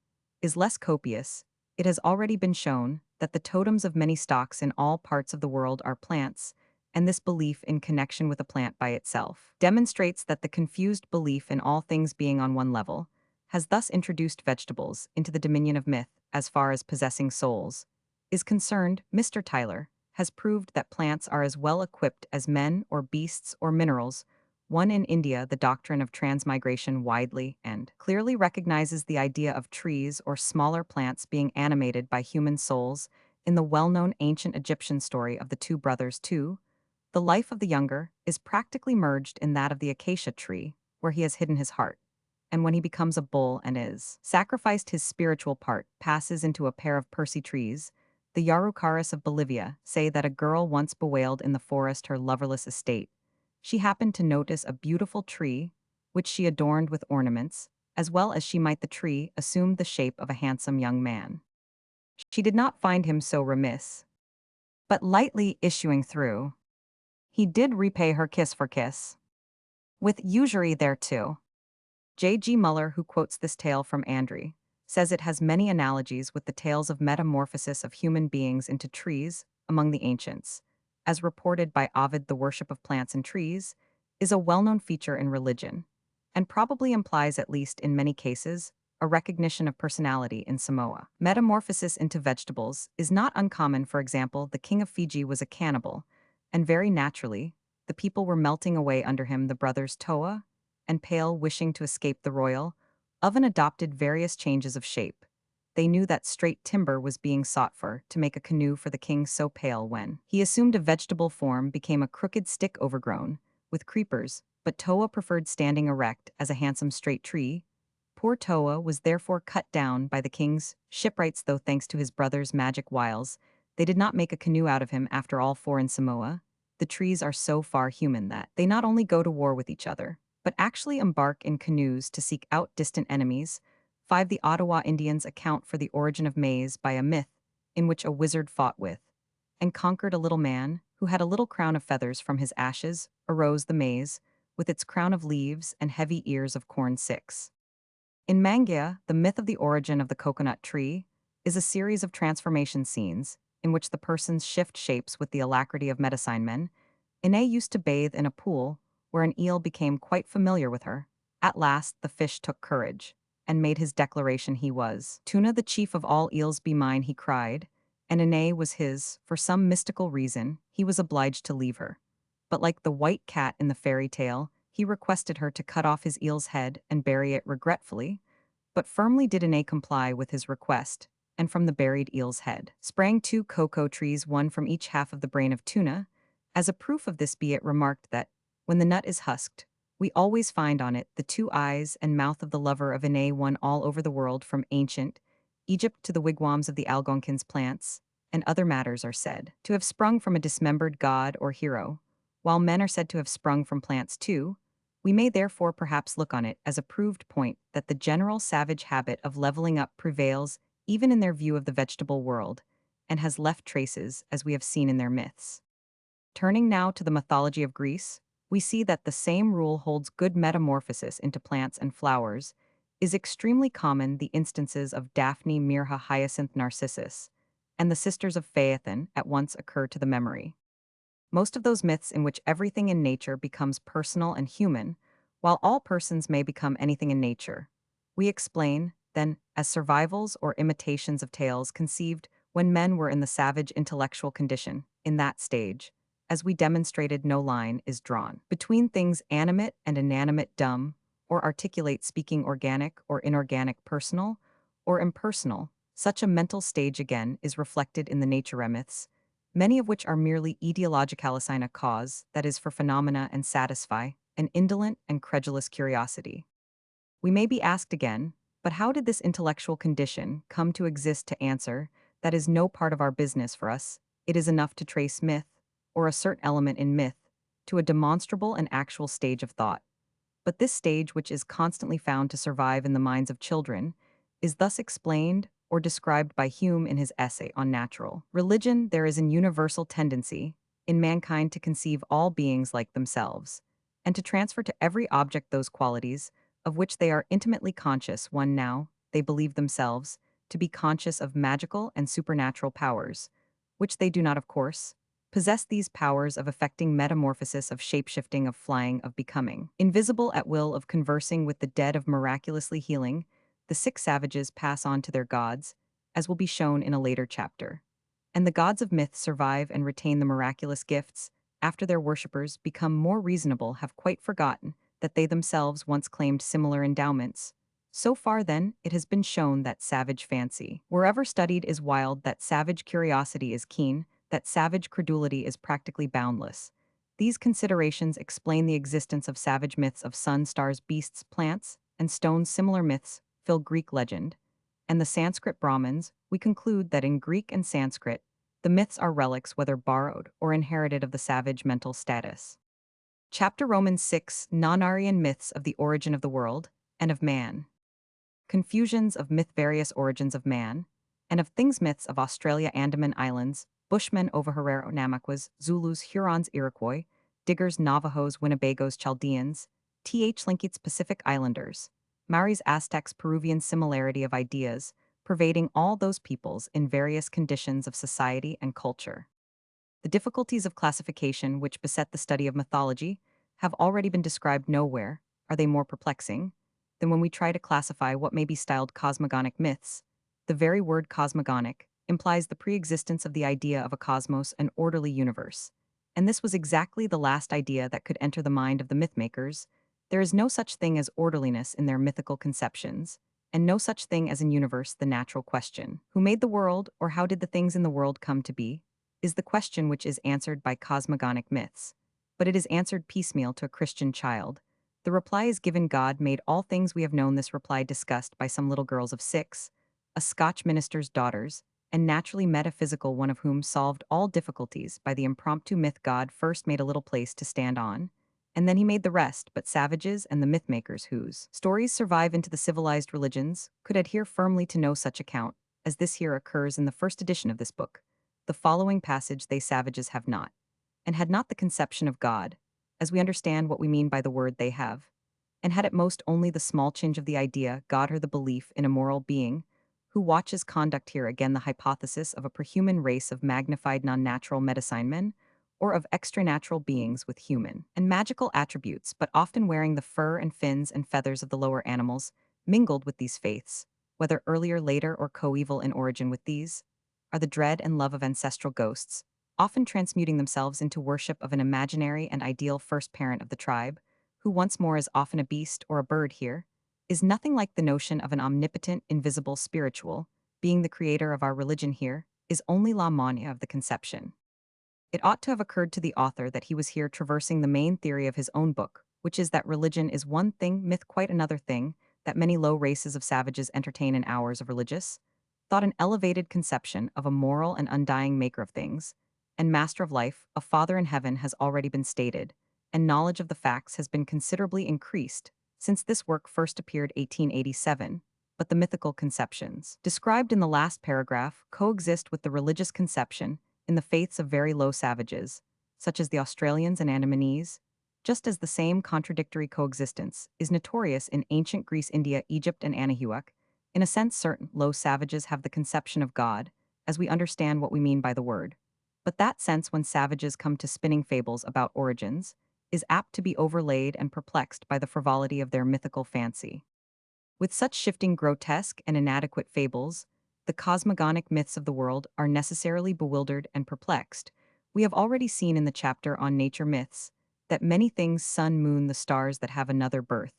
is less copious. It has already been shown that the totems of many stocks in all parts of the world are plants, and this belief in connection with a plant by itself demonstrates that the confused belief in all things being on one level has thus introduced vegetables into the dominion of myth. As far as possessing souls is concerned, Mr. Tyler has proved that plants are as well equipped as men or beasts or minerals. 1. In India, the doctrine of transmigration widely and clearly recognizes the idea of trees or smaller plants being animated by human souls. In the well-known ancient Egyptian story of the two brothers, 2, the life of the younger is practically merged in that of the acacia tree, where he has hidden his heart, and when he becomes a bull and is sacrificed, his spiritual part passes into a pair of Persea trees. The Yarucaris of Bolivia say that a girl once bewailed in the forest her loverless estate. She happened to notice a beautiful tree, which she adorned with ornaments, as well as she might. The tree assumed the shape of a handsome young man. She did not find him so remiss, but lightly issuing through, he did repay her kiss for kiss, with usury thereto. J. G. Muller, who quotes this tale from Andre, says it has many analogies with the tales of metamorphosis of human beings into trees among the ancients. As reported by Ovid, the worship of plants and trees is a well-known feature in religion, and probably implies, at least in many cases, a recognition of personality in Samoa. Metamorphosis into vegetables is not uncommon. For example, the king of Fiji was a cannibal, and very naturally, the people were melting away under him. The brothers Toa and Pale, wishing to escape the royal oven, adopted various changes of shape. They knew that straight timber was being sought for to make a canoe for the king, so Pale, when he assumed a vegetable form, became a crooked stick overgrown with creepers, but Toa preferred standing erect as a handsome straight tree. Poor Toa was therefore cut down by the king's shipwrights, though thanks to his brother's magic wiles, they did not make a canoe out of him after all. For in Samoa, the trees are so far human that they not only go to war with each other, but actually embark in canoes to seek out distant enemies. 5. The Ottawa Indians account for the origin of maize by a myth in which a wizard fought with and conquered a little man who had a little crown of feathers. From his ashes arose the maize, with its crown of leaves and heavy ears of corn. 6. In Mangia, the myth of the origin of the coconut tree is a series of transformation scenes in which the persons shift shapes with the alacrity of medicine men. Ine used to bathe in a pool where an eel became quite familiar with her. At last the fish took courage and made his declaration. He was Tuna, the chief of all eels. Be mine, he cried, and Ine was his. For some mystical reason, he was obliged to leave her. But like the white cat in the fairy tale, he requested her to cut off his eel's head and bury it regretfully, but firmly did Ine comply with his request, and from the buried eel's head sprang 2 cocoa trees, one from each half of the brain of Tuna. As a proof of this, be it remarked that, when the nut is husked, we always find on it the 2 eyes and mouth of the lover of Ine, one all over the world, from ancient Egypt to the wigwams of the Algonquins. Plants and other matters are said to have sprung from a dismembered god or hero, while men are said to have sprung from plants too. We may therefore perhaps look on it as a proved point that the general savage habit of leveling up prevails even in their view of the vegetable world, and has left traces, as we have seen, in their myths. Turning now to the mythology of Greece, we see that the same rule holds good. Metamorphosis into plants and flowers is extremely common. The instances of Daphne, Myrrha, Hyacinth, Narcissus, and the sisters of Phaethon at once occur to the memory. Most of those myths in which everything in nature becomes personal and human, while all persons may become anything in nature, we explain, then, as survivals or imitations of tales conceived when men were in the savage intellectual condition. In that stage, as we demonstrated, no line is drawn between things animate and inanimate, dumb or articulate, speaking, organic or inorganic, personal or impersonal. Such a mental stage again is reflected in the nature myths, many of which are merely etiological, assign a cause, that is, for phenomena, and satisfy an indolent and credulous curiosity. We may be asked again, but how did this intellectual condition come to exist? To answer, that is no part of our business. For us, it is enough to trace myth, or assert element in myth, to a demonstrable and actual stage of thought. But this stage, which is constantly found to survive in the minds of children, is thus explained or described by Hume in his essay on natural religion. There is an universal tendency in mankind to conceive all beings like themselves, and to transfer to every object those qualities of which they are intimately conscious. One now, they believe themselves to be conscious of magical and supernatural powers, which they do not, of course, possess. These powers of effecting metamorphosis, of shapeshifting, of flying, of becoming invisible at will, of conversing with the dead, of miraculously healing, the 6 savages pass on to their gods, as will be shown in a later chapter. And the gods of myth survive and retain the miraculous gifts after their worshippers become more reasonable, have quite forgotten that they themselves once claimed similar endowments. So far, then, it has been shown that savage fancy, wherever studied, is wild, that savage curiosity is keen, that savage credulity is practically boundless. These considerations explain the existence of savage myths of sun, stars, beasts, plants, and stones. Similar myths fill Greek legend, and the Sanskrit Brahmins. We conclude that in Greek and Sanskrit, the myths are relics, whether borrowed or inherited, of the savage mental status. Chapter Romans 6, Non-Aryan myths of the origin of the world and of man. Confusions of myth, various origins of man and of things. Myths of Australia, Andaman Islands, Bushmen, Ovaherero, Namaquas, Zulus, Hurons, Iroquois, Diggers, Navajos, Winnebagos, Chaldeans, Tlingits, Pacific Islanders, Maoris, Aztecs. Peruvian similarity of ideas pervading all those peoples in various conditions of society and culture. The difficulties of classification which beset the study of mythology have already been described. Nowhere are they more perplexing than when we try to classify what may be styled cosmogonic myths. The very word cosmogonic implies the pre-existence of the idea of a cosmos, an orderly universe. And this was exactly the last idea that could enter the mind of the mythmakers. There is no such thing as orderliness in their mythical conceptions, and no such thing as in universe. The natural question, who made the world, or how did the things in the world come to be, is the question which is answered by cosmogonic myths. But it is answered piecemeal to a Christian child. The reply is given: God made all things we have known. This reply discussed by some little girls of 6, a Scotch minister's daughters, and naturally metaphysical, one of whom solved all difficulties by the impromptu myth. God first made a little place to stand on, and then he made the rest. But savages and the mythmakers whose stories survive into the civilized religions could adhere firmly to no such account, as this here occurs in the first edition of this book. The following passage: they savages have not, and had not the conception of God, as we understand what we mean by the word they have, and had at most only the small change of the idea God, or the belief in a moral being, who watches conduct. Here again the hypothesis of a prehuman race of magnified non-natural medicine or of extranatural beings with human and magical attributes, but often wearing the fur and fins and feathers of the lower animals, mingled with these faiths, whether earlier, later, or coeval in origin with these, are the dread and love of ancestral ghosts, often transmuting themselves into worship of an imaginary and ideal first parent of the tribe, who once more is often a beast or a bird. Here is nothing like the notion of an omnipotent, invisible spiritual being the creator of our religion. Here is only la mania of the conception. It ought to have occurred to the author that he was here traversing the main theory of his own book, which is that religion is one thing, myth quite another thing, that many low races of savages entertain in hours of religious thought, an elevated conception of a moral and undying maker of things, and master of life, a father in heaven, has already been stated, and knowledge of the facts has been considerably increased since this work first appeared 1887, but the mythical conceptions described in the last paragraph coexist with the religious conception in the faiths of very low savages, such as the Australians and Andamanese, just as the same contradictory coexistence is notorious in ancient Greece, India, Egypt, and Anahuac. In a sense, certain low savages have the conception of God, as we understand what we mean by the word. But that sense, when savages come to spinning fables about origins, is apt to be overlaid and perplexed by the frivolity of their mythical fancy. With such shifting, grotesque, and inadequate fables, the cosmogonic myths of the world are necessarily bewildered and perplexed. We have already seen in the chapter on nature myths that many things, sun, moon, the stars, that have another birth,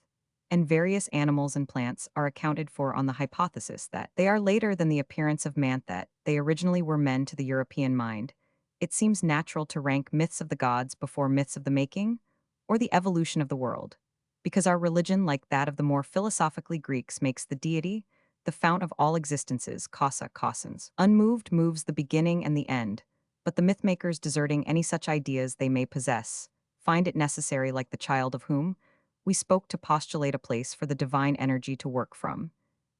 and various animals and plants are accounted for on the hypothesis that they are later than the appearance of man, that they originally were men to the European mind. It seems natural to rank myths of the gods before myths of the making or the evolution of the world, because our religion, like that of the more philosophically Greeks, makes the deity the fount of all existences, causa causans, unmoved, moves the beginning and the end. But the mythmakers, deserting any such ideas they may possess, find it necessary, like the child of whom we spoke, to postulate a place for the divine energy to work from.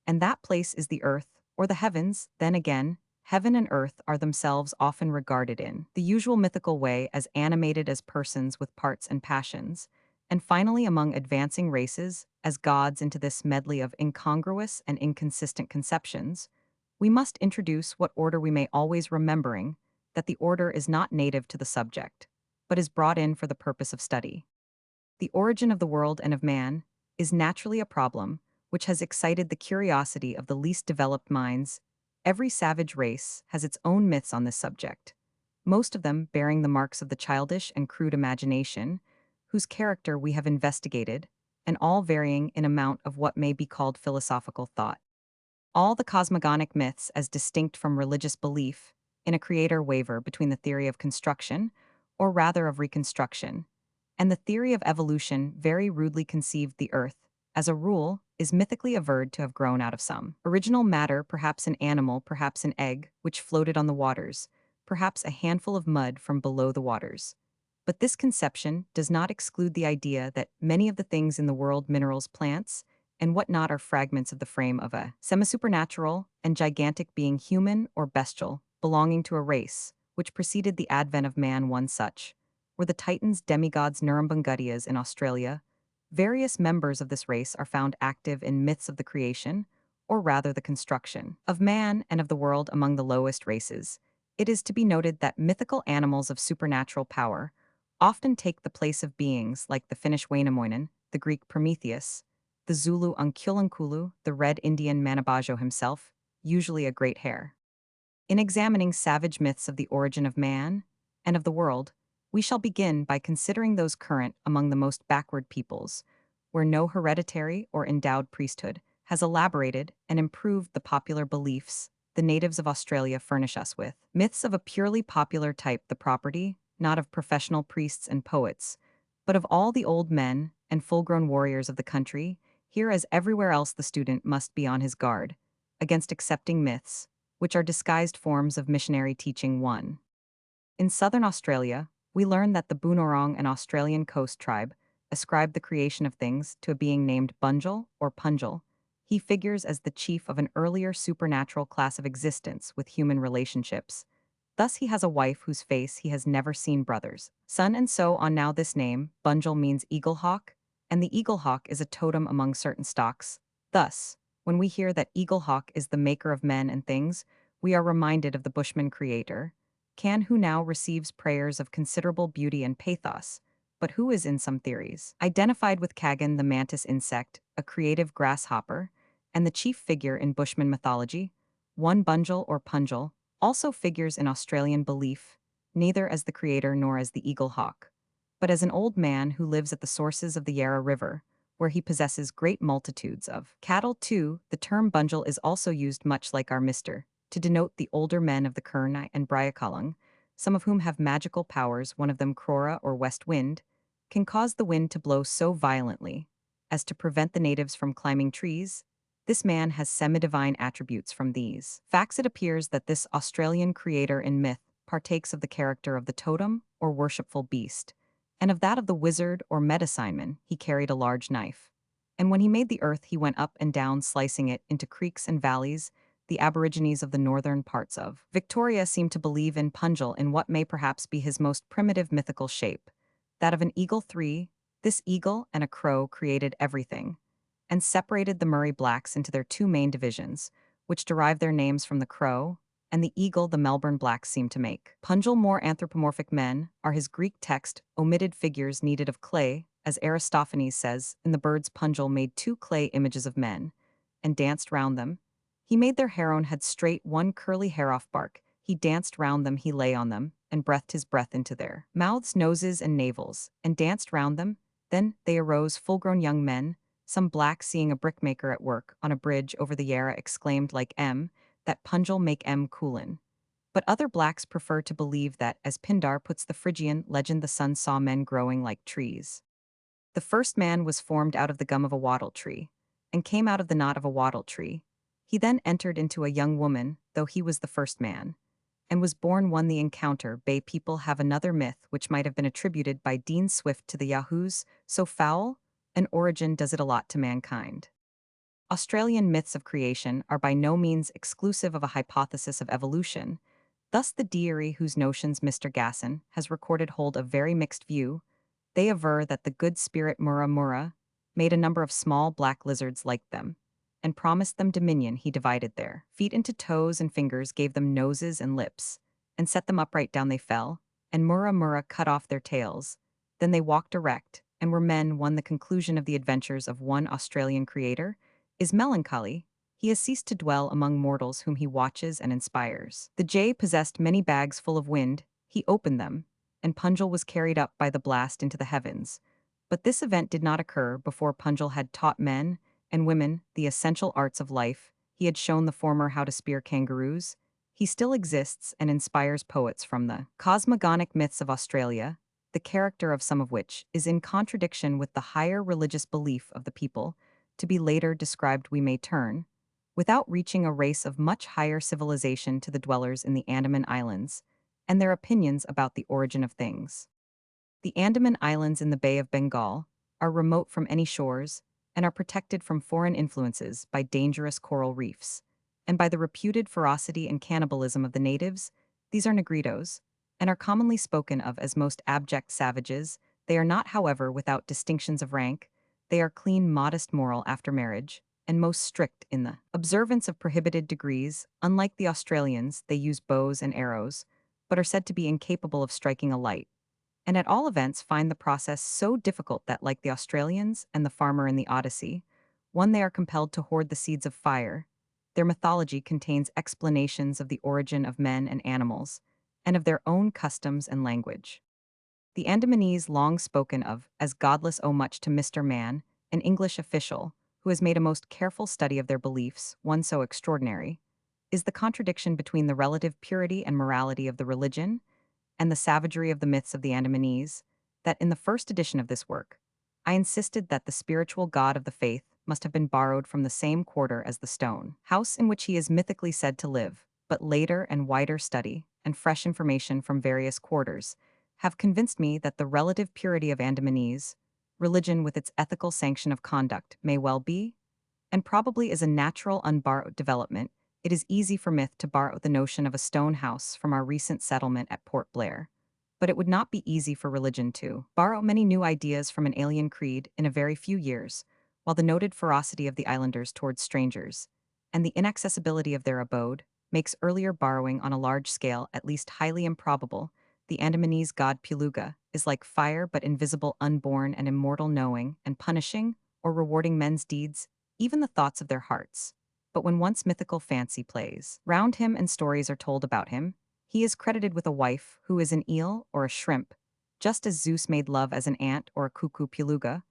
And that place is the earth, or the heavens. Then again, heaven and earth are themselves often regarded in the usual mythical way as animated as persons with parts and passions, and finally among advancing races as gods. Into this medley of incongruous and inconsistent conceptions, we must introduce what order we may, always remembering that the order is not native to the subject, but is brought in for the purpose of study. The origin of the world and of man is naturally a problem which has excited the curiosity of the least developed minds. Every savage race has its own myths on this subject, most of them bearing the marks of the childish and crude imagination, whose character we have investigated, and all varying in amount of what may be called philosophical thought. All the cosmogonic myths, as distinct from religious belief in a creator, waver between the theory of construction, or rather of reconstruction, and the theory of evolution. Very rudely conceived, the earth, as a rule, is mythically averred to have grown out of some original matter, perhaps an animal, perhaps an egg, which floated on the waters, perhaps a handful of mud from below the waters. But this conception does not exclude the idea that many of the things in the world, minerals, plants, and whatnot, are fragments of the frame of a semi-supernatural and gigantic being, human or bestial, belonging to a race which preceded the advent of man. One such were the Titans, demigods, Nurembergadias in Australia. Various members of this race are found active in myths of the creation, or rather the construction, of man and of the world among the lowest races. It is to be noted that mythical animals of supernatural power often take the place of beings like the Finnish Wainamoinen, the Greek Prometheus, the Zulu Unkulunkulu, the red Indian Manabajo himself, usually a great hair. In examining savage myths of the origin of man and of the world, we shall begin by considering those current among the most backward peoples, where no hereditary or endowed priesthood has elaborated and improved the popular beliefs the natives of Australia furnish us with. Myths of a purely popular type, the property, not of professional priests and poets, but of all the old men and full-grown warriors of the country. Here as everywhere else the student must be on his guard against accepting myths, which are disguised forms of missionary teaching. 1. In southern Australia, we learn that the Boonwurrung, an Australian coast tribe, ascribed the creation of things to a being named Bunjil or Punjil. He figures as the chief of an earlier supernatural class of existence with human relationships. Thus he has a wife whose face he has never seen, brothers, son and so on. Now this name, Bunjil, means eaglehawk, and the eaglehawk is a totem among certain stocks. Thus, when we hear that eaglehawk is the maker of men and things, we are reminded of the Bushman creator, Can, who now receives prayers of considerable beauty and pathos, but who is in some theories identified with Kagan, the mantis insect, a creative grasshopper, and the chief figure in Bushman mythology. One Bunjil or Punjil also figures in Australian belief, neither as the creator nor as the eagle hawk, but as an old man who lives at the sources of the Yarra River, where he possesses great multitudes of cattle. 2. The term Bunjil is also used much like our Mister, to denote the older men of the Kurnai and Bryakalung, some of whom have magical powers. One of them, Crora or West Wind, can cause the wind to blow so violently as to prevent the natives from climbing trees. This man has semi-divine attributes. From these facts it appears that this Australian creator in myth partakes of the character of the totem or worshipful beast, and of that of the wizard or medicine. He carried a large knife, and when he made the earth he went up and down, slicing it into creeks and valleys. The Aborigines of the northern parts of Victoria seem to believe in Punjil in what may perhaps be his most primitive mythical shape, that of an eagle. 3. This eagle and a crow created everything, and separated the Murray blacks into their two main divisions, which derive their names from the crow and the eagle. The Melbourne blacks seem to make Punjil more anthropomorphic men, are his Greek text, omitted figures kneaded of clay, as Aristophanes says, in the birds Punjil made two clay images of men, and danced round them. He made their hair on had straight one curly hair off bark, he danced round them, he lay on them, and breathed his breath into their mouths, noses, and navels, and danced round them. Then they arose full-grown young men. Some blacks, seeing a brickmaker at work on a bridge over the Yarra, exclaimed like that Punjil make coolin. But other blacks prefer to believe that, as Pindar puts the Phrygian legend, the sun saw men growing like trees. The first man was formed out of the gum of a wattle tree, and came out of the knot of a wattle tree. He then entered into a young woman, though he was the first man, and was born. 1. The encounter. Bay people have another myth which might have been attributed by Dean Swift to the Yahoos. So foul an origin does it allot to mankind. Australian myths of creation are by no means exclusive of a hypothesis of evolution. Thus the deity whose notions Mr. Gasson has recorded hold a very mixed view. They aver that the good spirit Mura Mura made a number of small black lizards like them, and promised them dominion. He divided their feet into toes and fingers, gave them noses and lips, and set them upright. Down they fell, and Mura Mura cut off their tails. Then they walked erect, and were men. 1. The conclusion of the adventures of one Australian creator is melancholy. He has ceased to dwell among mortals whom he watches and inspires. The jay possessed many bags full of wind. He opened them, and Punjil was carried up by the blast into the heavens. But this event did not occur before Punjil had taught men and women the essential arts of life. He had shown the former how to spear kangaroos. He still exists and inspires poets from the cosmogonic myths of Australia, the character of some of which is in contradiction with the higher religious belief of the people, to be later described. We may turn, without reaching a race of much higher civilization, to the dwellers in the Andaman Islands, and their opinions about the origin of things. The Andaman Islands in the Bay of Bengal are remote from any shores, and are protected from foreign influences by dangerous coral reefs, and by the reputed ferocity and cannibalism of the natives. These are negritos, and are commonly spoken of as most abject savages. They are not, however, without distinctions of rank. They are clean, modest, moral after marriage, and most strict in the observance of prohibited degrees. Unlike the Australians, they use bows and arrows, but are said to be incapable of striking a light, and at all events find the process so difficult that, like the Australians and the farmer in the Odyssey, One, they are compelled to hoard the seeds of fire. Their mythology contains explanations of the origin of men and animals, and of their own customs and language. The Andamanese, long spoken of as godless, owe much to Mr. Man, an English official, who has made a most careful study of their beliefs, one so extraordinary, is the contradiction between the relative purity and morality of the religion and the savagery of the myths of the Andamanese, that in the first edition of this work, I insisted that the spiritual god of the faith must have been borrowed from the same quarter as the stone house in which he is mythically said to live, but later and wider study, and fresh information from various quarters, have convinced me that the relative purity of Andamanese religion with its ethical sanction of conduct may well be, and probably is a natural unborrowed development. It is easy for myth to borrow the notion of a stone house from our recent settlement at Port Blair. But it would not be easy for religion to borrow many new ideas from an alien creed in a very few years, while the noted ferocity of the islanders towards strangers, and the inaccessibility of their abode, makes earlier borrowing on a large scale at least highly improbable. The Andamanese god Puluga is like fire but invisible, unborn and immortal, knowing and punishing or rewarding men's deeds, even the thoughts of their hearts. But when once mythical fancy plays round him and stories are told about him, he is credited with a wife who is an eel or a shrimp, just as Zeus made love as an ant or a cuckoo. Puluga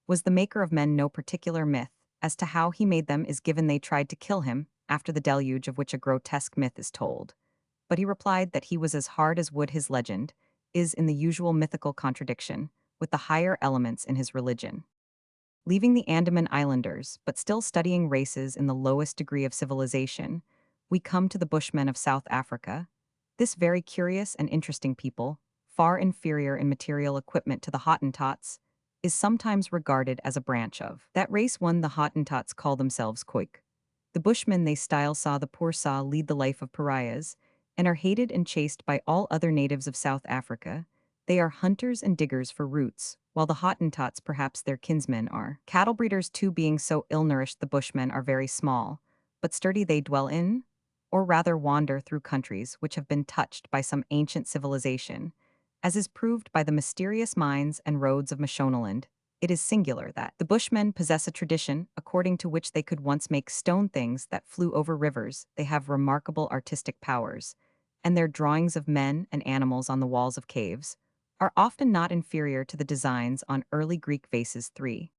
was the maker of men. No particular myth as to how he made them is given. They tried to kill him after the deluge, of which a grotesque myth is told, but he replied that he was as hard as wood. His legend is in the usual mythical contradiction with the higher elements in his religion. Leaving the Andaman Islanders, but still studying races in the lowest degree of civilization, we come to the Bushmen of South Africa. This very curious and interesting people, far inferior in material equipment to the Hottentots, is sometimes regarded as a branch of that race. One, the Hottentots call themselves Khoik. The Bushmen they style Sa. The poor Sa lead the life of pariahs, and are hated and chased by all other natives of South Africa. They are hunters and diggers for roots, while the Hottentots, perhaps their kinsmen, are cattle breeders too. Being so ill-nourished, the Bushmen are very small, but sturdy. They dwell in, or rather wander through countries which have been touched by some ancient civilization, as is proved by the mysterious mines and roads of Mashonaland. It is singular that the Bushmen possess a tradition according to which they could once make stone things that flew over rivers. They have remarkable artistic powers, and their drawings of men and animals on the walls of caves are often not inferior to the designs on early Greek vases. 3.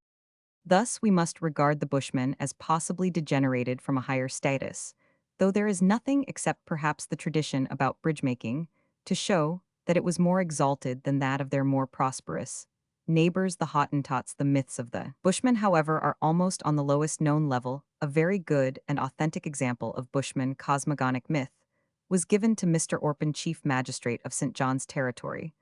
Thus we must regard the Bushmen as possibly degenerated from a higher status, though there is nothing except perhaps the tradition about bridge-making to show that it was more exalted than that of their more prosperous neighbors, the Hottentots. The myths of the Bushmen, however, are almost on the lowest known level. A very good and authentic example of Bushman cosmogonic myth was given to Mr. Orpin, chief magistrate of St. John's Territory,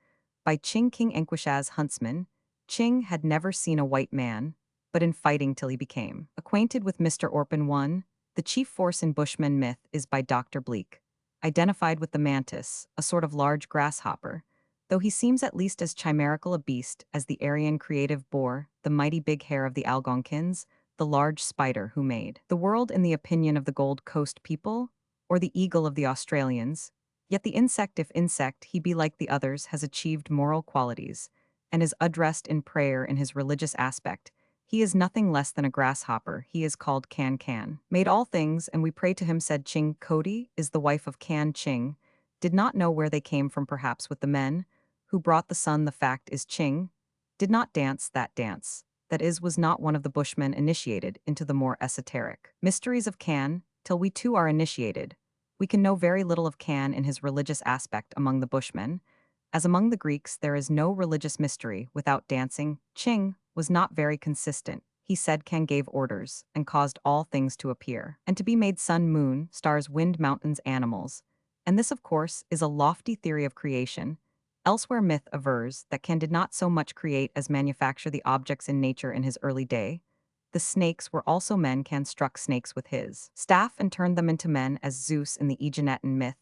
by Ching King Enquishas huntsman. Ching had never seen a white man, but in fighting till he became acquainted with Mr. Orpin. 1. The chief force in Bushman myth is by Dr. Bleak, identified with the mantis, a sort of large grasshopper, though he seems at least as chimerical a beast as the Aryan creative boar, the mighty big hare of the Algonkins, the large spider who made the world in the opinion of the Gold Coast people, or the eagle of the Australians. Yet the insect, if insect he be like the others, has achieved moral qualities, and is addressed in prayer in his religious aspect. He is nothing less than a grasshopper. He is called Can Can. Made all things, and we pray to him, said Ching. Cody is the wife of Can. Ching did not know where they came from, perhaps with the men who brought the sun. The fact is, Ching did not dance that dance. That is, was not one of the Bushmen initiated into the more esoteric mysteries of Can. Till we too are initiated, we can know very little of Can in his religious aspect among the Bushmen. As among the Greeks there is no religious mystery without dancing, Ching was not very consistent. He said Can gave orders and caused all things to appear and to be made: sun, moon, stars, wind, mountains, animals. And this, of course, is a lofty theory of creation. Elsewhere myth avers that Can did not so much create as manufacture the objects in nature in his early day. The snakes were also men. Can struck snakes with his staff and turned them into men, as Zeus in the Aeginetan myth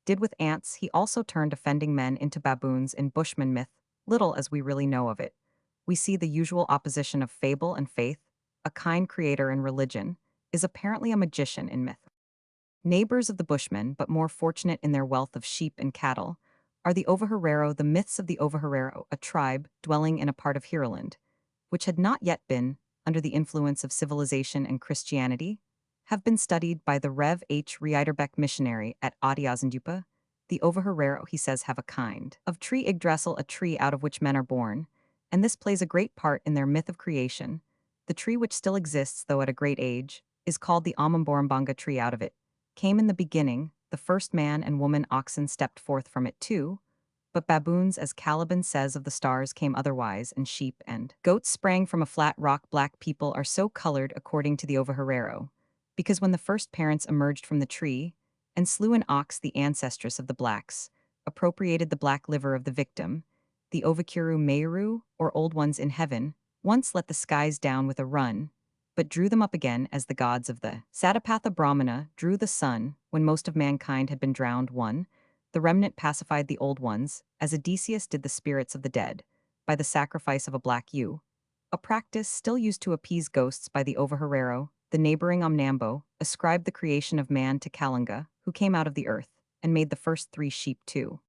did with ants. He also turned offending men into baboons in Bushman myth. Little as we really know of it, we see the usual opposition of fable and faith. A kind creator in religion is apparently a magician in myth. Neighbors of the Bushmen, but more fortunate in their wealth of sheep and cattle, are the Ovaherero. The myths of the Ovaherero, a tribe dwelling in a part of Heroland, which had not yet been under the influence of civilization and Christianity, have been studied by the Rev. H. Riederbeck missionary at Adiazendupa. The Ovaherero, he says, have a kind of tree Yggdrasil, a tree out of which men are born, and this plays a great part in their myth of creation. The tree, which still exists though at a great age, is called the Amamborambanga tree. Out of it came in the beginning, the first man and woman. Oxen stepped forth from it too, but baboons, as Caliban says of the stars, came otherwise, and sheep and goats sprang from a flat rock. Black people are so colored, according to the Ovaherero, because when the first parents emerged from the tree and slew an ox, the ancestress of the blacks appropriated the black liver of the victim. The Ovakiru Meru, or Old Ones in Heaven, once let the skies down with a run, but drew them up again as the gods of the Satapatha Brahmana drew the sun when most of mankind had been drowned. One, the remnant pacified the old ones, as Odysseus did the spirits of the dead, by the sacrifice of a black ewe, a practice still used to appease ghosts by the Ovaherero. The neighboring Omnambo ascribed the creation of man to Kalunga, who came out of the earth and made the first 3 sheep too.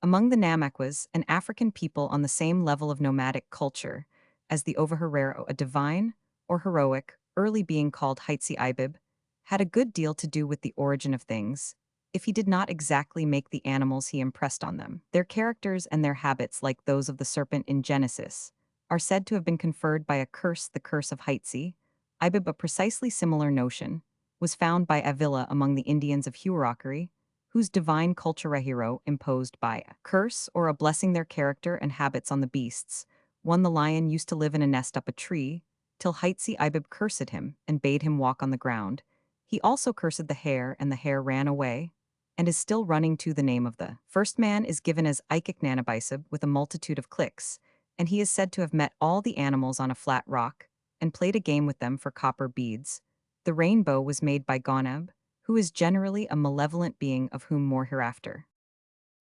Among the Namaquas, an African people on the same level of nomadic culture as the Ovaherero, a divine, or heroic, early being called Heitsi Ibib, had a good deal to do with the origin of things, if he did not exactly make the animals he impressed on them. Their characters and their habits, like those of the serpent in Genesis, are said to have been conferred by a curse, the curse of Heitsi Ibib. A precisely similar notion was found by Avila among the Indians of Huaracari, whose divine culturehero imposed by a curse or a blessing their character and habits on the beasts. One, the lion used to live in a nest up a tree, till Heitsi Ibib cursed him and bade him walk on the ground. He also cursed the hare, and the hare ran away, and is still running to. The name of the first man is given as Ikiknanabisib, with a multitude of clicks, and he is said to have met all the animals on a flat rock, and played a game with them for copper beads. The rainbow was made by Goneb, who is generally a malevolent being, of whom more hereafter.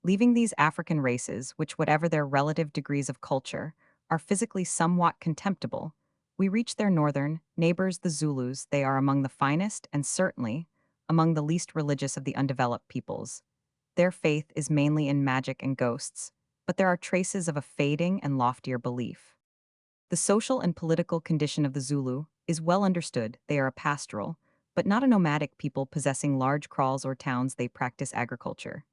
Leaving these African races, which, whatever their relative degrees of culture, are physically somewhat contemptible, we reach their northern neighbors, the Zulus. They are among the finest and certainly among the least religious of the undeveloped peoples. Their faith is mainly in magic and ghosts, but there are traces of a fading and loftier belief. The social and political condition of the Zulu is well understood. They are a pastoral, but not a nomadic people possessing large kraals or towns. They practice agriculture,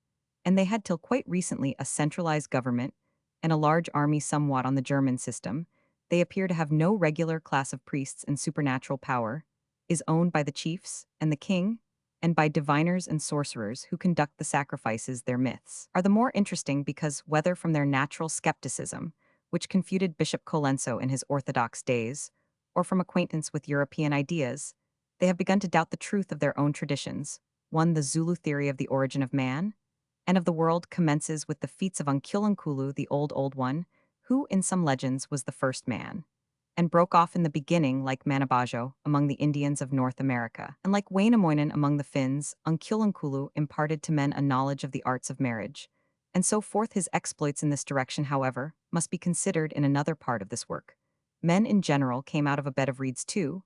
and they had till quite recently a centralized government and a large army, somewhat on the German system. They appear to have no regular class of priests, and supernatural power is owned by the chiefs and the king, and by diviners and sorcerers who conduct the sacrifices. Their myths are the more interesting because, whether from their natural skepticism, which confuted Bishop Colenso in his orthodox days, or from acquaintance with European ideas, they have begun to doubt the truth of their own traditions. One, the Zulu theory of the origin of man and of the world commences with the feats of Unkulunkulu, the old one, who, in some legends, was the first man, and broke off in the beginning, like Manabajo, among the Indians of North America, and like Wainamoinen among the Finns. Unkulunkulu imparted to men a knowledge of the arts of marriage, and so forth. His exploits in this direction, however, must be considered in another part of this work. Men in general came out of a bed of reeds too,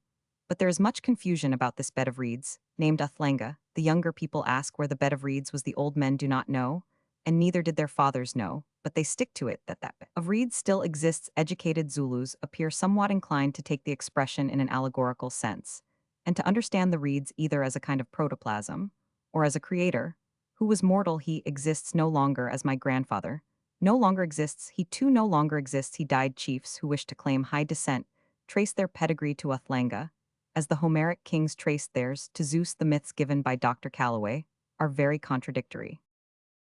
but there is much confusion about this bed of reeds, named Athlanga. The younger people ask where the bed of reeds was. The old men do not know, and neither did their fathers know, but they stick to it that bed of reeds still exists. Educated Zulus appear somewhat inclined to take the expression in an allegorical sense, and to understand the reeds either as a kind of protoplasm, or as a creator, who was mortal. He exists no longer, as my grandfather no longer exists. He too no longer exists. He died. Chiefs who wish to claim high descent trace their pedigree to Athlanga, as the Homeric kings traced theirs to Zeus. The myths given by Dr. Calloway are very contradictory.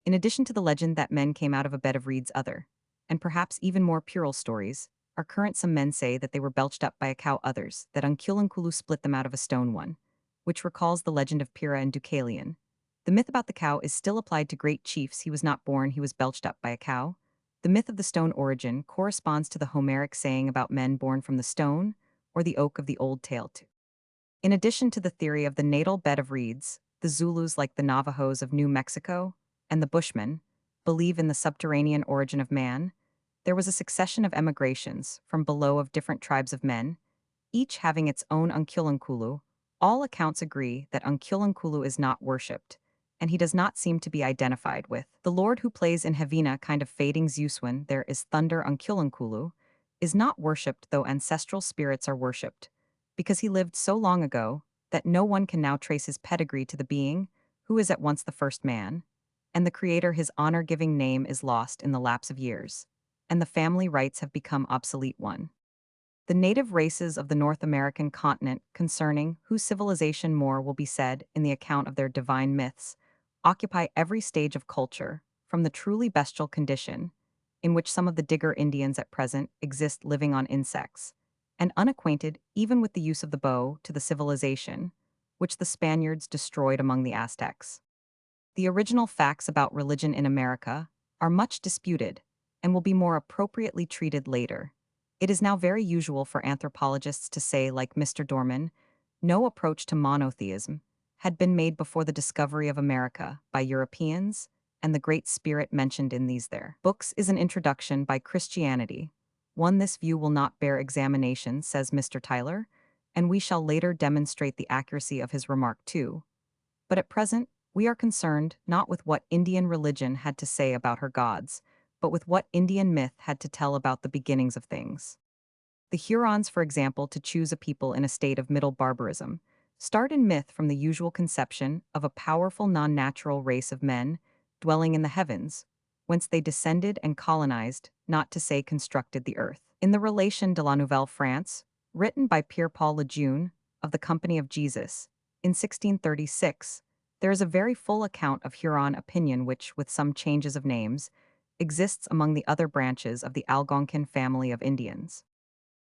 In addition to the legend that men came out of a bed of reeds, other, and perhaps even more puerile stories, are current. Some men say that they were belched up by a cow, others that Unkulunkulu split them out of a stone. One, which recalls the legend of Pyrrha and Deucalion. The myth about the cow is still applied to great chiefs. He was not born, he was belched up by a cow. The myth of the stone origin corresponds to the Homeric saying about men born from the stone or the oak of the old tale too. In addition to the theory of the natal bed of reeds, the Zulus, like the Navajos of New Mexico and the Bushmen, believe in the subterranean origin of man. There was a succession of emigrations from below of different tribes of men, each having its own Unkulunkulu. All accounts agree that Unkulunkulu is not worshipped, and he does not seem to be identified with the Lord who plays in Havina, kind of fading Zeuswin. There is thunder Unkulunkulu. is not worshipped though ancestral spirits are worshipped, because he lived so long ago that no one can now trace his pedigree to the being who is at once the first man, and the creator his honor-giving name is lost in the lapse of years, and the family rites have become obsolete one. The native races of the North American continent, concerning whose civilization more will be said in the account of their divine myths, occupy every stage of culture, from the truly bestial condition, in which some of the Digger Indians at present exist living on insects, and unacquainted even with the use of the bow, to the civilization, which the Spaniards destroyed among the Aztecs. The original facts about religion in America are much disputed and will be more appropriately treated later. It is now very usual for anthropologists to say, like Mr. Dorman, no approach to monotheism had been made before the discovery of America by Europeans, and the Great Spirit mentioned in these their books is an introduction by Christianity. One, this view will not bear examination, says Mr. Tyler, and we shall later demonstrate the accuracy of his remark too. But at present, we are concerned not with what Indian religion had to say about her gods, but with what Indian myth had to tell about the beginnings of things. The Hurons, for example, to choose a people in a state of middle barbarism, start in myth from the usual conception of a powerful non-natural race of men dwelling in the heavens, whence they descended and colonized, not to say constructed the earth. In the Relation de la Nouvelle France, written by Pierre-Paul Lejeune of the Company of Jesus, in 1636, there is a very full account of Huron opinion which, with some changes of names, exists among the other branches of the Algonquin family of Indians.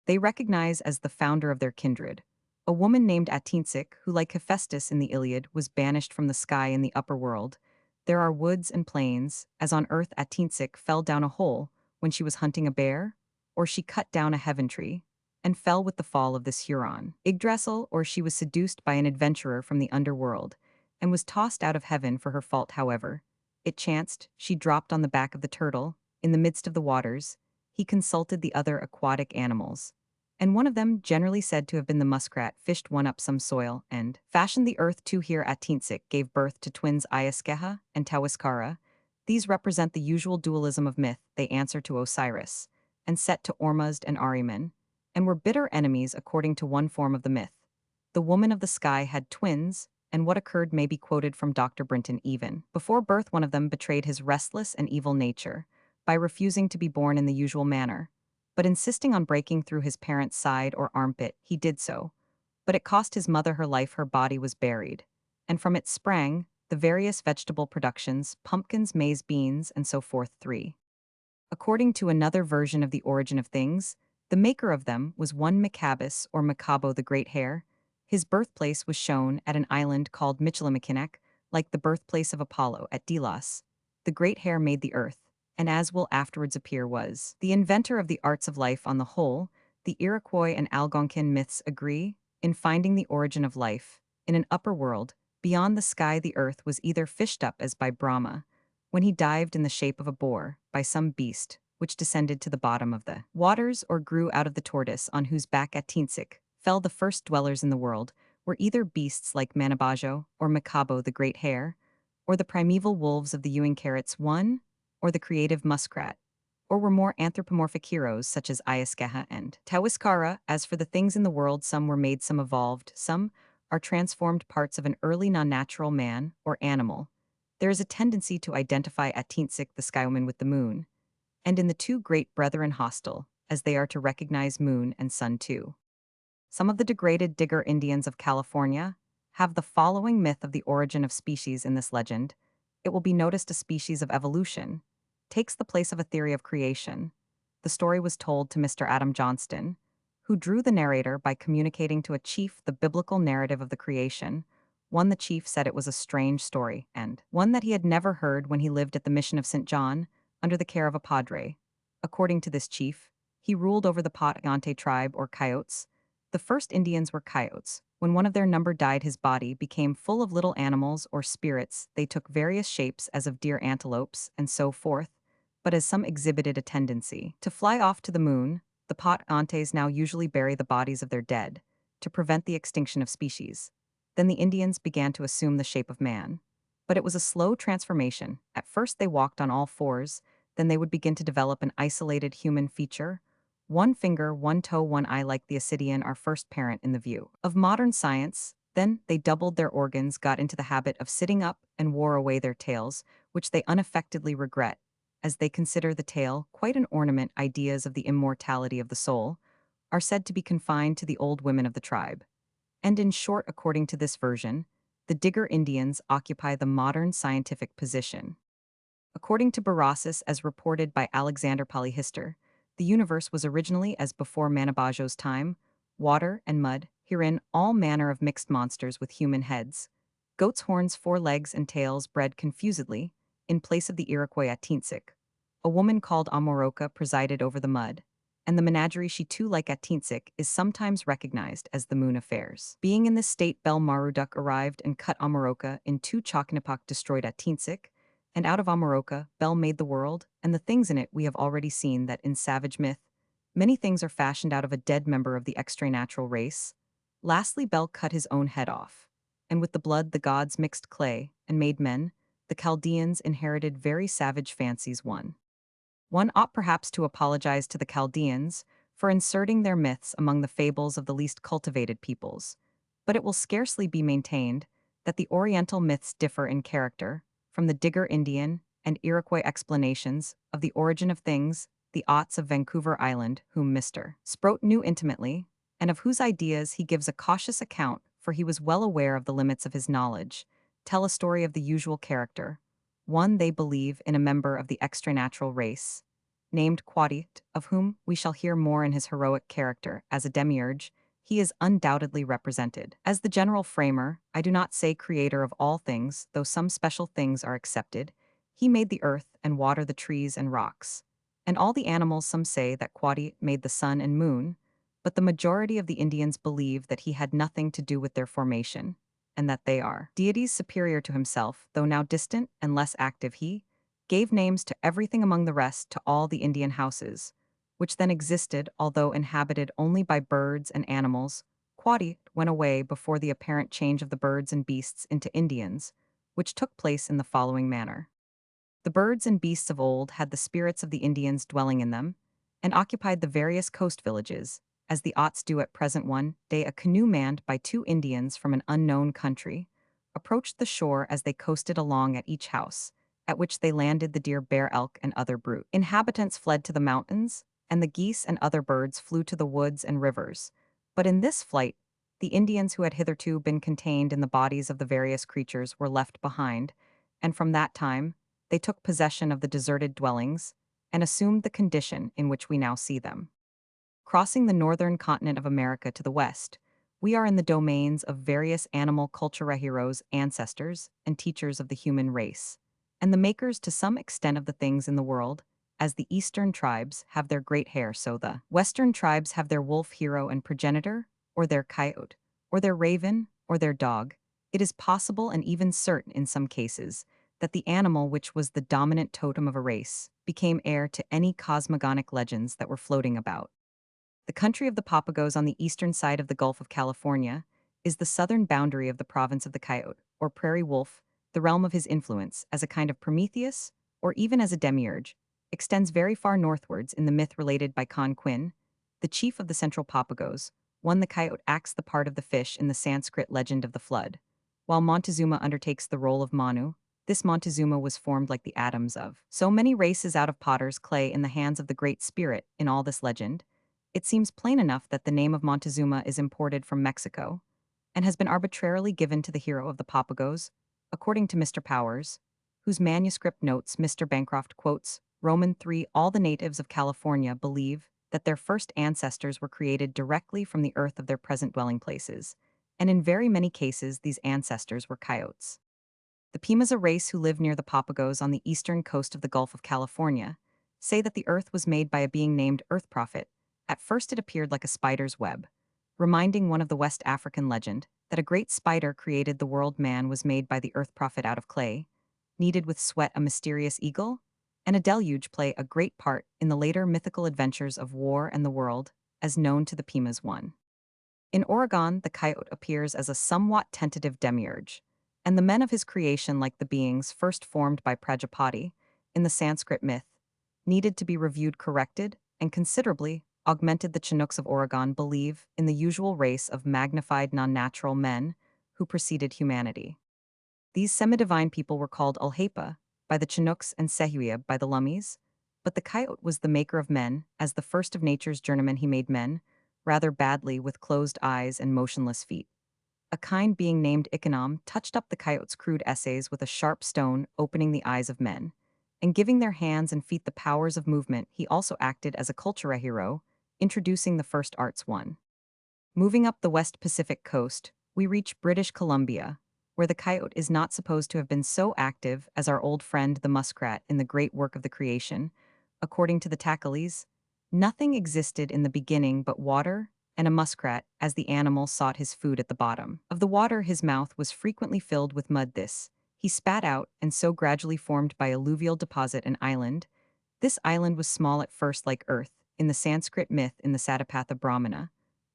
They recognize as the founder of their kindred a woman named Atinsik, who, like Hephaestus in the Iliad, was banished from the sky in the upper world. There are woods and plains, as on earth Atinsik fell down a hole when she was hunting a bear, or she cut down a heaven tree, and fell with the fall of this Huron. Yggdrasil, or she was seduced by an adventurer from the underworld, and was tossed out of heaven for her fault. However, it chanced she dropped on the back of the turtle, in the midst of the waters. He consulted the other aquatic animals, and one of them, generally said to have been the muskrat, fished one up some soil, and fashioned the earth to. Here Atinsik gave birth to twins Iaskeha and Tawiskara. These represent the usual dualism of myth. They answer to Osiris, and set to Ormuzd and Ahriman, and were bitter enemies according to one form of the myth. The woman of the sky had twins, and what occurred may be quoted from Dr. Brinton. Even before birth, one of them betrayed his restless and evil nature by refusing to be born in the usual manner, but insisting on breaking through his parent's side or armpit. He did so, but it cost his mother her life. Her body was buried, and from it sprang the various vegetable productions, pumpkins, maize, beans, and so forth. 3. According to another version of the origin of things, the maker of them was one Macabus or Macabo the Great Hare. His birthplace was shown at an island called Michilimackinac, like the birthplace of Apollo at Delos. The Great Hare made the earth, and as will afterwards appear was the inventor of the arts of life. On the whole, the Iroquois and Algonquin myths agree in finding the origin of life. In an upper world, beyond the sky, the earth was either fished up as by Brahma, when he dived in the shape of a boar, by some beast, which descended to the bottom of the waters, or grew out of the tortoise on whose back Atinsik fell. The first dwellers in the world were either beasts like Manabajo or Macabo the Great Hare, or the primeval wolves of the Uinkarets, one, or the creative muskrat, or were more anthropomorphic heroes such as Iaskeha and Tawiskara. As for the things in the world, some were made, some evolved, some are transformed parts of an early non-natural man or animal. There is a tendency to identify Atinsik the skywoman with the moon, and in the two great brethren hostile, as they are to recognize moon and sun too. Some of the degraded Digger Indians of California have the following myth of the origin of species in this legend. It will be noticed a species of evolution takes the place of a theory of creation. The story was told to Mr. Adam Johnston, who drew the narrator by communicating to a chief the biblical narrative of the creation. One, the chief said it was a strange story, and one that he had never heard when he lived at the mission of St. John, under the care of a padre. According to this chief, he ruled over the Potagante tribe, or coyotes. The first Indians were coyotes. When one of their number died, his body became full of little animals or spirits. They took various shapes, as of deer, antelopes, and so forth, but as some exhibited a tendency to fly off to the moon, the Potagantes now usually bury the bodies of their dead to prevent the extinction of species. Then the Indians began to assume the shape of man. But it was a slow transformation. At first they walked on all fours, then they would begin to develop an isolated human feature. one finger, one toe, one eye like the Ascidian are first parent in the view of modern science. Then they doubled their organs, got into the habit of sitting up, and wore away their tails, which they unaffectedly regret, as they consider the tail quite an ornament. Ideas of the immortality of the soul are said to be confined to the old women of the tribe. And in short, according to this version, the Digger Indians occupy the modern scientific position. According to Berossus, as reported by Alexander Polyhistor, the universe was originally as before Manabajo's time, water and mud, herein all manner of mixed monsters with human heads, goats' horns, 4 legs, and tails bred confusedly, in place of the Iroquois Atinsic. A woman called Amoroka presided over the mud, and the menagerie she too like Atinsic is sometimes recognized as the moon affairs. Being in this state, Bel Maruduk arrived and cut Amoroka in two. Chocnipak destroyed Atinsic, and out of Amoroka, Bel made the world, and the things in it. We have already seen that in savage myth, many things are fashioned out of a dead member of the extranatural race. Lastly, Bel cut his own head off, and with the blood the gods mixed clay, and made men. The Chaldeans inherited very savage fancies. One ought perhaps to apologize to the Chaldeans for inserting their myths among the fables of the least cultivated peoples, but it will scarcely be maintained that the Oriental myths differ in character from the Digger Indian and Iroquois explanations of the origin of things. The Otts of Vancouver Island, whom Mr. Sproat knew intimately, and of whose ideas he gives a cautious account, for he was well aware of the limits of his knowledge, tell a story of the usual character. One, they believe in a member of the extranatural race, named Quadit, of whom we shall hear more in his heroic character as a demiurge. He is undoubtedly represented as the general framer, I do not say creator of all things, though some special things are excepted. He made the earth and water, the trees and rocks, and all the animals. Some say that Quadit made the sun and moon, but the majority of the Indians believe that he had nothing to do with their formation, and that they are deities superior to himself. Though now distant and less active, he gave names to everything among the rest, to all the Indian houses, which then existed, although inhabited only by birds and animals. Quadit went away before the apparent change of the birds and beasts into Indians, which took place in the following manner. The birds and beasts of old had the spirits of the Indians dwelling in them, and occupied the various coast villages, as the Otts do at present. One day a canoe manned by 2 Indians from an unknown country approached the shore. As they coasted along, at each house at which they landed, the deer, bear, elk, and other brute inhabitants fled to the mountains, and the geese and other birds flew to the woods and rivers. But in this flight, the Indians who had hitherto been contained in the bodies of the various creatures were left behind, and from that time they took possession of the deserted dwellings, and assumed the condition in which we now see them. Crossing the northern continent of America to the west, we are in the domains of various animal cultura heroes, ancestors, and teachers of the human race, and the makers to some extent of the things in the world. As the eastern tribes have their great hare, so the western tribes have their wolf hero and progenitor, or their coyote, or their raven, or their dog. It is possible, and even certain in some cases, that the animal which was the dominant totem of a race became heir to any cosmogonic legends that were floating about. The country of the Papagos on the eastern side of the Gulf of California is the southern boundary of the province of the coyote, or prairie wolf. The realm of his influence, as a kind of Prometheus, or even as a demiurge, extends very far northwards. In the myth related by Con Quinn, the chief of the central Papagos, the coyote acts the part of the fish in the Sanskrit legend of the flood, while Montezuma undertakes the role of Manu. This Montezuma was formed like the atoms of so many races out of potter's clay in the hands of the Great Spirit. In all this legend, it seems plain enough that the name of Montezuma is imported from Mexico, and has been arbitrarily given to the hero of the Papagos, according to Mr. Powers, whose manuscript notes Mr. Bancroft quotes Roman 3. All the natives of California believe that their first ancestors were created directly from the earth of their present dwelling places, and in very many cases these ancestors were coyotes. The Pimas, a race who live near the Papagos on the eastern coast of the Gulf of California, say that the earth was made by a being named Earth Prophet. At first it appeared like a spider's web, reminding one of the West African legend that a great spider created the world. Man was made by the Earth Prophet out of clay, kneaded with sweat. A mysterious eagle and a deluge play a great part in the later mythical adventures of war and the world, as known to the Pimas. 1. In Oregon, the coyote appears as a somewhat tentative demiurge, and the men of his creation, like the beings first formed by Prajapati in the Sanskrit myth, needed to be reviewed, corrected, and considerably augmented the Chinooks of Oregon believe in the usual race of magnified non-natural men who preceded humanity. These semi-divine people were called Ulhapa by the Chinooks and Sehuia by the Lummies, but the coyote was the maker of men, as the first of nature's journeymen he made men, rather badly with closed eyes and motionless feet. A kind being named Ikanom touched up the coyote's crude essays with a sharp stone opening the eyes of men, and giving their hands and feet the powers of movement he also acted as a cultura hero, introducing the first arts one. Moving up the West Pacific coast, we reach British Columbia, where the coyote is not supposed to have been so active as our old friend the muskrat in the great work of the creation. According to the Tacalees, nothing existed in the beginning but water and a muskrat as the animal sought his food at the bottom. Of the water his mouth was frequently filled with mud this, he spat out and so gradually formed by alluvial deposit an island. This island was small at first like earth, in the Sanskrit myth in the Satapatha Brahmana,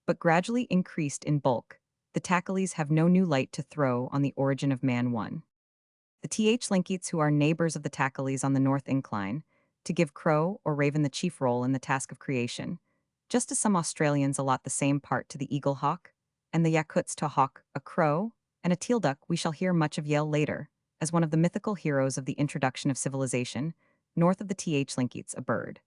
but gradually increased in bulk. The Tacalees have no new light to throw on the origin of man one. The Th-Linkites, who are neighbors of the Tacalees on the north incline, to give crow or raven the chief role in the task of creation, just as some Australians allot the same part to the eagle hawk, and the Yakuts to a hawk, a crow, and a teal duck. We shall hear much of Yale later, as one of the mythical heroes of the introduction of civilization, north of the Th-Linkites, a bird.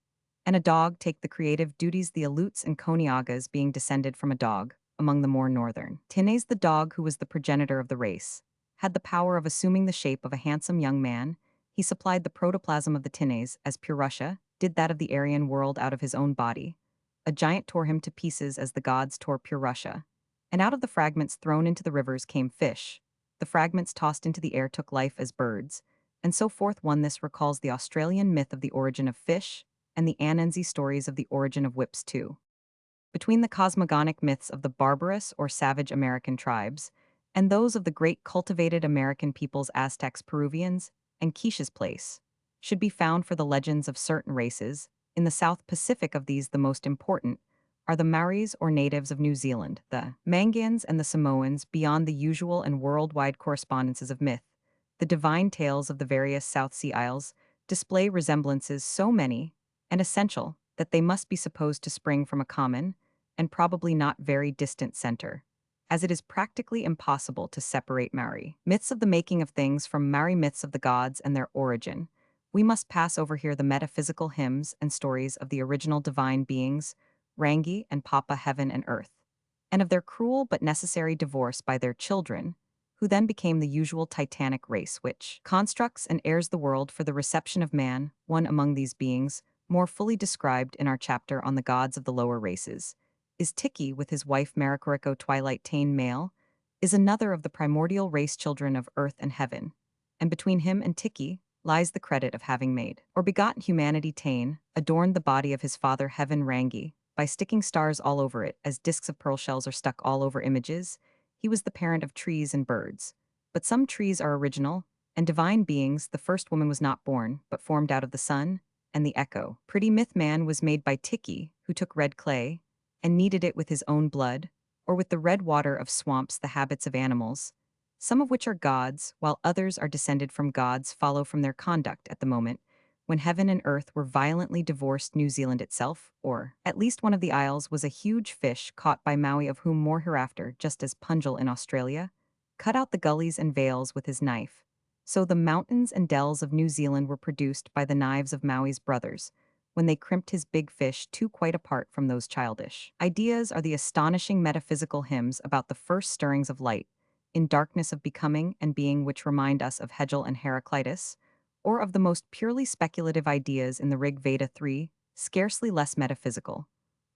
And a dog take the creative duties the Aleuts and Koniagas being descended from a dog, among the more northern. Tines, the dog who was the progenitor of the race, had the power of assuming the shape of a handsome young man. He supplied the protoplasm of the Tines, as Purusha did that of the Aryan world out of his own body. A giant tore him to pieces as the gods tore Purusha, and out of the fragments thrown into the rivers came fish. The fragments tossed into the air took life as birds, and so forth. One this recalls the Australian myth of the origin of fish, and the Anansi stories of the origin of whips too. Between the cosmogonic myths of the barbarous or savage American tribes, and those of the great cultivated American peoples Aztecs, Peruvians, and Quiche's place, should be found for the legends of certain races. In the South Pacific of these the most important are the Maoris or natives of New Zealand, the Mangans and the Samoans. Beyond the usual and worldwide correspondences of myth, the divine tales of the various South Sea Isles display resemblances so many and essential that they must be supposed to spring from a common, and probably not very distant center, as it is practically impossible to separate Maori myths of the making of things from Maori myths of the gods and their origin. We must pass over here the metaphysical hymns and stories of the original divine beings, Rangi and Papa Heaven and Earth, and of their cruel but necessary divorce by their children, who then became the usual titanic race which constructs and heirs the world for the reception of man. One among these beings, more fully described in our chapter on the gods of the lower races, is Tiki with his wife Marakoriko Twilight Tane male, is another of the primordial race children of earth and heaven, and between him and Tiki lies the credit of having made or begotten humanity. Tane adorned the body of his father Heaven Rangi by sticking stars all over it as discs of pearl shells are stuck all over images. He was the parent of trees and birds, but some trees are original, and divine beings. The first woman was not born, but formed out of the sun, and the echo. Pretty myth man was made by Tiki, who took red clay, and kneaded it with his own blood, or with the red water of swamps. The habits of animals, some of which are gods, while others are descended from gods, follow from their conduct at the moment when heaven and earth were violently divorced. New Zealand itself, or at least one of the isles, was a huge fish caught by Maui, of whom more hereafter, just as Punjil in Australia cut out the gullies and vales with his knife. So the mountains and dells of New Zealand were produced by the knives of Maui's brothers, when they crimped his big fish too quite apart from those childish ideas are the astonishing metaphysical hymns about the first stirrings of light, in darkness of becoming and being, which remind us of Hegel and Heraclitus, or of the most purely speculative ideas in the Rig Veda 3, scarcely less metaphysical,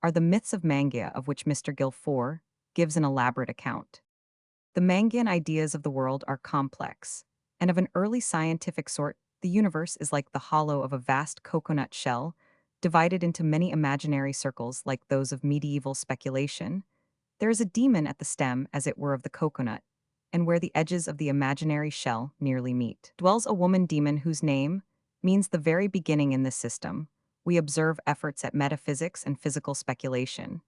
are the myths of Mangya, of which Mr. Gill 4 gives an elaborate account. The Mangan ideas of the world are complex, and of an early scientific sort. The universe is like the hollow of a vast coconut shell, divided into many imaginary circles like those of medieval speculation. There is a demon at the stem, as it were, of the coconut, and where the edges of the imaginary shell nearly meet, dwells a woman demon whose name means the very beginning. In this system, we observe efforts at metaphysics and physical speculation,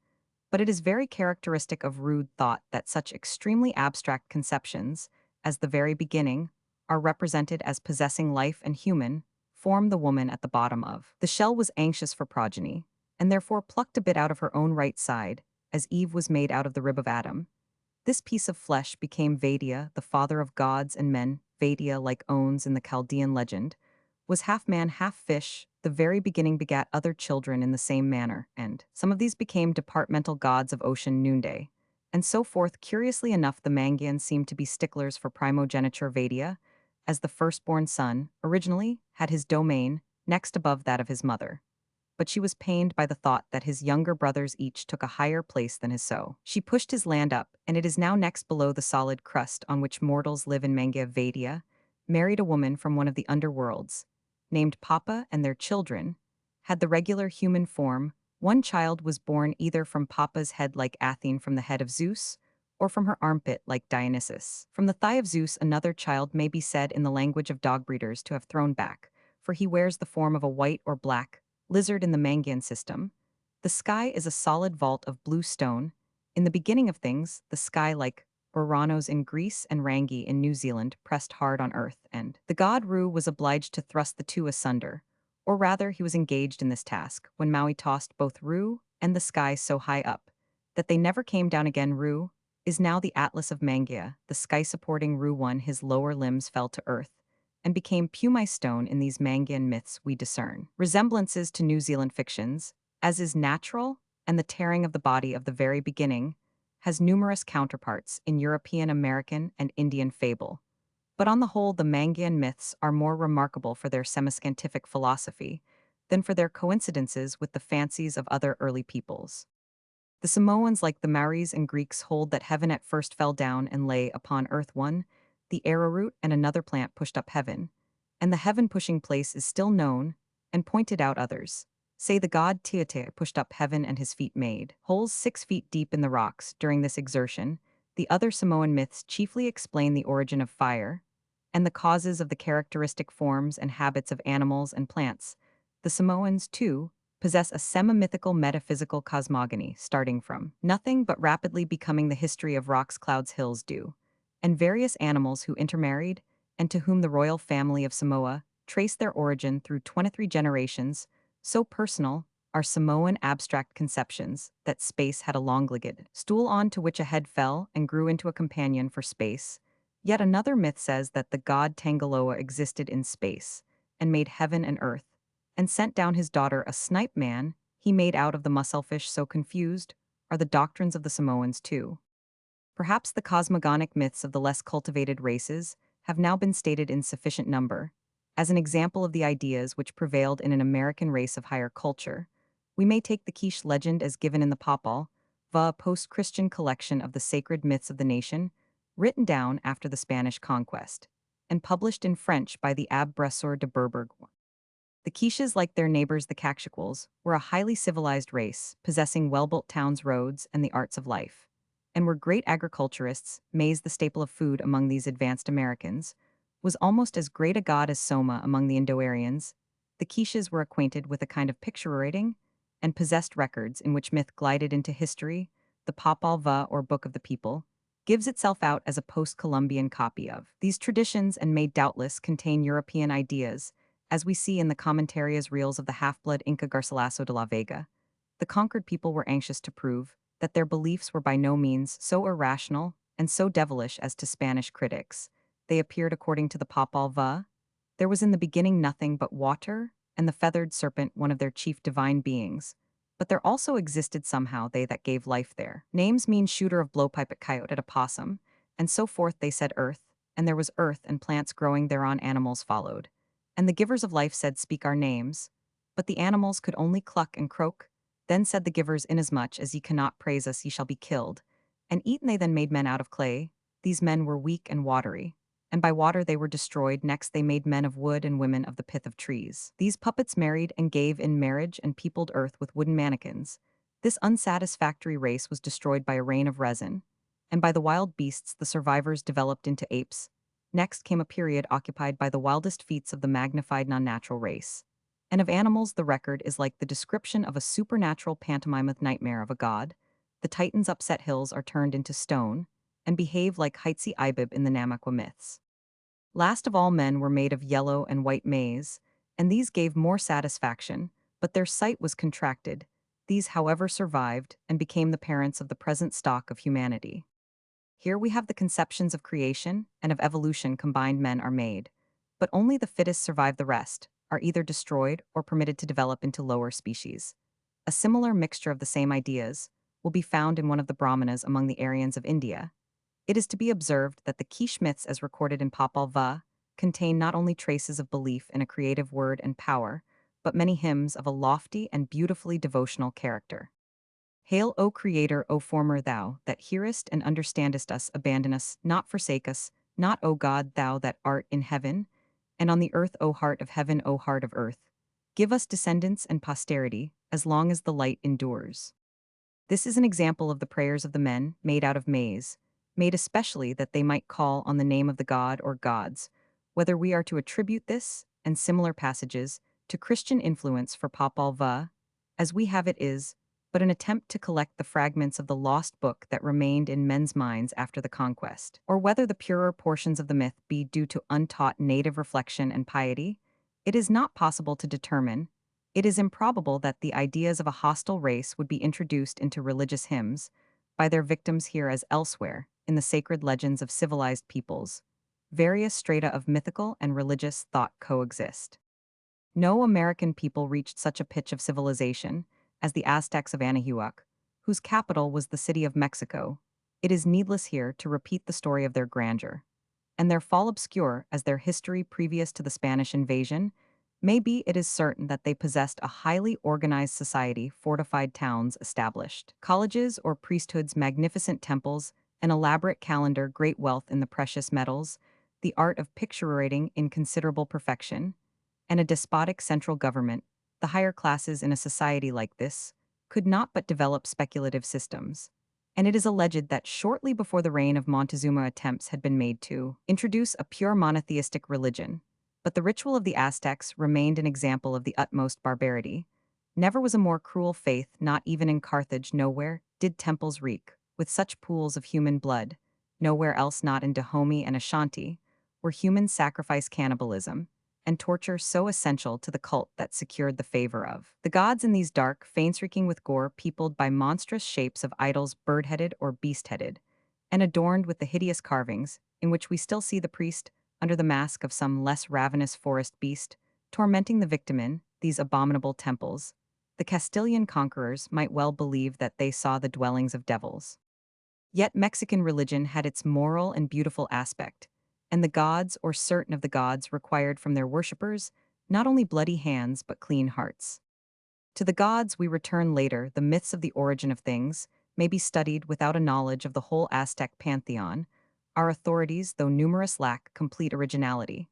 but it is very characteristic of rude thought that such extremely abstract conceptions as the very beginning are represented as possessing life and human form. The woman at the bottom of the shell was anxious for progeny, and therefore plucked a bit out of her own right side, as Eve was made out of the rib of Adam. This piece of flesh became Vadia, the father of gods and men. Vadia, like Ons in the Chaldean legend, was half man, half fish. The very beginning begat other children in the same manner, and some of these became departmental gods of ocean noonday, and so forth. Curiously enough, the Mangyans seemed to be sticklers for primogeniture. Vadia, as the firstborn son, originally had his domain next above that of his mother, but she was pained by the thought that his younger brothers each took a higher place than his. So she pushed his land up, and it is now next below the solid crust on which mortals live in Manga. Vadia married a woman from one of the underworlds, named Papa, and their children had the regular human form. One child was born either from Papa's head like Athene from the head of Zeus, or from her armpit like Dionysus. From the thigh of Zeus another child may be said in the language of dog breeders to have thrown back, for he wears the form of a white or black lizard in the Mangan system. The sky is a solid vault of blue stone. In the beginning of things, the sky, like Oranos in Greece and Rangi in New Zealand, pressed hard on earth, and the god Ru was obliged to thrust the two asunder. Or rather, he was engaged in this task when Maui tossed both Ru and the sky so high up that they never came down again. Ru is now the Atlas of Mangaea. The sky supporting Ru one, his lower limbs fell to earth and became pumice stone. In these Mangan myths we discern resemblances to New Zealand fictions, as is natural, and the tearing of the body of the very beginning has numerous counterparts in European, American, and Indian fable. But on the whole, the Mangan myths are more remarkable for their semiscientific philosophy than for their coincidences with the fancies of other early peoples. The Samoans, like the Maoris and Greeks, hold that heaven at first fell down and lay upon earth. One, the arrowroot and another plant pushed up heaven, and the heaven-pushing place is still known and pointed out. Others say the god Tiatea pushed up heaven and his feet made holes 6 feet deep in the rocks during this exertion. The other Samoan myths chiefly explain the origin of fire and the causes of the characteristic forms and habits of animals and plants. The Samoans, too, possess a semi-mythical metaphysical cosmogony, starting from nothing but rapidly becoming the history of rocks, clouds, hills, dew, and various animals who intermarried, and to whom the royal family of Samoa trace their origin through 23 generations. So personal are Samoan abstract conceptions that space had a long-legged stool on to which a head fell and grew into a companion for space. Yet another myth says that the god Tangaloa existed in space and made heaven and earth, and sent down his daughter, a snipe man he made out of the musselfish. So confused are the doctrines of the Samoans too. Perhaps the cosmogonic myths of the less cultivated races have now been stated in sufficient number. As an example of the ideas which prevailed in an American race of higher culture, we may take the quiche legend as given in the Popol Vuh, post-Christian collection of the sacred myths of the nation, written down after the Spanish conquest, and published in French by the Abbé Bresseur de Bourbourg. The quiches, like their neighbors the Caxiquels, were a highly civilized race, possessing well-built towns, roads, and the arts of life, and were great agriculturists. Maize, the staple of food among these advanced Americans, was almost as great a god as Soma among the Indo-Aryans. The quiches were acquainted with a kind of picture writing and possessed records in which myth glided into history. The Popol Vuh, or Book of the People, gives itself out as a post-Columbian copy of these traditions and may doubtless contain European ideas, as we see in the Commentarias Reals of the half-blood Inca Garcilaso de la Vega. The conquered people were anxious to prove that their beliefs were by no means so irrational and so devilish as to Spanish critics. They appeared according to the Popol Vuh. There was in the beginning nothing but water, and the feathered serpent one of their chief divine beings. But there also existed somehow they that gave life there. Names mean shooter of blowpipe at coyote at opossum, and so forth. They said earth, and there was earth and plants growing thereon. Animals followed, and the givers of life said, speak our names. But the animals could only cluck and croak. Then said the givers, inasmuch as ye cannot praise us, ye shall be killed, and eaten. They then made men out of clay. These men were weak and watery, and by water they were destroyed. Next they made men of wood and women of the pith of trees. These puppets married and gave in marriage and peopled earth with wooden mannequins. This unsatisfactory race was destroyed by a rain of resin, and by the wild beasts the survivors developed into apes. Next came a period occupied by the wildest feats of the magnified non-natural race. And of animals the record is like the description of a supernatural pantomimic nightmare of a god. The Titans upset hills are turned into stone, and behave like Heitsi Ibib in the Namaqua myths. Last of all, men were made of yellow and white maize, and these gave more satisfaction, but their sight was contracted, These, however, survived and became the parents of the present stock of humanity. Here we have the conceptions of creation and of evolution combined men are made, but only the fittest survive the rest, are either destroyed or permitted to develop into lower species. A similar mixture of the same ideas will be found in one of the Brahmanas among the Aryans of India. It is to be observed that the quiche myths as recorded in Popol Vuh contain not only traces of belief in a creative word and power, but many hymns of a lofty and beautifully devotional character. Hail, O Creator, O Former Thou, that hearest and understandest us, abandon us, not forsake us, not, O God, Thou that art in heaven, and on the earth, O heart of heaven, O heart of earth. Give us descendants and posterity, as long as the light endures. This is an example of the prayers of the men, made out of maize, made especially that they might call on the name of the god or gods, whether we are to attribute this, and similar passages, to Christian influence for Popol Vuh, as we have it is, but an attempt to collect the fragments of the lost book that remained in men's minds after the conquest, or whether the purer portions of the myth be due to untaught native reflection and piety, it is not possible to determine. It is improbable that the ideas of a hostile race would be introduced into religious hymns, by their victims here as elsewhere, in the sacred legends of civilized peoples. Various strata of mythical and religious thought coexist. No American people reached such a pitch of civilization as the Aztecs of Anahuac, whose capital was the city of Mexico. It is needless here to repeat the story of their grandeur. And their fall obscure as their history previous to the Spanish invasion, maybe it is certain that they possessed a highly organized society, fortified towns established, colleges or priesthoods, magnificent temples, an elaborate calendar, great wealth in the precious metals, the art of picture-writing in considerable perfection, and a despotic central government. The higher classes in a society like this could not but develop speculative systems. And it is alleged that shortly before the reign of Montezuma attempts had been made to introduce a pure monotheistic religion, but the ritual of the Aztecs remained an example of the utmost barbarity. Never was a more cruel faith, not even in Carthage, nowhere did temples reek with such pools of human blood, nowhere else, not in Dahomey and Ashanti, were human sacrifice, cannibalism, and torture so essential to the cult that secured the favor of the gods in these dark, faint-reeking with gore, peopled by monstrous shapes of idols, bird-headed or beast-headed, and adorned with the hideous carvings, in which we still see the priest, under the mask of some less ravenous forest beast, tormenting the victim in these abominable temples. The Castilian conquerors might well believe that they saw the dwellings of devils. Yet Mexican religion had its moral and beautiful aspect, and the gods or certain of the gods required from their worshippers not only bloody hands but clean hearts. To the gods we return later. The myths of the origin of things may be studied without a knowledge of the whole Aztec pantheon. Our authorities, though numerous, lack complete originality,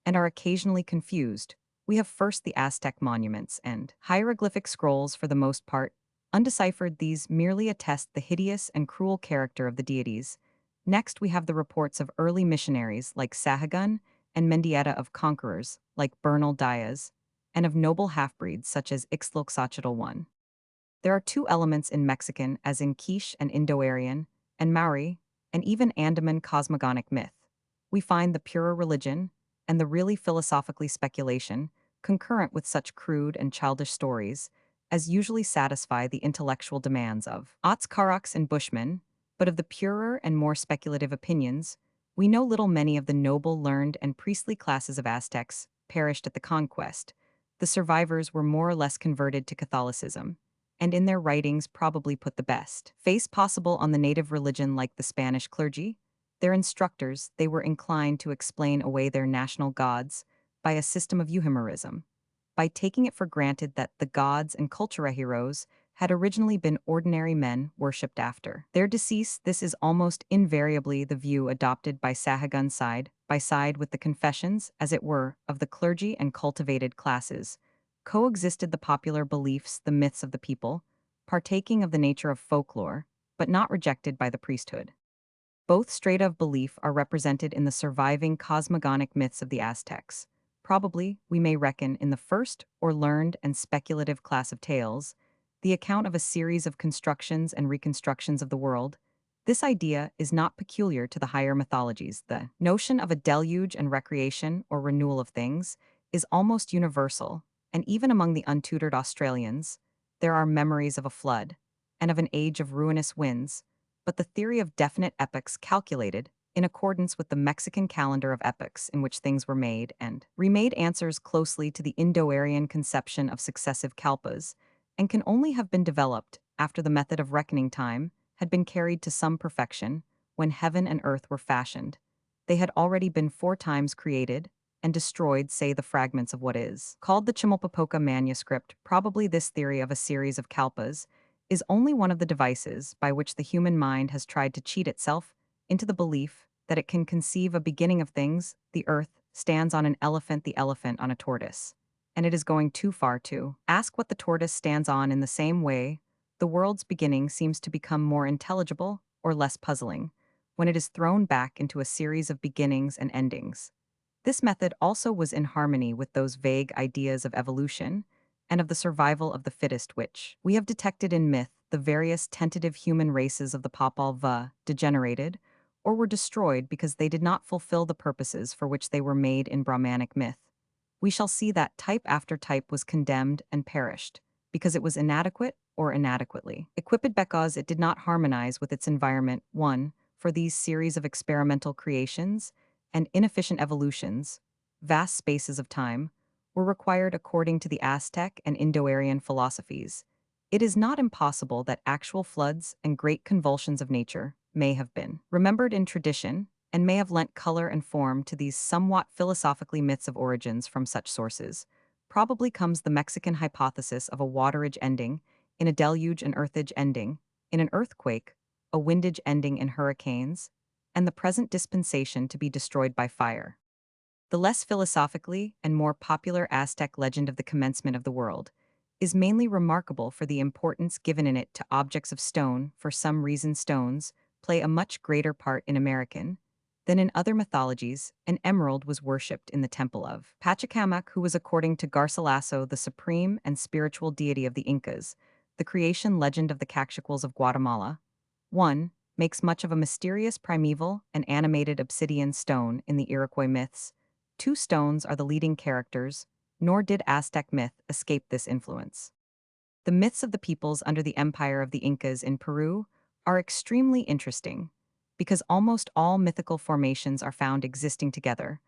and are occasionally confused. We have first the Aztec monuments and hieroglyphic scrolls, for the most part undeciphered. These merely attest the hideous and cruel character of the deities. Next, we have the reports of early missionaries like Sahagun and Mendieta, of conquerors like Bernal Diaz, and of noble half-breeds such as Ixtloxochitl I. There are two elements in Mexican, as in Quiche and Indo-Aryan, and Maori, and even Andaman cosmogonic myth. We find the purer religion and the really philosophically speculation, concurrent with such crude and childish stories, as usually satisfy the intellectual demands of Otskaraks and Bushmen, but of the purer and more speculative opinions, we know little. Many of the noble, learned, and priestly classes of Aztecs perished at the conquest. The survivors were more or less converted to Catholicism, and in their writings probably put the best face possible on the native religion. Like the Spanish clergy, their instructors, they were inclined to explain away their national gods by a system of euhemerism, by taking it for granted that the gods and cultura heroes had originally been ordinary men worshipped after their decease. This is almost invariably the view adopted by Sahagun, side by side with the confessions, as it were, of the clergy and cultivated classes. Coexisted the popular beliefs, the myths of the people, partaking of the nature of folklore, but not rejected by the priesthood. Both strata of belief are represented in the surviving cosmogonic myths of the Aztecs. Probably, we may reckon in the first, or learned and speculative class of tales, the account of a series of constructions and reconstructions of the world. This idea is not peculiar to the higher mythologies. The notion of a deluge and recreation or renewal of things is almost universal, and even among the untutored Australians, there are memories of a flood and of an age of ruinous winds, but the theory of definite epochs calculated in accordance with the Mexican calendar of epochs in which things were made and remade answers closely to the Indo-Aryan conception of successive kalpas and can only have been developed after the method of reckoning time had been carried to some perfection when heaven and earth were fashioned. They had already been 4 times created and destroyed, say the fragments of what is called the Chimalpopoca manuscript. Probably this theory of a series of kalpas is only one of the devices by which the human mind has tried to cheat itself into the belief that it can conceive a beginning of things. The earth stands on an elephant, the elephant on a tortoise. And it is going too far to ask what the tortoise stands on. In the same way, the world's beginning seems to become more intelligible or less puzzling when it is thrown back into a series of beginnings and endings. This method also was in harmony with those vague ideas of evolution and of the survival of the fittest which we have detected in myth. The various tentative human races of the Popol Vuh degenerated or were destroyed because they did not fulfill the purposes for which they were made in Brahmanic myth. We shall see that type after type was condemned and perished because it was inadequate or inadequately equipped because it did not harmonize with its environment. 1. For these series of experimental creations and inefficient evolutions, vast spaces of time were required according to the Aztec and Indo-Aryan philosophies. It is not impossible that actual floods and great convulsions of nature may have been remembered in tradition and may have lent color and form to these somewhat philosophically myths of origins. From such sources probably comes the Mexican hypothesis of a waterage ending in a deluge, an earthage ending in an earthquake, a windage ending in hurricanes, and the present dispensation to be destroyed by fire. The less philosophically and more popular Aztec legend of the commencement of the world is mainly remarkable for the importance given in it to objects of stone. For some reason, stones play a much greater part in American than in other mythologies. An emerald was worshipped in the temple of Pachacamac, who was, according to Garcilaso, the supreme and spiritual deity of the Incas. The creation legend of the Caxicals of Guatemala 1. Makes much of a mysterious primeval and animated obsidian stone in the Iroquois myths. 2 stones are the leading characters, nor did Aztec myth escape this influence. The myths of the peoples under the empire of the Incas in Peru are extremely interesting because almost all mythical formations are found existing together.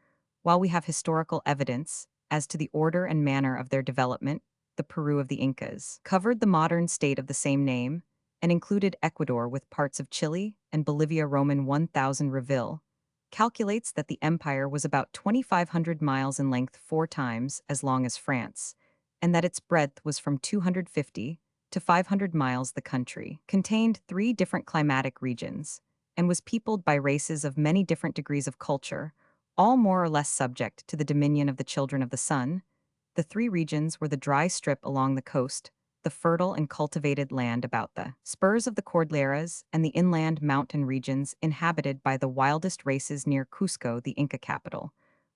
While we have historical evidence as to the order and manner of their development, the Peru of the Incas covered the modern state of the same name and included Ecuador with parts of Chile and Bolivia. Roman 1000 Reville calculates that the empire was about 2,500 miles in length, 4 times as long as France, and that its breadth was from 250 to 500 miles. The country contained 3 different climatic regions and was peopled by races of many different degrees of culture, all more or less subject to the dominion of the children of the sun. The 3 regions were the dry strip along the coast, the fertile and cultivated land about the spurs of the Cordilleras, and the inland mountain regions inhabited by the wildest races. Near Cusco, the Inca capital,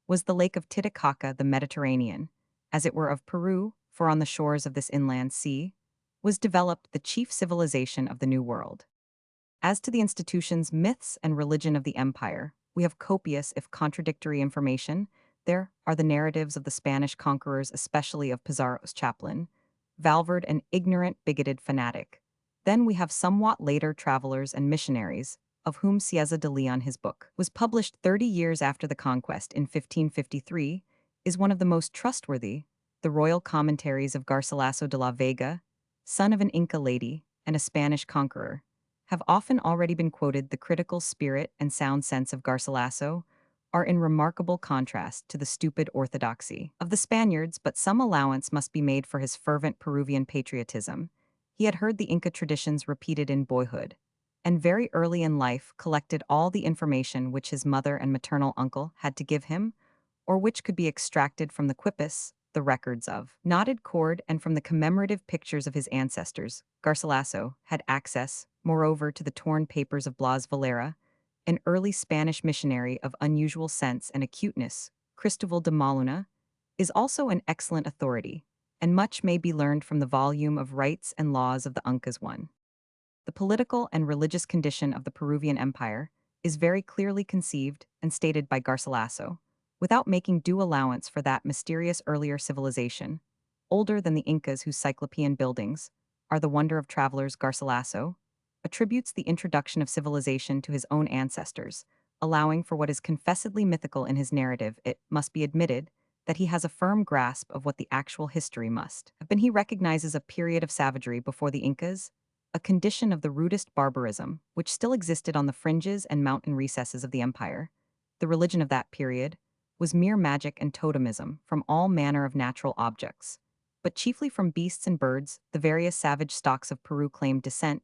was the lake of Titicaca, the Mediterranean, as it were of Peru, for on the shores of this inland sea was developed the chief civilization of the New World. As to the institutions, myths, and religion of the empire, we have copious if contradictory information. There are the narratives of the Spanish conquerors, especially of Pizarro's chaplain, Valverde, an ignorant, bigoted fanatic. Then we have somewhat later travelers and missionaries, of whom Cieza de Leon, his book, was published 30 years after the conquest in 1553, is one of the most trustworthy. The royal commentaries of Garcilaso de la Vega, son of an Inca lady and a Spanish conqueror, have often already been quoted. The critical spirit and sound sense of Garcilaso are in remarkable contrast to the stupid orthodoxy of the Spaniards, but some allowance must be made for his fervent Peruvian patriotism. He had heard the Inca traditions repeated in boyhood, and very early in life collected all the information which his mother and maternal uncle had to give him, or which could be extracted from the quipus, the records of knotted cord, and from the commemorative pictures of his ancestors. Garcilaso had access, moreover, to the torn papers of Blas Valera, an early Spanish missionary of unusual sense and acuteness. Cristobal de Maluna is also an excellent authority, and much may be learned from the volume of Rites and Laws of the Uncas. 1. The political and religious condition of the Peruvian Empire is very clearly conceived and stated by Garcilaso, without making due allowance for that mysterious earlier civilization, older than the Incas whose cyclopean buildings Are the Wonder of Travelers Garcilaso, attributes the introduction of civilization to his own ancestors, allowing for what is confessedly mythical in his narrative. It must be admitted that he has a firm grasp of what the actual history must have been. He recognizes a period of savagery before the Incas, a condition of the rudest barbarism, which still existed on the fringes and mountain recesses of the empire. The religion of that period was mere magic and totemism from all manner of natural objects, but chiefly from beasts and birds. The various savage stocks of Peru claimed descent,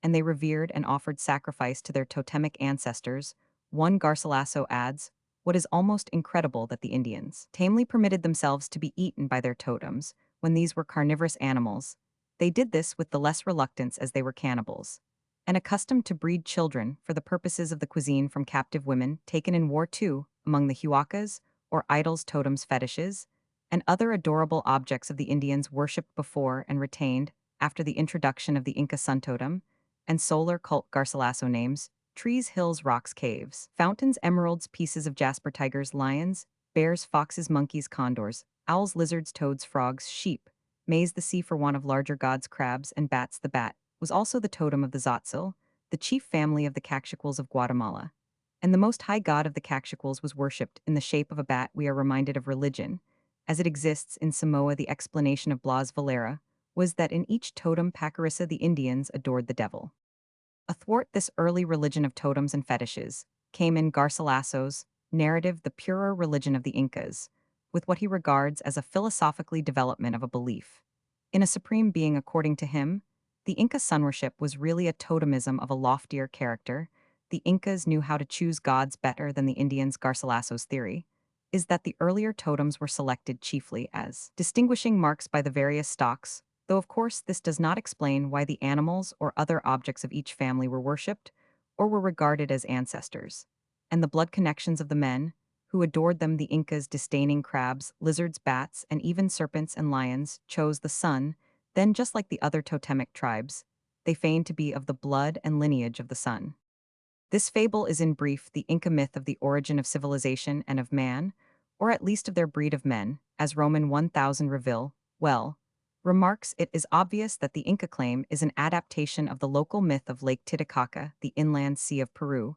and they revered and offered sacrifice to their totemic ancestors. One Garcilaso adds, "What is almost incredible that the Indians tamely permitted themselves to be eaten by their totems when these were carnivorous animals. They did this with the less reluctance as they were cannibals, and accustomed to breed children for the purposes of the cuisine from captive women taken in war too, among the huacas, or idols, totems, fetishes, and other adorable objects of the Indians worshipped before and retained after the introduction of the Inca sun totem, and solar cult Garcilaso names, trees, hills, rocks, caves, fountains, emeralds, pieces of jasper, tigers, lions, bears, foxes, monkeys, condors, owls, lizards, toads, frogs, sheep, maize, the sea for want of larger gods, crabs, and bats. The bat was also the totem of the Tzotzil, the chief family of the Caxiquals of Guatemala, and the most high god of the Caxiquals was worshipped in the shape of a bat. We are reminded of religion, as it exists in Samoa. The explanation of Blas Valera was that in each totem Pacarissa the Indians adored the devil. Athwart this early religion of totems and fetishes came in Garcilaso's narrative the purer religion of the Incas, with what he regards as a philosophically development of a belief in a supreme being. According to him, the Inca sun worship was really a totemism of a loftier character. The Incas knew how to choose gods better than the Indians. Garcilaso's theory is that the earlier totems were selected chiefly as distinguishing marks by the various stocks, though of course this does not explain why the animals or other objects of each family were worshipped or were regarded as ancestors, and the blood connections of the men who adored them. The Incas, disdaining crabs, lizards, bats, and even serpents and lions, chose the sun. Then, just like the other totemic tribes, they feigned to be of the blood and lineage of the sun. This fable is in brief the Inca myth of the origin of civilization and of man, or at least of their breed of men. As Roman 1000 Reville, well, remarks, it is obvious that the Inca claim is an adaptation of the local myth of Lake Titicaca, the inland sea of Peru.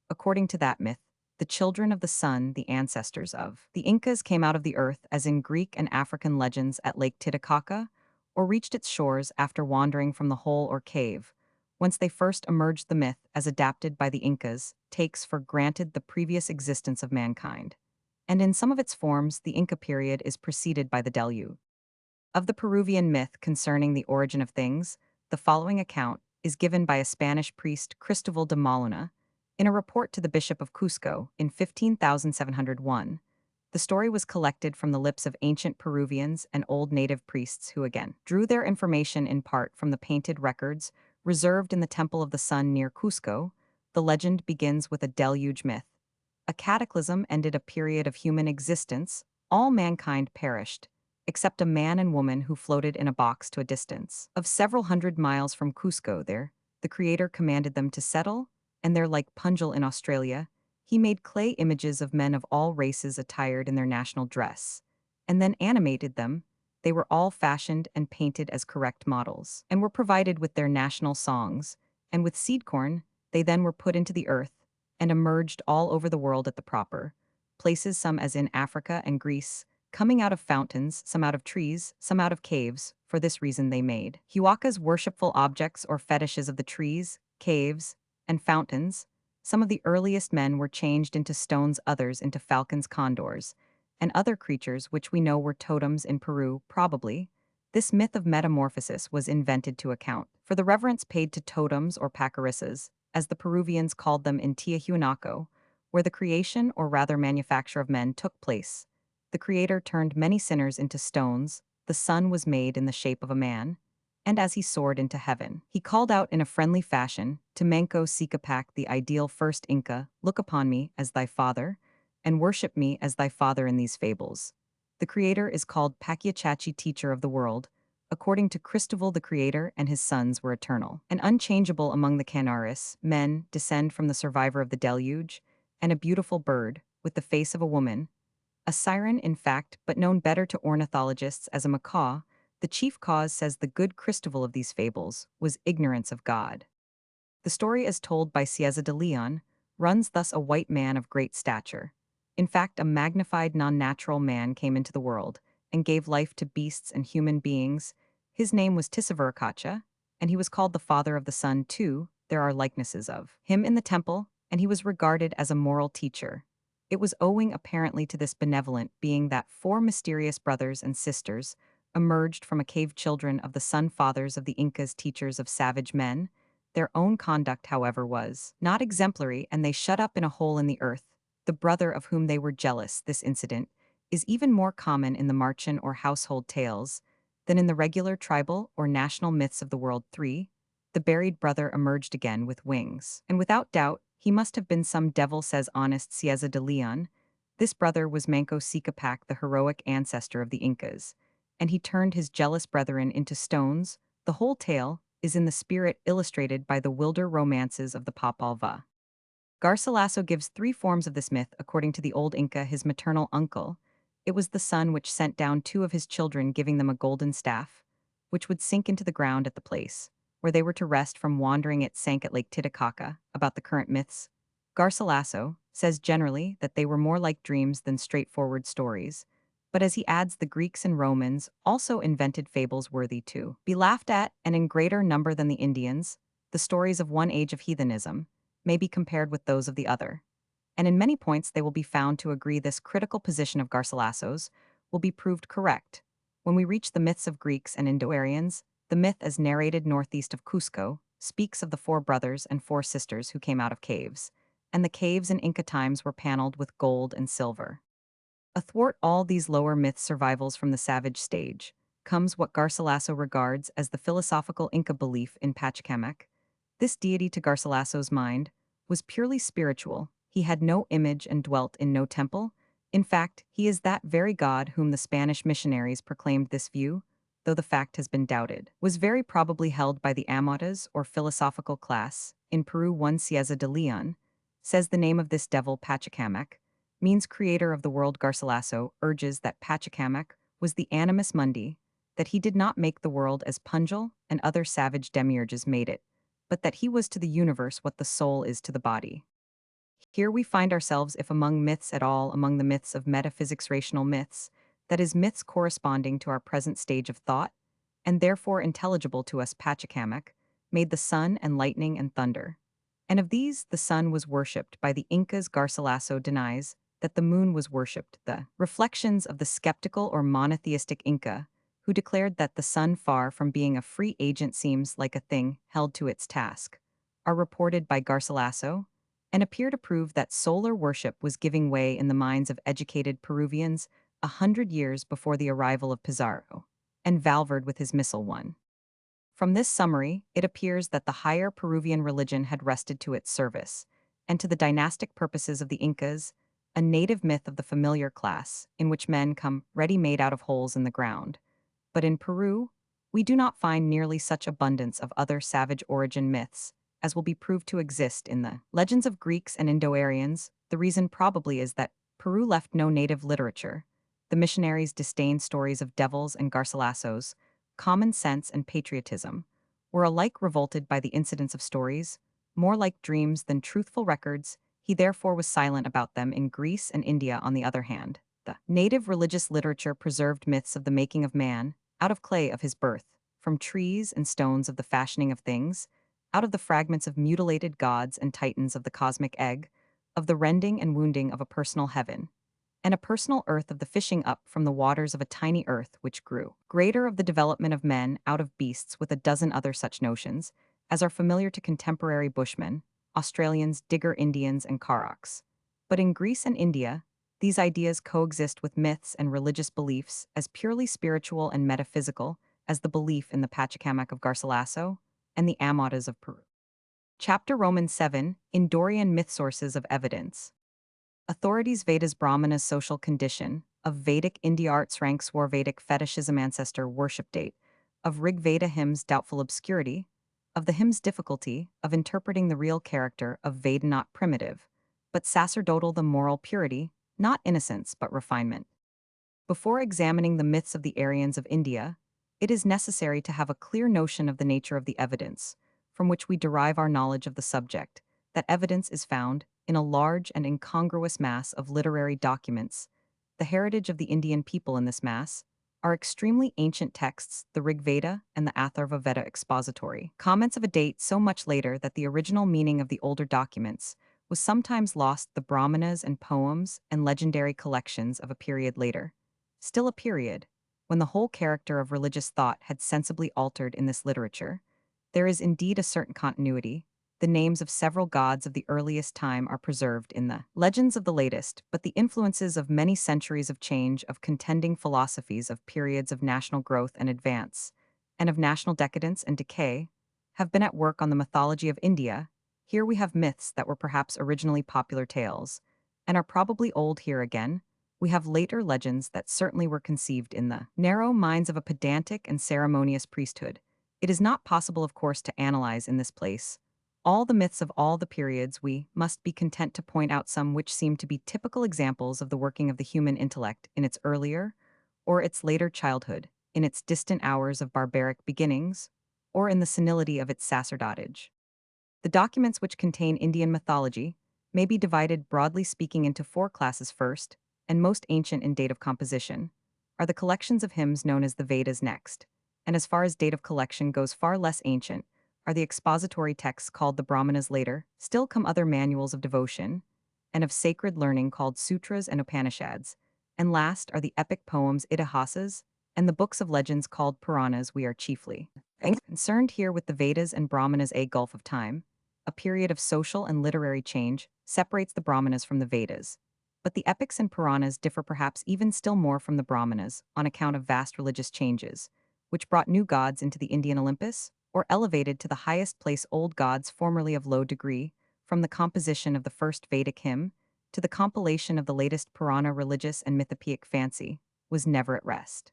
According to that myth, the children of the sun, the ancestors of the Incas, came out of the earth, as in Greek and African legends, at Lake Titicaca, or reached its shores after wandering from the hole or cave, whence they first emerged. The myth, as adapted by the Incas, takes for granted the previous existence of mankind, and in some of its forms the Inca period is preceded by the deluge. Of the Peruvian myth concerning the origin of things, the following account is given by a Spanish priest, Cristobal de Molina, in a report to the Bishop of Cusco in 15,701. The story was collected from the lips of ancient Peruvians and old native priests who again drew their information in part from the painted records reserved in the Temple of the Sun near Cusco. The legend begins with a deluge myth. A cataclysm ended a period of human existence. All mankind perished, except a man and woman who floated in a box to a distance of several hundred miles from Cusco. There, the Creator commanded them to settle, and there, like Punjil in Australia, he made clay images of men of all races attired in their national dress, and then animated them. They were all fashioned and painted as correct models, and were provided with their national songs, and with seed corn. They then were put into the earth, and emerged all over the world at the proper places, some as in Africa and Greece, coming out of fountains, some out of trees, some out of caves. For this reason they made huacas, worshipful objects or fetishes of the trees, caves, and fountains. Some of the earliest men were changed into stones, others into falcons, condors, and other creatures which we know were totems in Peru. Probably, this myth of metamorphosis was invented to account for the reverence paid to totems or pacarissas, as the Peruvians called them in Tiahuanaco, where the creation or rather manufacture of men took place. The Creator turned many sinners into stones. The sun was made in the shape of a man, and as he soared into heaven, he called out in a friendly fashion to Manco Capac, the ideal first Inca, "Look upon me as thy father, and worship me as thy father." In these fables, the Creator is called Pakiachachi, teacher of the world. According to Cristobal, the Creator and his sons were eternal and unchangeable. Among the Canaris, men descend from the survivor of the deluge, and a beautiful bird, with the face of a woman, a siren in fact, but known better to ornithologists as a macaw, The chief cause, says the good Christoval of these fables, was ignorance of God. The story as told by Cieza de Leon runs thus: a white man of great stature, in fact a magnified non-natural man, came into the world, and gave life to beasts and human beings. His name was Tisavurakacha, and he was called the father of the sun too. There are likenesses of him in the temple, and he was regarded as a moral teacher. It was owing apparently to this benevolent being that four mysterious brothers and sisters emerged from a cave, children of the sun, fathers of the Incas, teachers of savage men. Their own conduct, however, was not exemplary, and they shut up in a hole in the earth the brother of whom they were jealous. This incident is even more common in the Marchen or household tales than in the regular tribal or national myths of the world. 3. The buried brother emerged again with wings, and without doubt, he must have been some devil, says honest Cieza de Leon. This brother was Manco Capac, the heroic ancestor of the Incas, and he turned his jealous brethren into stones. The whole tale is in the spirit illustrated by the wilder romances of the Papalva. Garcilaso gives three forms of this myth. According to the old Inca, his maternal uncle, it was the sun which sent down two of his children, giving them a golden staff, which would sink into the ground at the place where they were to rest from wandering. It sank at Lake Titicaca. About the current myths, Garcilaso says generally that they were more like dreams than straightforward stories, but as he adds, the Greeks and Romans also invented fables worthy to be laughed at, and in greater number than the Indians. The stories of one age of heathenism may be compared with those of the other, and in many points they will be found to agree. This critical position of Garcilaso's will be proved correct when we reach the myths of Greeks and Indo-Aryans. The myth, as narrated northeast of Cusco, speaks of the four brothers and four sisters who came out of caves, and the caves in Inca times were paneled with gold and silver. Athwart all these lower myth survivals from the savage stage comes what Garcilaso regards as the philosophical Inca belief in Pachacamac. This deity, to Garcilaso's mind, was purely spiritual. He had no image and dwelt in no temple. In fact, he is that very god whom the Spanish missionaries proclaimed. This view, though the fact has been doubted, was very probably held by the Amadas or philosophical class. In Peru, one Cieza de Leon says the name of this devil, Pachacamac, means creator of the world. Garcilaso urges that Pachacamac was the animus mundi, that he did not make the world as Punjil and other savage demiurges made it, but that he was to the universe what the soul is to the body. Here we find ourselves, if among myths at all, among the myths of metaphysics, rational myths, that is, myths corresponding to our present stage of thought, and therefore intelligible to us. Pachacamac made the sun and lightning and thunder, and of these the sun was worshipped by the Incas. Garcilaso denies that the moon was worshipped. The reflections of the skeptical or monotheistic Inca, who declared that the sun, far from being a free agent, seems like a thing held to its task, are reported by Garcilaso, and appear to prove that solar worship was giving way in the minds of educated Peruvians 100 years before the arrival of Pizarro and Valverde with his Missal 1. From this summary, it appears that the higher Peruvian religion had rested to its service, and to the dynastic purposes of the Incas, a native myth of the familiar class, in which men come ready-made out of holes in the ground. But in Peru, we do not find nearly such abundance of other savage origin myths as will be proved to exist in the legends of Greeks and Indo-Aryans. The reason probably is that Peru left no native literature. The missionaries disdained stories of devils, and Garcilaso's common sense and patriotism were alike revolted by the incidents of stories, more like dreams than truthful records. He therefore was silent about them. In Greece and India, on the other hand, the native religious literature preserved myths of the making of man, out of clay of his birth, from trees and stones of the fashioning of things, out of the fragments of mutilated gods and titans of the cosmic egg, of the rending and wounding of a personal heaven, and a personal earth, of the fishing up from the waters of a tiny earth which grew, greater, of the development of men out of beasts, with a dozen other such notions, as are familiar to contemporary Bushmen, Australians, Digger Indians, and Karaks. But in Greece and India, these ideas coexist with myths and religious beliefs as purely spiritual and metaphysical as the belief in the Pachacamac of Garcilaso and the Amadas of Peru. Chapter Roman 7, in Dorian myth sources of evidence. Authorities: Vedas, Brahmanas, social condition, of Vedic India arts, rank, swar, Vedic fetishism, ancestor worship date, of Rig Veda hymns, doubtful obscurity, of the hymns, difficulty of interpreting the real character of Veda, not primitive, but sacerdotal, the moral purity, not innocence but refinement. Before examining the myths of the Aryans of India, it is necessary to have a clear notion of the nature of the evidence, from which we derive our knowledge of the subject. That evidence is found in a large and incongruous mass of literary documents. The heritage of the Indian people in this mass are extremely ancient texts, the Rig Veda and the Atharva Veda expository, comments of a date so much later that the original meaning of the older documents was sometimes lost, the Brahmanas and poems and legendary collections of a period later. Still a period, when the whole character of religious thought had sensibly altered in this literature. There is indeed a certain continuity. The names of several gods of the earliest time are preserved in the legends of the latest, but the influences of many centuries of change, of contending philosophies, of periods of national growth and advance, and of national decadence and decay, have been at work on the mythology of India. Here we have myths that were perhaps originally popular tales, and are probably old. Here again, we have later legends that certainly were conceived in the narrow minds of a pedantic and ceremonious priesthood. It is not possible, of course, to analyze in this place all the myths of all the periods. We must be content to point out some which seem to be typical examples of the working of the human intellect in its earlier or its later childhood, in its distant hours of barbaric beginnings, or in the senility of its sacerdotage. The documents which contain Indian mythology may be divided, broadly speaking, into four classes. First, and most ancient in date of composition, are the collections of hymns known as the Vedas. Next, and as far as date of collection goes far less ancient, are the expository texts called the Brahmanas. Later, still come other manuals of devotion and of sacred learning called sutras and Upanishads, and last are the epic poems Itihasas and the books of legends called Puranas. We are chiefly concerned here with the Vedas and Brahmanas. A gulf of time, a period of social and literary change, separates the Brahmanas from the Vedas. But the epics and Puranas differ perhaps even still more from the Brahmanas on account of vast religious changes, which brought new gods into the Indian Olympus, or elevated to the highest place old gods formerly of low degree. From the composition of the first Vedic hymn to the compilation of the latest Purana, religious and mythopoeic fancy was never at rest.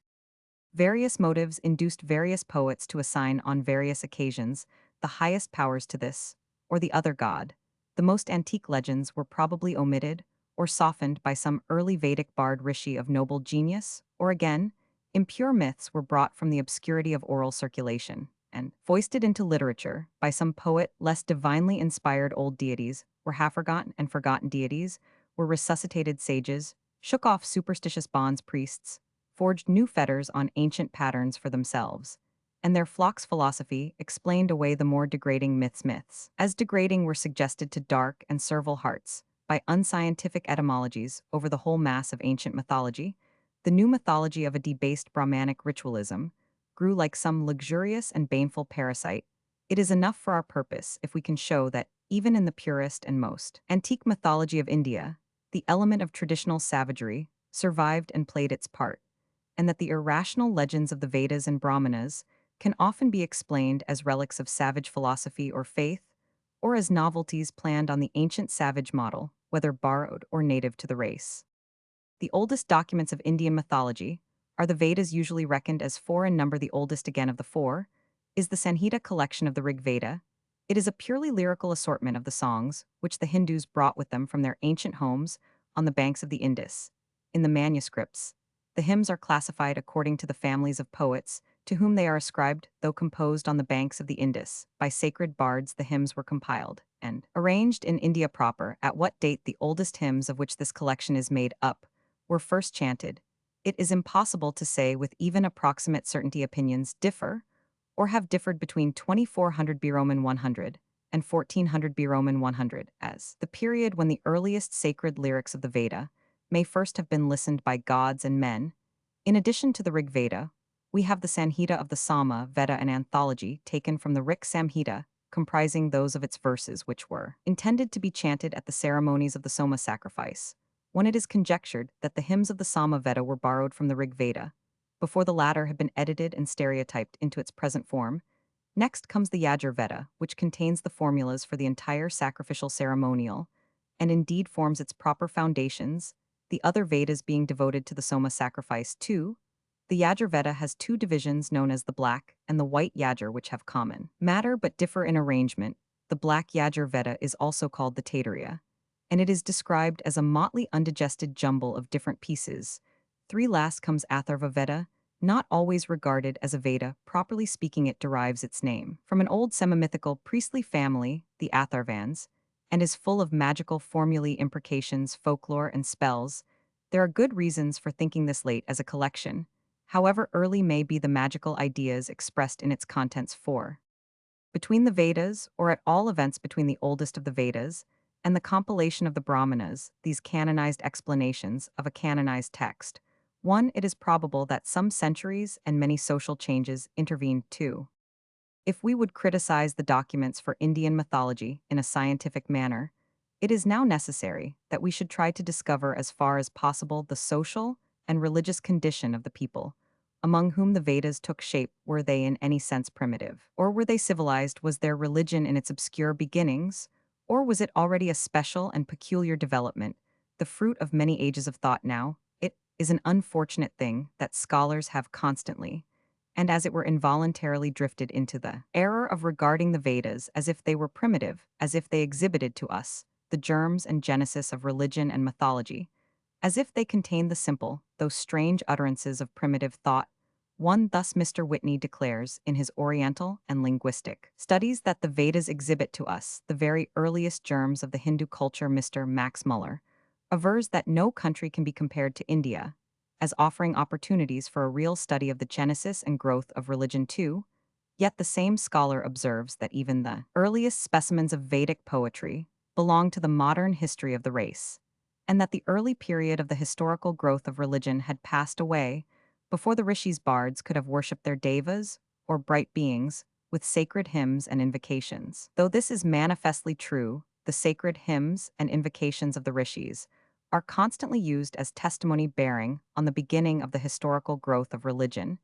Various motives induced various poets to assign on various occasions the highest powers to this or the other god. The most antique legends were probably omitted or softened by some early Vedic bard rishi of noble genius, or again, impure myths were brought from the obscurity of oral circulation and foisted into literature by some poet. Less divinely inspired old deities were half-forgotten, and forgotten deities were resuscitated sages, shook off superstitious bonds. Priests forged new fetters on ancient patterns for themselves, and their flock's philosophy explained away the more degrading myths. Myths, as degrading, were suggested to dark and servile hearts by unscientific etymologies over the whole mass of ancient mythology. The new mythology of a debased Brahmanic ritualism grew like some luxurious and baneful parasite. It is enough for our purpose if we can show that, even in the purest and most antique mythology of India, the element of traditional savagery survived and played its part, and that the irrational legends of the Vedas and Brahmanas can often be explained as relics of savage philosophy or faith, or as novelties planned on the ancient savage model, whether borrowed or native to the race. The oldest documents of Indian mythology are the Vedas, usually reckoned as four in number. The oldest, again, of the four is the Sanhita collection of the Rig Veda. It is a purely lyrical assortment of the songs which the Hindus brought with them from their ancient homes on the banks of the Indus. In the manuscripts, the hymns are classified according to the families of poets to whom they are ascribed. Though composed on the banks of the Indus by sacred bards, the hymns were compiled and arranged in India proper. At what date the oldest hymns of which this collection is made up were first chanted, it is impossible to say with even approximate certainty. Opinions differ, or have differed, between 2400 B Roman 100 and 1400 B Roman 100 as the period when the earliest sacred lyrics of the Veda may first have been listened by gods and men. In addition to the Rig Veda, we have the Sanhita of the Sama Veda, an anthology taken from the Rik Samhita, comprising those of its verses which were intended to be chanted at the ceremonies of the Soma sacrifice. When it is conjectured that the hymns of the Sama Veda were borrowed from the Rig Veda, before the latter had been edited and stereotyped into its present form. Next comes the Yajur Veda, which contains the formulas for the entire sacrificial ceremonial, and indeed forms its proper foundations, the other Vedas being devoted to the Soma sacrifice too. The Yajur Veda has two divisions known as the Black and the White Yajur, which have common matter but differ in arrangement. The Black Yajur Veda is also called the Taittiriya, and it is described as a motley undigested jumble of different pieces. Three last comes Atharva Veda, not always regarded as a Veda. Properly speaking, it derives its name from an old semi-mythical priestly family, the Atharvans, and is full of magical formulae, imprecations, folklore, and spells. There are good reasons for thinking this late as a collection. However early may be the magical ideas expressed in its contents. 4. Between the Vedas, or at all events between the oldest of the Vedas, and the compilation of the Brahmanas, these canonized explanations of a canonized text. 1. It is probable that some centuries and many social changes intervened too. If we would criticize the documents for Indian mythology in a scientific manner, it is now necessary that we should try to discover as far as possible the social and religious condition of the people, among whom the Vedas took shape. Were they in any sense primitive? Or were they civilized? Was their religion in its obscure beginnings? Or was it already a special and peculiar development, the fruit of many ages of thought? Now, it is an unfortunate thing that scholars have constantly, and as it were involuntarily, drifted into the error of regarding the Vedas as if they were primitive, as if they exhibited to us the germs and genesis of religion and mythology, as if they contained the simple, though strange utterances of primitive thought. 1. Thus Mr. Whitney declares in his Oriental and Linguistic Studies that the Vedas exhibit to us the very earliest germs of the Hindu culture. Mr. Max Muller avers that no country can be compared to India, as offering opportunities for a real study of the genesis and growth of religion too. Yet the same scholar observes that even the earliest specimens of Vedic poetry belong to the modern history of the race, and that the early period of the historical growth of religion had passed away before the rishis bards could have worshipped their devas, or bright beings, with sacred hymns and invocations. Though this is manifestly true, the sacred hymns and invocations of the rishis are constantly used as testimony bearing on the beginning of the historical growth of religion.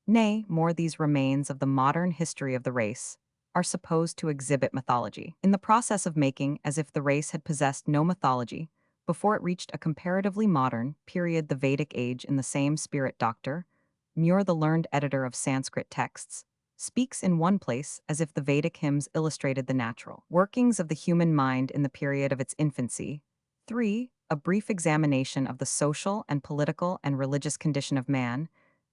Nay, more, these remains of the modern history of the race are supposed to exhibit mythology, in the process of making as if the race had possessed no mythology before it reached a comparatively modern period, the Vedic age. In the same spirit, Dr. Muir, the learned editor of Sanskrit texts, speaks in one place as if the Vedic hymns illustrated the natural workings of the human mind in the period of its infancy. 3. A brief examination of the social and political and religious condition of man,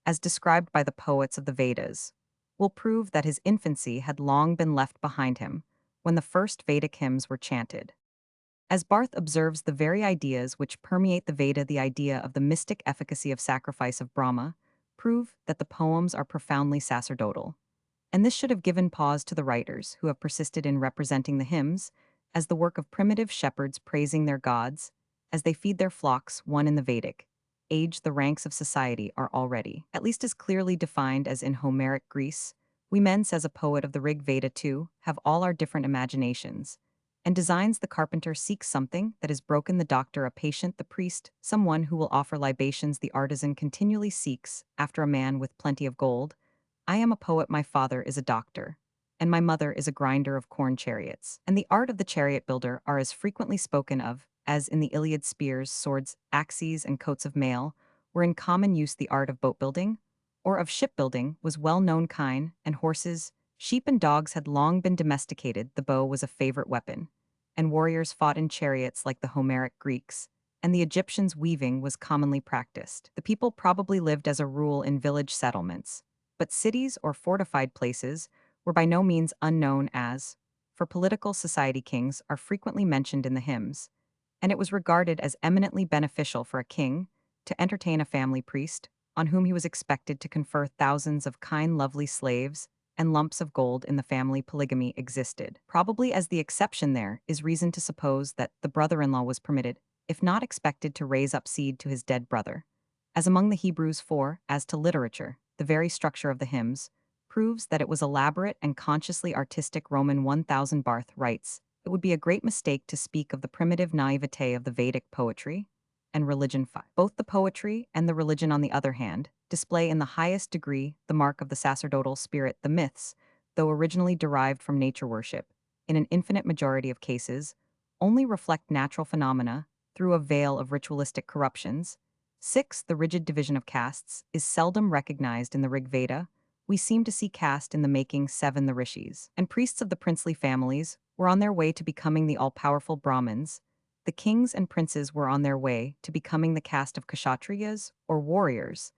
as described by the poets of the Vedas, will prove that his infancy had long been left behind him when the first Vedic hymns were chanted. As Barth observes, the very ideas which permeate the Veda, the idea of the mystic efficacy of sacrifice of Brahma, prove that the poems are profoundly sacerdotal. And this should have given pause to the writers who have persisted in representing the hymns as the work of primitive shepherds praising their gods as they feed their flocks. 1. In the Vedic age, the ranks of society are already at least as clearly defined as in Homeric Greece. We men, says a poet of the Rig Veda, too, have all our different imaginations, and designs. The carpenter seeks something that is broken, the doctor a patient, the priest someone who will offer libations, the artisan continually seeks after a man with plenty of gold. I am a poet, my father is a doctor, and my mother is a grinder of corn. Chariots and the art of the chariot builder are as frequently spoken of as in the Iliad. Spears, swords, axes, and coats of mail were in common use. The art of boat building or of shipbuilding was well known. Kine and horses, sheep and dogs had long been domesticated. The bow was a favorite weapon, and warriors fought in chariots like the Homeric Greeks, and the Egyptians. Weaving was commonly practiced. The people probably lived as a rule in village settlements, but cities or fortified places were by no means unknown as, for political society, kings are frequently mentioned in the hymns, and it was regarded as eminently beneficial for a king to entertain a family priest, on whom he was expected to confer thousands of kind, lovely slaves and lumps of gold. In the family, polygamy existed. Probably as the exception, there is reason to suppose that the brother-in-law was permitted, if not expected, to raise up seed to his dead brother. As among the Hebrews. 4. As to literature, the very structure of the hymns proves that it was elaborate and consciously artistic. Roman 1000 Barth writes, it would be a great mistake to speak of the primitive naivete of the Vedic poetry and religion. 5. Both the poetry and the religion, on the other hand, display in the highest degree the mark of the sacerdotal spirit. The myths, though originally derived from nature worship, in an infinite majority of cases, only reflect natural phenomena through a veil of ritualistic corruptions. 6. The rigid division of castes is seldom recognized in the Rig Veda. We seem to see caste in the making. 7. The rishis and priests of the princely families were on their way to becoming the all-powerful Brahmins. The kings and princes were on their way to becoming the caste of kshatriyas, or warriors.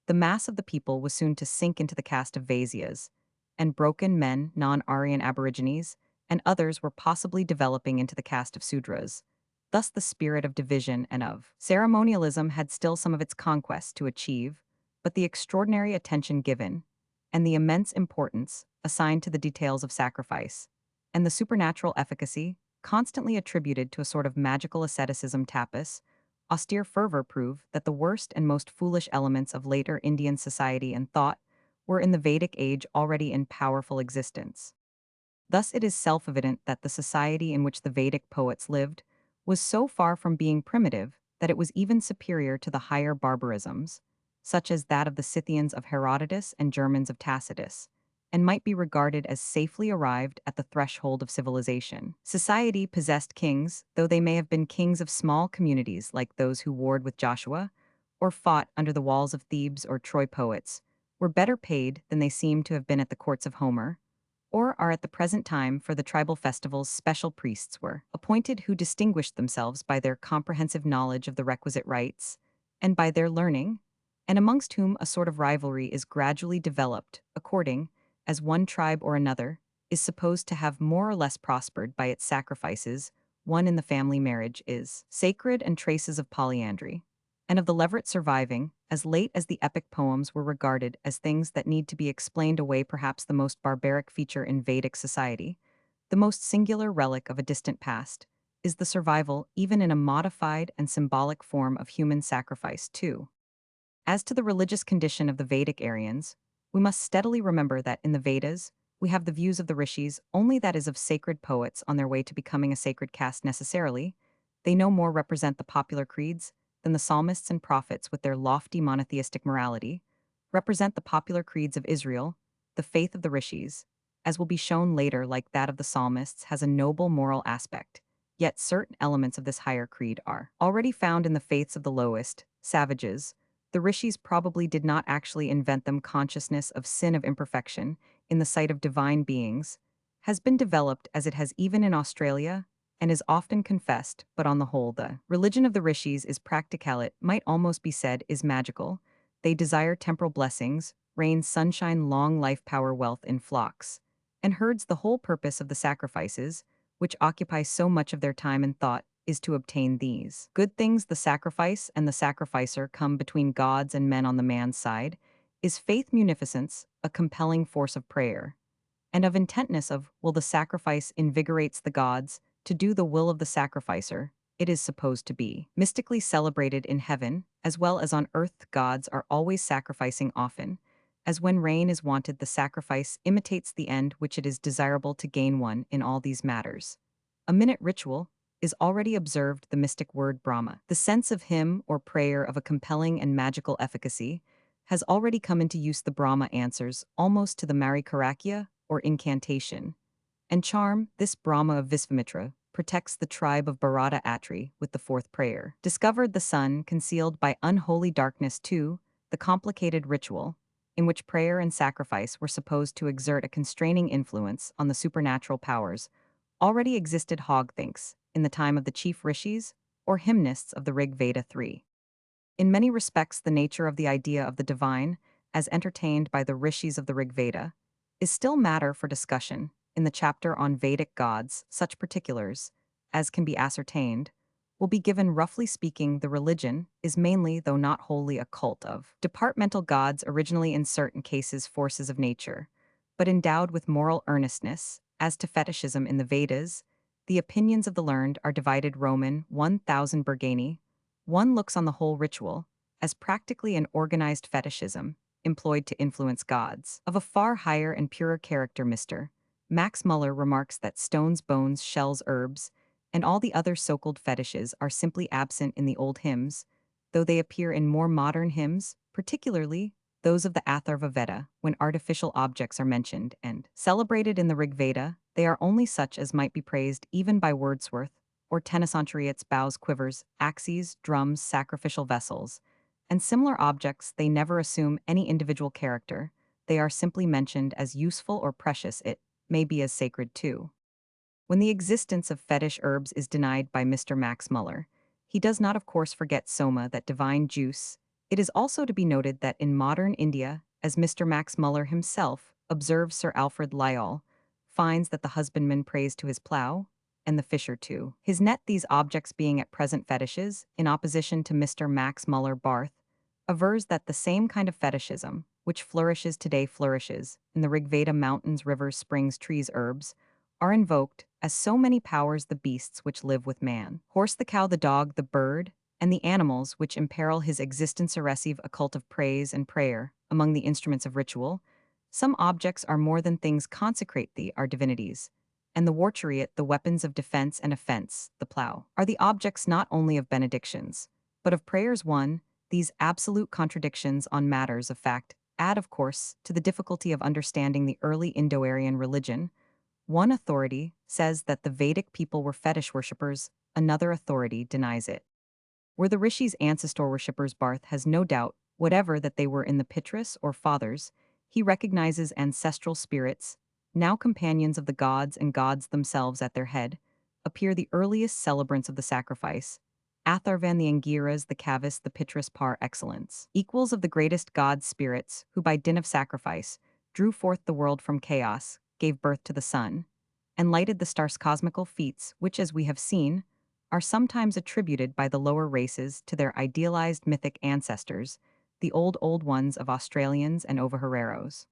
The mass of the people was soon to sink into the caste of Vaisyas, and broken men, non-Aryan aborigines, and others were possibly developing into the caste of Sudras. Thus the spirit of division and of ceremonialism had still some of its conquests to achieve, but the extraordinary attention given, and the immense importance assigned to the details of sacrifice, and the supernatural efficacy, constantly attributed to a sort of magical asceticism tapas, austere fervor prove that the worst and most foolish elements of later Indian society and thought were in the Vedic age already in powerful existence. Thus it is self-evident that the society in which the Vedic poets lived was so far from being primitive that it was even superior to the higher barbarisms, such as that of the Scythians of Herodotus and Germans of Tacitus, and might be regarded as safely arrived at the threshold of civilization. Society possessed kings, though they may have been kings of small communities like those who warred with Joshua, or fought under the walls of Thebes or Troy. Poets were better paid than they seem to have been at the courts of Homer, or are at the present time. For the tribal festivals special priests were appointed who distinguished themselves by their comprehensive knowledge of the requisite rites, and by their learning, and amongst whom a sort of rivalry is gradually developed, according as one tribe or another is supposed to have more or less prospered by its sacrifices. One in the family marriage is sacred, and traces of polyandry, and of the leveret surviving, as late as the epic poems were regarded as things that need to be explained away. Perhaps the most barbaric feature in Vedic society, the most singular relic of a distant past, is the survival, even in a modified and symbolic form, of human sacrifice too. As to the religious condition of the Vedic Aryans, we must steadily remember that in the Vedas, we have the views of the rishis only, that is, of sacred poets on their way to becoming a sacred caste necessarily. They no more represent the popular creeds than the psalmists and prophets, with their lofty monotheistic morality, represent the popular creeds of Israel. The faith of the rishis, as will be shown later, like that of the psalmists, has a noble moral aspect. Yet certain elements of this higher creed are already found in the faiths of the lowest savages. The rishis probably did not actually invent them. Consciousness of sin, of imperfection, in the sight of divine beings, has been developed as it has even in Australia, and is often confessed, but on the whole, the religion of the rishis is practical. It might almost be said is magical. They desire temporal blessings, rain, sunshine, long life, power, wealth in flocks and herds. The whole purpose of the sacrifices, which occupy so much of their time and thought, is to obtain these good things. The sacrifice and the sacrificer come between gods and men. On the man's side is faith, munificence, a compelling force of prayer, and of intentness of will. The sacrifice invigorates the gods to do the will of the sacrificer. It is supposed to be mystically celebrated in heaven as well as on earth. Gods are always sacrificing often, as when rain is wanted, the sacrifice imitates the end which it is desirable to gain. One in all these matters, a minute ritual is already observed. The mystic word Brahma, the sense of hymn or prayer of a compelling and magical efficacy, has already come into use. The Brahma answers almost to the Marikarakya, or incantation, and charm. This Brahma of Visvamitra protects the tribe of Bharata Atri with the fourth prayer. Discovered the sun concealed by unholy darkness too, the complicated ritual, in which prayer and sacrifice were supposed to exert a constraining influence on the supernatural powers, already existed. Hogg thinks, in the time of the chief rishis, or hymnists of the Rig Veda 3. In many respects, the nature of the idea of the divine, as entertained by the rishis of the Rig Veda, is still matter for discussion. In the chapter on Vedic gods, such particulars, as can be ascertained, will be given. Roughly speaking, the religion is mainly, though not wholly, a cult of departmental gods, originally in certain cases forces of nature, but endowed with moral earnestness. As to fetishism in the Vedas, the opinions of the learned are divided. Roman 1000 Bergani. One looks on the whole ritual as practically an organized fetishism employed to influence gods of a far higher and purer character. Mr. Max Muller remarks that stones, bones, shells, herbs, and all the other so-called fetishes are simply absent in the old hymns, though they appear in more modern hymns, particularly those of the Atharva Veda. When artificial objects are mentioned and celebrated in the Rig Veda, they are only such as might be praised even by Wordsworth, or Tennyson. Its bows, quivers, axes, drums, sacrificial vessels, and similar objects. They never assume any individual character. They are simply mentioned as useful or precious. It may be as sacred too. When the existence of fetish herbs is denied by Mr. Max Muller, he does not of course forget soma, that divine juice. It is also to be noted that in modern India, as Mr. Max Muller himself observes, Sir Alfred Lyall finds that the husbandman prays to his plough, and the fisher to his net, these objects being at present fetishes, in opposition to Mr. Max Muller Barth, avers that the same kind of fetishism, which flourishes today flourishes in the Rigveda mountains, rivers, springs, trees, herbs, are invoked as so many powers the beasts which live with man, horse, the cow, the dog, the bird, and the animals which imperil his existence receive a cult of praise and prayer among the instruments of ritual. Some objects are more than things consecrate thee are divinities, and the warchariot the weapons of defense and offense, the plough, are the objects not only of benedictions, but of prayers. 1. These absolute contradictions on matters of fact add, of course, to the difficulty of understanding the early Indo-Aryan religion. One authority says that the Vedic people were fetish worshippers, another authority denies it. Were the rishis ancestor worshippers? Barth has no doubt whatever that they were in the Pitris or fathers. He recognizes ancestral spirits, now companions of the gods and gods themselves at their head, appear the earliest celebrants of the sacrifice. Atharvan, the Angiras, the Kavis, the Pitris par excellence, equals of the greatest god spirits, who by din of sacrifice drew forth the world from chaos, gave birth to the sun, and lighted the stars. Cosmical feats, which, as we have seen, are sometimes attributed by the lower races to their idealized mythic ancestors, the old ones of Australians and Ovaherreros.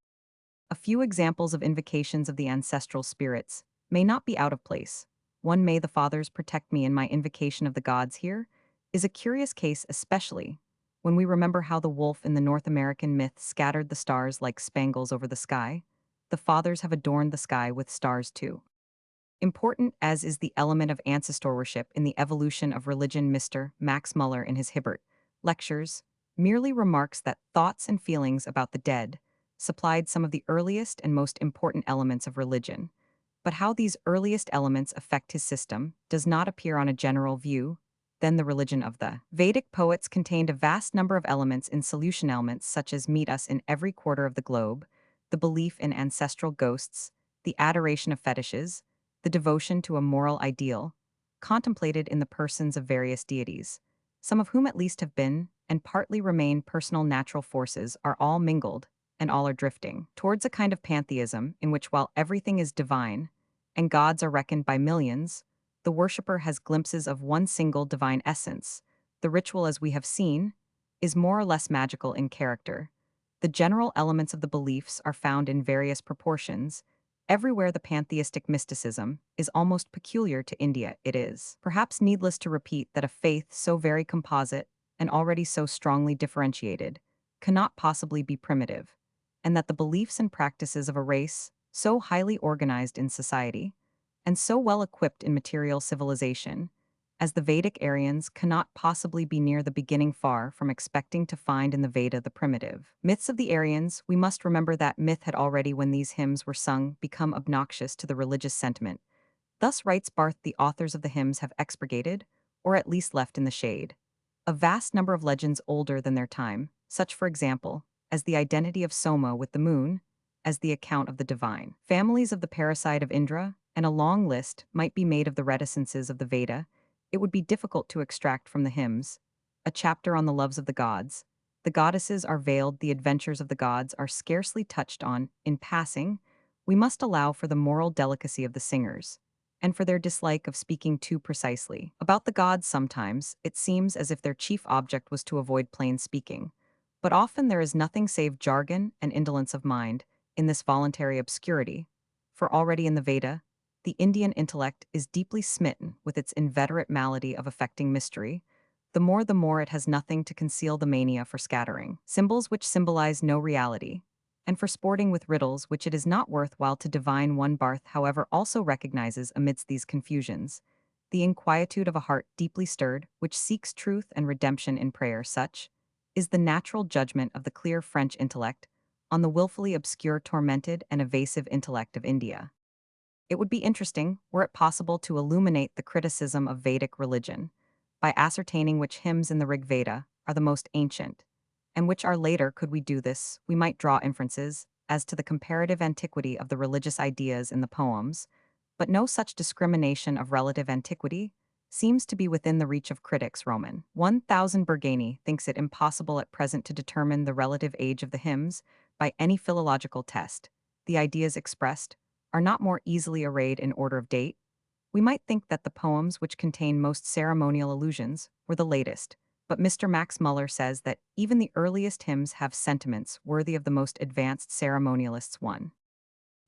A few examples of invocations of the ancestral spirits may not be out of place. One, may the fathers protect me in my invocation of the gods here, is a curious case, especially when we remember how the wolf in the North American myth scattered the stars like spangles over the sky. The fathers have adorned the sky with stars too. Important as is the element of ancestor worship in the evolution of religion, Mr. Max Muller in his Hibbert lectures merely remarks that thoughts and feelings about the dead supplied some of the earliest and most important elements of religion, but how these earliest elements affect his system does not appear on a general view. Then the religion of the Vedic poets contained a vast number of elements in solution, elements such as meet us in every quarter of the globe, the belief in ancestral ghosts, the adoration of fetishes, the devotion to a moral ideal, contemplated in the persons of various deities, some of whom at least have been, and partly remain, personal natural forces, are all mingled, and all are drifting towards a kind of pantheism in which, while everything is divine, and gods are reckoned by millions, the worshipper has glimpses of one single divine essence. The ritual, as we have seen, is more or less magical in character. The general elements of the beliefs are found in various proportions. Everywhere the pantheistic mysticism is almost peculiar to India. It is perhaps needless to repeat that a faith so very composite and already so strongly differentiated cannot possibly be primitive, and that the beliefs and practices of a race so highly organized in society and so well equipped in material civilization as the Vedic Aryans cannot possibly be near the beginning, far from expecting to find in the Veda the primitive myths of the Aryans. We must remember that myth had already, when these hymns were sung, become obnoxious to the religious sentiment. Thus writes Barth, the authors of the hymns have expurgated, or at least left in the shade, a vast number of legends older than their time, such, for example, as the identity of Soma with the moon, as the account of the divine families of the parasite of Indra, and a long list might be made of the reticences of the Veda. It would be difficult to extract from the hymns a chapter on the loves of the gods. The goddesses are veiled, the adventures of the gods are scarcely touched on. In passing, we must allow for the moral delicacy of the singers, and for their dislike of speaking too precisely about the gods. Sometimes it seems as if their chief object was to avoid plain speaking, but often there is nothing save jargon and indolence of mind in this voluntary obscurity, for already in the Veda, the Indian intellect is deeply smitten with its inveterate malady of affecting mystery. The more it has nothing to conceal the mania for scattering symbols which symbolize no reality, and for sporting with riddles which it is not worth while to divine. One, Barth, however, also recognizes amidst these confusions the inquietude of a heart deeply stirred, which seeks truth and redemption in prayer. Such is the natural judgment of the clear French intellect on the willfully obscure, tormented, and evasive intellect of India. It would be interesting, were it possible, to illuminate the criticism of Vedic religion by ascertaining which hymns in the Rig Veda are the most ancient, and which are later. Could we do this, we might draw inferences as to the comparative antiquity of the religious ideas in the poems, but no such discrimination of relative antiquity seems to be within the reach of critics. Roman 1000 Bergani thinks it impossible at present to determine the relative age of the hymns by any philological test. The ideas expressed are not more easily arrayed in order of date. We might think that the poems which contain most ceremonial allusions were the latest, but Mr. Max Muller says that even the earliest hymns have sentiments worthy of the most advanced ceremonialists. 1.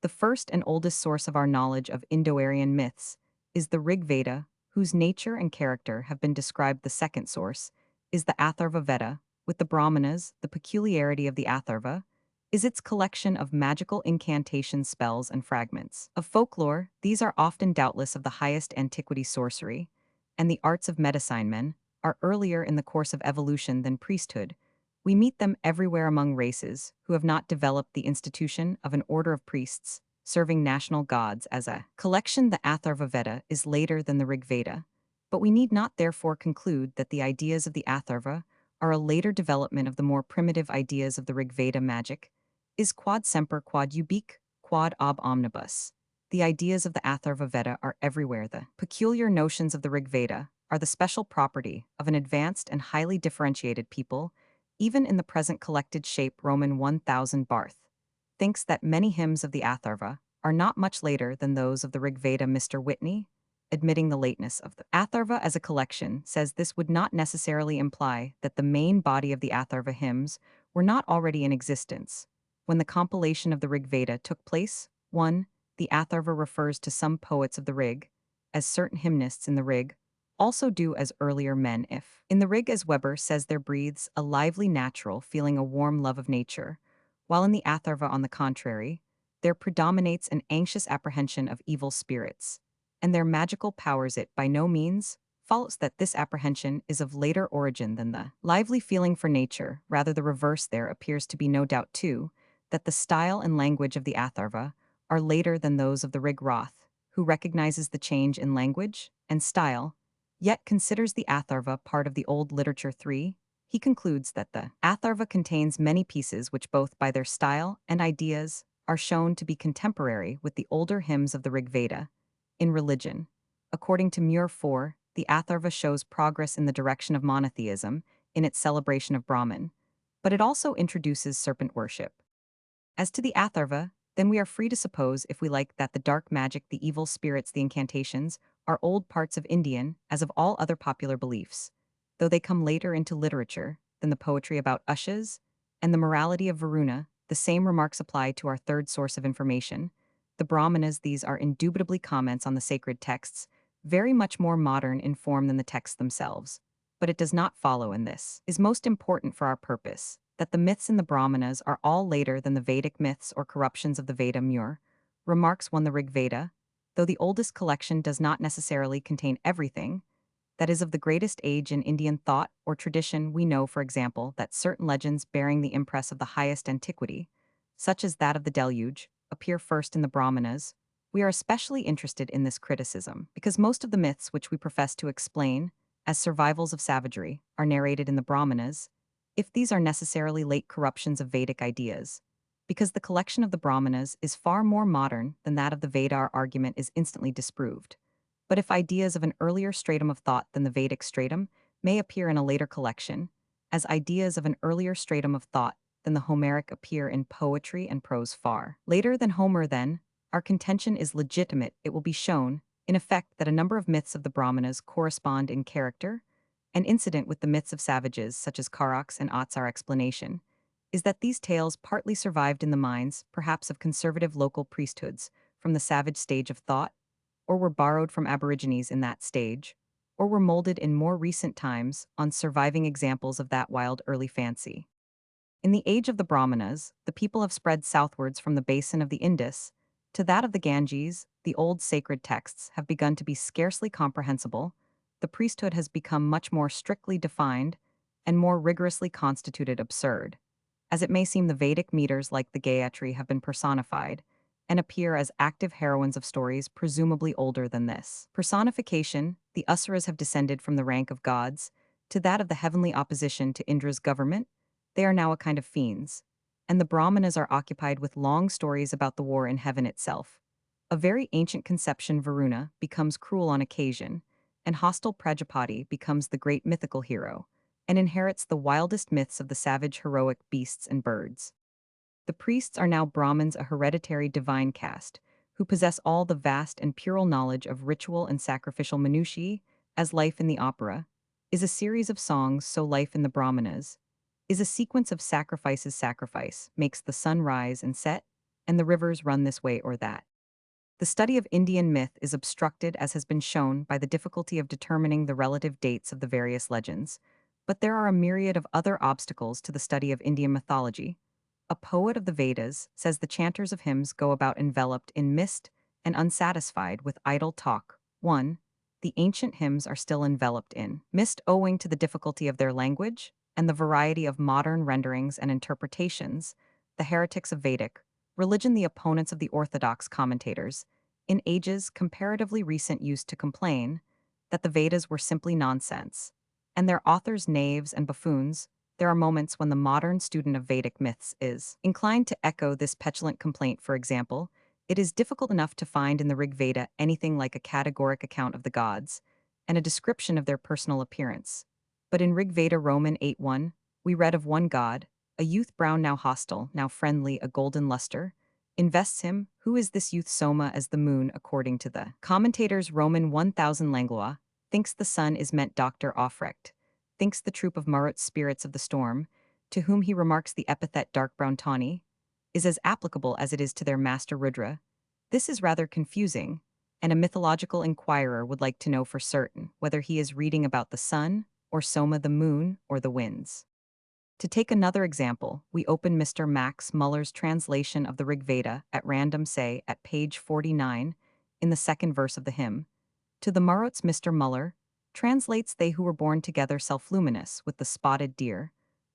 The first and oldest source of our knowledge of Indo-Aryan myths is the Rig Veda, whose nature and character have been described. The second source is the Atharva Veda, with the Brahmanas. The peculiarity of the Atharva is its collection of magical incantation spells and fragments. Of folklore, these are often doubtless of the highest antiquity. Sorcery and the arts of medicine men are earlier in the course of evolution than priesthood. We meet them everywhere among races who have not developed the institution of an order of priests serving national gods as a collection. The Atharva Veda is later than the Rig Veda, but we need not therefore conclude that the ideas of the Atharva are a later development of the more primitive ideas of the Rig Veda. Magic is quod semper, quod ubique, quod ob omnibus. The ideas of the Atharva Veda are everywhere. The peculiar notions of the Rig Veda are the special property of an advanced and highly differentiated people, even in the present collected shape. Roman 1000 Barth thinks that many hymns of the Atharva are not much later than those of the Rig Veda. Mr. Whitney, admitting the lateness of the Atharva as a collection, says this would not necessarily imply that the main body of the Atharva hymns were not already in existence when the compilation of the Rig Veda took place. 1. The Atharva refers to some poets of the Rig, as certain hymnists in the Rig also do as earlier men. If in the Rig, as Weber says, there breathes a lively natural feeling, a warm love of nature, while in the Atharva, on the contrary, there predominates an anxious apprehension of evil spirits, and their magical powers. It by no means follows that this apprehension is of later origin than the lively feeling for nature, rather the reverse. There appears to be no doubt, too, that the style and language of the Atharva are later than those of the Rig. Roth, who recognizes the change in language and style, yet considers the Atharva part of the old literature. 3. He concludes that the Atharva contains many pieces which both by their style and ideas are shown to be contemporary with the older hymns of the Rig Veda. In religion, according to Muir. 4, the Atharva shows progress in the direction of monotheism in its celebration of Brahman, but it also introduces serpent worship. As to the Atharva, then we are free to suppose, if we like, that the dark magic, the evil spirits, the incantations, are old parts of Indian, as of all other popular beliefs, though they come later into literature than the poetry about Ushas and the morality of Varuna. The same remarks apply to our third source of information, the Brahmanas. These are indubitably comments on the sacred texts, very much more modern in form than the texts themselves. But it does not follow, and this is most important for our purpose, that the myths in the Brahmanas are all later than the Vedic myths or corruptions of the Veda. Muir remarks 1. The Rig Veda, though the oldest collection, does not necessarily contain everything that is of the greatest age in Indian thought or tradition. We know, for example, that certain legends bearing the impress of the highest antiquity, such as that of the deluge, appear first in the Brahmanas. We are especially interested in this criticism because most of the myths which we profess to explain as survivals of savagery are narrated in the Brahmanas, if these are necessarily late corruptions of Vedic ideas. Because the collection of the Brahmanas is far more modern than that of the Veda, our argument is instantly disproved. But if ideas of an earlier stratum of thought than the Vedic stratum may appear in a later collection, as ideas of an earlier stratum of thought than the Homeric appear in poetry and prose far later than Homer, then our contention is legitimate. It will be shown, in effect, that a number of myths of the Brahmanas correspond in character and incident with the myths of savages such as Karaks and Ats. Our explanation is that these tales partly survived in the minds, perhaps of conservative local priesthoods, from the savage stage of thought, or were borrowed from aborigines in that stage, or were molded in more recent times on surviving examples of that wild early fancy. In the age of the Brahmanas, the people have spread southwards from the basin of the Indus to that of the Ganges. The old sacred texts have begun to be scarcely comprehensible. The priesthood has become much more strictly defined and more rigorously constituted. Absurd as it may seem, the Vedic meters like the Gayatri have been personified and appear as active heroines of stories presumably older than this personification. The Asuras have descended from the rank of gods to that of the heavenly opposition to Indra's government. They are now a kind of fiends, and the Brahmanas are occupied with long stories about the war in heaven itself. A very ancient conception, Varuna, becomes cruel on occasion, and hostile Prajapati becomes the great mythical hero and inherits the wildest myths of the savage heroic beasts and birds. The priests are now Brahmins, a hereditary divine caste, who possess all the vast and puerile knowledge of ritual and sacrificial minutiae, as life in the opera is a series of songs, so life in the Brahmanas is a sequence of sacrifices. Sacrifice makes the sun rise and set, and the rivers run this way or that. The study of Indian myth is obstructed, as has been shown, by the difficulty of determining the relative dates of the various legends, but there are a myriad of other obstacles to the study of Indian mythology. A poet of the Vedas says the chanters of hymns go about enveloped in mist and unsatisfied with idle talk. 1. The ancient hymns are still enveloped in mist owing to the difficulty of their language and the variety of modern renderings and interpretations. The heretics of Vedic religion, the opponents of the orthodox commentators, in ages comparatively recent, used to complain that the Vedas were simply nonsense, and their authors knaves and buffoons. There are moments when the modern student of Vedic myths is inclined to echo this petulant complaint. For example, it is difficult enough to find in the Rig Veda anything like a categoric account of the gods and a description of their personal appearance. But in Rig Veda Roman 8:1, we read of one god, a youth brown, now hostile, now friendly, a golden luster, invests him. Who is this youth? Soma, as the moon, according to the commentators. Roman 1000 Langlois thinks the sun is meant Dr. Aufrecht, thinks the troop of Marut's spirits of the storm, to whom he remarks the epithet dark brown tawny, is as applicable as it is to their master Rudra. This is rather confusing, and a mythological inquirer would like to know for certain whether he is reading about the sun, or Soma, the moon, or the winds. To take another example, we open Mr. Max Muller's translation of the Rig Veda at random, say, at page 49, in the second verse of the hymn. To the Maruts, Mr. Muller translates, they who were born together self-luminous with the spotted deer,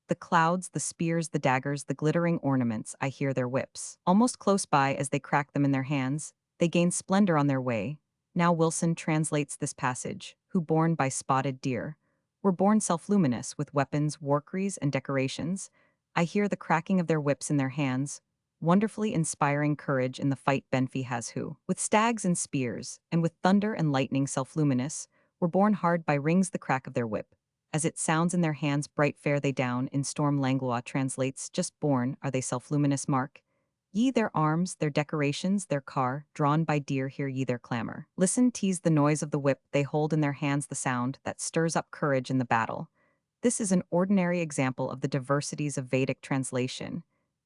the clouds, the spears, the daggers, the glittering ornaments, I hear their whips. Almost close by, as they crack them in their hands, they gain splendor on their way. Now Wilson translates this passage, who born by spotted deer, were born self-luminous with weapons, workeries, and decorations. I hear the cracking of their whips in their hands, wonderfully inspiring courage in the fight. Benfi has who, with stags and spears, and with thunder and lightning self-luminous, were born hard by rings the crack of their whip. As it sounds in their hands, bright fare they down. In Storm Langlois translates, just born are they self-luminous. Mark ye their arms, their decorations, their car, drawn by deer, hear ye their clamor. Listen, tease the noise of the whip, they hold in their hands the sound that stirs up courage in the battle. This is an ordinary example of the diversities of Vedic translation.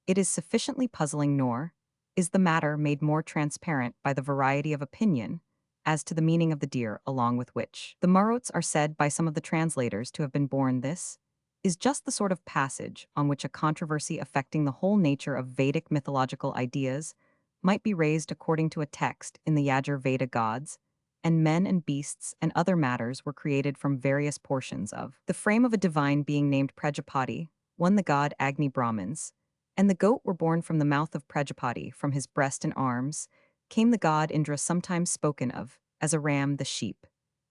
It is sufficiently puzzling, nor is the matter made more transparent by the variety of opinion as to the meaning of the deer, along with which the Maruts are said by some of the translators to have been born. This is just the sort of passage on which a controversy affecting the whole nature of Vedic mythological ideas might be raised. According to a text in the Yajur Veda, gods and men and beasts and other matters were created from various portions of the frame of a divine being named Prajapati, one the god Agni. Brahmins and the goat were born from the mouth of Prajapati. From his breast and arms came the god Indra, sometimes spoken of as a ram, the sheep,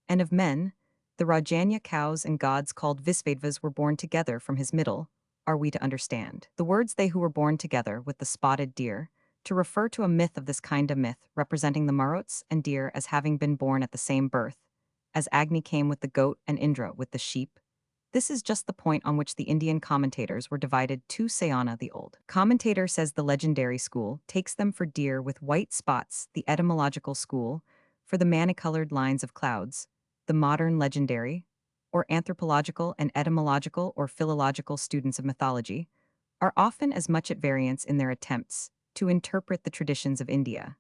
and of men, the Rajanya cows, and gods called Visvedvas were born together from his middle. Are we to understand the words they who were born together with the spotted deer to refer to a myth of this kind, a myth representing the Maruts and deer as having been born at the same birth, as Agni came with the goat and Indra with the sheep? This is just the point on which the Indian commentators were divided. To Sayana, the old commentator, says the legendary school takes them for deer with white spots, the etymological school for the many-colored lines of clouds, the modern legendary, or anthropological and etymological or philological students of mythology are often as much at variance in their attempts to interpret the traditions of India.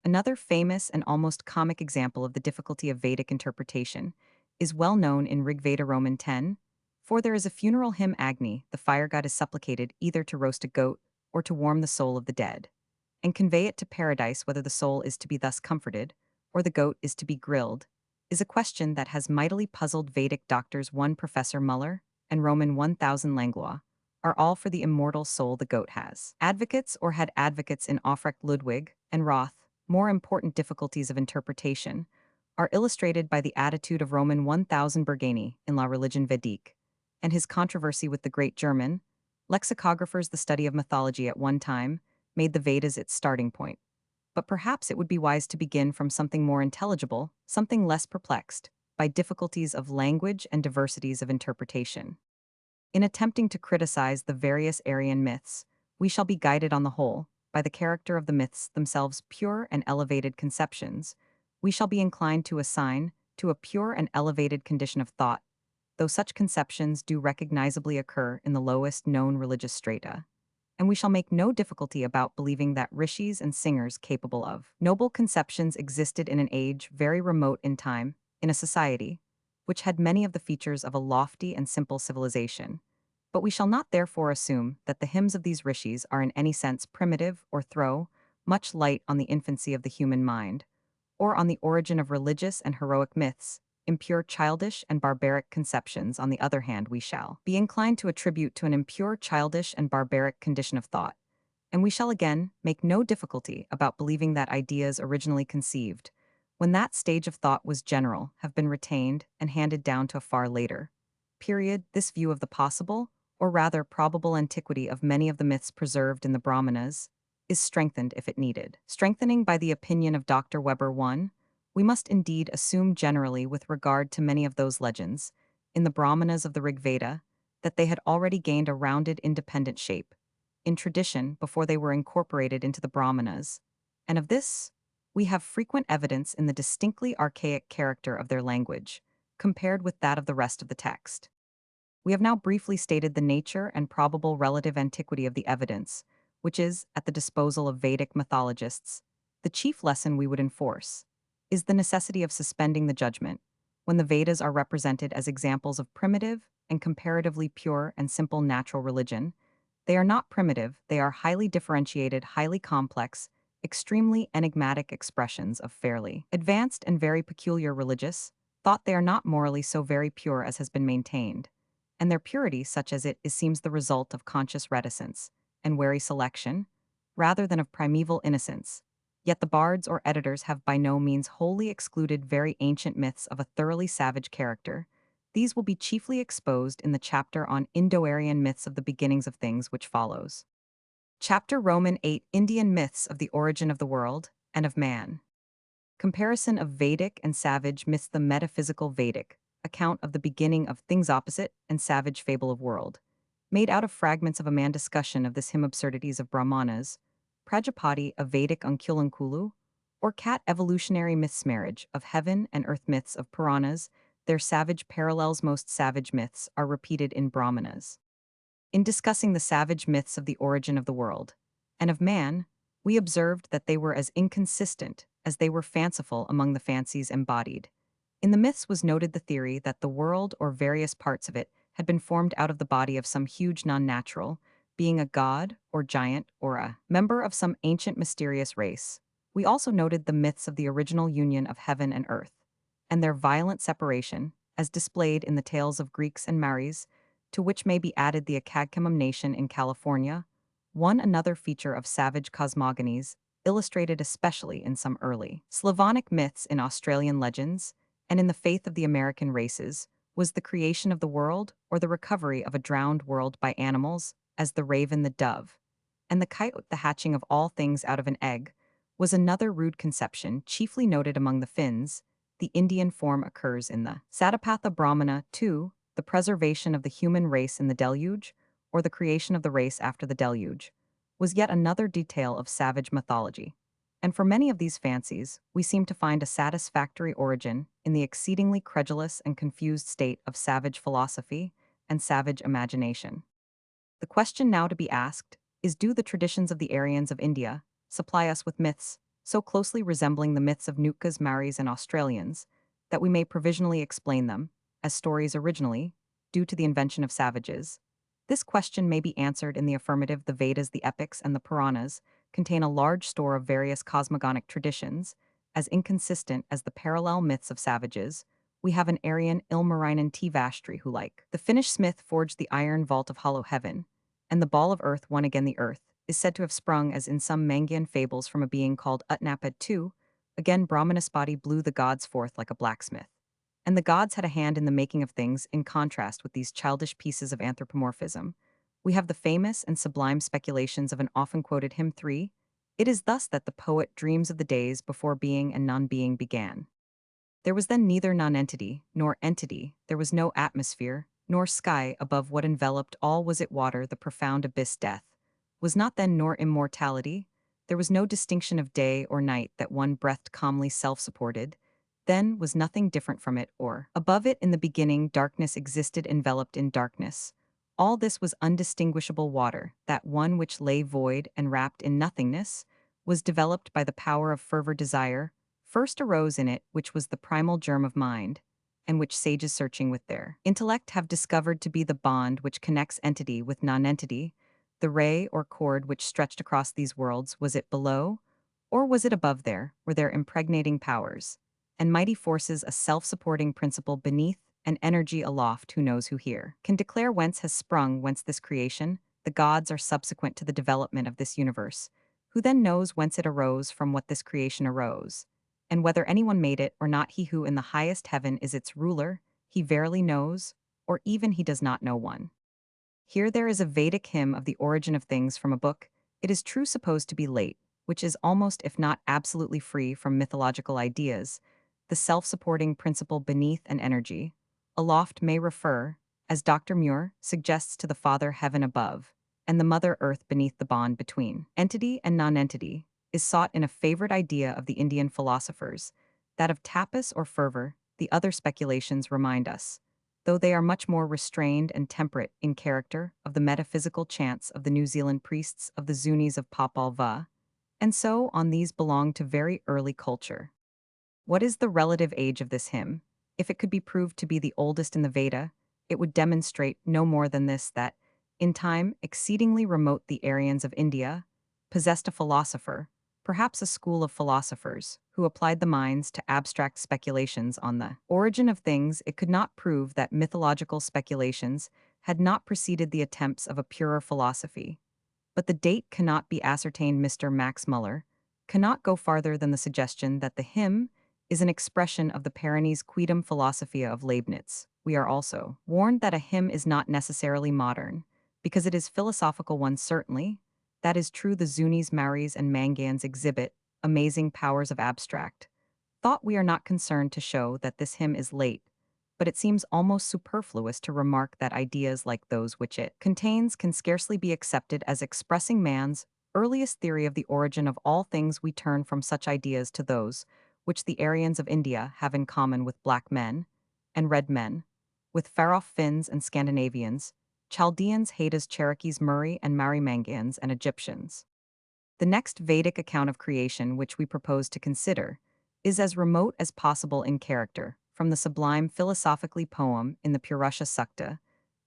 Another famous and almost comic example of the difficulty of Vedic interpretation is well known in Rig Veda Roman 10, for there is a funeral hymn. Agni, the fire god, is supplicated either to roast a goat or to warm the soul of the dead, and convey it to paradise. Whether the soul is to be thus comforted, or the goat is to be grilled, is a question that has mightily puzzled Vedic doctors. One Professor Muller and Roman 1000 Langlois are all for the immortal soul the goat has. Advocates or had advocates in Aufrecht, Ludwig, and Roth. More important difficulties of interpretation are illustrated by the attitude of Roman 1000 Bergani in La Religion Védique, and his controversy with the great German lexicographers. The study of mythology at one time made the Vedas its starting point, but perhaps it would be wise to begin from something more intelligible, something less perplexed by difficulties of language and diversities of interpretation. In attempting to criticize the various Aryan myths, we shall be guided on the whole by the character of the myths themselves pure and elevated conceptions. We shall be inclined to assign to a pure and elevated condition of thought, though such conceptions do recognizably occur in the lowest known religious strata. And we shall make no difficulty about believing that rishis and singers capable of noble conceptions existed in an age very remote in time, in a society which had many of the features of a lofty and simple civilization. But we shall not therefore assume that the hymns of these rishis are in any sense primitive or throw much light on the infancy of the human mind, or on the origin of religious and heroic myths. Impure childish and barbaric conceptions, on the other hand, we shall be inclined to attribute to an impure childish and barbaric condition of thought, and we shall again make no difficulty about believing that ideas originally conceived, when that stage of thought was general, have been retained and handed down to a far later period. This view of the possible, or rather probable antiquity of many of the myths preserved in the Brahmanas, is strengthened if it needed. Strengthening by the opinion of Dr. Weber 1, we must indeed assume generally with regard to many of those legends, in the Brahmanas of the Rig Veda, that they had already gained a rounded independent shape, in tradition before they were incorporated into the Brahmanas, and of this we have frequent evidence in the distinctly archaic character of their language, compared with that of the rest of the text. We have now briefly stated the nature and probable relative antiquity of the evidence, which is at the disposal of Vedic mythologists. The chief lesson we would enforce is the necessity of suspending the judgment when the Vedas are represented as examples of primitive and comparatively pure and simple natural religion. They are not primitive, they are highly differentiated, highly complex, extremely enigmatic expressions of fairly advanced and very peculiar religious thought. They are not morally so very pure as has been maintained, and their purity, such as it is, seems the result of conscious reticence and wary selection, rather than of primeval innocence. Yet the bards or editors have by no means wholly excluded very ancient myths of a thoroughly savage character. These will be chiefly exposed in the chapter on Indo-Aryan myths of the beginnings of things, which follows. Chapter Roman 8, Indian myths of the origin of the world and of man. Comparison of Vedic and savage myths. The metaphysical Vedic account of the beginning of things opposite and savage fable of world, made out of fragments of a man. Discussion of this hymn absurdities of Brahmanas, Prajapati of Vedic Unkulankulu, or cat evolutionary myths. Marriage of heaven and earth myths of Puranas. Their savage parallels. Most savage myths are repeated in Brahmanas. In discussing the savage myths of the origin of the world and of man, we observed that they were as inconsistent as they were fanciful among the fancies embodied. In the myths was noted the theory that the world or various parts of it had been formed out of the body of some huge non-natural, being a god or giant or a member of some ancient mysterious race. We also noted the myths of the original union of heaven and earth, and their violent separation, as displayed in the tales of Greeks and Maoris, to which may be added the Akagkamam nation in California, another feature of savage cosmogonies, illustrated especially in some early Slavonic myths, in Australian legends, and in the faith of the American races, was the creation of the world or the recovery of a drowned world by animals, as the raven the dove, and the coyote the hatching of all things out of an egg, was another rude conception chiefly noted among the Finns. The Indian form occurs in the Satapatha Brahmana too. The preservation of the human race in the deluge, or the creation of the race after the deluge, was yet another detail of savage mythology. And for many of these fancies, we seem to find a satisfactory origin in the exceedingly credulous and confused state of savage philosophy and savage imagination. The question now to be asked is, do the traditions of the Aryans of India supply us with myths so closely resembling the myths of Nootkas, Maoris, and Australians that we may provisionally explain them as stories originally, due to the invention of savages? This question may be answered in the affirmative. The Vedas, the epics, and the Puranas contain a large store of various cosmogonic traditions, as inconsistent as the parallel myths of savages. We have an Aryan Ilmarinen Tivastri who, like the Finnish smith, forged the iron vault of hollow heaven, and the ball of earth won again the earth, is said to have sprung, as in some Mangian fables, from a being called Utnapad too. Again, Brahmanaspati blew the gods forth like a blacksmith, and the gods had a hand in the making of things. In contrast with these childish pieces of anthropomorphism, we have the famous and sublime speculations of an often quoted hymn 3. It is thus that the poet dreams of the days before being and non-being began. There was then neither nonentity nor entity, there was no atmosphere, nor sky above what enveloped all was it water, the profound abyss death. Was not then nor immortality? There was no distinction of day or night that one breathed calmly self-supported. Then was nothing different from it, or above it in the beginning darkness existed enveloped in darkness. All this was undistinguishable water, that one which lay void and wrapped in nothingness, was developed by the power of fervor desire, first arose in it which was the primal germ of mind, and which sages searching with their intellect have discovered to be the bond which connects entity with nonentity, the ray or cord which stretched across these worlds. Was it below, or was it above there, were their impregnating powers, and mighty forces a self-supporting principle beneath, and energy aloft who knows who here can declare whence has sprung whence this creation, the gods are subsequent to the development of this universe, who then knows whence it arose from what this creation arose, and whether anyone made it or not he who in the highest heaven is its ruler, he verily knows, or even he does not know one. Here there is a Vedic hymn of the origin of things from a book, it is true supposed to be late, which is almost if not absolutely free from mythological ideas, the self-supporting principle beneath and energy, aloft may refer, as Dr. Muir suggests, to the Father heaven above, and the Mother earth beneath. The bond between entity and nonentity is sought in a favorite idea of the Indian philosophers, that of tapas or fervor. The other speculations remind us, though they are much more restrained and temperate in character, of the metaphysical chants of the New Zealand priests of the Zunis of Popol Vuh, and so on. These belong to very early culture. What is the relative age of this hymn? If it could be proved to be the oldest in the Veda, it would demonstrate no more than this, that, in time exceedingly remote, the Aryans of India possessed a philosopher, perhaps a school of philosophers, who applied the minds to abstract speculations on the origin of things. It could not prove that mythological speculations had not preceded the attempts of a purer philosophy. But the date cannot be ascertained. Mr. Max Muller cannot go farther than the suggestion that the hymn is an expression of the Perennies quidem philosophia of Leibniz. We are also warned that a hymn is not necessarily modern, because it is philosophical one certainly. That is true. The Zunis, Maoris, and Mangans exhibit amazing powers of abstract thought. We are not concerned to show that this hymn is late, but it seems almost superfluous to remark that ideas like those which it contains can scarcely be accepted as expressing man's earliest theory of the origin of all things. We turn from such ideas to those which the Aryans of India have in common with black men and red men, with far-off Finns and Scandinavians, Chaldeans, Hadas, Cherokees, Murray and Marimangans, and Egyptians. The next Vedic account of creation which we propose to consider is as remote as possible in character from the sublime philosophically poem in the Purusha Sukta,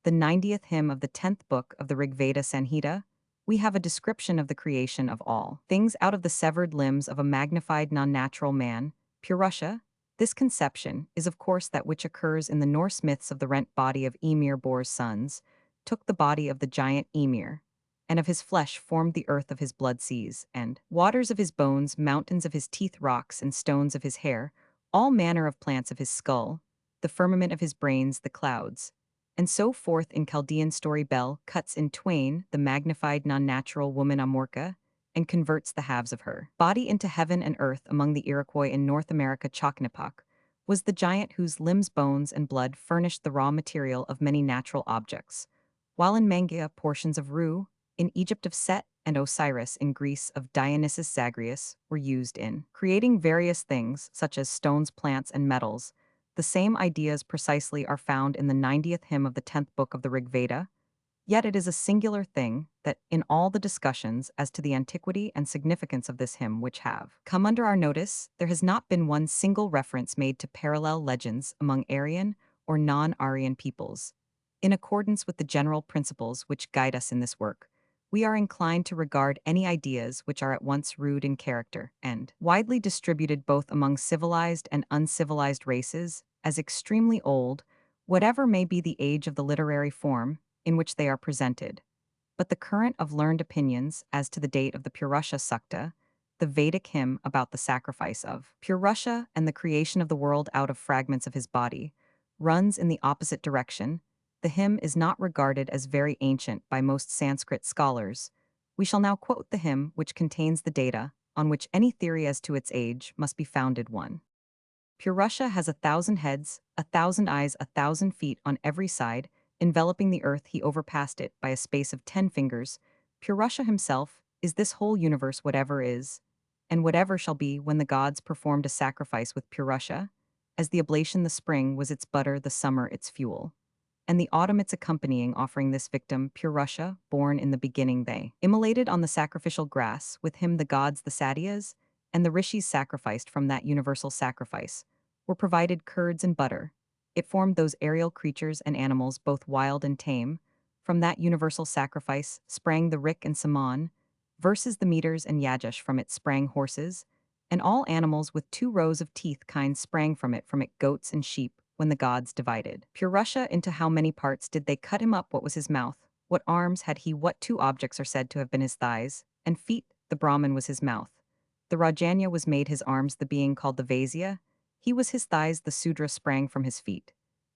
the 90th hymn of the 10th book of the Rigveda Sanhita. We have a description of the creation of all things out of the severed limbs of a magnified non-natural man, Purusha. This conception is of course that which occurs in the Norse myths of the rent body of Ymir. Bor's sons took the body of the giant Ymir, and of his flesh formed the earth of his blood, seas and waters of his bones, mountains of his teeth, rocks and stones of his hair, all manner of plants of his skull, the firmament of his brains, the clouds, and so forth. In Chaldean story, Bel cuts in twain the magnified non-natural woman Amorka, and converts the halves of her body into heaven and earth. Among the Iroquois in North America, Chocnapak was the giant whose limbs, bones, and blood furnished the raw material of many natural objects, while in Mangaea portions of Ru, in Egypt of Set, and Osiris in Greece of Dionysus Zagreus were used in creating various things such as stones, plants, and metals. The same ideas precisely are found in the 90th hymn of the 10th book of the Rigveda. Yet it is a singular thing that in all the discussions as to the antiquity and significance of this hymn which have come under our notice, there has not been one single reference made to parallel legends among Aryan or non-Aryan peoples. In accordance with the general principles which guide us in this work, we are inclined to regard any ideas which are at once rude in character and widely distributed both among civilized and uncivilized races as extremely old, whatever may be the age of the literary form in which they are presented. But the current of learned opinions as to the date of the Purusha Sukta, the Vedic hymn about the sacrifice of Purusha and the creation of the world out of fragments of his body, runs in the opposite direction. The hymn is not regarded as very ancient by most Sanskrit scholars. We shall now quote the hymn which contains the data on which any theory as to its age must be founded. 1. Purusha has 1,000 heads, 1,000 eyes, 1,000 feet on every side, enveloping the earth he overpassed it by a space of 10 fingers. Purusha himself is this whole universe whatever is, and whatever shall be when the gods performed a sacrifice with Purusha, as the oblation the spring was its butter, the summer its fuel and the autumn its accompanying, offering this victim, Purusha, born in the beginning they immolated on the sacrificial grass, with him the gods the Satyas, and the rishis sacrificed from that universal sacrifice, were provided curds and butter. It formed those aerial creatures and animals both wild and tame. From that universal sacrifice sprang the Rik and Saman, versus the meters and Yajash from it sprang horses, and all animals with 2 rows of teeth kind sprang from it goats and sheep, when the gods divided Purusha into how many parts did they cut him up, what was his mouth, what arms had he, what 2 objects are said to have been his thighs, and feet, the Brahman was his mouth. The Rajanya was made his arms, the being called the Vaisya, he was his thighs, the Sudra sprang from his feet.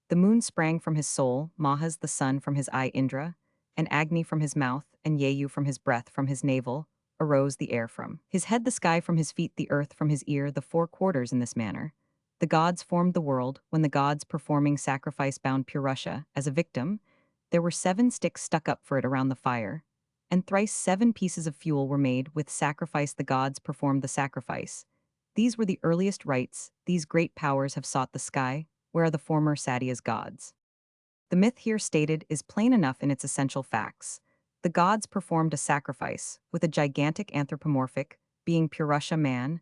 The moon sprang from his soul, Mahas the sun from his eye Indra, and Agni from his mouth, and Yeyu from his breath, from his navel, arose the air from his head, the sky from his feet, the earth from his ear, the 4 quarters in this manner. The gods formed the world. When the gods performing sacrifice bound Purusha as a victim, there were 7 sticks stuck up for it around the fire, and thrice 7 pieces of fuel were made. With sacrifice the gods performed the sacrifice. These were the earliest rites. These great powers have sought the sky, where are the former Satyas gods. The myth here stated is plain enough in its essential facts. The gods performed a sacrifice, with a gigantic anthropomorphic, being Purusha man,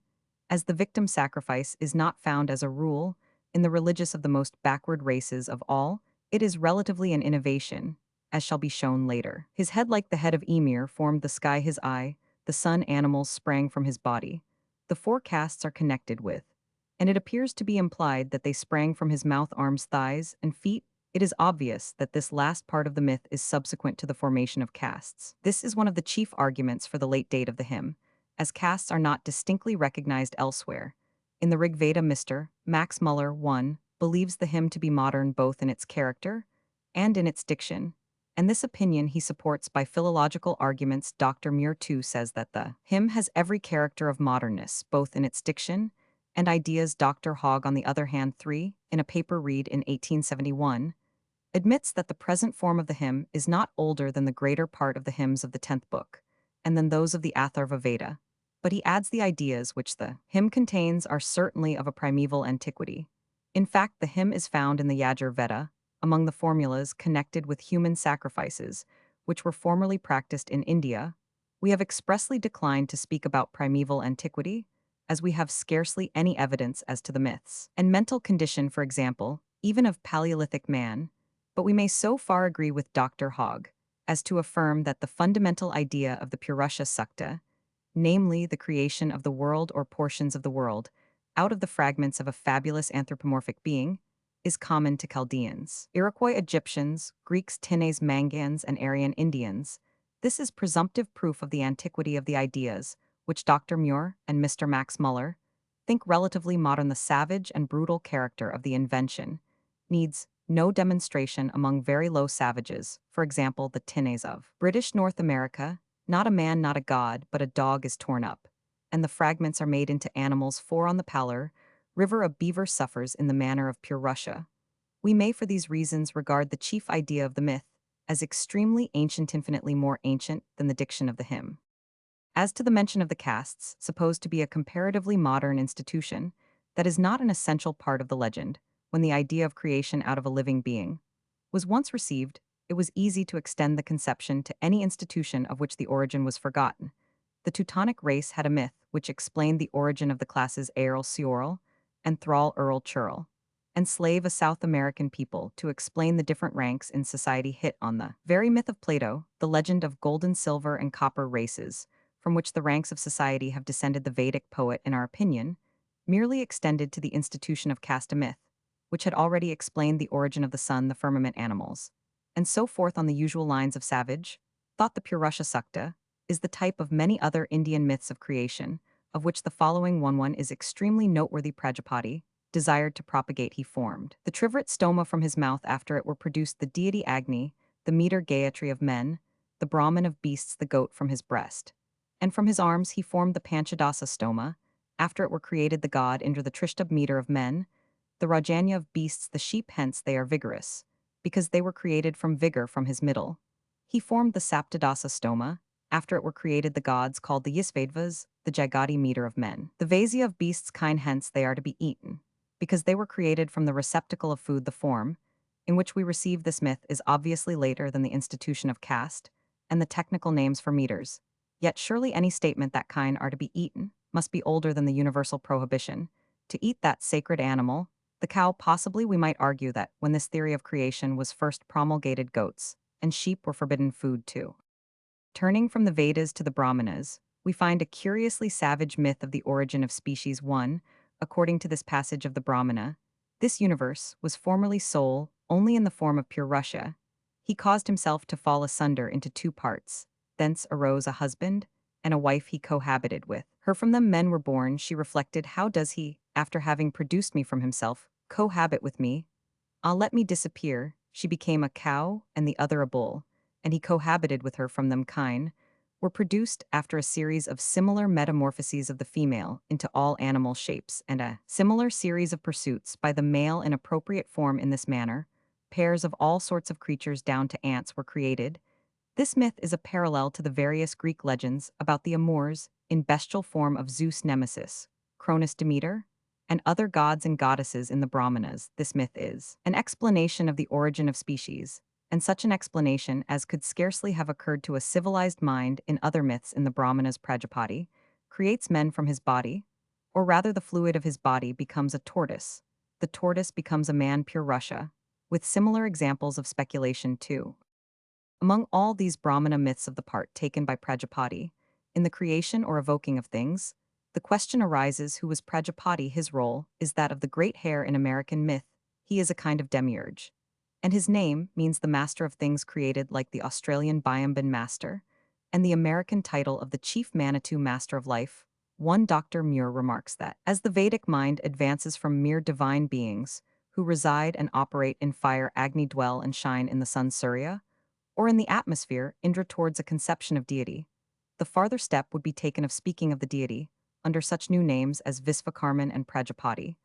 as the victim sacrifice is not found as a rule in the religious of the most backward races of all, it is relatively an innovation, as shall be shown later. His head like the head of Emir formed the sky, his eye, the sun animals sprang from his body. The 4 castes are connected with, and it appears to be implied that they sprang from his mouth, arms, thighs, and feet. It is obvious that this last part of the myth is subsequent to the formation of castes. This is one of the chief arguments for the late date of the hymn, as castes are not distinctly recognized elsewhere. In the Rig Veda, Mr. Max Muller 1 believes the hymn to be modern both in its character and in its diction, and this opinion he supports by philological arguments. Dr. Muir 2 says that the hymn has every character of modernness, both in its diction and ideas. Dr. Hogg, on the other hand, 3, in a paper read in 1871, admits that the present form of the hymn is not older than the greater part of the hymns of the 10th book, and than those of the Atharva Veda, but he adds the ideas which the hymn contains are certainly of a primeval antiquity. In fact, the hymn is found in the Yajur Veda, among the formulas connected with human sacrifices, which were formerly practiced in India. We have expressly declined to speak about primeval antiquity, as we have scarcely any evidence as to the myths and mental condition, for example, even of Paleolithic man, but we may so far agree with Dr. Hogg as to affirm that the fundamental idea of the Purusha Sukta, namely the creation of the world or portions of the world, out of the fragments of a fabulous anthropomorphic being, is common to Chaldeans, Iroquois Egyptians, Greeks, Tinnes, Mangans, and Aryan Indians. This is presumptive proof of the antiquity of the ideas, which Dr. Muir and Mr. Max Muller think relatively modern. The savage and brutal character of the invention needs no demonstration among very low savages, for example the Tinnes of British North America. Not a man, not a god, but a dog is torn up, and the fragments are made into animals. 4 on the Pallor River a beaver suffers in the manner of Purusha. We may for these reasons regard the chief idea of the myth as extremely ancient, infinitely more ancient than the diction of the hymn. As to the mention of the castes, supposed to be a comparatively modern institution, that is not an essential part of the legend. When the idea of creation out of a living being was once received, it was easy to extend the conception to any institution of which the origin was forgotten. The Teutonic race had a myth which explained the origin of the classes Aerl Seorl and Thrall Earl Churl, and slave a South American people to explain the different ranks in society. Hit on the very myth of Plato, the legend of golden, silver, and copper races, from which the ranks of society have descended. The Vedic poet, in our opinion, merely extended to the institution of caste a myth, which had already explained the origin of the sun, the firmament, animals, and so forth on the usual lines of savage thought. The Purusha Sukta is the type of many other Indian myths of creation, of which the following one is extremely noteworthy. Prajapati desired to propagate, he formed the Trivrit stoma from his mouth. After it were produced the deity Agni, the meter Gayatri of men, the Brahman of beasts, the goat from his breast, and from his arms he formed the Panchadasa stoma, after it were created the god Indra the Trishtub meter of men, the Rajanya of beasts the sheep hence they are vigorous, because they were created from vigor from his middle. He formed the Saptadasa stoma, after it were created the gods called the Yisvedvas, the Jagati meter of men. The Vasia of beasts kind hence they are to be eaten, because they were created from the receptacle of food the form, in which we receive this myth is obviously later than the institution of caste, and the technical names for meters. Yet surely any statement that kine are to be eaten must be older than the universal prohibition. To eat that sacred animal, the cow, possibly we might argue that when this theory of creation was first promulgated, goats and sheep were forbidden food too. Turning from the Vedas to the Brahmanas, we find a curiously savage myth of the origin of species 1. According to this passage of the Brahmana, this universe was formerly sole only in the form of pure Russia. He caused himself to fall asunder into two parts. Thence arose a husband and a wife he cohabited with. Her from them men were born. She reflected, how does he, after having produced me from himself, cohabit with me? Ah, let me disappear. She became a cow and the other a bull, and he cohabited with her from them kine, were produced after a series of similar metamorphoses of the female into all animal shapes and a similar series of pursuits by the male in appropriate form in this manner. Pairs of all sorts of creatures down to ants were created. This myth is a parallel to the various Greek legends about the amours in bestial form of Zeus Nemesis, Cronus Demeter, and other gods and goddesses in the Brahmanas. This myth is an explanation of the origin of species, and such an explanation as could scarcely have occurred to a civilized mind in other myths in the Brahmanas. Prajapati creates men from his body, or rather the fluid of his body becomes a tortoise. The tortoise becomes a man pure Russia, with similar examples of speculation too. Among all these Brahmana myths of the part taken by Prajapati, in the creation or evoking of things, the question arises who was Prajapati. His role is that of the great hare in American myth. He is a kind of demiurge, and his name means the master of things created, like the Australian Biamban master, and the American title of the chief Manitou master of life. One Dr. Muir remarks that, as the Vedic mind advances from mere divine beings, who reside and operate in fire Agni dwell and shine in the sun Surya, or in the atmosphere Indra towards a conception of deity, the farther step would be taken of speaking of the deity, under such new names as Visvakarman and Prajapati.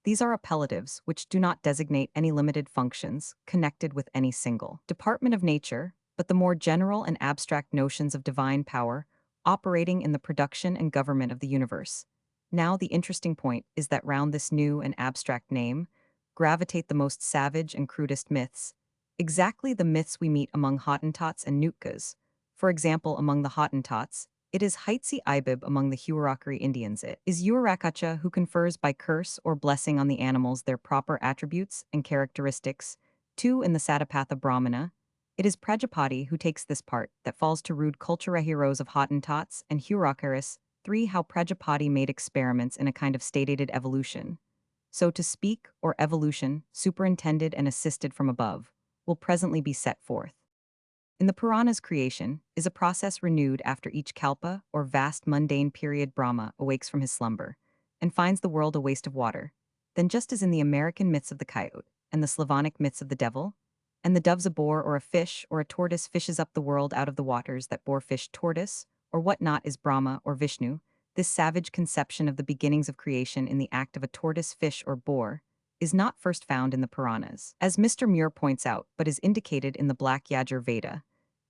These are appellatives which do not designate any limited functions connected with any single department of nature, but the more general and abstract notions of divine power operating in the production and government of the universe. Now the interesting point is that round this new and abstract name gravitate the most savage and crudest myths, exactly the myths we meet among Hottentots and Nootkas. For example, among the Hottentots, it is Haitsi Ibib. Among the Huarakari Indians, it is Uarakacha who confers by curse or blessing on the animals their proper attributes and characteristics. 2. In the Satapatha Brahmana, it is Prajapati who takes this part that falls to rude cultura heroes of Hottentots and Hurakaris. 3. How Prajapati made experiments in a kind of stated evolution, so to speak, or evolution, superintended and assisted from above, will presently be set forth. In the Puranas, creation is a process renewed after each kalpa or vast mundane period. Brahma awakes from his slumber and finds the world a waste of water. Then, just as in the American myths of the coyote and the Slavonic myths of the devil, and the doves a boar or a fish or a tortoise fishes up the world out of the waters that bore fish tortoise, or what not is Brahma or Vishnu, this savage conception of the beginnings of creation in the act of a tortoise, fish, or boar is not first found in the Puranas, as Mr. Muir points out, but is indicated in the Black Yajur Veda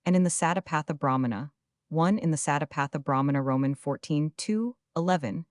and in the Satapatha Brahmana. 1. In the Satapatha Brahmana Roman 14:2-11,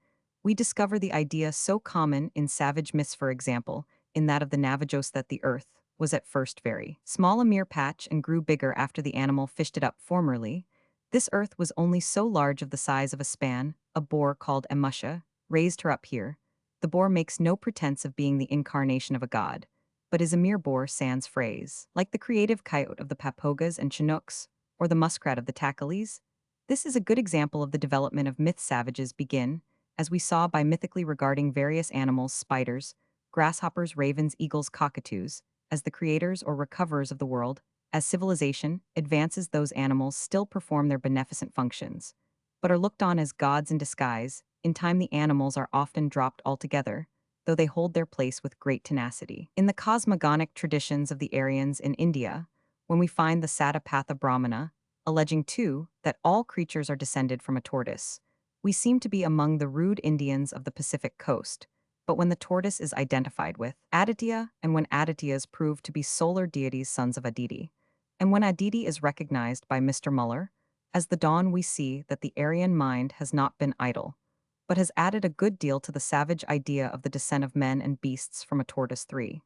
we discover the idea so common in savage myths, for example, in that of the Navajos, that the earth was at first very small, a mere patch, and grew bigger after the animal fished it up. Formerly, this earth was only so large of the size of a span. A boar called Emusha raised her up here. The boar makes no pretense of being the incarnation of a god, but is a mere boar sans phrase. Like the creative coyote of the Papogas and Chinooks, or the muskrat of the Takalis, this is a good example of the development of myth. Savages begin, as we saw, by mythically regarding various animals, spiders, grasshoppers, ravens, eagles, cockatoos, as the creators or recoverers of the world. As civilization advances, those animals still perform their beneficent functions, but are looked on as gods in disguise. In time, the animals are often dropped altogether, though they hold their place with great tenacity. In the cosmogonic traditions of the Aryans in India, when we find the Satapatha Brahmana, alleging too that all creatures are descended from a tortoise, we seem to be among the rude Indians of the Pacific coast. But when the tortoise is identified with Aditya, and when Adityas prove to be solar deities sons of Aditi, and when Aditi is recognized by Mr. Muller, as the dawn we see that the Aryan mind has not been idle, but has added a good deal to the savage idea of the descent of men and beasts from a tortoise 3.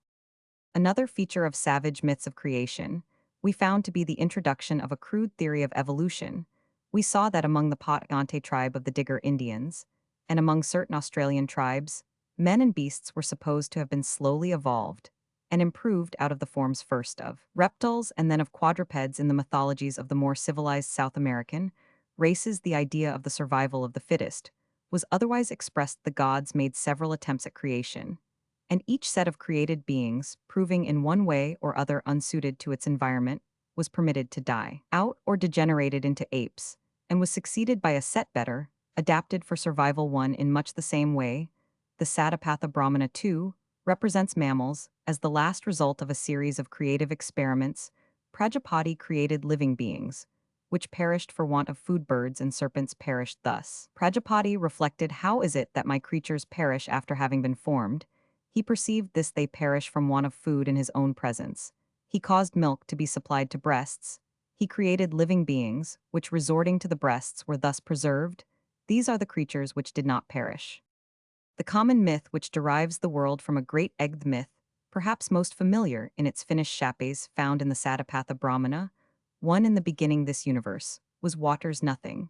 Another feature of savage myths of creation, we found to be the introduction of a crude theory of evolution. We saw that among the Potante tribe of the Digger Indians, and among certain Australian tribes, men and beasts were supposed to have been slowly evolved and improved out of the forms first of reptiles and then of quadrupeds in the mythologies of the more civilized South American races. The idea of the survival of the fittest was otherwise expressed. The gods made several attempts at creation, and each set of created beings, proving in one way or other unsuited to its environment, was permitted to die out or degenerated into apes, and was succeeded by a set better, adapted for survival one in much the same way. The Satapatha Brahmana 2 represents mammals as the last result of a series of creative experiments. Prajapati created living beings, which perished for want of food. Birds and serpents perished thus. Prajapati reflected, how is it that my creatures perish after having been formed? He perceived this: they perish from want of food in his own presence. He caused milk to be supplied to breasts. He created living beings, which resorting to the breasts were thus preserved. These are the creatures which did not perish. The common myth which derives the world from a great egg. The myth, perhaps most familiar in its Finnish Shapes, found in the Satapatha Brahmana, one in the beginning this universe, was waters nothing.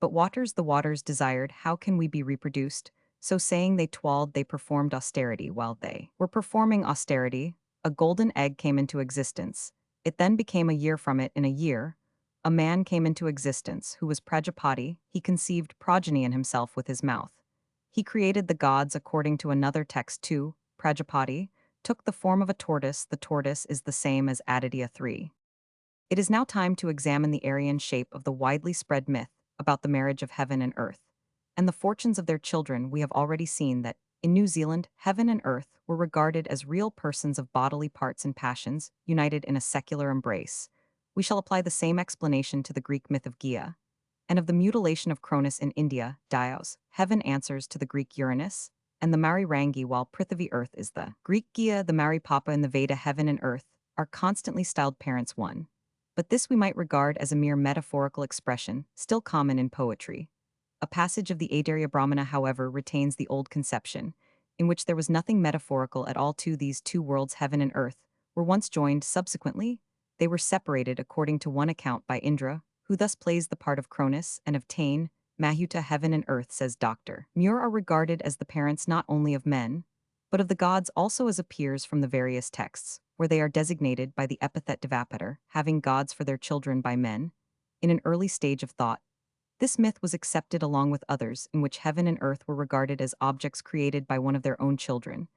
But waters the waters desired, how can we be reproduced? So saying they twalled, they performed austerity. While they were performing austerity, a golden egg came into existence. It then became a year. From it in a year, a man came into existence who was Prajapati. He conceived progeny in himself with his mouth. He created the gods according to another text too. Prajapati took the form of a tortoise. The tortoise is the same as Aditya 3. It is now time to examine the Aryan shape of the widely spread myth about the marriage of heaven and earth, and the fortunes of their children. We have already seen that, in New Zealand, heaven and earth were regarded as real persons of bodily parts and passions, united in a secular embrace. We shall apply the same explanation to the Greek myth of Gaia, and of the mutilation of Cronus in India. Dios, heaven, answers to the Greek Uranus, and the Mari Rangi, while Prithvi, earth, is the Greek Gaia. The Mari Papa in the Veda, heaven and earth, are constantly styled parents one. But this we might regard as a mere metaphorical expression, still common in poetry. A passage of the Adarya Brahmana, however, retains the old conception, in which there was nothing metaphorical at all. These two worlds, heaven and earth, were once joined. Subsequently, they were separated according to one account by Indra, who thus plays the part of Cronus, and of Tain, Mahuta. Heaven and earth, says Dr. Muir, are regarded as the parents not only of men, but of the gods also, as appears from the various texts, where they are designated by the epithet Devapatar, having gods for their children by men. In an early stage of thought, this myth was accepted along with others in which heaven and earth were regarded as objects created by one of their own children,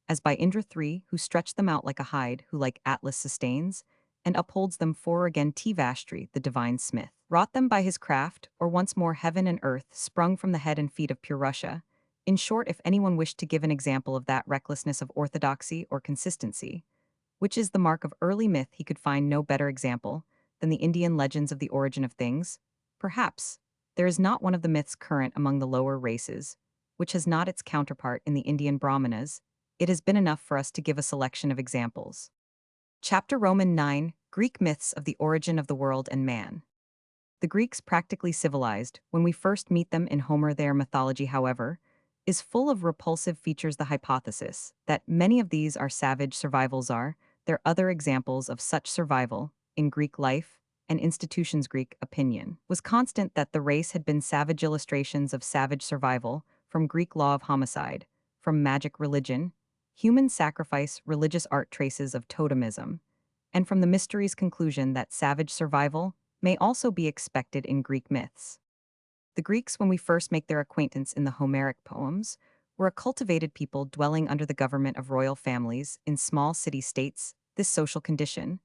as by Indra 3, who stretched them out like a hide, who like Atlas sustains and upholds them. 4 Again, Tvashtri, the divine smith, wrought them by his craft. Or once more, heaven and earth sprung from the head and feet of pure Russia. In short, if anyone wished to give an example of that recklessness of orthodoxy or consistency, which is the mark of early myth, he could find no better example than the Indian legends of the origin of things. Perhaps there is not one of the myths current among the lower races which has not its counterpart in the Indian Brahmanas. It has been enough for us to give a selection of examples. Chapter Roman 9, Greek myths of the origin of the world and man. The Greeks, practically civilized, when we first meet them in Homer, their mythology, however, is full of repulsive features. The hypothesis that many of these are savage survivals are there other examples of such survival in Greek life and institutions. Greek opinion was constant that the race had been savage. Illustrations of savage survival from Greek law of homicide, from magic religion, human sacrifice, religious art, traces of totemism, and from the mysteries conclusion that savage survival may also be expected in Greek myths. The Greeks, when we first make their acquaintance in the Homeric poems, were a cultivated people dwelling under the government of royal families in small city-states. This social condition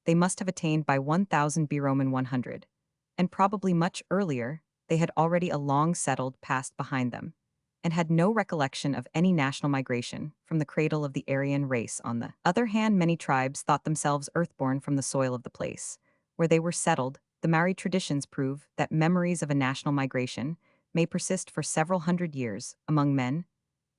they must have attained by 1000 B. Roman 100, and probably much earlier. They had already a long settled past behind them, and had no recollection of any national migration from the cradle of the Aryan race. On the other hand, many tribes thought themselves earthborn from the soil of the place where they were settled. The Maori traditions prove that memories of a national migration may persist for several hundred years among men,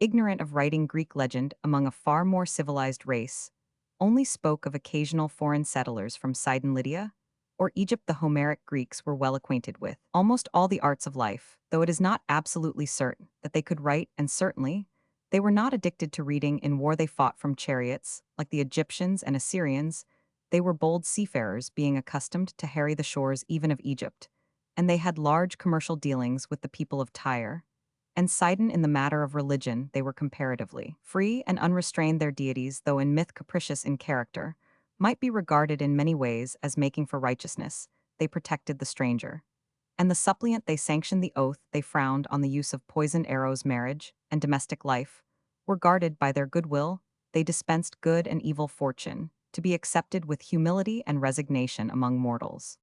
ignorant of writing Greek legend among a far more civilized race, only spoke of occasional foreign settlers from Sidon Lydia, or Egypt the Homeric Greeks were well acquainted with almost all the arts of life, though it is not absolutely certain that they could write, and certainly, they were not addicted to reading. In war they fought from chariots, like the Egyptians and Assyrians. They were bold seafarers, being accustomed to harry the shores even of Egypt, and they had large commercial dealings with the people of Tyre and Sidon. In the matter of religion, they were comparatively free and unrestrained. Their deities, though in myth capricious in character, might be regarded in many ways as making for righteousness. They protected the stranger and the suppliant. They sanctioned the oath. They frowned on the use of poisoned arrows. Marriage and domestic life were guarded by their goodwill. They dispensed good and evil fortune, to be accepted with humility and resignation among mortals.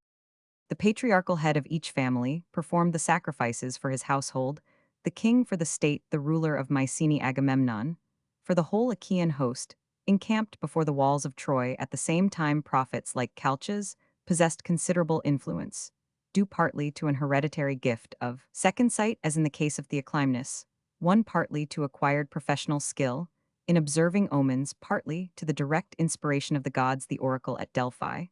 The patriarchal head of each family performed the sacrifices for his household, the king for the state, the ruler of Mycenae Agamemnon, for the whole Achaean host, encamped before the walls of Troy. At the same time, prophets like Calchas possessed considerable influence, due partly to an hereditary gift of second sight, as in the case of Theoclymenus, one partly to acquired professional skill in observing omens, partly to the direct inspiration of the gods. The oracle at Delphi,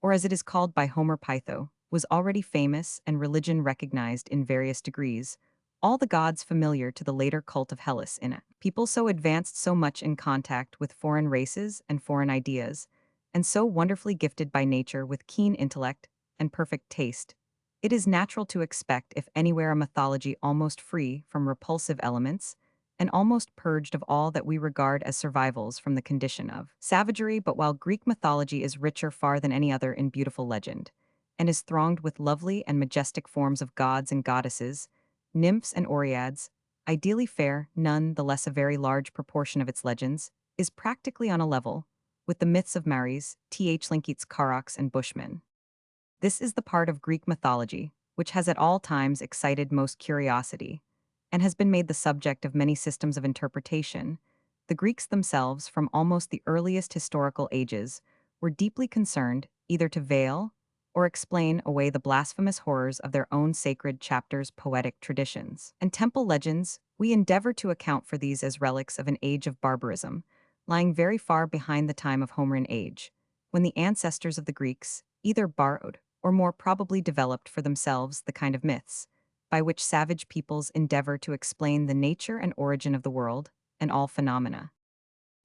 or as it is called by Homer, Pytho, was already famous and religion recognized in various degrees, all the gods familiar to the later cult of Hellas. In it, people so advanced, so much in contact with foreign races and foreign ideas, and so wonderfully gifted by nature with keen intellect and perfect taste, it is natural to expect, if anywhere, a mythology almost free from repulsive elements and almost purged of all that we regard as survivals from the condition of savagery. But while Greek mythology is richer far than any other in beautiful legend, and is thronged with lovely and majestic forms of gods and goddesses, nymphs and oreads, ideally fair, none the less a very large proportion of its legends is practically on a level with the myths of Mares, Tlinkits, Karoks, and Bushmen. This is the part of Greek mythology which has at all times excited most curiosity, and has been made the subject of many systems of interpretation. The Greeks themselves, from almost the earliest historical ages, were deeply concerned either to veil or explain away the blasphemous horrors of their own sacred chapters, poetic traditions, and temple legends. We endeavor to account for these as relics of an age of barbarism, lying very far behind the time of Homerian age, when the ancestors of the Greeks either borrowed or more probably developed for themselves the kind of myths by which savage peoples endeavor to explain the nature and origin of the world and all phenomena.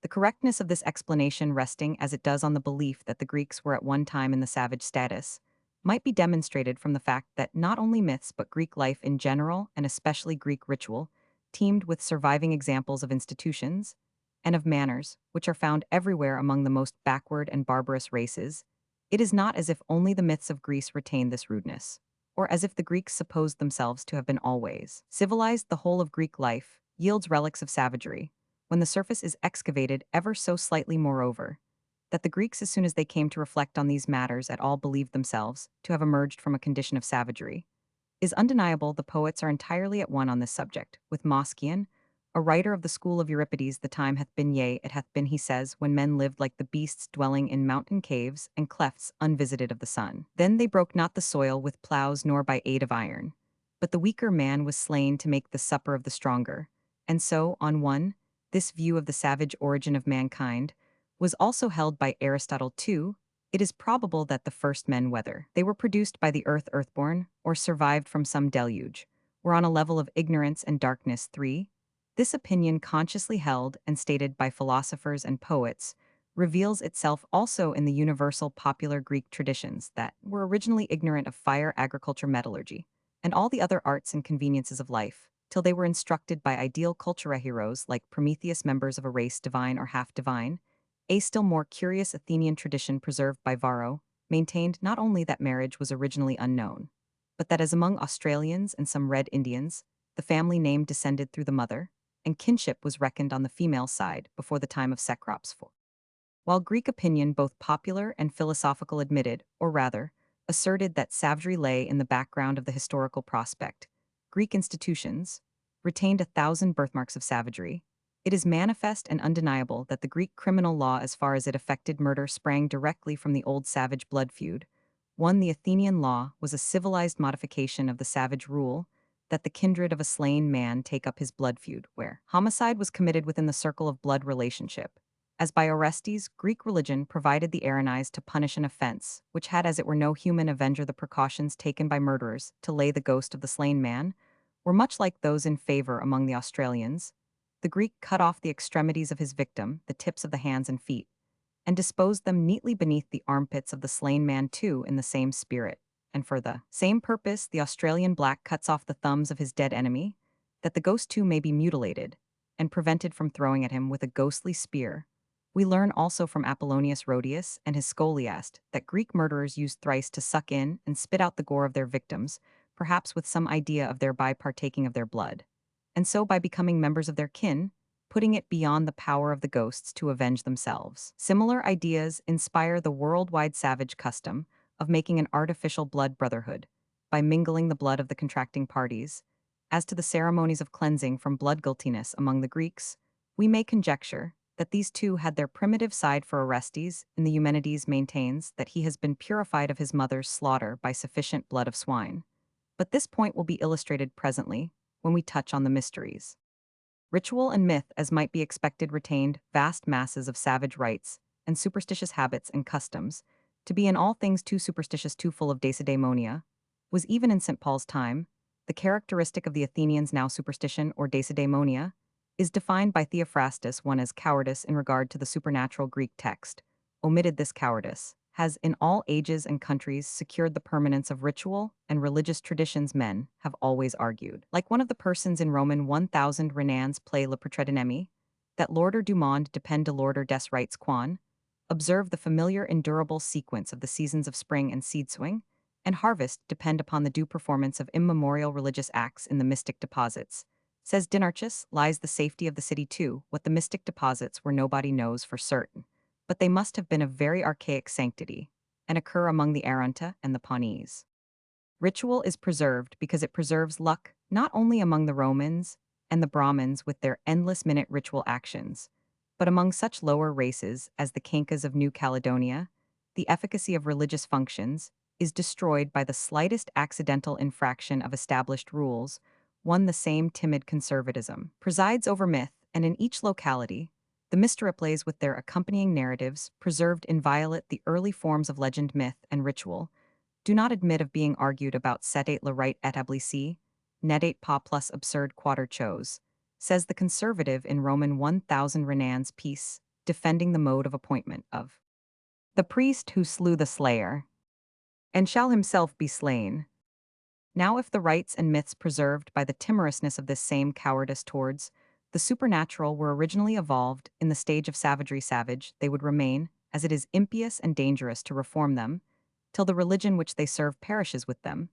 The correctness of this explanation, resting as it does on the belief that the Greeks were at one time in the savage status, might be demonstrated from the fact that not only myths but Greek life in general, and especially Greek ritual, teemed with surviving examples of institutions and of manners which are found everywhere among the most backward and barbarous races. It is not as if only the myths of Greece retained this rudeness, or as if the Greeks supposed themselves to have been always civilized. The whole of Greek life yields relics of savagery, when the surface is excavated ever so slightly. Moreover, that the Greeks, as soon as they came to reflect on these matters at all, believed themselves to have emerged from a condition of savagery, is undeniable. The poets are entirely at one on this subject, with Moschkian, a writer of the school of Euripides. The time hath been, yea, it hath been, he says, when men lived like the beasts, dwelling in mountain caves and clefts unvisited of the sun. Then they broke not the soil with plows, nor by aid of iron, but the weaker man was slain to make the supper of the stronger. And so, on one, this view of the savage origin of mankind was also held by Aristotle too. It is probable that the first men, whether they were produced by the earth, earthborn, or survived from some deluge, were on a level of ignorance and darkness. 3. This opinion, consciously held and stated by philosophers and poets, reveals itself also in the universal popular Greek traditions that were originally ignorant of fire, agriculture, metallurgy, and all the other arts and conveniences of life, till they were instructed by ideal cultura heroes like Prometheus, members of a race divine or half divine. A still more curious Athenian tradition preserved by Varro maintained not only that marriage was originally unknown, but that as among Australians and some Red Indians, the family name descended through the mother, and kinship was reckoned on the female side before the time of Cecrops. While Greek opinion, both popular and philosophical, admitted, or rather, asserted that savagery lay in the background of the historical prospect, Greek institutions retained 1,000 birthmarks of savagery. It is manifest and undeniable that the Greek criminal law, as far as it affected murder, sprang directly from the old savage blood feud. 1. The Athenian law was a civilized modification of the savage rule, that the kindred of a slain man take up his blood feud, where homicide was committed within the circle of blood relationship. As by Orestes, Greek religion provided the Arenes to punish an offense, which had as it were no human avenger. The precautions taken by murderers to lay the ghost of the slain man were much like those in favor among the Australians. The Greek cut off the extremities of his victim, the tips of the hands and feet, and disposed them neatly beneath the armpits of the slain man too in the same spirit. And for the same purpose, the Australian black cuts off the thumbs of his dead enemy, that the ghost too may be mutilated, and prevented from throwing at him with a ghostly spear. We learn also from Apollonius Rhodius and his Scholiast that Greek murderers used thrice to suck in and spit out the gore of their victims, perhaps with some idea of thereby partaking of their blood. And so by becoming members of their kin, putting it beyond the power of the ghosts to avenge themselves. Similar ideas inspire the worldwide savage custom of making an artificial blood brotherhood by mingling the blood of the contracting parties. As to the ceremonies of cleansing from blood guiltiness among the Greeks, we may conjecture that these two had their primitive side. For Orestes in the Eumenides maintains that he has been purified of his mother's slaughter by sufficient blood of swine. But this point will be illustrated presently when we touch on the mysteries. Ritual and myth, as might be expected, retained vast masses of savage rites and superstitious habits and customs. To be in all things too superstitious, too full of daemonia, was even in St. Paul's time. The characteristic of the Athenians, now superstition or daemonia, is defined by Theophrastus one as cowardice in regard to the supernatural Greek text. Omitted this cowardice has in all ages and countries secured the permanence of ritual and religious traditions. Men have always argued, like one of the persons in Roman 1000 Renan's play Le Portrait d'un Ami, that l'ordre du monde dépend de l'ordre des rites quan. Observe the familiar endurable sequence of the seasons of spring and seed sowing and harvest depend upon the due performance of immemorial religious acts in the mystic deposits. Says Dinarchus, lies the safety of the city too, what the mystic deposits where nobody knows for certain. But they must have been of very archaic sanctity, and occur among the Aranta and the Pawnees. Ritual is preserved because it preserves luck not only among the Romans and the Brahmins with their endless minute ritual actions, but among such lower races as the Kankas of New Caledonia. The efficacy of religious functions is destroyed by the slightest accidental infraction of established rules. One the same timid conservatism presides over myth, and in each locality, the mysteriples with their accompanying narratives, preserved inviolate. The early forms of legend, myth, and ritual do not admit of being argued about. Sedate le rite établi, nedate pas plus absurd quater chose, says the conservative in Roman 1000 Renan's piece, defending the mode of appointment of the priest who slew the slayer, and shall himself be slain. Now if the rites and myths preserved by the timorousness of this same cowardice towards the supernatural were originally evolved in the stage of savagery savage, they would remain, as it is impious and dangerous to reform them, till the religion which they serve perishes with them.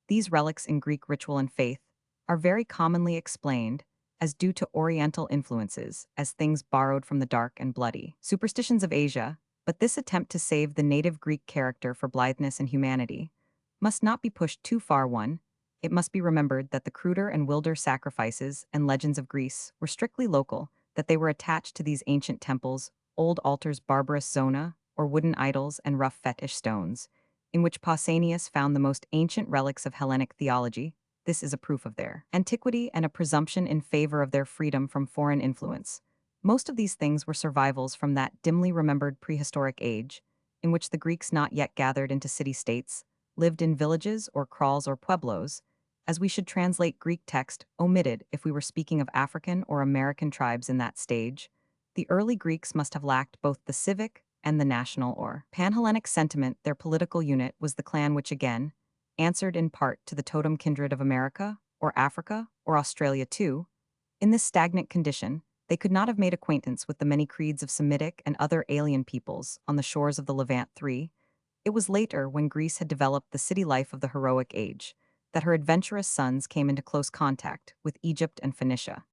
These relics in Greek ritual and faith are very commonly explained as due to Oriental influences, as things borrowed from the dark and bloody superstitions of Asia, but this attempt to save the native Greek character for blitheness and humanity must not be pushed too far. It must be remembered that the cruder and wilder sacrifices and legends of Greece were strictly local, that they were attached to these ancient temples, old altars, barbarous zona, or wooden idols and rough fetish stones, in which Pausanias found the most ancient relics of Hellenic theology. This is a proof of their antiquity and a presumption in favor of their freedom from foreign influence. Most of these things were survivals from that dimly remembered prehistoric age, in which the Greeks not yet gathered into city-states, lived in villages or kraals or pueblos, as we should translate Greek text, omitted if we were speaking of African or American tribes in that stage. The early Greeks must have lacked both the civic and the national or pan-Hellenic sentiment. Their political unit was the clan, which again answered in part to the totem kindred of America, or Africa, or Australia too. In this stagnant condition, they could not have made acquaintance with the many creeds of Semitic and other alien peoples on the shores of the Levant. 3. It was later, when Greece had developed the city life of the heroic age, that her adventurous sons came into close contact with Egypt and Phoenicia.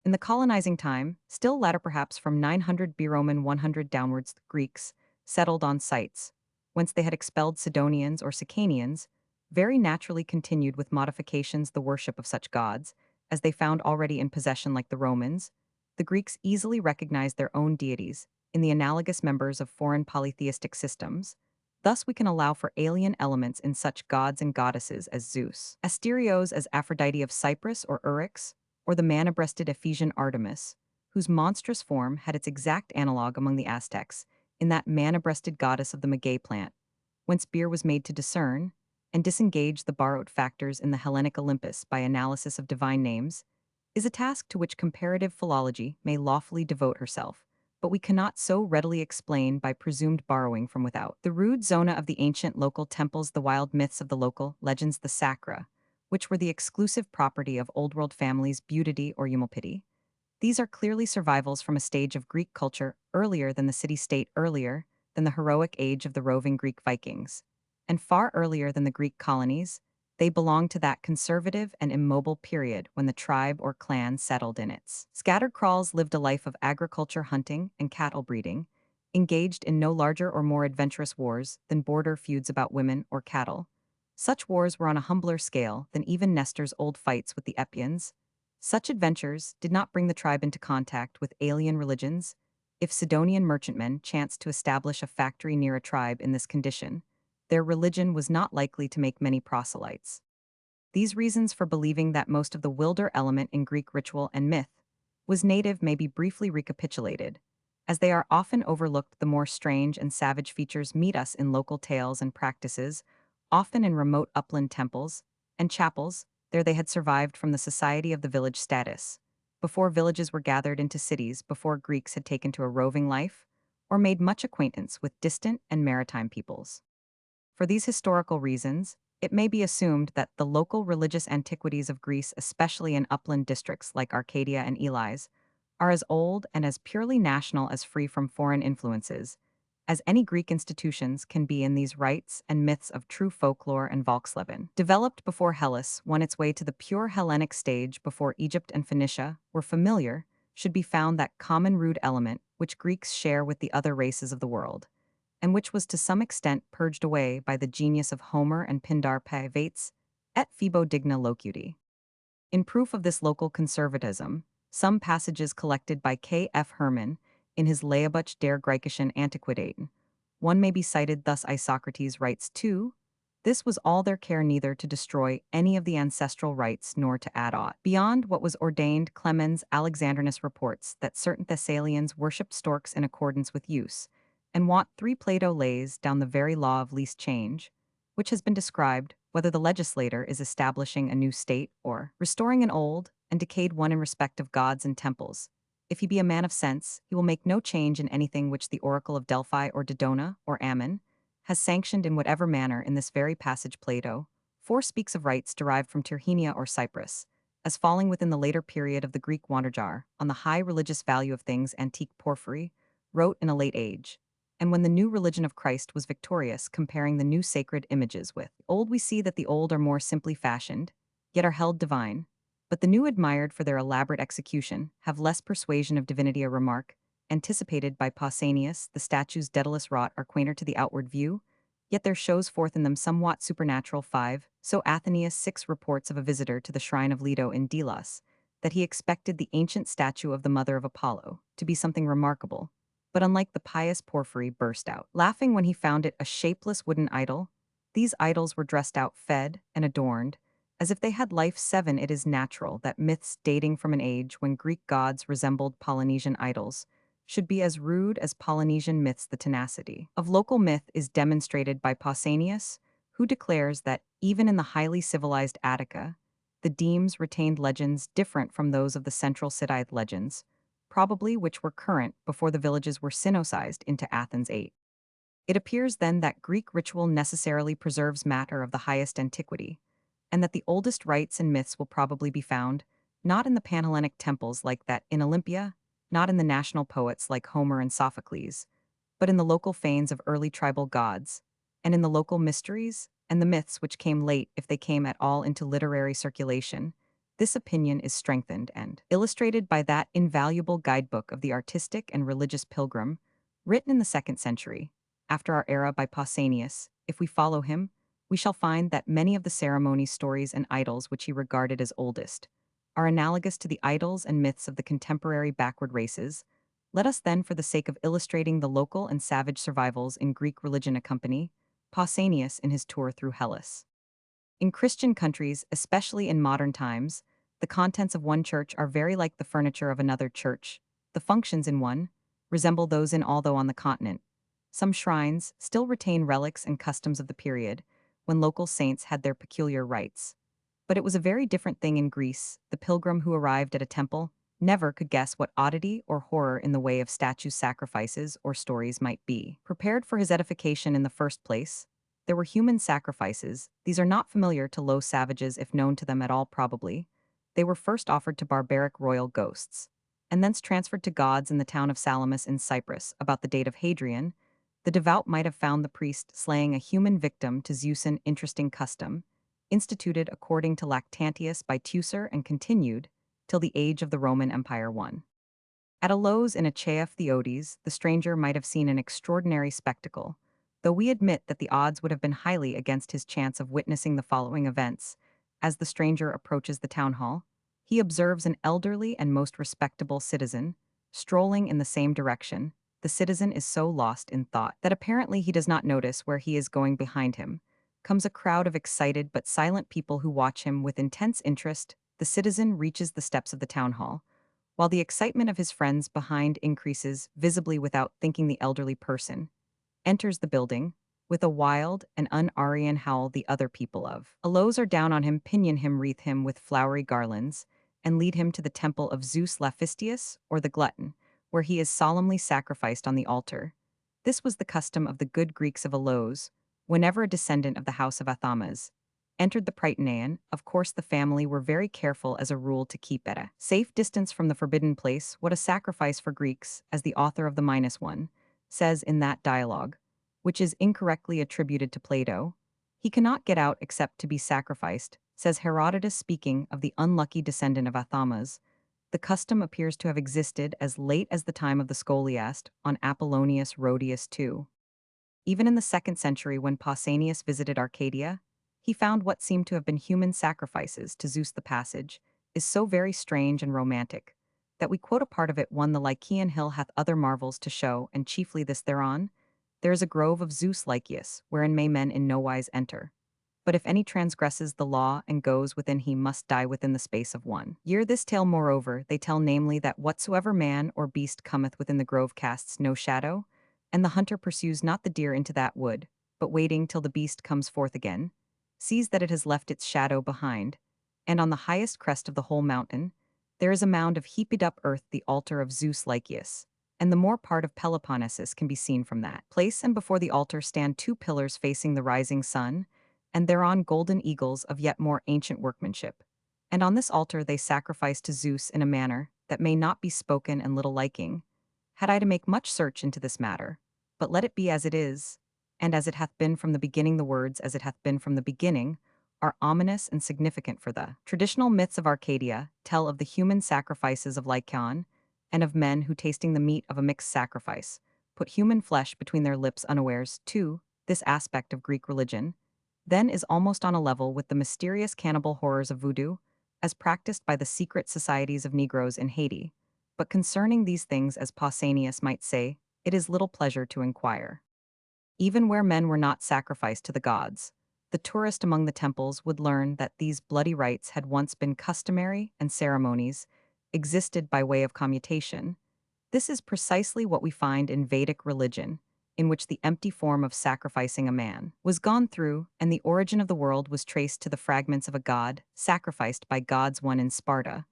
In the colonizing time, still latter perhaps from 900 B Roman 100 downwards, the Greeks settled on sites, whence they had expelled Sidonians or Sicanians, very naturally continued with modifications the worship of such gods, as they found already in possession. Like the Romans, the Greeks easily recognized their own deities in the analogous members of foreign polytheistic systems. Thus, we can allow for alien elements in such gods and goddesses as Zeus, Asterios as Aphrodite of Cyprus or Eryx, or the man-breasted Ephesian Artemis, whose monstrous form had its exact analog among the Aztecs in that man-breasted goddess of the maguey plant, whence beer was made to discern and disengage the borrowed factors in the Hellenic Olympus by analysis of divine names, is a task to which comparative philology may lawfully devote herself, but we cannot so readily explain by presumed borrowing from without. The rude zona of the ancient local temples, the wild myths of the local legends, the sacra, which were the exclusive property of Old World families, Beauty or Ubiquity. These are clearly survivals from a stage of Greek culture earlier than the city-state, earlier than the heroic age of the roving Greek Vikings, and far earlier than the Greek colonies. They belong to that conservative and immobile period when the tribe or clan settled in its scattered kraals, lived a life of agriculture, hunting, and cattle breeding, engaged in no larger or more adventurous wars than border feuds about women or cattle. Such wars were on a humbler scale than even Nestor's old fights with the Epians. Such adventures did not bring the tribe into contact with alien religions. If Sidonian merchantmen chanced to establish a factory near a tribe in this condition, their religion was not likely to make many proselytes. These reasons for believing that most of the wilder element in Greek ritual and myth was native may be briefly recapitulated, as they are often overlooked. The more strange and savage features meet us in local tales and practices, often in remote upland temples and chapels. There they had survived from the society of the village status, before villages were gathered into cities, before Greeks had taken to a roving life, or made much acquaintance with distant and maritime peoples. For these historical reasons, it may be assumed that the local religious antiquities of Greece, especially in upland districts like Arcadia and Elis, are as old and as purely national as free from foreign influences, as any Greek institutions can be. In these rites and myths of true folklore and Volksleben, developed before Hellas won its way to the pure Hellenic stage, before Egypt and Phoenicia were familiar, should be found that common rude element which Greeks share with the other races of the world, and which was to some extent purged away by the genius of Homer and Pindar Vates et Phoebo digna locuti. In proof of this local conservatism, some passages collected by K. F. Hermann in his Lehrbuch der Griechischen Antiquitäten, one may be cited thus: Isocrates writes too, this was all their care, neither to destroy any of the ancestral rites nor to add aught beyond what was ordained. Clemens Alexandrinus reports that certain Thessalians worshipped storks in accordance with use, and want 3. Plato lays down the very law of least change, which has been described, whether the legislator is establishing a new state or restoring an old and decayed one in respect of gods and temples. If he be a man of sense, he will make no change in anything which the oracle of Delphi or Dodona or Ammon has sanctioned in whatever manner. In this very passage Plato 4 speaks of rites derived from Tyrrhenia or Cyprus, as falling within the later period of the Greek Wanderjar, on the high religious value of things. Antique Porphyry wrote in a late age, and when the new religion of Christ was victorious, comparing the new sacred images with old, we see that the old are more simply fashioned, yet are held divine, but the new, admired for their elaborate execution, have less persuasion of divinity. A remark anticipated by Pausanias: the statues Daedalus wrought are quainter to the outward view, yet there shows forth in them somewhat supernatural. 5. So Athenaeus 6 reports of a visitor to the shrine of Leto in Delos, that he expected the ancient statue of the mother of Apollo to be something remarkable, but unlike the pious Porphyry, burst out laughing when he found it a shapeless wooden idol. These idols were dressed out, fed, and adorned, as if they had life. 7. It is natural that myths dating from an age when Greek gods resembled Polynesian idols should be as rude as Polynesian myths. The tenacity of local myth is demonstrated by Pausanias, who declares that even in the highly civilized Attica, the Demes retained legends different from those of the central Scythiad legends, probably which were current before the villages were Sinicized into Athens. 8. It appears then that Greek ritual necessarily preserves matter of the highest antiquity, and that the oldest rites and myths will probably be found, not in the Panhellenic temples like that in Olympia, not in the national poets like Homer and Sophocles, but in the local fanes of early tribal gods, and in the local mysteries and the myths which came late, if they came at all, into literary circulation. This opinion is strengthened and illustrated by that invaluable guidebook of the artistic and religious pilgrim, written in the 2nd century, after our era, by Pausanias. If we follow him, we shall find that many of the ceremonies, stories, and idols which he regarded as oldest are analogous to the idols and myths of the contemporary backward races. Let us then, for the sake of illustrating the local and savage survivals in Greek religion, accompany Pausanias in his tour through Hellas. In Christian countries, especially in modern times, the contents of one church are very like the furniture of another church. The functions in one resemble those in although on the continent. Some shrines still retain relics and customs of the period, when local saints had their peculiar rites. But it was a very different thing in Greece. The pilgrim who arrived at a temple never could guess what oddity or horror in the way of statues, sacrifices, or stories might be prepared for his edification in the first place. There were human sacrifices. These are not familiar to low savages if known to them at all probably. They were first offered to barbaric royal ghosts, and thence transferred to gods in the town of Salamis in Cyprus about the date of Hadrian. The devout might have found the priest slaying a human victim to Zeus an interesting custom, instituted according to Lactantius by Teucer and continued till the age of the Roman Empire I. At a Lowe's in Achaea Theodes, the stranger might have seen an extraordinary spectacle, though we admit that the odds would have been highly against his chance of witnessing the following events. As the stranger approaches the town hall, he observes an elderly and most respectable citizen strolling in the same direction. The citizen is so lost in thought that apparently he does not notice where he is going. Behind him comes a crowd of excited but silent people who watch him with intense interest. The citizen reaches the steps of the town hall, while the excitement of his friends behind increases visibly. Without thinking, the elderly person enters the building. With a wild and un-Aryan howl, the other people of Alos are down on him, pinion him, wreath him with flowery garlands, and lead him to the temple of Zeus Laphystius, or the glutton, where he is solemnly sacrificed on the altar. This was the custom of the good Greeks of Alos. Whenever a descendant of the house of Athamas entered the Prytanean, of course the family were very careful as a rule to keep at a safe distance from the forbidden place. What a sacrifice for Greeks, as the author of the -1 says in that dialogue, which is incorrectly attributed to Plato. He cannot get out except to be sacrificed, says Herodotus speaking of the unlucky descendant of Athamas. The custom appears to have existed as late as the time of the scholiast on Apollonius Rhodius II. Even in the 2nd century, when Pausanias visited Arcadia, he found what seemed to have been human sacrifices to Zeus. The passage is so very strange and romantic that we quote a part of it. The Lycaean hill hath other marvels to show, and chiefly this thereon, there is a grove of Zeus Lycaeus, wherein may men in no wise enter. But if any transgresses the law and goes within, he must die within the space of 1 year. This tale moreover they tell, namely, that whatsoever man or beast cometh within the grove casts no shadow, and the hunter pursues not the deer into that wood, but waiting till the beast comes forth again, sees that it has left its shadow behind, and on the highest crest of the whole mountain there is a mound of heaped up earth, the altar of Zeus Lycaeus, and the more part of Peloponnesus can be seen from that place, and before the altar stand 2 pillars facing the rising sun, and thereon golden eagles of yet more ancient workmanship. And on this altar they sacrifice to Zeus in a manner that may not be spoken, and little liking had I to make much search into this matter, but let it be as it is, and as it hath been from the beginning. The words "as it hath been from the beginning" are ominous and significant, for the traditional myths of Arcadia tell of the human sacrifices of Lycaon, and of men who, tasting the meat of a mixed sacrifice, put human flesh between their lips unawares. Too, this aspect of Greek religion then is almost on a level with the mysterious cannibal horrors of voodoo, as practiced by the secret societies of Negroes in Haiti. But concerning these things, as Pausanias might say, it is little pleasure to inquire. Even where men were not sacrificed to the gods, the tourist among the temples would learn that these bloody rites had once been customary, and ceremonies existed by way of commutation. This is precisely what we find in Vedic religion, in which the empty form of sacrificing a man was gone through, and the origin of the world was traced to the fragments of a god sacrificed by gods. One in Sparta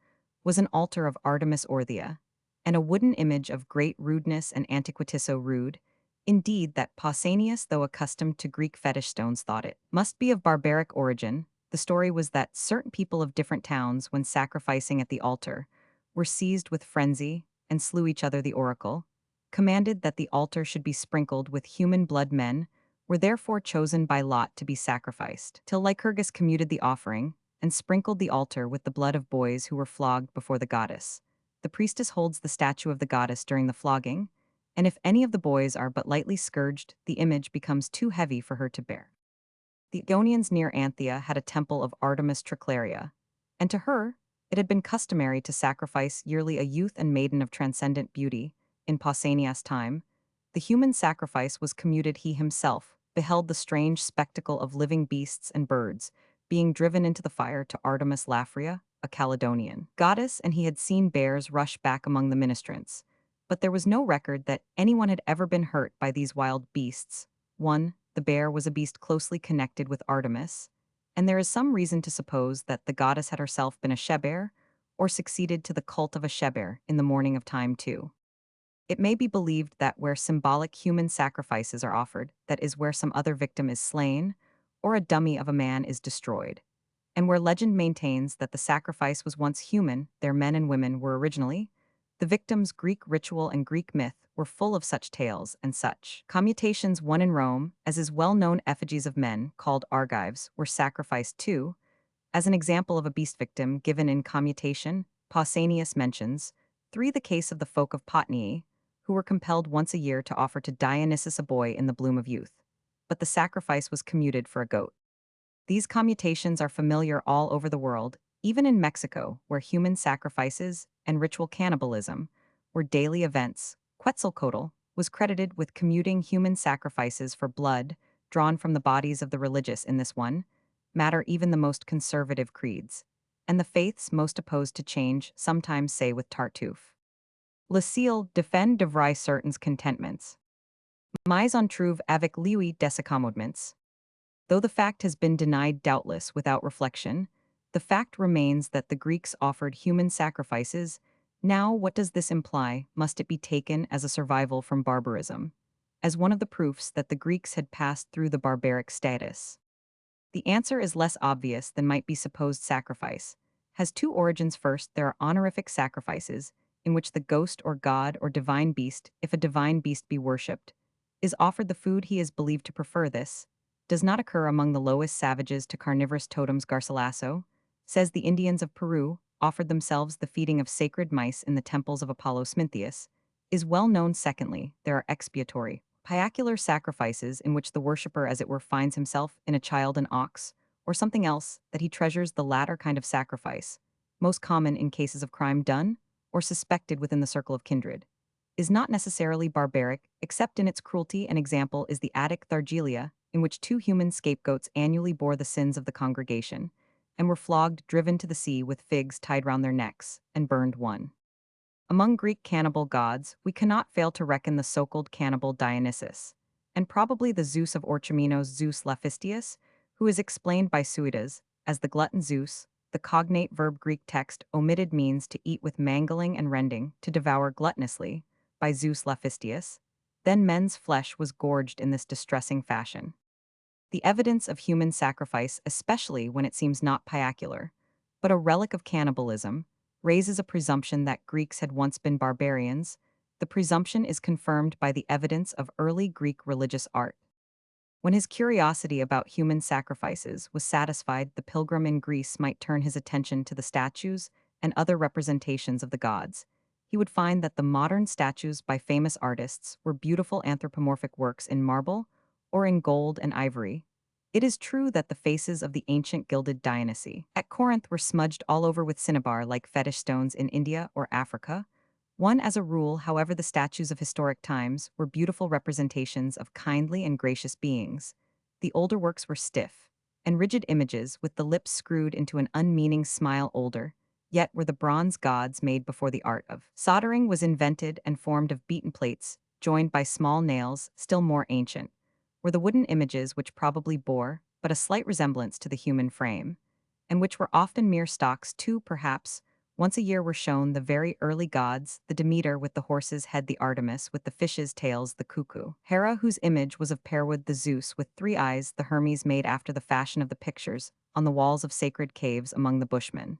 was an altar of Artemis Orthia, and a wooden image of great rudeness and antiquity, so rude, indeed, that Pausanias, though accustomed to Greek fetish stones, thought it must be of barbaric origin. The story was that certain people of different towns, when sacrificing at the altar, were seized with frenzy and slew each other. The oracle commanded that the altar should be sprinkled with human blood. Men were therefore chosen by lot to be sacrificed, till Lycurgus commuted the offering and sprinkled the altar with the blood of boys who were flogged before the goddess. The priestess holds the statue of the goddess during the flogging, and if any of the boys are but lightly scourged, the image becomes too heavy for her to bear. The Ionians near Anthea had a temple of Artemis Triclaria, and to her it had been customary to sacrifice yearly a youth and maiden of transcendent beauty. In Pausanias' time, the human sacrifice was commuted. He himself beheld the strange spectacle of living beasts and birds being driven into the fire to Artemis Lafria, a Caledonian goddess, and he had seen bears rush back among the ministrants. But there was no record that anyone had ever been hurt by these wild beasts. 1. The bear was a beast closely connected with Artemis, and there is some reason to suppose that the goddess had herself been a she-bear, or succeeded to the cult of a she-bear in the morning of time too. It may be believed that where symbolic human sacrifices are offered, that is where some other victim is slain, or a dummy of a man is destroyed. And where legend maintains that the sacrifice was once human, their men and women were originally, the victims' Greek ritual and Greek myth were full of such tales and such commutations. One in Rome, as is well-known, effigies of men, called argives, were sacrificed too. As an example of a beast victim given in commutation, Pausanias mentions 3. The case of the folk of Potnii, who were compelled once a year to offer to Dionysus a boy in the bloom of youth. But the sacrifice was commuted for a goat. These commutations are familiar all over the world, even in Mexico, where human sacrifices and ritual cannibalism were daily events. Quetzalcoatl was credited with commuting human sacrifices for blood drawn from the bodies of the religious in this one matter. Even the most conservative creeds, and the faiths most opposed to change, sometimes say with Tartuffe, Le ciel defend de vrai certains contentments. Mais on trouve avec lui des accommodements. Though the fact has been denied doubtless without reflection, the fact remains that the Greeks offered human sacrifices. Now, what does this imply? Must it be taken as a survival from barbarism, as one of the proofs that the Greeks had passed through the barbaric status? The answer is less obvious than might be supposed. Sacrifice has two origins. First, there are honorific sacrifices, in which the ghost or god or divine beast, if a divine beast be worshipped, is offered the food he is believed to prefer. This does not occur among the lowest savages to carnivorous totems. Garcilaso says the Indians of Peru offered themselves the feeding of sacred mice in the temples of Apollo. Smintheus is well known. Secondly, there are expiatory, piacular sacrifices in which the worshipper, as it were, finds himself in a child, an ox, or something else that he treasures. The latter kind of sacrifice, most common in cases of crime done or suspected within the circle of kindred, is not necessarily barbaric, except in its cruelty. An example is the Attic Thargelia, in which 2 human scapegoats annually bore the sins of the congregation, and were flogged, driven to the sea with figs tied round their necks, and burned. 1. Among Greek cannibal gods, we cannot fail to reckon the so-called cannibal Dionysus, and probably the Zeus of Orchomenos, Zeus Laphystius, who is explained by Suidas as the glutton Zeus. The cognate verb Greek text omitted means to eat with mangling and rending, to devour gluttonously, by Zeus Laphystius. Then men's flesh was gorged in this distressing fashion. The evidence of human sacrifice, especially when it seems not piacular, but a relic of cannibalism, raises a presumption that Greeks had once been barbarians. The presumption is confirmed by the evidence of early Greek religious art. When his curiosity about human sacrifices was satisfied, the pilgrim in Greece might turn his attention to the statues and other representations of the gods. He would find that the modern statues by famous artists were beautiful anthropomorphic works in marble or in gold and ivory. It is true that the faces of the ancient gilded Dionysi at Corinth were smudged all over with cinnabar like fetish stones in India or Africa. One, as a rule, however, the statues of historic times were beautiful representations of kindly and gracious beings. The older works were stiff and rigid images with the lips screwed into an unmeaning smile. Older, yet, were the bronze gods made before the art of soldering was invented and formed of beaten plates, joined by small nails. Still more ancient were the wooden images, which probably bore but a slight resemblance to the human frame, and which were often mere stocks. Two, perhaps, once a year were shown the very early gods, the Demeter with the horse's head, the Artemis with the fish's tails, the cuckoo, Hera, whose image was of pearwood, the Zeus with 3 eyes, the Hermes made after the fashion of the pictures on the walls of sacred caves among the Bushmen.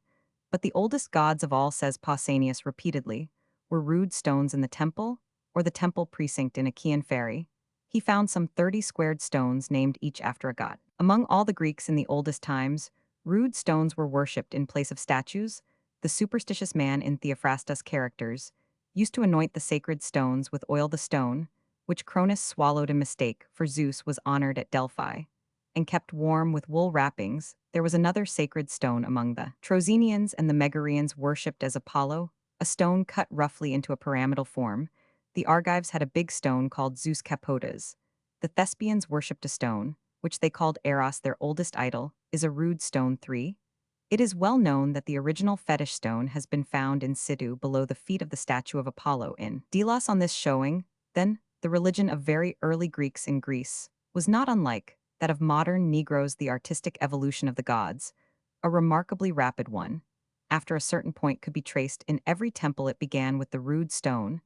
But the oldest gods of all, says Pausanias repeatedly, were rude stones in the temple, or the temple precinct in Achaean Ferry. He found some 30 squared stones named each after a god. Among all the Greeks in the oldest times, rude stones were worshipped in place of statues. The superstitious man in Theophrastus' characters used to anoint the sacred stones with oil. The stone, which Cronus swallowed in mistake for Zeus, was honored at Delphi and kept warm with wool wrappings. There was another sacred stone among the Troezenians and the Megarians worshipped as Apollo, a stone cut roughly into a pyramidal form. The Argives had a big stone called Zeus Capotes, The Thespians worshipped a stone, which they called Eros, their oldest idol, is a rude stone 3. It is well known that the original fetish stone has been found in situ below the feet of the statue of Apollo in Delos. On this showing, then, the religion of very early Greeks in Greece was not unlike that of modern Negroes, the artistic evolution of the gods, a remarkably rapid one. After a certain point could be traced in every temple, it began with the rude stone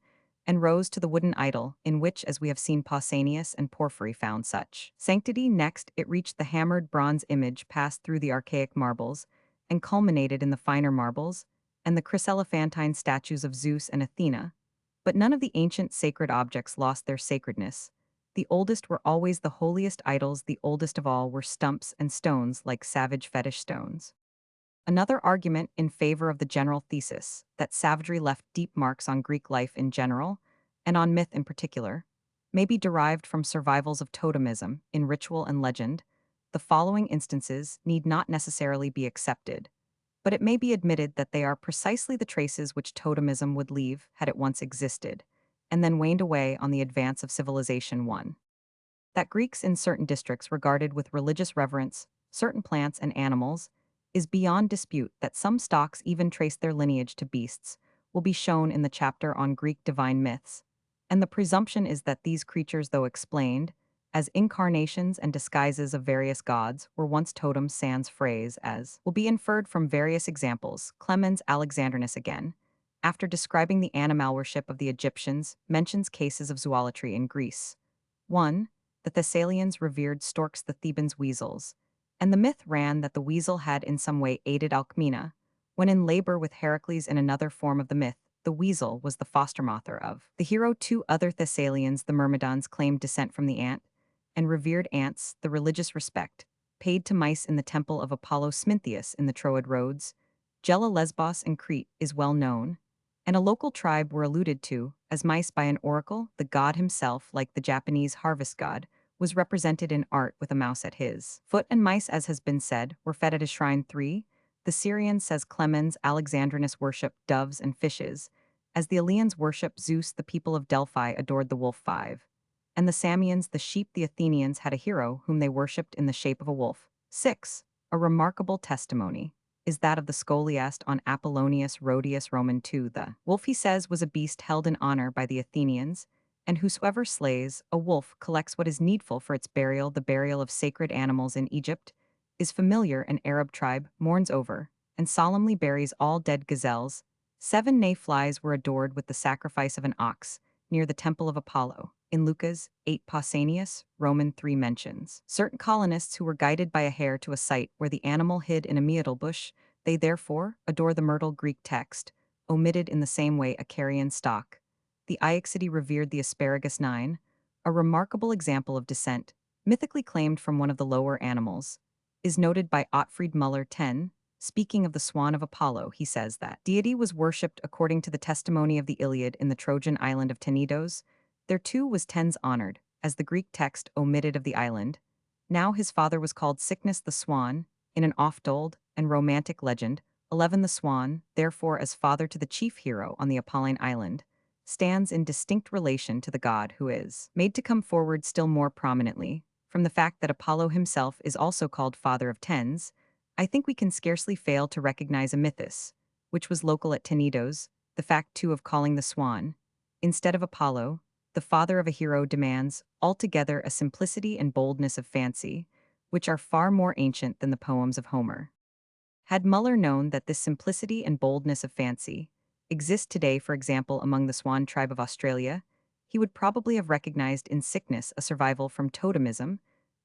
and rose to the wooden idol, in which, as we have seen, Pausanias and Porphyry found such sanctity. Next, it reached the hammered bronze image, passed through the archaic marbles, and culminated in the finer marbles and the chryselephantine statues of Zeus and Athena. But none of the ancient sacred objects lost their sacredness. The oldest were always the holiest idols. The oldest of all were stumps and stones, like savage fetish stones. Another argument in favor of the general thesis that savagery left deep marks on Greek life in general, and on myth in particular, may be derived from survivals of totemism in ritual and legend. The following instances need not necessarily be accepted, but it may be admitted that they are precisely the traces which totemism would leave had it once existed, and then waned away on the advance of civilization. 1. That Greeks in certain districts regarded with religious reverence certain plants and animals is beyond dispute. That some stocks even trace their lineage to beasts will be shown in the chapter on Greek divine myths, and the presumption is that these creatures, though explained as incarnations and disguises of various gods, were once totems. Sans phrase as will be inferred from various examples. Clemens Alexandrinus again, after describing the animal worship of the Egyptians, mentions cases of zoolatry in Greece. 1. The Thessalians revered storks, the Thebans weasels, and the myth ran that the weasel had in some way aided Alcmena. When in labor with Heracles. In another form of the myth, the weasel was the foster-mother of the hero. 2. Other Thessalians, the Myrmidons, claimed descent from the ant, and revered ants. The religious respect paid to mice in the temple of Apollo Smintheus in the Troad roads, Gela, Lesbos, and Crete is well known, and a local tribe were alluded to as mice by an oracle. The god himself, like the Japanese harvest god, was represented in art with a mouse at his foot, and mice, as has been said, were fed at his shrine. 3. The Syrians, says Clemens Alexandrinus, worshipped doves and fishes, as the Eleans worshipped Zeus. The people of Delphi adored the wolf. 5. And the Samians, the sheep. The Athenians had a hero whom they worshipped in the shape of a wolf. 6. A remarkable testimony is that of the scholiast on Apollonius Rhodius. Roman 2. The wolf, he says, was a beast held in honor by the Athenians, and whosoever slays a wolf collects what is needful for its burial. The burial of sacred animals in Egypt is familiar. An Arab tribe mourns over and solemnly buries all dead gazelles. 7. Nay, flies were adored with the sacrifice of an ox near the temple of Apollo. In Lucas 8, Pausanias, Roman 3 mentions certain colonists who were guided by a hare to a site where the animal hid in a myrtle bush. They therefore adore the myrtle. Greek text omitted in the same way a carrion stock. The Iuxidae revered the asparagus. 9. A remarkable example of descent, mythically claimed from one of the lower animals, is noted by Ottfried Müller. 10. Speaking of the swan of Apollo, he says that deity was worshipped according to the testimony of the Iliad in the Trojan island of Tenedos. There too was Tens honored, as the Greek text omitted of the island. Now his father was called Cycnus the swan, in an oft-told and romantic legend. 11. The swan, therefore, as father to the chief hero on the Apolline island, stands in distinct relation to the god who is made to come forward still more prominently. From the fact that Apollo himself is also called father of Tens, I think we can scarcely fail to recognize a mythos, which was local at Tenedos. The fact, too, of calling the swan, instead of Apollo, the father of a hero, demands altogether a simplicity and boldness of fancy, which are far more ancient than the poems of Homer. Had Müller known that this simplicity and boldness of fancy exist today, for example, among the Swan tribe of Australia, he would probably have recognized in sickness a survival from totemism.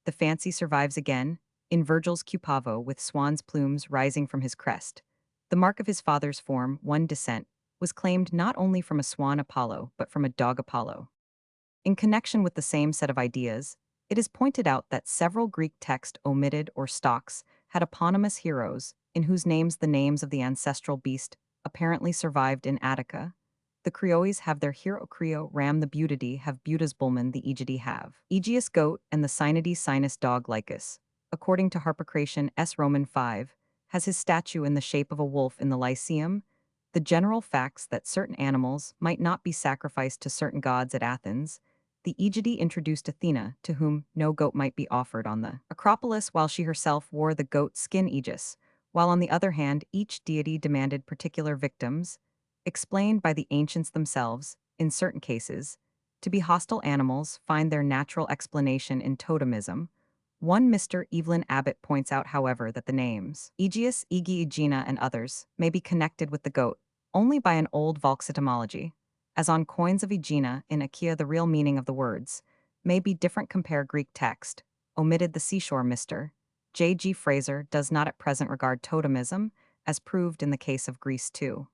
The fancy survives again in Virgil's Cupavo, with swan's plumes rising from his crest. The mark of his father's form, 1. Descent, was claimed not only from a swan Apollo, but from a dog Apollo. In connection with the same set of ideas, it is pointed out that several Greek texts omitted or stocks had eponymous heroes, in whose names the names of the ancestral beast apparently survived. In Attica, the Creoes have their hero Creo. Ram, the Butidae have Butas. Bulman, the Aegidae have Aegeus goat, and the Cynidae sinus dog Lycus, according to Harpocration S. Roman 5, has his statue in the shape of a wolf in the Lyceum. The general facts that certain animals might not be sacrificed to certain gods at Athens, the egidi introduced Athena, to whom no goat might be offered on the Acropolis, while she herself wore the goat skin aegis, while on the other hand each deity demanded particular victims, explained by the ancients themselves, in certain cases, to be hostile animals find their natural explanation in totemism. One Mr. Evelyn Abbott points out, however, that the names Aegeus, Igi, Aegina, and others may be connected with the goat only by an old Volks etymology, as on coins of Aegina in Achaea the real meaning of the words may be different. Compare Greek text, omitted the seashore. Mr. J. G. Fraser does not at present regard totemism, as proved in the case of Greece too.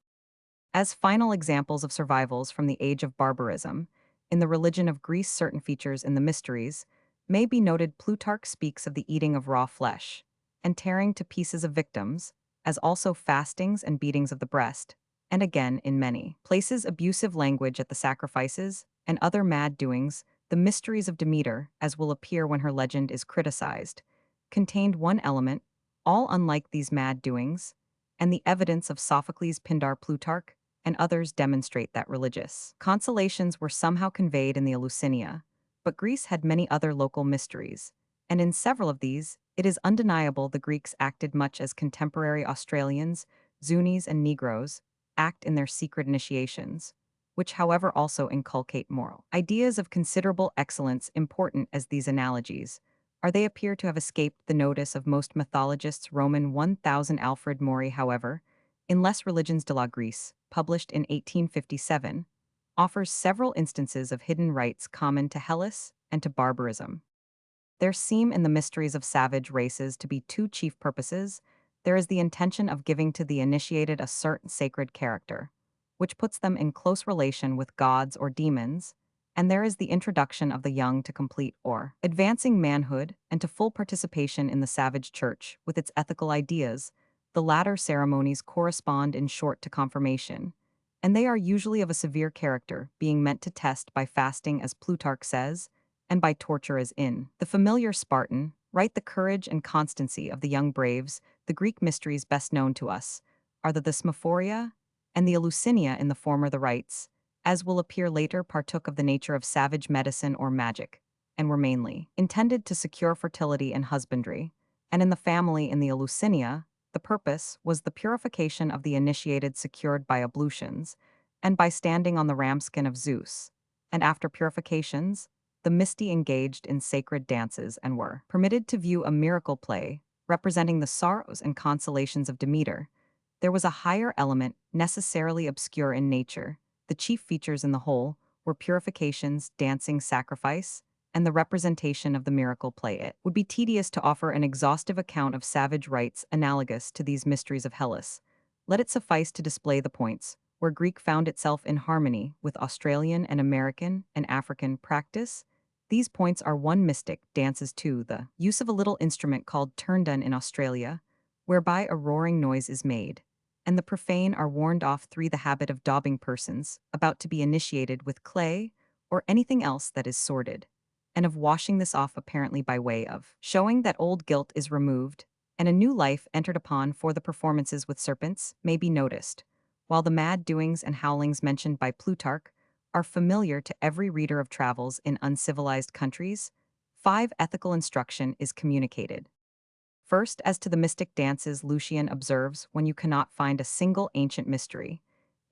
As final examples of survivals from the age of barbarism, in the religion of Greece certain features in the mysteries may be noted. Plutarch speaks of the eating of raw flesh, and tearing to pieces of victims, as also fastings and beatings of the breast, and again in many places abusive language at the sacrifices, and other mad doings. The mysteries of Demeter, as will appear when her legend is criticized, contained one element, all unlike these mad doings, and the evidence of Sophocles, Pindar, Plutarch, and others demonstrate that religious consolations were somehow conveyed in the Eleusinia, but Greece had many other local mysteries, and in several of these, it is undeniable the Greeks acted much as contemporary Australians, Zunis, and Negroes act in their secret initiations, which however also inculcate moral ideas of considerable excellence. Important as these analogies are, they appear to have escaped the notice of most mythologists. Roman 1000 Alfred Maury, however, in Les Religions de la Grèce, published in 1857, offers several instances of hidden rites common to Hellas and to barbarism. There seem in the mysteries of savage races to be two chief purposes. There is the intention of giving to the initiated a certain sacred character, which puts them in close relation with gods or demons, and there is the introduction of the young to complete or advancing manhood and to full participation in the savage church with its ethical ideas. The latter ceremonies correspond in short to confirmation, and they are usually of a severe character, being meant to test by fasting, as Plutarch says, and by torture, as in the familiar Spartan rite. The courage and constancy of the young braves. The Greek mysteries best known to us are the Thesmophoria and the Eleusinia. In the former, the rites, as will appear later, partook of the nature of savage medicine or magic, and were mainly intended to secure fertility and husbandry, and in the family, in the Eleusinia, the purpose was the purification of the initiated secured by ablutions, and by standing on the ramskin of Zeus, and after purifications, the misty engaged in sacred dances and were permitted to view a miracle play representing the sorrows and consolations of Demeter. There was a higher element necessarily obscure in nature. The chief features in the whole were purifications, dancing, sacrifice, and the representation of the miracle play. It would be tedious to offer an exhaustive account of savage rites analogous to these mysteries of Hellas. Let it suffice to display the points where Greek found itself in harmony with Australian and American and African practice. These points are: 1. Mystic dances. 2. The use of a little instrument called turndun in Australia, whereby a roaring noise is made, and the profane are warned off. 3. The habit of daubing persons about to be initiated with clay or anything else that is sordid, and of washing this off apparently by way of showing that old guilt is removed and a new life entered upon. For the performances with serpents may be noticed, while the mad doings and howlings mentioned by Plutarch are familiar to every reader of travels in uncivilized countries. 5. Ethical instruction is communicated. First, as to the mystic dances, Lucian observes, when you cannot find a single ancient mystery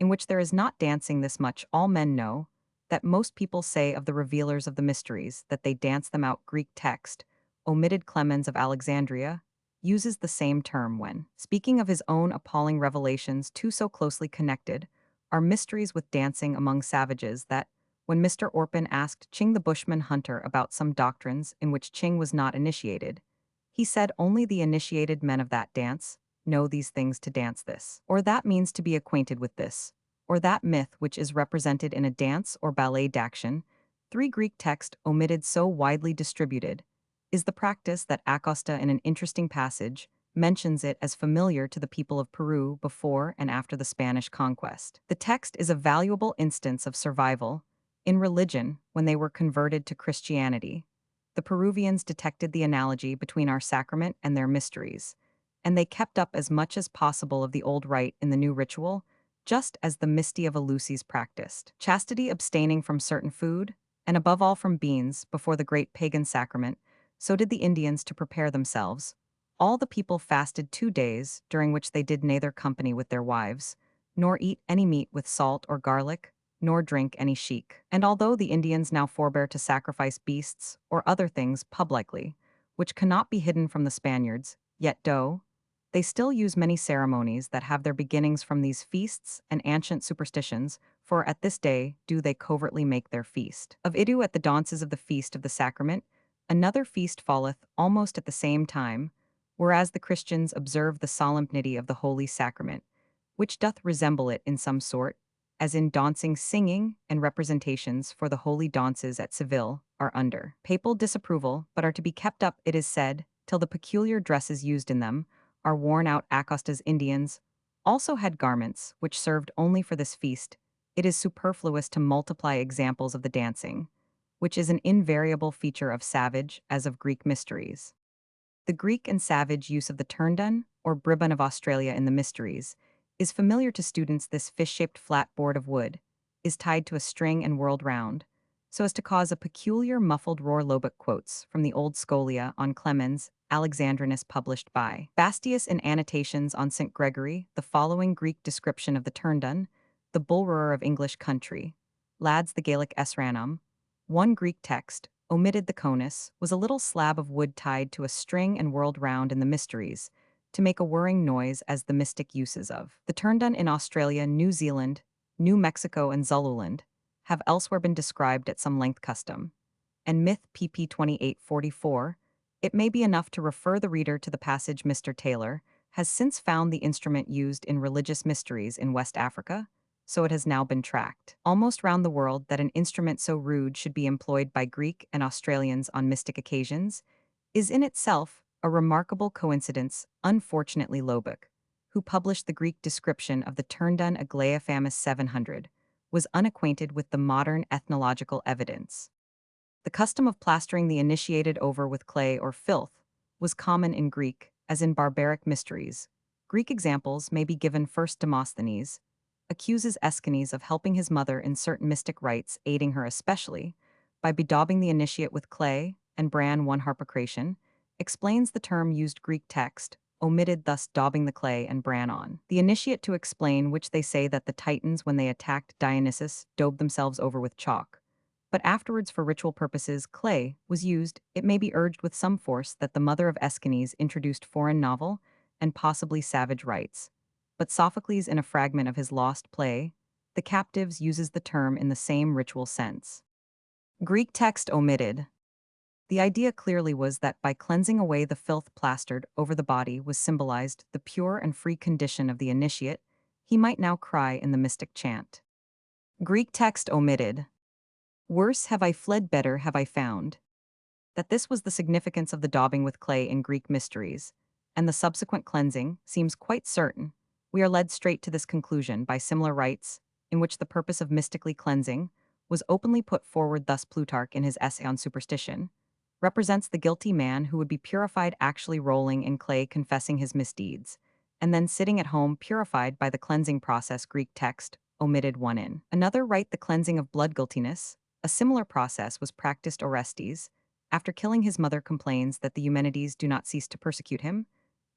in which there is not dancing, this much all men know, that most people say of the revealers of the mysteries that they dance them out. Greek text, omitted. Clemens of Alexandria uses the same term when speaking of his own appalling revelations. 2. So closely connected are mysteries with dancing among savages that, when Mr. Orpin asked Ching the Bushman hunter about some doctrines in which Ching was not initiated, he said only the initiated men of that dance know these things. To dance this or that means to be acquainted with this or that myth which is represented in a dance or ballet d'action. 3. Greek text, omitted. So widely distributed is the practice that Acosta, in an interesting passage, mentions it as familiar to the people of Peru before and after the Spanish conquest. The text is a valuable instance of survival in religion when they were converted to Christianity. The Peruvians detected the analogy between our sacrament and their mysteries, and they kept up as much as possible of the old rite in the new ritual, just as the Misty of Eleusis practiced chastity, abstaining from certain food, and above all from beans, before the great pagan sacrament, so did the Indians to prepare themselves. All the people fasted 2 days, during which they did neither company with their wives, nor eat any meat with salt or garlic, nor drink any sheik. And although the Indians now forbear to sacrifice beasts or other things publicly, which cannot be hidden from the Spaniards, yet do, they still use many ceremonies that have their beginnings from these feasts and ancient superstitions, for at this day do they covertly make their feast. Of Idu at the dances of the feast of the sacrament, another feast falleth almost at the same time, whereas the Christians observe the solemnity of the holy sacrament, which doth resemble it in some sort, as in dancing, singing, and representations for the holy dances at Seville are under papal disapproval, but are to be kept up, it is said, till the peculiar dresses used in them are worn out. Acosta's Indians also had garments which served only for this feast. It is superfluous to multiply examples of the dancing, which is an invariable feature of savage as of Greek mysteries. The Greek and savage use of the turndun, or bribbon of Australia in the mysteries, is familiar to students. This fish-shaped flat board of wood is tied to a string and whirled round, so as to cause a peculiar muffled roar. Lobot quotes from the old Scholia on Clemens Alexandrinus published by Bastius in Annotations on St. Gregory the following Greek description of the turndun, the bull-roarer of English country, lads the Gaelic esranum. One Greek text, omitted the conus, was a little slab of wood tied to a string and whirled round in the mysteries, to make a whirring noise as the mystic uses of. The turndun in Australia, New Zealand, New Mexico, and Zululand have elsewhere been described at some length. Custom and Myth pp. 2844, it may be enough to refer the reader to the passage. Mr. Taylor has since found the instrument used in religious mysteries in West Africa, so it has now been tracked almost round the world that an instrument so rude should be employed by Greek and Australians on mystic occasions is in itself a remarkable coincidence. Unfortunately, Lobot, who published the Greek description of the turndun Aglaophamus 700, was unacquainted with the modern ethnological evidence. The custom of plastering the initiated over with clay or filth was common in Greek, as in barbaric mysteries. Greek examples may be given. First, Demosthenes accuses Aeschines of helping his mother in certain mystic rites, aiding her especially by bedaubing the initiate with clay, and Bran 1 Harpocration explains the term used. Greek text omitted, thus daubing the clay and bran on the initiate to explain which they say that the Titans, when they attacked Dionysus, daubed themselves over with chalk. But afterwards, for ritual purposes, clay was used. It may be urged with some force that the mother of Aeschines introduced foreign novel and possibly savage rites. But Sophocles, in a fragment of his lost play, The Captives, uses the term in the same ritual sense. Greek text omitted. The idea clearly was that by cleansing away the filth plastered over the body was symbolized the pure and free condition of the initiate. He might now cry in the mystic chant. Greek text omitted. Worse have I fled, better have I found. That this was the significance of the daubing with clay in Greek mysteries, and the subsequent cleansing, seems quite certain. We are led straight to this conclusion by similar rites, in which the purpose of mystically cleansing was openly put forward. Thus Plutarch, in his essay on superstition, represents the guilty man who would be purified actually rolling in clay, confessing his misdeeds, and then sitting at home purified by the cleansing process. Greek text omitted one in another rite, the cleansing of blood guiltiness. A similar process was practiced. Orestes, after killing his mother, complains that the Eumenides do not cease to persecute him,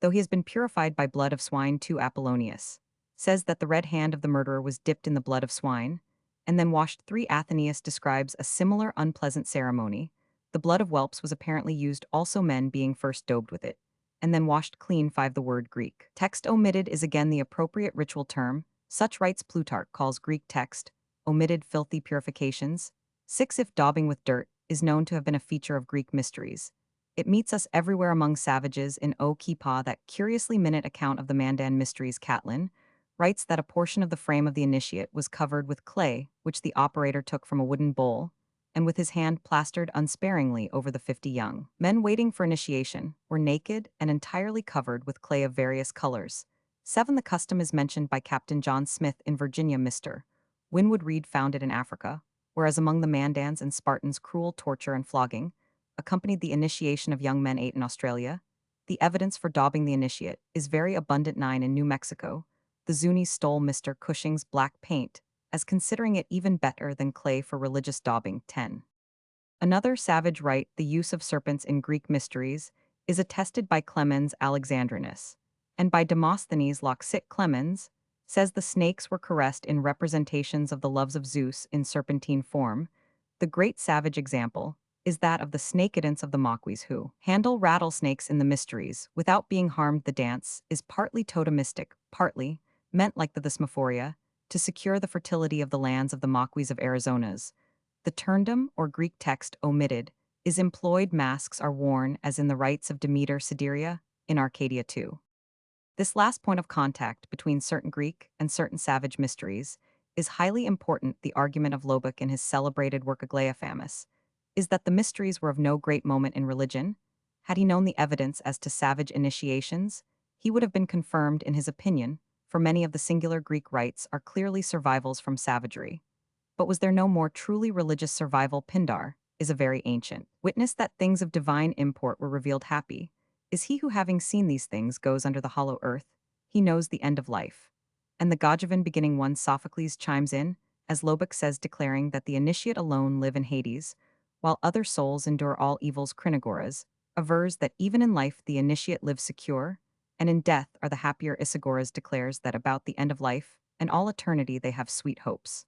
though he has been purified by blood of swine. 2 Apollonius says that the red hand of the murderer was dipped in the blood of swine, and then washed. 3 Athenaeus describes a similar unpleasant ceremony. The blood of whelps was apparently used, also men being first daubed with it, and then washed clean. 5 The word Greek text omitted is again the appropriate ritual term. Such rites Plutarch calls Greek text omitted filthy purifications. 6 If daubing with dirt is known to have been a feature of Greek mysteries, it meets us everywhere among savages. In O Kipa, that curiously minute account of the Mandan mysteries, Catlin writes that a portion of the frame of the initiate was covered with clay, which the operator took from a wooden bowl, and with his hand plastered unsparingly over the 50 young men waiting for initiation, were naked and entirely covered with clay of various colors. 7 The custom is mentioned by Captain John Smith in Virginia. Mr. Winwood Reade found it in Africa, whereas among the Mandans and Spartans cruel torture and flogging accompanied the initiation of young men. 8 In Australia, the evidence for daubing the initiate is very abundant. 9 In New Mexico, the Zunis stole Mr. Cushing's black paint, as considering it even better than clay for religious daubing. 10 Another savage rite, the use of serpents in Greek mysteries, is attested by Clemens Alexandrinus, and by Demosthenes Loxit Clemens, says the snakes were caressed in representations of the loves of Zeus in serpentine form. The great savage example is that of the snakeidents of the Maquis who handle rattlesnakes in the mysteries without being harmed. The dance is partly totemistic, partly, meant like the Thesmophoria, to secure the fertility of the lands of the Maquis of Arizonas. The turndom, or Greek text omitted, is employed. Masks are worn as in the rites of Demeter Sideria, in Arcadia too. This last point of contact between certain Greek and certain savage mysteries is highly important. The argument of Lobach in his celebrated work Aglaia Famus is that the mysteries were of no great moment in religion. Had he known the evidence as to savage initiations, he would have been confirmed in his opinion, for many of the singular Greek rites are clearly survivals from savagery. But was there no more truly religious survival? Pindar is a very ancient witness that things of divine import were revealed. Happy is he who, having seen these things, goes under the hollow earth. He knows the end of life. And the Gojavan beginning one Sophocles chimes in, as Lobach says, declaring that the initiate alone live in Hades, while other souls endure all evils. Crinagoras avers that even in life the initiate live secure, and in death are the happier. Isagoras declares that about the end of life and all eternity they have sweet hopes.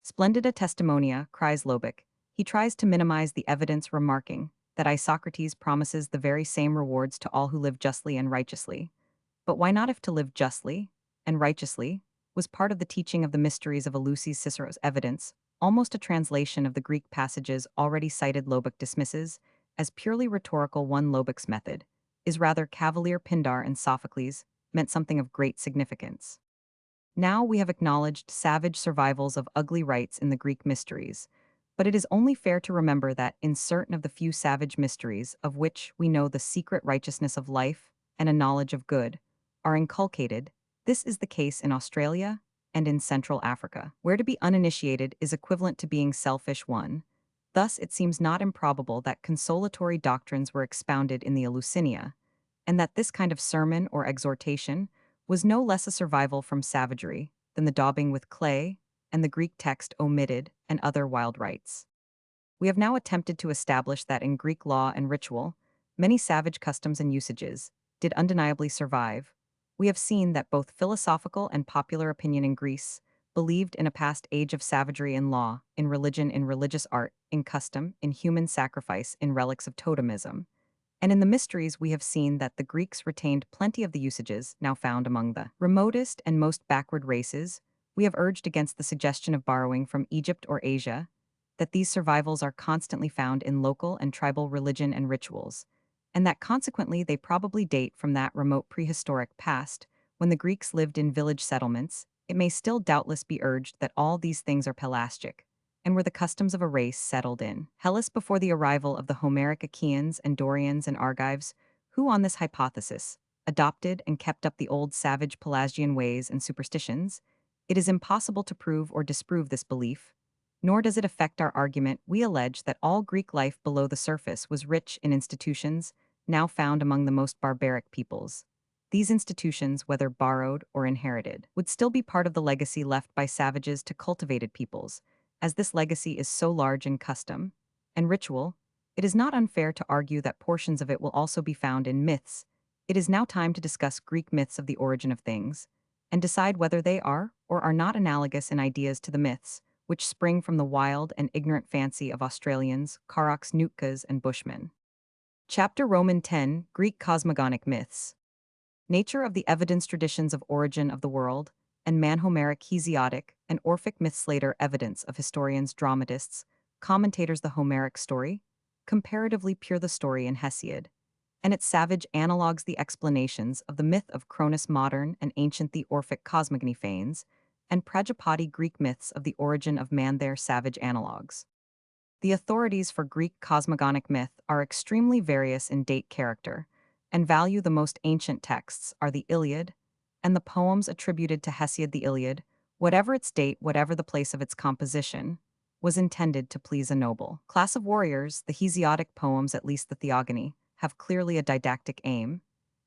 Splendida testimonia, cries Lobach. He tries to minimize the evidence, remarking that Isocrates promises the very same rewards to all who live justly and righteously. But why not, if to live justly and righteously was part of the teaching of the mysteries of Eleusis? Cicero's evidence, almost a translation of the Greek passages already cited, Lobach dismisses as purely rhetorical. One Lobach's method is rather cavalier. Pindar and Sophocles meant something of great significance. Now we have acknowledged savage survivals of ugly rites in the Greek mysteries, but it is only fair to remember that in certain of the few savage mysteries of which we know the secret righteousness of life and a knowledge of good are inculcated, this is the case in Australia and in Central Africa, where to be uninitiated is equivalent to being selfish. One. Thus it seems not improbable that consolatory doctrines were expounded in the Eleusinian, and that this kind of sermon or exhortation was no less a survival from savagery than the daubing with clay and the Greek text omitted and other wild rites. We have now attempted to establish that in Greek law and ritual, many savage customs and usages did undeniably survive. We have seen that both philosophical and popular opinion in Greece believed in a past age of savagery in law, in religion, in religious art, in custom, in human sacrifice, in relics of totemism. And in the mysteries we have seen that the Greeks retained plenty of the usages now found among the remotest and most backward races. We have urged against the suggestion of borrowing from Egypt or Asia, that these survivals are constantly found in local and tribal religion and rituals, and that consequently they probably date from that remote prehistoric past when the Greeks lived in village settlements. It may still doubtless be urged that all these things are pelasgic, and were the customs of a race settled in Hellas before the arrival of the Homeric Achaeans and Dorians and Argives, who, on this hypothesis, adopted and kept up the old savage Pelasgian ways and superstitions. It is impossible to prove or disprove this belief, nor does it affect our argument. We allege that all Greek life below the surface was rich in institutions now found among the most barbaric peoples. These institutions, whether borrowed or inherited, would still be part of the legacy left by savages to cultivated peoples. As this legacy is so large in custom and ritual, it is not unfair to argue that portions of it will also be found in myths. It is now time to discuss Greek myths of the origin of things, and decide whether they are or are not analogous in ideas to the myths which spring from the wild and ignorant fancy of Australians, Karaks, Nootkas, and Bushmen. Chapter Roman 10, Greek Cosmogonic Myths. Nature of the evidence. Traditions of origin of the world, and man. Homeric, Hesiodic, and Orphic myths. Later evidence of historians, dramatists, commentators. The Homeric story, comparatively pure. The story in Hesiod, and its savage analogues. The explanations of the myth of Cronus. Modern and ancient. The Orphic cosmogony fanes, and Prajapati. Greek myths of the origin of man. Their savage analogues. The authorities for Greek cosmogonic myth are extremely various in date, character, and value. The most ancient texts are the Iliad and the poems attributed to Hesiod. The Iliad, whatever its date, whatever the place of its composition, was intended to please a noble class of warriors. The Hesiodic poems, at least the Theogony, have clearly a didactic aim,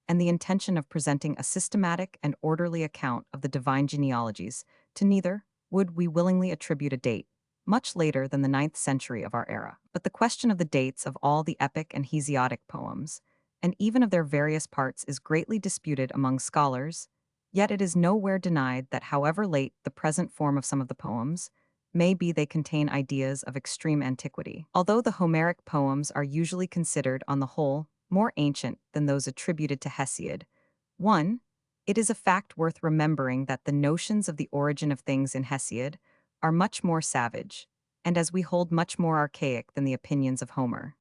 and the intention of presenting a systematic and orderly account of the divine genealogies. To neither would we willingly attribute a date. much later than the 9th century of our era. But the question of the dates of all the epic and Hesiodic poems, and even of their various parts, is greatly disputed among scholars, yet it is nowhere denied that however late the present form of some of the poems, may be they contain ideas of extreme antiquity. Although the Homeric poems are usually considered, on the whole, more ancient than those attributed to Hesiod, 1. It is a fact worth remembering that the notions of the origin of things in Hesiod are much more savage, and as we hold much more archaic than the opinions of Homer.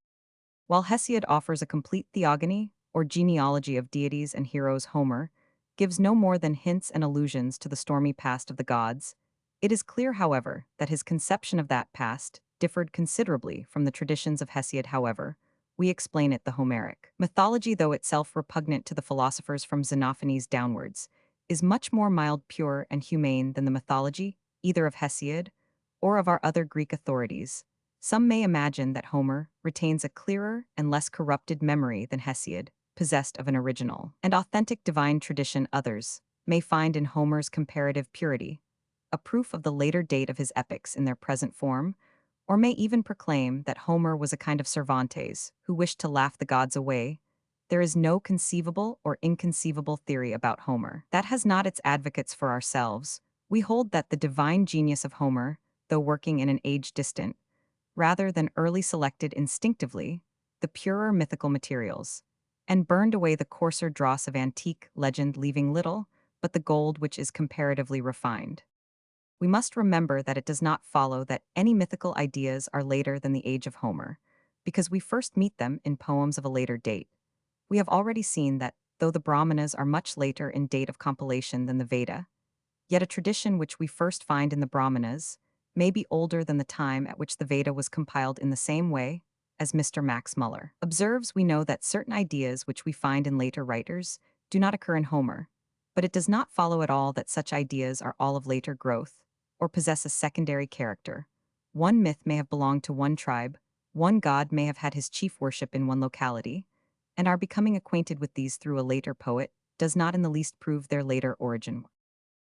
While Hesiod offers a complete theogony, or genealogy of deities and heroes, Homer gives no more than hints and allusions to the stormy past of the gods. It is clear, however, that his conception of that past differed considerably from the traditions of Hesiod. However, we explain it the Homeric mythology, though itself repugnant to the philosophers from Xenophanes downwards, is much more mild, pure, and humane than the mythology either of Hesiod or of our other Greek authorities. Some may imagine that Homer retains a clearer and less corrupted memory than Hesiod, possessed of an original and authentic divine tradition. Others may find in Homer's comparative purity a proof of the later date of his epics in their present form, or may even proclaim that Homer was a kind of Cervantes who wished to laugh the gods away. There is no conceivable or inconceivable theory about Homer that has not its advocates. For ourselves, we hold that the divine genius of Homer, though working in an age distant, rather than early selected instinctively the purer mythical materials, and burned away the coarser dross of antique legend, leaving little but the gold which is comparatively refined. We must remember that it does not follow that any mythical ideas are later than the age of Homer, because we first meet them in poems of a later date. We have already seen that, though the Brahmanas are much later in date of compilation than the Veda, yet a tradition which we first find in the Brahmanas may be older than the time at which the Veda was compiled. In the same way, as Mr. Max Muller observes, we know that certain ideas which we find in later writers do not occur in Homer, but it does not follow at all that such ideas are all of later growth, or possess a secondary character. One myth may have belonged to one tribe, one god may have had his chief worship in one locality, and our becoming acquainted with these through a later poet does not in the least prove their later origin.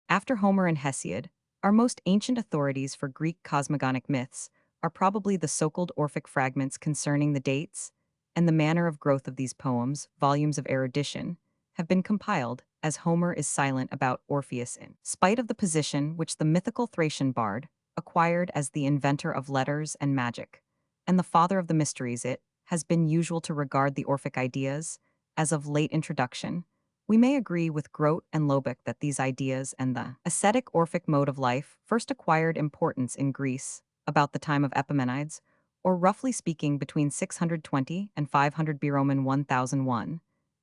After Homer and Hesiod, our most ancient authorities for Greek cosmogonic myths are probably the so-called Orphic fragments concerning the dates and the manner of growth of these poems. Volumes of erudition have been compiled, as Homer is silent about Orpheus in spite of the position which the mythical Thracian bard acquired as the inventor of letters and magic, and the father of the mysteries. It has been usual to regard the Orphic ideas as of late introduction. We may agree with Grote and Lobeck that these ideas and the ascetic Orphic mode of life first acquired importance in Greece about the time of Epimenides, or roughly speaking between 620 and 500 B. Roman 1001.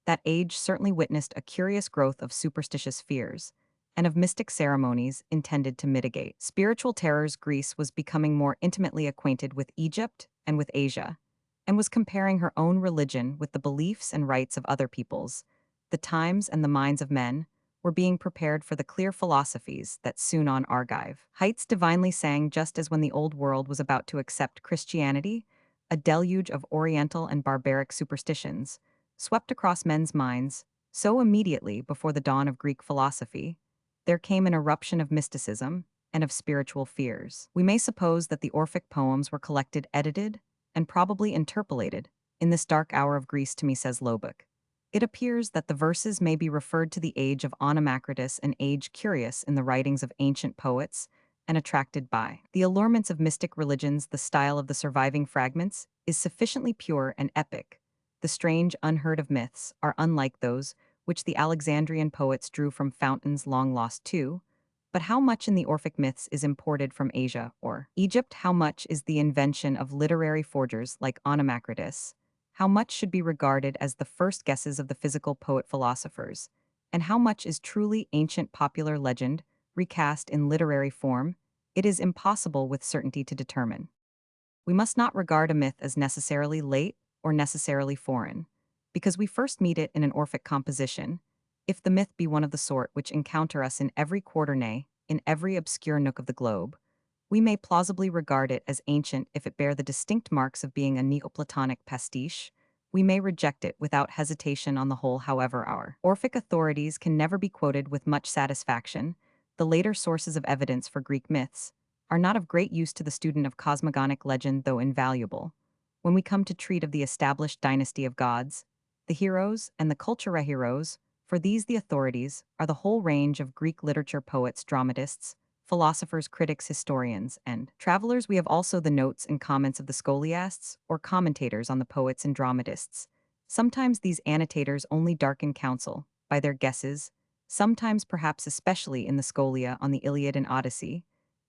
That age certainly witnessed a curious growth of superstitious fears and of mystic ceremonies intended to mitigate spiritual terrors. Greece was becoming more intimately acquainted with Egypt and with Asia, and was comparing her own religion with the beliefs and rites of other peoples. The times and the minds of men were being prepared for the clear philosophies that soon on Argive heights divinely sang. Just as when the old world was about to accept Christianity, a deluge of oriental and barbaric superstitions swept across men's minds, so immediately before the dawn of Greek philosophy, there came an eruption of mysticism and of spiritual fears. We may suppose that the Orphic poems were collected, edited, and probably interpolated in this dark hour of Greece. To me, says Lobeck, it appears that the verses may be referred to the age of Onomacritus, an age curious in the writings of ancient poets and attracted by the allurements of mystic religions. The style of the surviving fragments is sufficiently pure and epic. The strange, unheard of myths are unlike those which the Alexandrian poets drew from fountains long lost too. But how much in the Orphic myths is imported from Asia or Egypt? How much is the invention of literary forgers like Onomacritus? How much should be regarded as the first guesses of the physical poet philosophers? And how much is truly ancient popular legend, recast in literary form? It is impossible with certainty to determine. We must not regard a myth as necessarily late or necessarily foreign, because we first meet it in an Orphic composition, if the myth be one of the sort which encounter us in every quarter, nay, in every obscure nook of the globe. We may plausibly regard it as ancient if it bear the distinct marks of being a Neoplatonic pastiche. We may reject it without hesitation. On the whole, however, our Orphic authorities can never be quoted with much satisfaction. The later sources of evidence for Greek myths are not of great use to the student of cosmogonic legend, though invaluable. When we come to treat of the established dynasty of gods, the heroes and the cultura heroes, for these the authorities, are the whole range of Greek literature poets, dramatists, philosophers, critics, historians, and travelers. We have also the notes and comments of the scholiasts, or commentators on the poets and dramatists. Sometimes these annotators only darken counsel, by their guesses, sometimes perhaps especially in the Scholia on the Iliad and Odyssey.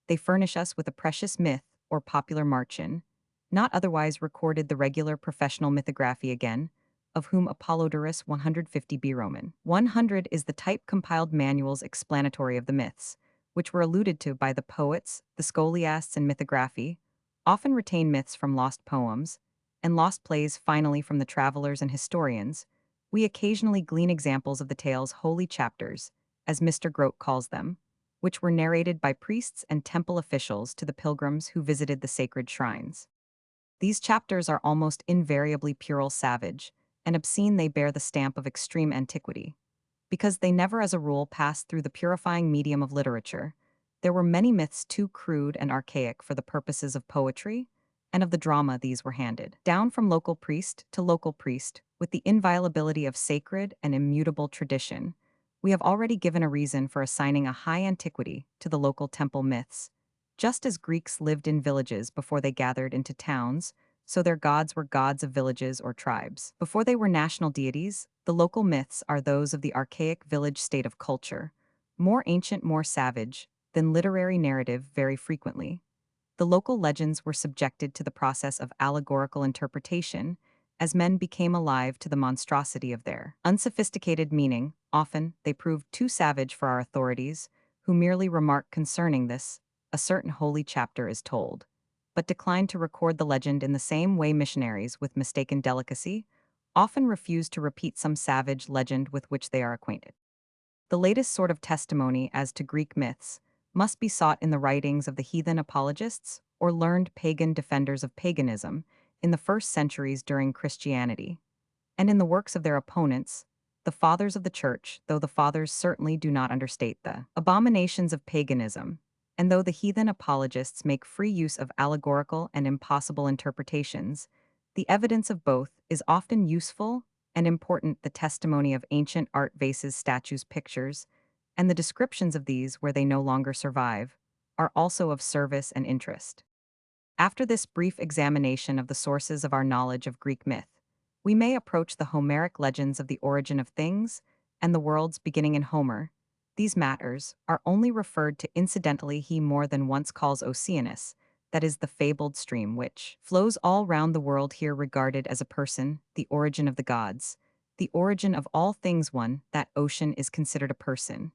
They furnish us with a precious myth, or popular marchen, not otherwise recorded the regular professional mythography again, of whom Apollodorus 150b Roman 100 is the type compiled manuals explanatory of the myths, which were alluded to by the poets, the scholiasts and mythography, often retain myths from lost poems, and lost plays finally from the travelers and historians. We occasionally glean examples of the tales holy chapters, as Mr. Grote calls them, which were narrated by priests and temple officials to the pilgrims who visited the sacred shrines. These chapters are almost invariably puerile savage, and obscene. They bear the stamp of extreme antiquity. Because they never as a rule passed through the purifying medium of literature, there were many myths too crude and archaic for the purposes of poetry, and of the drama these were handed down from local priest to local priest, with the inviolability of sacred and immutable tradition. We have already given a reason for assigning a high antiquity to the local temple myths. Just as Greeks lived in villages before they gathered into towns, so their gods were gods of villages or tribes. Before they were national deities, the local myths are those of the archaic village state of culture, more ancient, more savage, than literary narrative very frequently. The local legends were subjected to the process of allegorical interpretation as men became alive to the monstrosity of their unsophisticated meaning. Often, they proved too savage for our authorities, who merely remark concerning this: a certain holy chapter is told, but decline to record the legend. In the same way, missionaries, with mistaken delicacy, often refuse to repeat some savage legend with which they are acquainted. The latest sort of testimony as to Greek myths must be sought in the writings of the heathen apologists or learned pagan defenders of paganism in the first centuries during Christianity, and in the works of their opponents, the fathers of the Church, though the fathers certainly do not understate the abominations of paganism, and though the heathen apologists make free use of allegorical and impossible interpretations, the evidence of both is often useful and important. The testimony of ancient art, vases, statues, pictures, and the descriptions of these where they no longer survive, are also of service and interest. After this brief examination of the sources of our knowledge of Greek myth, we may approach the Homeric legends of the origin of things and the world's beginning in Homer. These matters are only referred to incidentally. He more than once calls Oceanus, that is the fabled stream which flows all round the world, here regarded as a person, the origin of the gods, the origin of all things. One, that ocean is considered a person,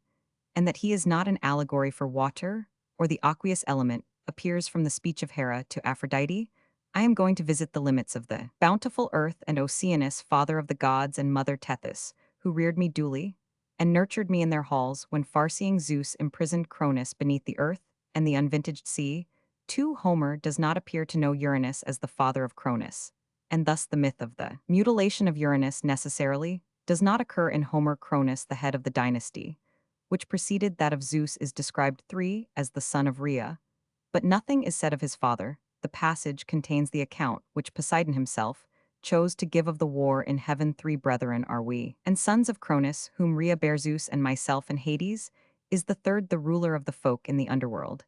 and that he is not an allegory for water or the aqueous element, appears from the speech of Hera to Aphrodite: I am going to visit the limits of the bountiful earth, and Oceanus, father of the gods, and mother Tethys, who reared me duly and nurtured me in their halls, when far-seeing Zeus imprisoned Cronus beneath the earth and the unvintaged sea. 2. Homer does not appear to know Uranus as the father of Cronus, and thus the myth of the mutilation of Uranus necessarily does not occur in Homer. Cronus, the head of the dynasty, which preceded that of Zeus, is described 3 as the son of Rhea, but nothing is said of his father. The passage contains the account which Poseidon himself chose to give of the war in heaven. 3 brethren are we, and sons of Cronus, whom Rhea bare, Zeus and myself, and Hades is the third, the ruler of the folk in the underworld.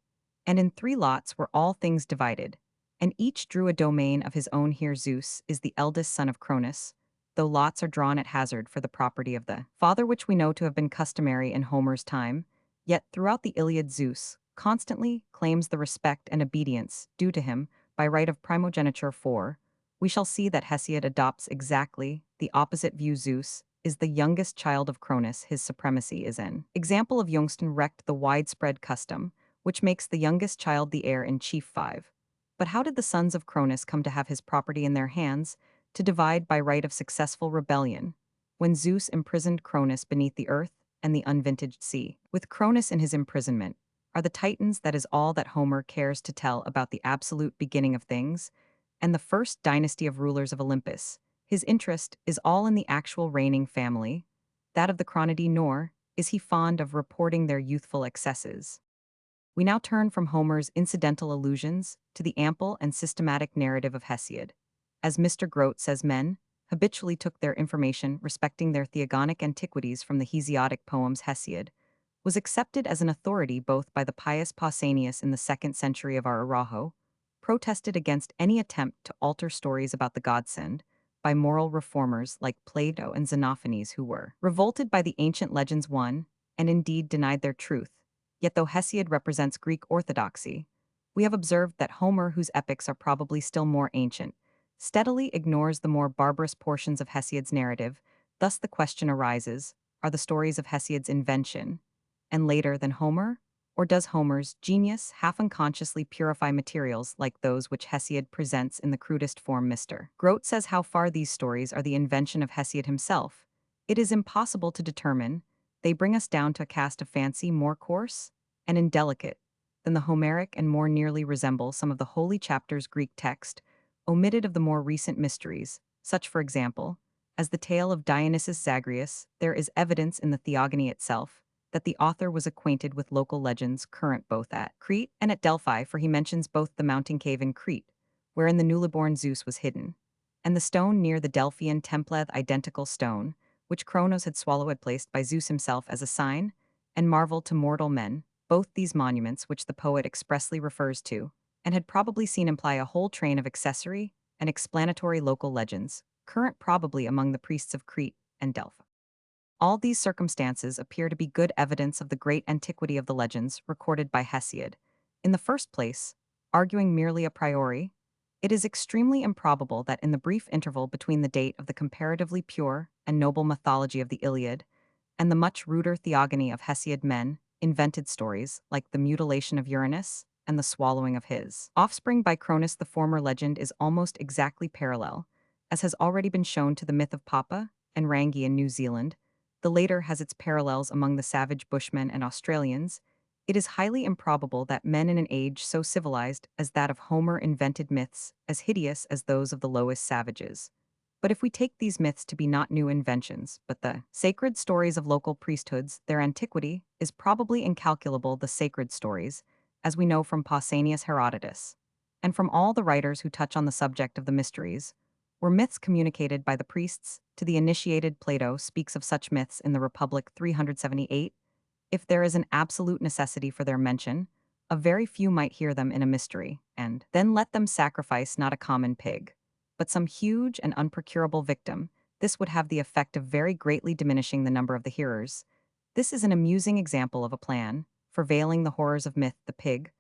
And in 3 lots were all things divided, and each drew a domain of his own. Here Zeus is the eldest son of Cronus, though lots are drawn at hazard for the property of the father, which we know to have been customary in Homer's time. Yet throughout the Iliad, Zeus constantly claims the respect and obedience due to him by right of primogeniture. 4. We shall see that Hesiod adopts exactly the opposite view. Zeus is the youngest child of Cronus. His supremacy is an example of Jungsten wrecked the widespread custom, which makes the youngest child the heir in chief. 5. But how did the sons of Cronus come to have his property in their hands, to divide by right of successful rebellion, when Zeus imprisoned Cronus beneath the earth and the unvintaged sea? With Cronus in his imprisonment are the Titans. That is all that Homer cares to tell about the absolute beginning of things, and the first dynasty of rulers of Olympus. His interest is all in the actual reigning family, that of the Cronidi, nor is he fond of reporting their youthful excesses. We now turn from Homer's incidental allusions to the ample and systematic narrative of Hesiod. As Mr. Grote says, men habitually took their information respecting their theogonic antiquities from the Hesiodic poems. Hesiod was accepted as an authority both by the pious Pausanias in the 2nd century of our Araho, protested against any attempt to alter stories about the godsend by moral reformers like Plato and Xenophanes, who were revolted by the ancient legends one, and indeed denied their truth. Yet though Hesiod represents Greek orthodoxy, we have observed that Homer, whose epics are probably still more ancient, steadily ignores the more barbarous portions of Hesiod's narrative. Thus the question arises, are the stories of Hesiod's invention, and later than Homer? Or does Homer's genius half unconsciously purify materials like those which Hesiod presents in the crudest form? Mr. Grote says how far these stories are the invention of Hesiod himself. It is impossible to determine. They bring us down to a cast of fancy more coarse and indelicate than the Homeric and more nearly resemble some of the holy chapters Greek text, omitted of the more recent mysteries, such for example, as the tale of Dionysus Zagreus. There is evidence in the Theogony itself that the author was acquainted with local legends current both at Crete and at Delphi, for he mentions both the mountain cave in Crete, wherein the newly born Zeus was hidden, and the stone near the Delphian temple, the identical stone, which Cronos had swallowed, placed by Zeus himself as a sign and marvel to mortal men. Both these monuments, which the poet expressly refers to, and had probably seen, imply a whole train of accessory and explanatory local legends, current probably among the priests of Crete and Delphi. All these circumstances appear to be good evidence of the great antiquity of the legends recorded by Hesiod. In the first place, arguing merely a priori, it is extremely improbable that in the brief interval between the date of the comparatively pure and noble mythology of the Iliad and the much ruder theogony of Hesiod, men invented stories like the mutilation of Uranus and the swallowing of his offspring by Cronus. The former legend is almost exactly parallel, as has already been shown, to the myth of Papa and Rangi in New Zealand. The later has its parallels among the savage Bushmen and Australians. It is highly improbable that men in an age so civilized as that of Homer invented myths as hideous as those of the lowest savages. But if we take these myths to be not new inventions, but the sacred stories of local priesthoods, their antiquity is probably incalculable. The sacred stories, as we know from Pausanias, Herodotus, and from all the writers who touch on the subject of the mysteries, were myths communicated by the priests to the initiated. Plato speaks of such myths in the Republic 378. If there is an absolute necessity for their mention, a very few might hear them in a mystery, and then let them sacrifice not a common pig, but some huge and unprocurable victim. This would have the effect of very greatly diminishing the number of the hearers. This is an amusing example of a plan for veiling the horrors of myth. The pig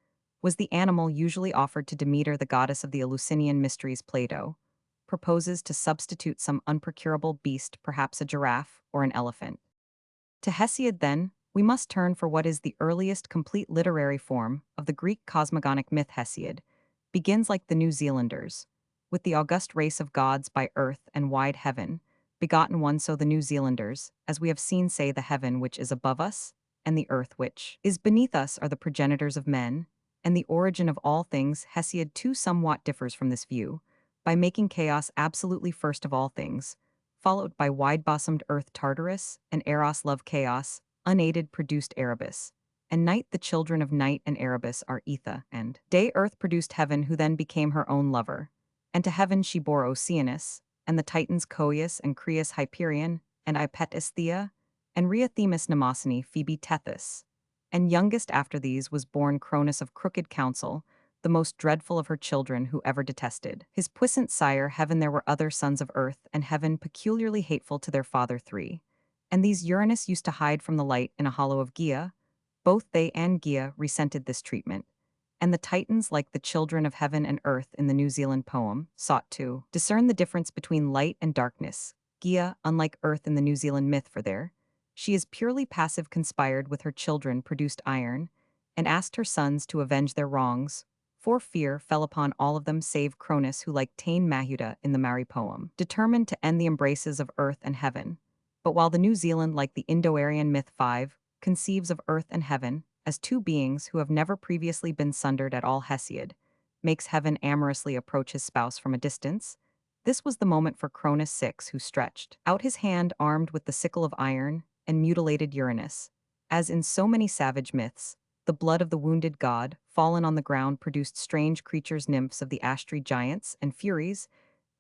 was the animal usually offered to Demeter, the goddess of the Eleusinian mysteries. Plato proposes to substitute some unprocurable beast, perhaps a giraffe or an elephant. To Hesiod, then, we must turn for what is the earliest complete literary form of the Greek cosmogonic myth. Hesiod begins like the New Zealanders, with the august race of gods by earth and wide heaven, begotten one. So the New Zealanders, as we have seen, say the heaven which is above us and the earth which is beneath us are the progenitors of men, and the origin of all things. Hesiod too somewhat differs from this view, by making chaos absolutely first of all things, followed by wide-bosomed earth Tartarus, and Eros love chaos, unaided produced Erebus, and night the children of night and Erebus are Etha, and day earth produced heaven, who then became her own lover, and to heaven she bore Oceanus, and the Titans Coeus and Creus Hyperion, and Ipetus Thea, and Rhea Themis Mnemosyne Phoebe Tethys, and youngest after these was born Cronus of crooked counsel, the most dreadful of her children, who ever detested his puissant sire Heaven. There were other sons of earth and heaven peculiarly hateful to their father three, and these Uranus used to hide from the light in a hollow of Gaea. Both they and Gaea resented this treatment, and the Titans, like the children of heaven and earth in the New Zealand poem, sought to discern the difference between light and darkness. Gaea, unlike earth in the New Zealand myth, for there she is purely passive, conspired with her children, produced iron, and asked her sons to avenge their wrongs. For fear fell upon all of them save Cronus, who, like Tain Mahuta in the Maori poem, determined to end the embraces of earth and heaven. But while the New Zealand, like the Indo-Aryan myth 5, conceives of earth and heaven as two beings who have never previously been sundered at all, Hesiod makes heaven amorously approach his spouse from a distance. This was the moment for Cronus 6, who stretched out his hand armed with the sickle of iron and mutilated Uranus. As in so many savage myths, the blood of the wounded god, fallen on the ground, produced strange creatures, nymphs of the astry giants and furies,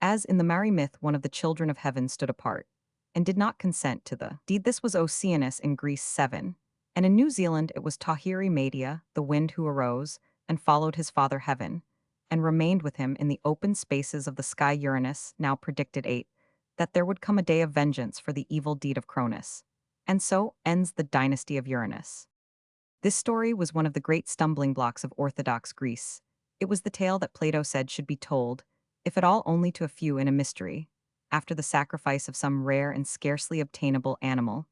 as in the Mari myth one of the children of heaven stood apart, and did not consent to the deed. This was Oceanus in Greece 7, and in New Zealand it was Tahiri Media, the wind who arose, and followed his father heaven, and remained with him in the open spaces of the sky. Uranus now predicted 8, that there would come a day of vengeance for the evil deed of Cronus. And so ends the dynasty of Uranus. This story was one of the great stumbling blocks of Orthodox Greece. It was the tale that Plato said should be told, if at all only to a few in a mystery, after the sacrifice of some rare and scarcely obtainable animal.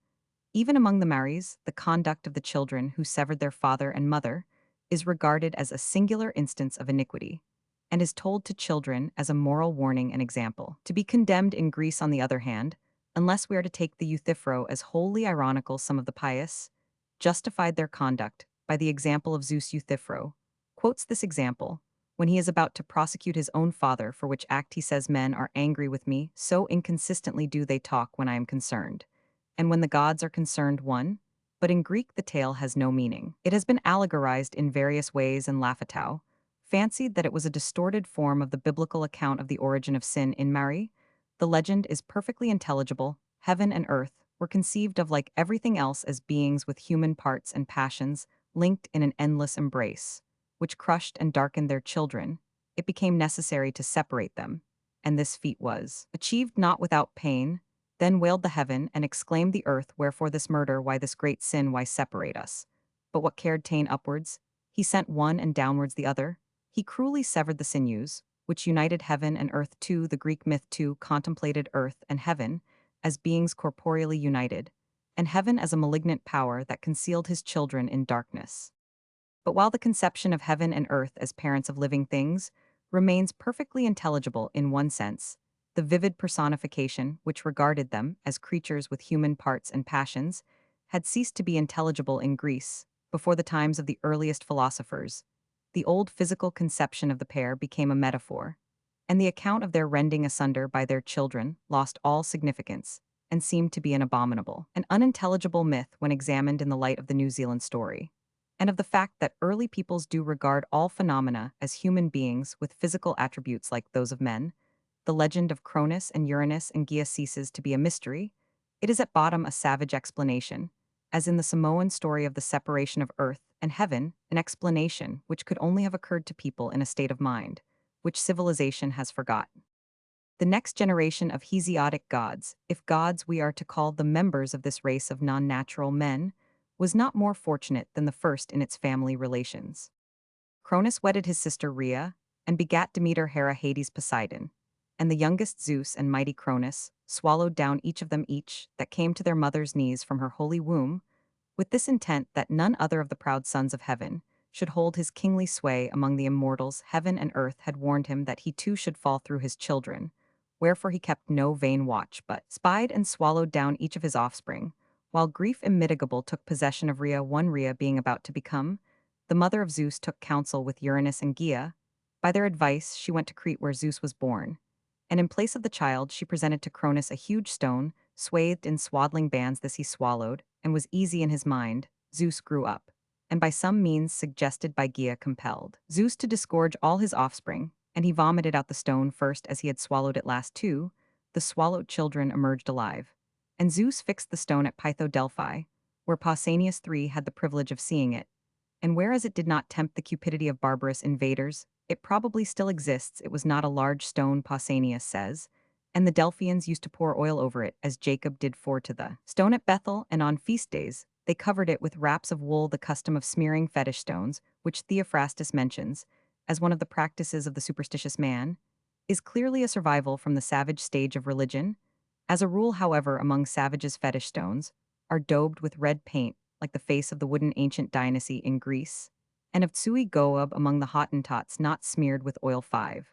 Even among the Maris, the conduct of the children who severed their father and mother is regarded as a singular instance of iniquity, and is told to children as a moral warning and example. To be condemned in Greece, on the other hand, unless we are to take the Euthyphro as wholly ironical, some of the pious justified their conduct by the example of Zeus. Euthyphro quotes this example when he is about to prosecute his own father, for which act he says, "Men are angry with me, so inconsistently do they talk when I am concerned. And when the gods are concerned, one." But in Greek the tale has no meaning. It has been allegorized in various ways, and Lafitau fancied that it was a distorted form of the biblical account of the origin of sin in Mari. The legend is perfectly intelligible. Heaven and earth were conceived of, like everything else, as beings with human parts and passions linked in an endless embrace, which crushed and darkened their children. It became necessary to separate them, and this feat was achieved not without pain. Then wailed the heaven, and exclaimed the earth, "Wherefore this murder? Why this great sin? Why separate us?" But what cared ta'en upwards? He sent one, and downwards the other. He cruelly severed the sinews, which united heaven and earth too. The Greek myth too contemplated earth and heaven as beings corporeally united, and heaven as a malignant power that concealed his children in darkness. But while the conception of heaven and earth as parents of living things remains perfectly intelligible in one sense, the vivid personification, which regarded them as creatures with human parts and passions, had ceased to be intelligible in Greece before the times of the earliest philosophers. The old physical conception of the pair became a metaphor, and the account of their rending asunder by their children lost all significance and seemed to be an abominable, an unintelligible myth when examined in the light of the New Zealand story, and of the fact that early peoples do regard all phenomena as human beings with physical attributes like those of men. The legend of Cronus and Uranus and Gaia ceases to be a mystery. It is at bottom a savage explanation, as in the Samoan story of the separation of earth and heaven, an explanation which could only have occurred to people in a state of mind which civilization has forgotten. The next generation of Hesiodic gods, if gods we are to call the members of this race of non-natural men, was not more fortunate than the first in its family relations. Cronus wedded his sister Rhea, and begat Demeter, Hera, Hades, Poseidon, and the youngest Zeus and mighty Cronus swallowed down each of them each that came to their mother's knees from her holy womb, with this intent that none other of the proud sons of heaven should hold his kingly sway among the immortals. Heaven and earth had warned him that he too should fall through his children, wherefore he kept no vain watch, but spied and swallowed down each of his offspring, while grief immitigable took possession of Rhea. One Rhea being about to become the mother of Zeus took counsel with Uranus and Gaia. By their advice she went to Crete where Zeus was born, and in place of the child she presented to Cronus a huge stone, swathed in swaddling bands. This he swallowed, and was easy in his mind. Zeus grew up, and by some means suggested by Gaia compelled Zeus to disgorge all his offspring, and he vomited out the stone first as he had swallowed it last too. The swallowed children emerged alive, and Zeus fixed the stone at Pytho-Delphi, where Pausanias III had the privilege of seeing it, and whereas it did not tempt the cupidity of barbarous invaders, it probably still exists. It was not a large stone, Pausanias says, and the Delphians used to pour oil over it, as Jacob did for to the stone at Bethel, and on feast days they covered it with wraps of wool. The custom of smearing fetish stones, which Theophrastus mentions as one of the practices of the superstitious man, is clearly a survival from the savage stage of religion. As a rule, however, among savages fetish stones are daubed with red paint, like the face of the wooden ancient Dionysi in Greece, and of Tsui Goab among the Hottentots not smeared with oil. 5.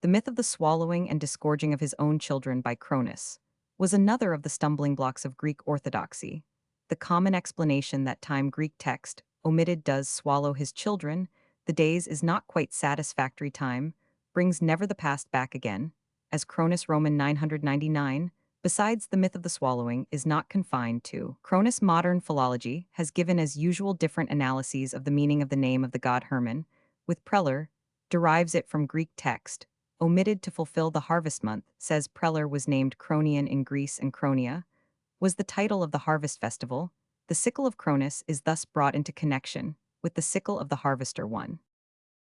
The myth of the swallowing and disgorging of his own children by Cronus was another of the stumbling blocks of Greek orthodoxy. The common explanation that time Greek text omitted does swallow his children, the days is not quite satisfactory time, brings never the past back again, as Cronus Roman 999, Besides, the myth of the swallowing is not confined to Cronus. Modern philology has given as usual different analyses of the meaning of the name of the god Hermann, with Preller derives it from Greek text, omitted to fulfill the harvest month, says Preller was named Cronion in Greece and Cronia was the title of the harvest festival. The sickle of Cronus is thus brought into connection with the sickle of the harvester one.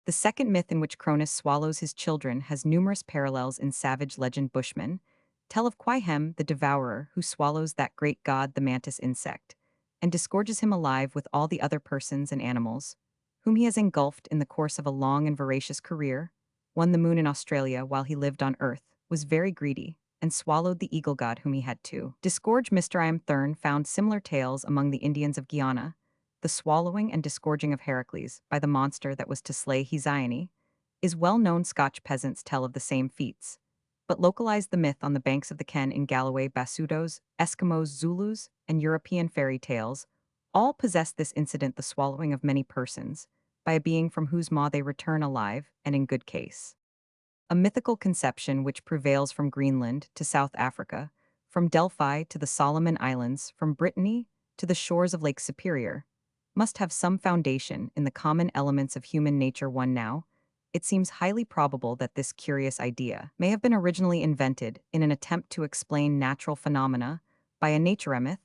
The second myth in which Cronus swallows his children has numerous parallels in savage legend. Bushmen tell of Quaihem, the devourer, who swallows that great god, the mantis insect, and disgorges him alive with all the other persons and animals, whom he has engulfed in the course of a long and voracious career. Won the moon in Australia while he lived on Earth, was very greedy, and swallowed the eagle god whom he had to disgorge. Mr. I. M. Thurn found similar tales among the Indians of Guyana, the swallowing and disgorging of Heracles by the monster that was to slay Hesione, is well-known. Scotch peasants tell of the same feats, but localized the myth on the banks of the Ken in Galloway. Basutos, Eskimos, Zulus, and European fairy tales all possess this incident, the swallowing of many persons, by a being from whose maw they return alive and in good case. A mythical conception which prevails from Greenland to South Africa, from Delphi to the Solomon Islands, from Brittany to the shores of Lake Superior, must have some foundation in the common elements of human nature. One now, it seems highly probable that this curious idea may have been originally invented in an attempt to explain natural phenomena by a naturemyth.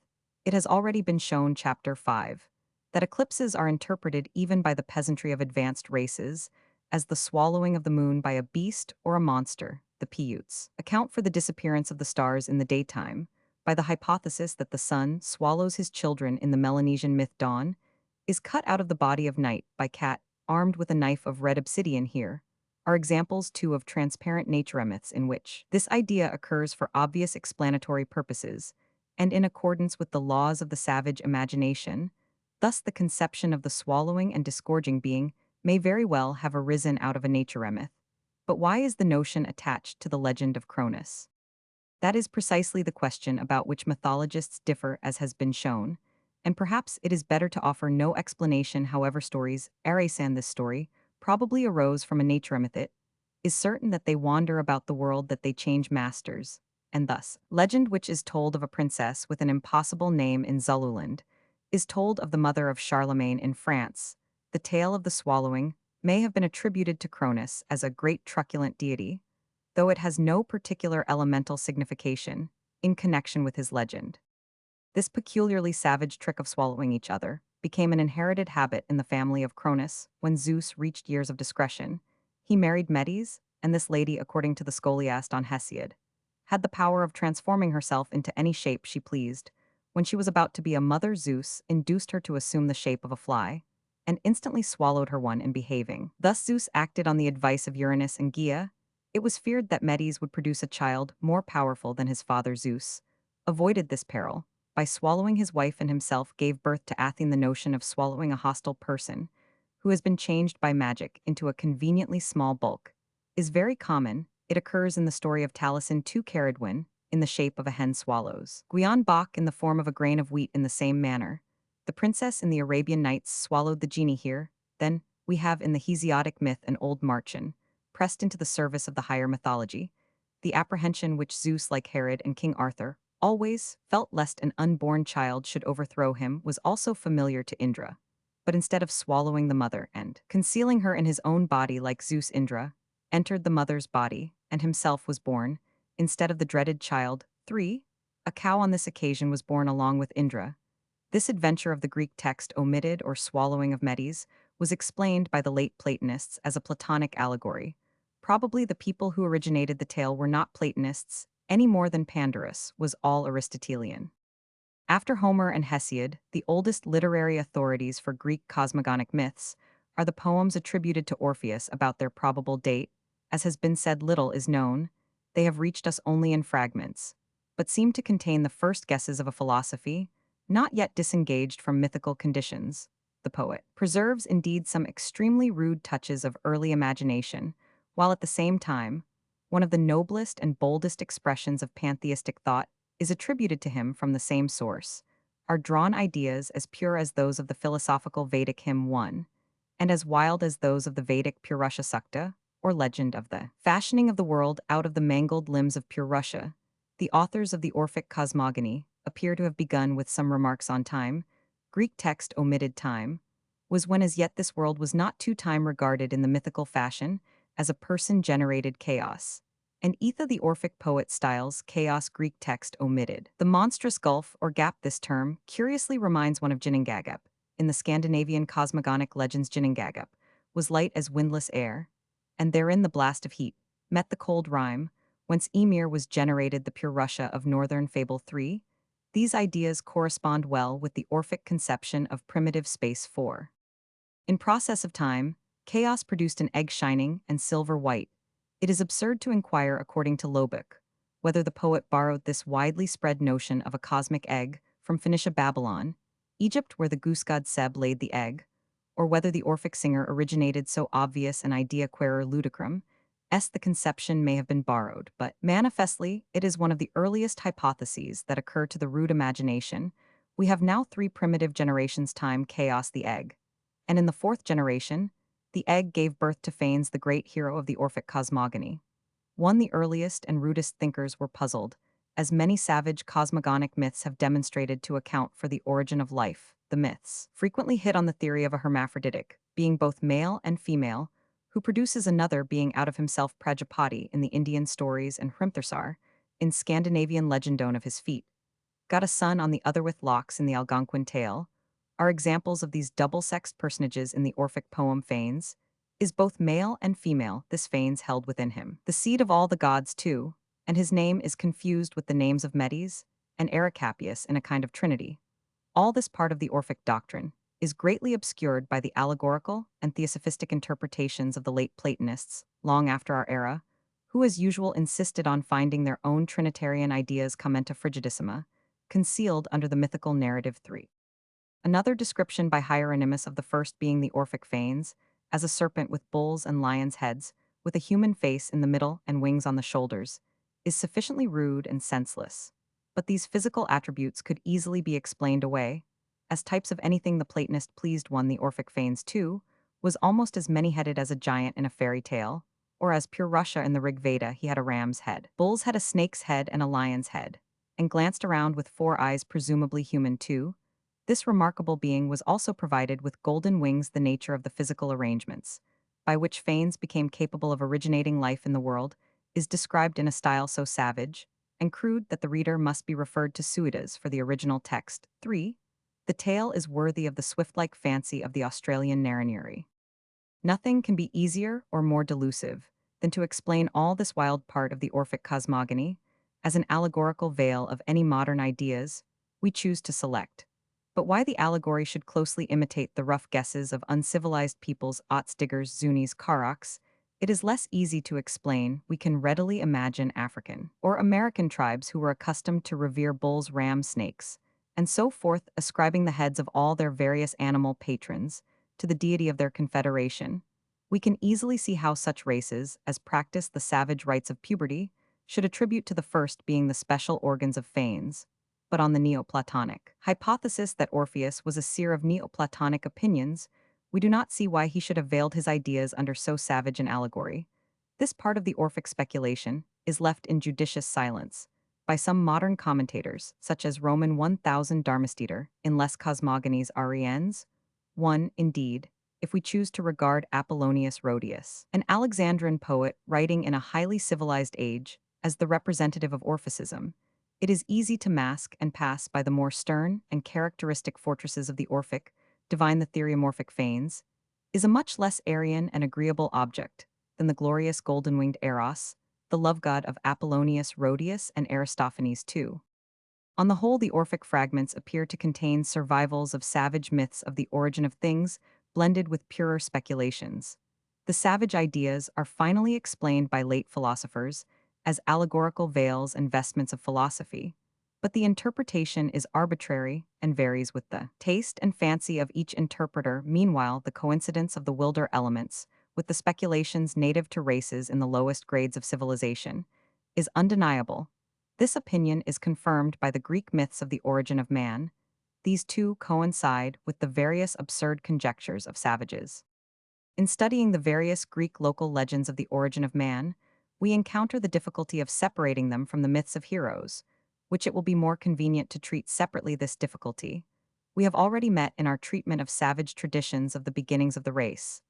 It has already been shown, Chapter 5, that eclipses are interpreted even by the peasantry of advanced races as the swallowing of the moon by a beast or a monster. The Paiutes account for the disappearance of the stars in the daytime by the hypothesis that the sun swallows his children. In the Melanesian myth, dawn is cut out of the body of night by cat armed with a knife of red obsidian. Here are examples too of transparent naturemyths in which this idea occurs for obvious explanatory purposes and in accordance with the laws of the savage imagination. Thus the conception of the swallowing and disgorging being may very well have arisen out of a naturemyth. But why is the notion attached to the legend of Cronus? That is precisely the question about which mythologists differ, as has been shown, and perhaps it is better to offer no explanation. However, stories Arisan, this story probably arose from a naturemyth. It is certain that they wander about the world, that they change masters, and thus legend which is told of a princess with an impossible name in Zululand is told of the mother of Charlemagne in France. The tale of the swallowing may have been attributed to Cronus as a great truculent deity, though it has no particular elemental signification in connection with his legend. This peculiarly savage trick of swallowing each other became an inherited habit in the family of Cronus. When Zeus reached years of discretion, he married Medes, and this lady, according to the scholiast on Hesiod, had the power of transforming herself into any shape she pleased. When she was about to be a mother, Zeus induced her to assume the shape of a fly, and instantly swallowed her one in behaving. Thus Zeus acted on the advice of Uranus and Gaia. It was feared that Medes would produce a child more powerful than his father. Zeus avoided this peril by swallowing his wife, and himself gave birth to Athene. The notion of swallowing a hostile person who has been changed by magic into a conveniently small bulk is very common. It occurs in the story of Taliesin. 2 Caradwin, in the shape of a hen, swallows Gwion Bach in the form of a grain of wheat. In the same manner, the princess in the Arabian Nights swallowed the genie. Here, then, we have in the Hesiodic myth an old Marchen, pressed into the service of the higher mythology, the apprehension which Zeus, like Herod and King Arthur, always felt lest an unborn child should overthrow him was also familiar to Indra. But instead of swallowing the mother and concealing her in his own body like Zeus, Indra entered the mother's body and himself was born, instead of the dreaded child. 3. A cow on this occasion was born along with Indra. This adventure of the Greek text, omitted or swallowing of Medes, was explained by the late Platonists as a Platonic allegory. Probably the people who originated the tale were not Platonists, any more than Pandarus was all Aristotelian. After Homer and Hesiod, the oldest literary authorities for Greek cosmogonic myths are the poems attributed to Orpheus. About their probable date, as has been said, little is known. They have reached us only in fragments, but seem to contain the first guesses of a philosophy not yet disengaged from mythical conditions. The poet preserves indeed some extremely rude touches of early imagination, while at the same time, one of the noblest and boldest expressions of pantheistic thought is attributed to him from the same source, are drawn ideas as pure as those of the philosophical Vedic hymn 1, and as wild as those of the Vedic Purusha Sukta, or legend of the fashioning of the world out of the mangled limbs of Purusha. The authors of the Orphic cosmogony appear to have begun with some remarks on time. Greek text omitted time, was when as yet this world was not too time regarded in the mythical fashion as a person-generated chaos. And Etha the Orphic poet styles chaos Greek text omitted. The monstrous gulf or gap this term curiously reminds one of Ginnungagap. In the Scandinavian cosmogonic legends Ginnungagap was light as windless air, and therein the blast of heat met the cold rime, whence Ymir was generated the pure Russia of Northern Fable 3. These ideas correspond well with the Orphic conception of primitive space 4. In process of time, chaos produced an egg shining and silver white. It is absurd to inquire, according to Lobach, whether the poet borrowed this widely spread notion of a cosmic egg from Phoenicia Babylon, Egypt where the goose god Seb laid the egg, or whether the Orphic singer originated so obvious an idea querer ludicrum, the conception may have been borrowed, but manifestly it is one of the earliest hypotheses that occur to the rude imagination. We have now 3 primitive generations time chaos the egg, and in the 4th generation, the egg gave birth to Phanes, the great hero of the Orphic cosmogony. One, the earliest and rudest thinkers were puzzled, as many savage cosmogonic myths have demonstrated to account for the origin of life. The myths frequently hit on the theory of a hermaphroditic, being both male and female, who produces another being out of himself Prajapati in the Indian stories and Hrimthursar, in Scandinavian legendone of his feet, got a son on the other with locks in the Algonquin tale, are examples of these double-sexed personages in the Orphic poem Phanes, is both male and female, this Phanes held within him. The seed of all the gods, too, and his name is confused with the names of Medes and Ericapius in a kind of trinity. All this part of the Orphic doctrine is greatly obscured by the allegorical and theosophistic interpretations of the late Platonists, long after our era, who as usual insisted on finding their own Trinitarian ideas commenta frigidissima, concealed under the mythical narrative 3. Another description by Hieronymus of the first being the Orphic Phanes, as a serpent with bulls and lions' heads, with a human face in the middle and wings on the shoulders, is sufficiently rude and senseless. But these physical attributes could easily be explained away. As types of anything the Platonist pleased one, the Orphic Phanes too, was almost as many-headed as a giant in a fairy tale, or as pure Russia in the Rig Veda he had a ram's head. Bulls had a snake's head and a lion's head, and glanced around with 4 eyes presumably human too. This remarkable being was also provided with golden wings, the nature of the physical arrangements, by which Phanes became capable of originating life in the world, is described in a style so savage and crude that the reader must be referred to Suidas for the original text. 3. The tale is worthy of the swift-like fancy of the Australian Naraniri. Nothing can be easier or more delusive than to explain all this wild part of the Orphic cosmogony as an allegorical veil of any modern ideas we choose to select. But why the allegory should closely imitate the rough guesses of uncivilized peoples Otsdiggers, Zunis, Karaks, it is less easy to explain. We can readily imagine African or American tribes who were accustomed to revere bulls, rams, snakes, and so forth, ascribing the heads of all their various animal patrons to the deity of their confederation. We can easily see how such races as practice the savage rites of puberty should attribute to the first being the special organs of Phanes, but on the Neoplatonic hypothesis that Orpheus was a seer of Neoplatonic opinions, we do not see why he should have veiled his ideas under so savage an allegory. This part of the Orphic speculation is left in judicious silence by some modern commentators, such as Roman 1000 Darmesteter in Les Cosmogonies Ariens. 1. Indeed, if we choose to regard Apollonius Rhodius, an Alexandrian poet writing in a highly civilized age, as the representative of Orphicism, it is easy to mask and pass by the more stern and characteristic fortresses of the Orphic, divine the theriomorphic Phanes, is a much less Aryan and agreeable object than the glorious golden-winged Eros, the love god of Apollonius Rhodius and Aristophanes too. On the whole, the Orphic fragments appear to contain survivals of savage myths of the origin of things, blended with purer speculations. The savage ideas are finally explained by late philosophers as allegorical veils and vestments of philosophy, but the interpretation is arbitrary and varies with the taste and fancy of each interpreter. Meanwhile, the coincidence of the wilder elements with the speculations native to races in the lowest grades of civilization is undeniable. This opinion is confirmed by the Greek myths of the origin of man. These two coincide with the various absurd conjectures of savages. In studying the various Greek local legends of the origin of man, we encounter the difficulty of separating them from the myths of heroes, which it will be more convenient to treat separately. This difficulty we have already met in our treatment of savage traditions of the beginnings of the race.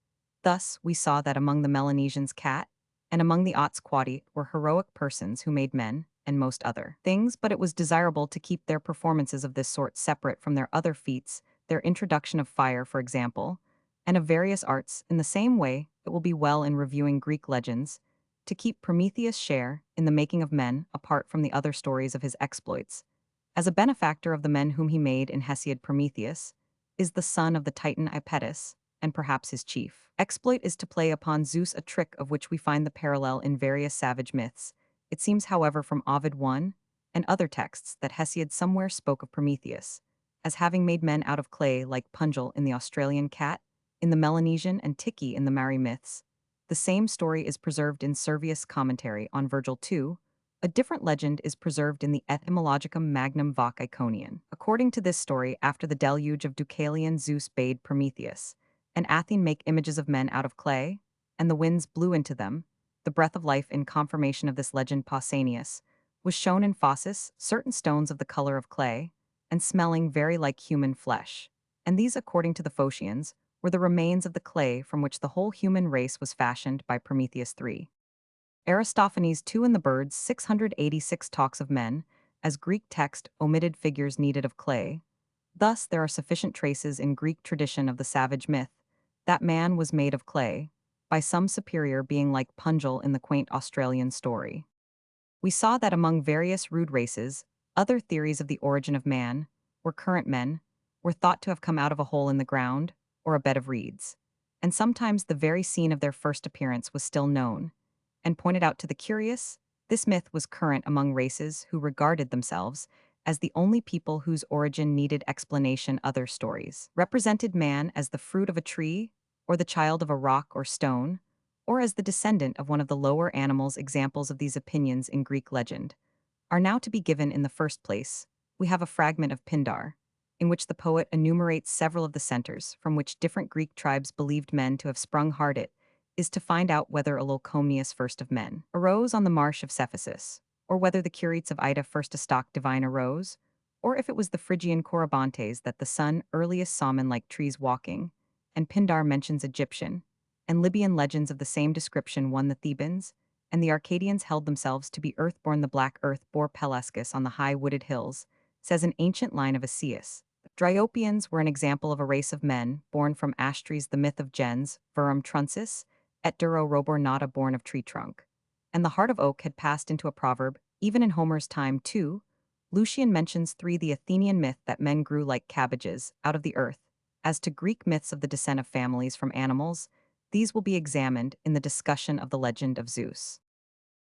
Thus, we saw that among the Melanesians cat, and among the Otsquati were heroic persons who made men, and most other things, but it was desirable to keep their performances of this sort separate from their other feats, their introduction of fire, for example, and of various arts. In the same way, it will be well in reviewing Greek legends to keep Prometheus' share in the making of men apart from the other stories of his exploits. As a benefactor of the men whom he made in Hesiod, Prometheus is the son of the Titan Ipetus, and perhaps his chief exploit is to play upon Zeus, a trick of which we find the parallel in various savage myths. It seems, however, from Ovid 1 and other texts that Hesiod somewhere spoke of Prometheus as having made men out of clay, like Punjil in the Australian cat, in the Melanesian, and Tiki in the Mari myths. The same story is preserved in Servius' commentary on Virgil 2. A different legend is preserved in the Etymologicum Magnum Voc Iconian. According to this story, after the deluge of Deucalion, Zeus bade Prometheus and Athene make images of men out of clay, and the winds blew into them. The breath of life. In confirmation of this legend, Pausanias was shown in Phasis certain stones of the color of clay, and smelling very like human flesh. And these, according to the Phocians, were the remains of the clay from which the whole human race was fashioned by Prometheus 3. Aristophanes 2 in the Birds 686 talks of men, as Greek text omitted figures needed of clay. Thus there are sufficient traces in Greek tradition of the savage myth that man was made of clay, by some superior being like Punjil in the quaint Australian story. We saw that among various rude races, other theories of the origin of man, or current men, were thought to have come out of a hole in the ground, or a bed of reeds. And sometimes the very scene of their first appearance was still known, and pointed out to the curious. This myth was current among races who regarded themselves as the only people whose origin needed explanation. Other stories represented man as the fruit of a tree, or the child of a rock or stone, or as the descendant of one of the lower animals. Examples of these opinions in Greek legend are now to be given. In the first place, we have a fragment of Pindar, in which the poet enumerates several of the centers from which different Greek tribes believed men to have sprung. It is to find out whether Leucomnius, first of men, arose on the marsh of Cephisus, or whether the Curites of Ida, first a stock divine, arose, or if it was the Phrygian Corybantes that the sun earliest saw men like trees walking. And Pindar mentions Egyptian and Libyan legends of the same description. One, the Thebans and the Arcadians held themselves to be earthborn. The black earth bore Pelasgus on the high wooded hills, says an ancient line of Asius. Dryopians were an example of a race of men born from Astries. The myth of gens, verum truncis, et duro robor nata, born of tree trunk. And the heart of oak had passed into a proverb, even in Homer's time too. Lucian mentions 3 the Athenian myth that men grew like cabbages out of the earth. As to Greek myths of the descent of families from animals, these will be examined in the discussion of the legend of Zeus.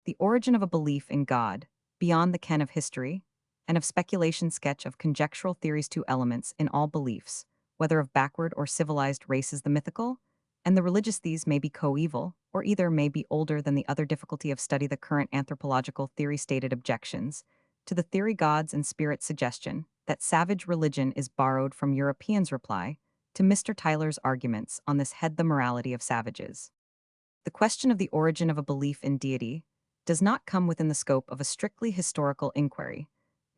The origin of a belief in God, beyond the ken of history, and of speculation. Sketch of conjectural theories. 2 elements in all beliefs, whether of backward or civilized races, the mythical and the religious. These may be coeval, or either may be older than the other. Difficulty of study. The current anthropological theory stated objections to the theory gods and spirits. Suggestion that savage religion is borrowed from Europeans. Reply to Mr. Tyler's arguments on this head. The morality of savages. The question of the origin of a belief in deity does not come within the scope of a strictly historical inquiry.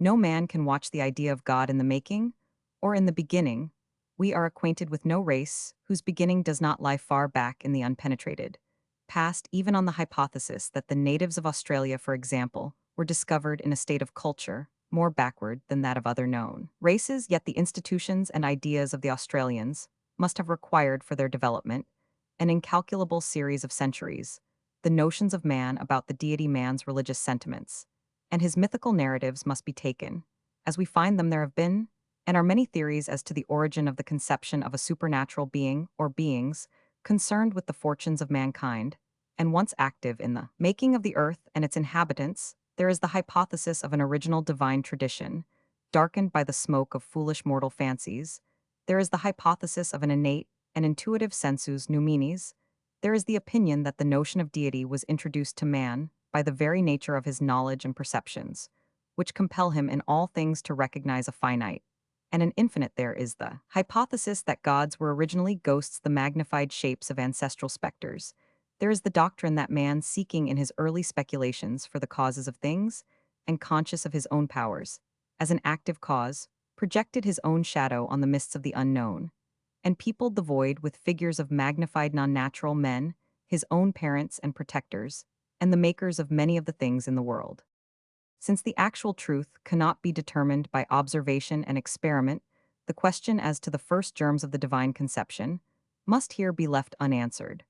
No man can watch the idea of God in the making, or in the beginning. We are acquainted with no race whose beginning does not lie far back in the unpenetrated past, even on the hypothesis that the natives of Australia, for example, were discovered in a state of culture more backward than that of other known races. Yet the institutions and ideas of the Australians must have required for their development an incalculable series of centuries. The notions of man about the deity, man's religious sentiments, and his mythical narratives must be taken. As we find them, there have been and are many theories as to the origin of the conception of a supernatural being or beings concerned with the fortunes of mankind, and once active in the making of the earth and its inhabitants. There is the hypothesis of an original divine tradition, darkened by the smoke of foolish mortal fancies. There is the hypothesis of an innate and intuitive sensus numinis. There is the opinion that the notion of deity was introduced to man by the very nature of his knowledge and perceptions, which compel him in all things to recognize a finite and an infinite. There is the hypothesis that gods were originally ghosts, the magnified shapes of ancestral specters. There is the doctrine that man, seeking in his early speculations for the causes of things, and conscious of his own powers, as an active cause, projected his own shadow on the mists of the unknown, and peopled the void with figures of magnified non-natural men, his own parents and protectors, and the makers of many of the things in the world. Since the actual truth cannot be determined by observation and experiment, the question as to the first germs of the divine conception must here be left unanswered.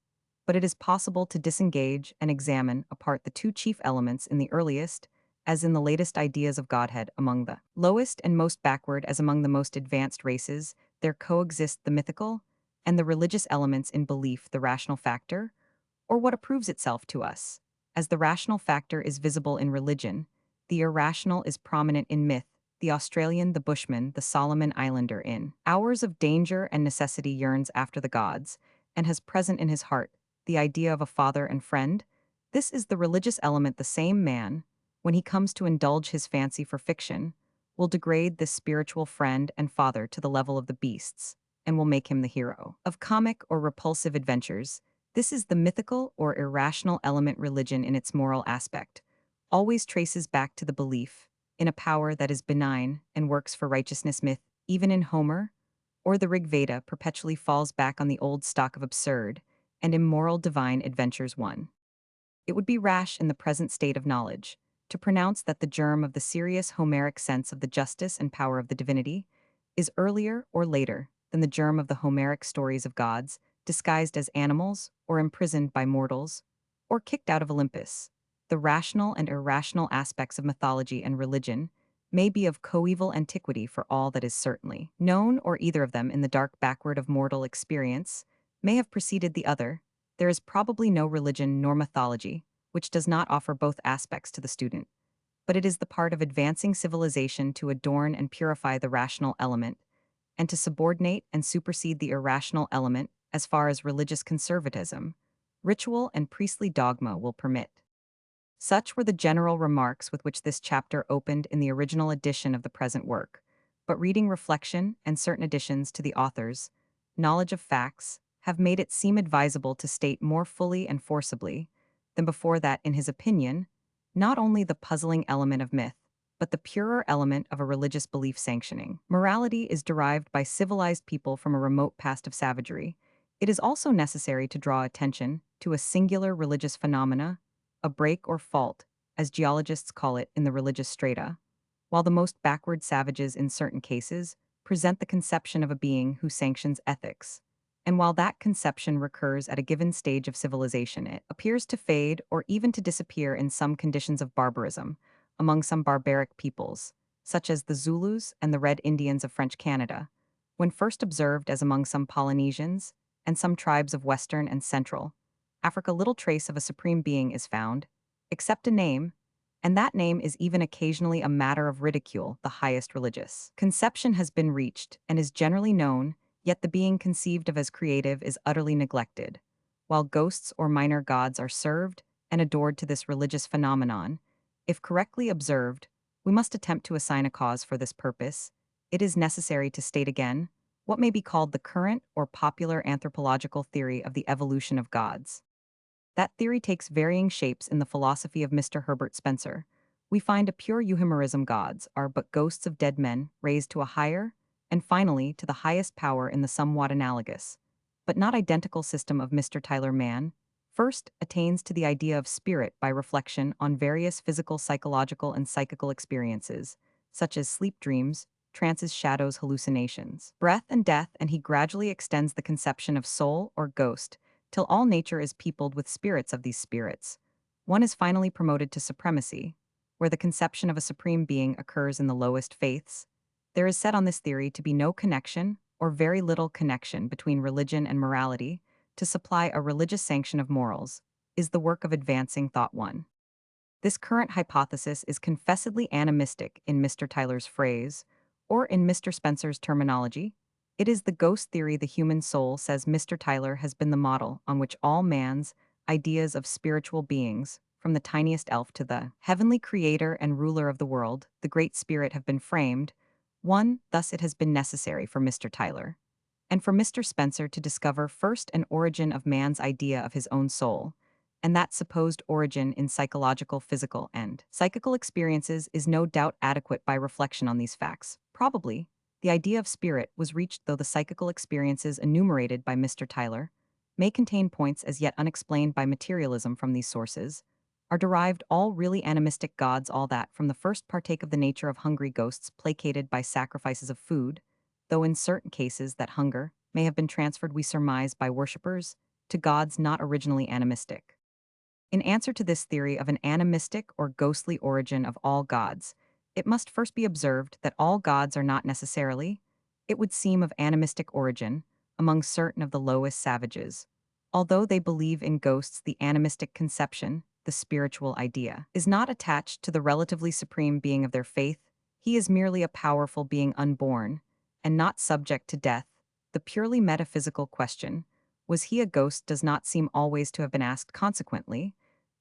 But it is possible to disengage and examine apart the two chief elements in the earliest, as in the latest ideas of Godhead among the lowest and most backward as among the most advanced races, there coexist the mythical and the religious elements in belief, the rational factor, or what approves itself to us. As the rational factor is visible in religion, the irrational is prominent in myth, the Australian, the Bushman, the Solomon Islander in hours of danger and necessity yearns after the gods, and has present in his heart the idea of a father and friend. This is the religious element. The same man, when he comes to indulge his fancy for fiction, will degrade this spiritual friend and father to the level of the beasts, and will make him the hero of comic or repulsive adventures. This is the mythical or irrational element. Religion, in its moral aspect, always traces back to the belief in a power that is benign and works for righteousness. Myth, even in Homer or the Rig Veda, perpetually falls back on the old stock of absurd and immoral divine adventures. 1. It would be rash in the present state of knowledge to pronounce that the germ of the serious Homeric sense of the justice and power of the divinity is earlier or later than the germ of the Homeric stories of gods, disguised as animals or imprisoned by mortals, or kicked out of Olympus. The rational and irrational aspects of mythology and religion may be of coeval antiquity for all that is certainly known, or either of them in the dark backward of mortal experience may have preceded the other. There is probably no religion nor mythology which does not offer both aspects to the student, but it is the part of advancing civilization to adorn and purify the rational element, and to subordinate and supersede the irrational element as far as religious conservatism, ritual, and priestly dogma will permit. Such were the general remarks with which this chapter opened in the original edition of the present work, but reading reflection and certain additions to the author's knowledge of facts have made it seem advisable to state more fully and forcibly than before that, in his opinion, not only the puzzling element of myth, but the purer element of a religious belief sanctioning morality is derived by civilized people from a remote past of savagery. It is also necessary to draw attention to a singular religious phenomena, a break or fault, as geologists call it in the religious strata, while the most backward savages in certain cases present the conception of a being who sanctions ethics. And while that conception recurs at a given stage of civilization, it appears to fade or even to disappear in some conditions of barbarism among some barbaric peoples, such as the Zulus and the Red Indians of French Canada, when first observed as among some Polynesians and some tribes of Western and Central Africa. Little trace of a supreme being is found, except a name, and that name is even occasionally a matter of ridicule. The highest religious conception has been reached and is generally known, yet the being conceived of as creative is utterly neglected. While ghosts or minor gods are served and adored to this religious phenomenon, if correctly observed, we must attempt to assign a cause for this purpose. It is necessary to state again what may be called the current or popular anthropological theory of the evolution of gods. That theory takes varying shapes in the philosophy of Mr. Herbert Spencer. We find a pure euhemerism: gods are but ghosts of dead men raised to a higher, and finally to the highest power in the somewhat analogous, but not identical system of Mr. Tyler. Man first attains to the idea of spirit by reflection on various physical, psychological, and psychical experiences, such as sleep, dreams, trances, shadows, hallucinations, breath, and death, and he gradually extends the conception of soul or ghost till all nature is peopled with spirits of these spirits. One is finally promoted to supremacy, where the conception of a supreme being occurs in the lowest faiths. There is said on this theory to be no connection, or very little connection, between religion and morality. To supply a religious sanction of morals is the work of advancing thought. 1. This current hypothesis is confessedly animistic in Mr. Tyler's phrase, or in Mr. Spencer's terminology. It is the ghost theory. The human soul, says Mr. Tyler, has been the model on which all man's ideas of spiritual beings, from the tiniest elf to the heavenly creator and ruler of the world, the Great Spirit, have been framed. 1. Thus it has been necessary for Mr. Tyler and for Mr. Spencer to discover first an origin of man's idea of his own soul, and that supposed origin in psychological, physical, and psychical experiences is no doubt adequate by reflection on these facts. Probably, the idea of spirit was reached though the psychical experiences enumerated by Mr. Tyler may contain points as yet unexplained by materialism from these sources, are derived all really animistic gods all that from the first partake of the nature of hungry ghosts placated by sacrifices of food, though in certain cases that hunger may have been transferred we surmise by worshippers to gods not originally animistic. In answer to this theory of an animistic or ghostly origin of all gods, it must first be observed that all gods are not necessarily, it would seem, of animistic origin among certain of the lowest savages. Although they believe in ghosts, the animistic conception, the spiritual idea, is not attached to the relatively supreme being of their faith. He is merely a powerful being unborn and not subject to death. The purely metaphysical question, was he a ghost, does not seem always to have been asked. Consequently,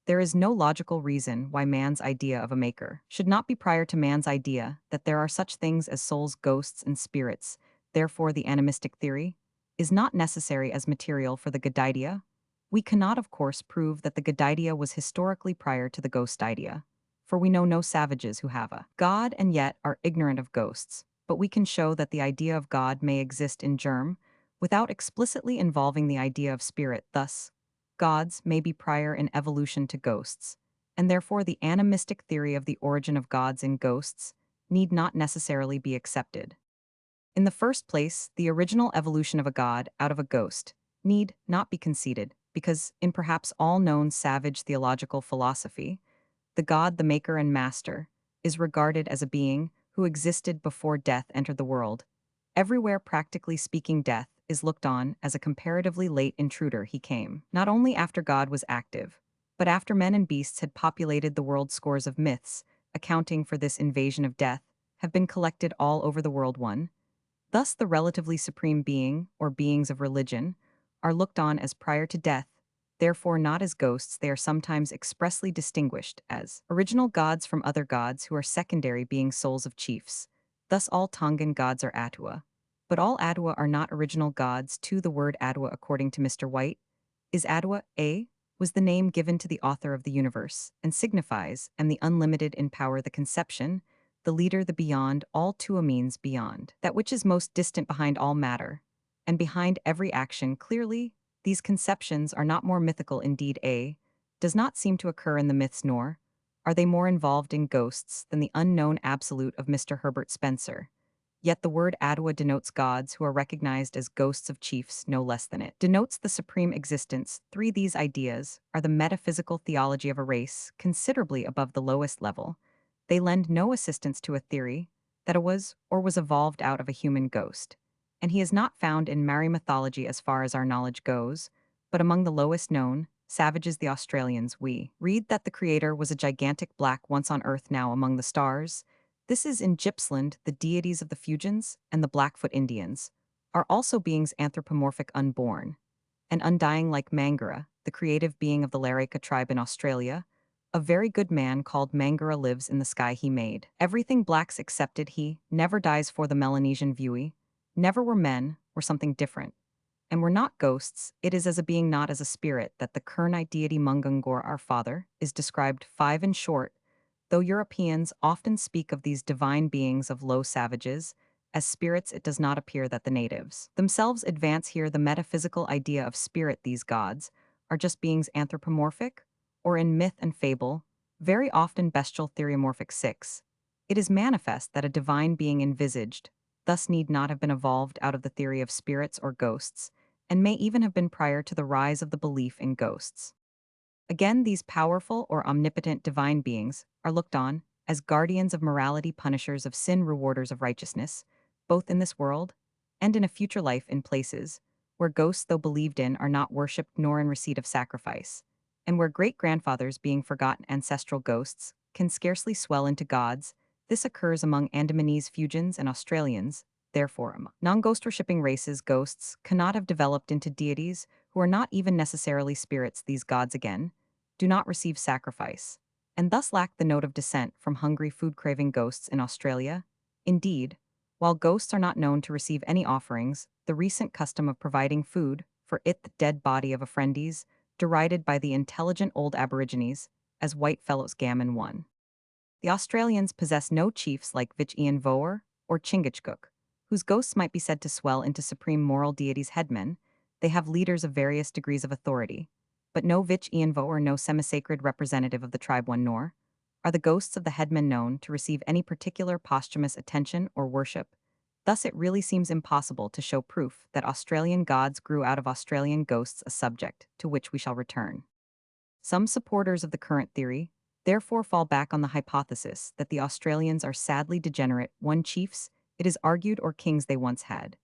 there is no logical reason why man's idea of a maker should not be prior to man's idea that there are such things as souls, ghosts, and spirits. Therefore, the animistic theory is not necessary as material for the god idea. We cannot, of course, prove that the god idea was historically prior to the ghost idea, for we know no savages who have a god and yet are ignorant of ghosts. But we can show that the idea of God may exist in germ without explicitly involving the idea of spirit. Thus, gods may be prior in evolution to ghosts, and therefore the animistic theory of the origin of gods in ghosts need not necessarily be accepted. In the first place, the original evolution of a god out of a ghost need not be conceded, because in perhaps all known savage theological philosophy, the god, the maker and master, is regarded as a being who existed before death entered the world. Everywhere, practically speaking, death is looked on as a comparatively late intruder. He came not only after God was active, but after men and beasts had populated the world. Scores of myths, accounting for this invasion of death, have been collected all over the world. One, thus the relatively supreme being, or beings of religion, are looked on as prior to death, therefore not as ghosts. They are sometimes expressly distinguished as original gods from other gods who are secondary, being souls of chiefs. Thus all Tongan gods are Atua. But all Atua are not original gods too. The word Atua, according to Mr. White, is Atua A, was the name given to the author of the universe, and signifies, and the unlimited in power, the conception, the leader, the beyond. All Tua means beyond, that which is most distant, behind all matter, and behind every action. Clearly, these conceptions are not more mythical. Indeed, A does not seem to occur in the myths, nor are they more involved in ghosts than the unknown absolute of Mr. Herbert Spencer. Yet the word Adwa denotes gods who are recognized as ghosts of chiefs no less than it denotes the supreme existence. 3. These ideas are the metaphysical theology of a race considerably above the lowest level. They lend no assistance to a theory that a was or was evolved out of a human ghost, and he is not found in Maori mythology as far as our knowledge goes, but among the lowest known savages, the Australians. We read that the creator was a gigantic black once on earth, now among the stars. This is in Gippsland. The deities of the Fuegians and the Blackfoot Indians are also beings anthropomorphic, unborn and undying, like Mangara, the creative being of the Laraka tribe in Australia. A very good man called Mangara lives in the sky he made. Everything blacks accepted. He never dies. For the Melanesian Vui, never were men, were something different, and were not ghosts. It is as a being, not as a spirit, that the Kernite deity Mungungor, our father, is described. 5. In short, though Europeans often speak of these divine beings of low savages as spirits, it does not appear that the natives themselves advance here the metaphysical idea of spirit. These gods are just beings anthropomorphic, or in myth and fable, very often bestial theriomorphic. 6. It is manifest that a divine being envisaged thus need not have been evolved out of the theory of spirits or ghosts, and may even have been prior to the rise of the belief in ghosts. Again, these powerful or omnipotent divine beings are looked on as guardians of morality, punishers of sin, rewarders of righteousness, both in this world and in a future life, in places where ghosts, though believed in, are not worshipped nor in receipt of sacrifice, and where great-grandfathers, being forgotten ancestral ghosts, can scarcely swell into gods. This occurs among Andamanese Fuegians and Australians. Therefore, among non-ghost-worshipping races, ghosts cannot have developed into deities who are not even necessarily spirits. These gods, again, do not receive sacrifice, and thus lack the note of descent from hungry, food-craving ghosts in Australia. Indeed, while ghosts are not known to receive any offerings, the recent custom of providing food for it, the dead body of a friendies, derided by the intelligent old Aborigines as white fellows gammon one. The Australians possess no chiefs like Vich Ian Voer or Chingachgook, whose ghosts might be said to swell into supreme moral deities' headmen. They have leaders of various degrees of authority, but no Vich Ian Voer, no semisacred representative of the tribe one, nor are the ghosts of the headmen known to receive any particular posthumous attention or worship. Thus it really seems impossible to show proof that Australian gods grew out of Australian ghosts, a subject to which we shall return. Some supporters of the current theory therefore fall back on the hypothesis that the Australians are sadly degenerate one chiefs, it is argued, or kings they once had,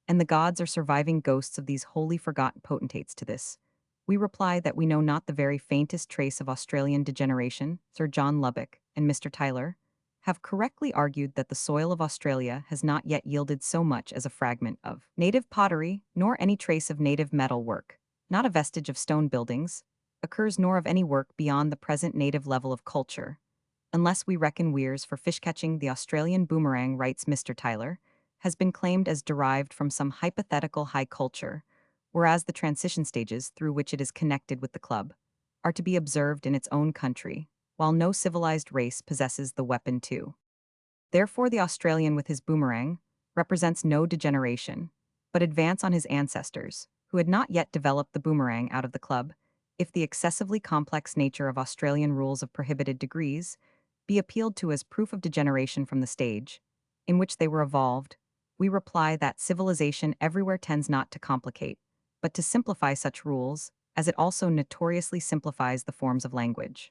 and the gods are surviving ghosts of these wholly forgotten potentates. To this, we reply that we know not the very faintest trace of Australian degeneration. Sir John Lubbock and Mr. Tyler have correctly argued that the soil of Australia has not yet yielded so much as a fragment of native pottery, nor any trace of native metal work, not a vestige of stone buildings, occurs, nor of any work beyond the present native level of culture. Unless we reckon weirs for fish catching, the Australian boomerang, writes Mr. Tyler, has been claimed as derived from some hypothetical high culture, whereas the transition stages through which it is connected with the club are to be observed in its own country, while no civilized race possesses the weapon too. Therefore, the Australian with his boomerang represents no degeneration, but advance on his ancestors, who had not yet developed the boomerang out of the club. If the excessively complex nature of Australian rules of prohibited degrees be appealed to as proof of degeneration from the stage in which they were evolved, we reply that civilization everywhere tends not to complicate, but to simplify such rules, as it also notoriously simplifies the forms of language.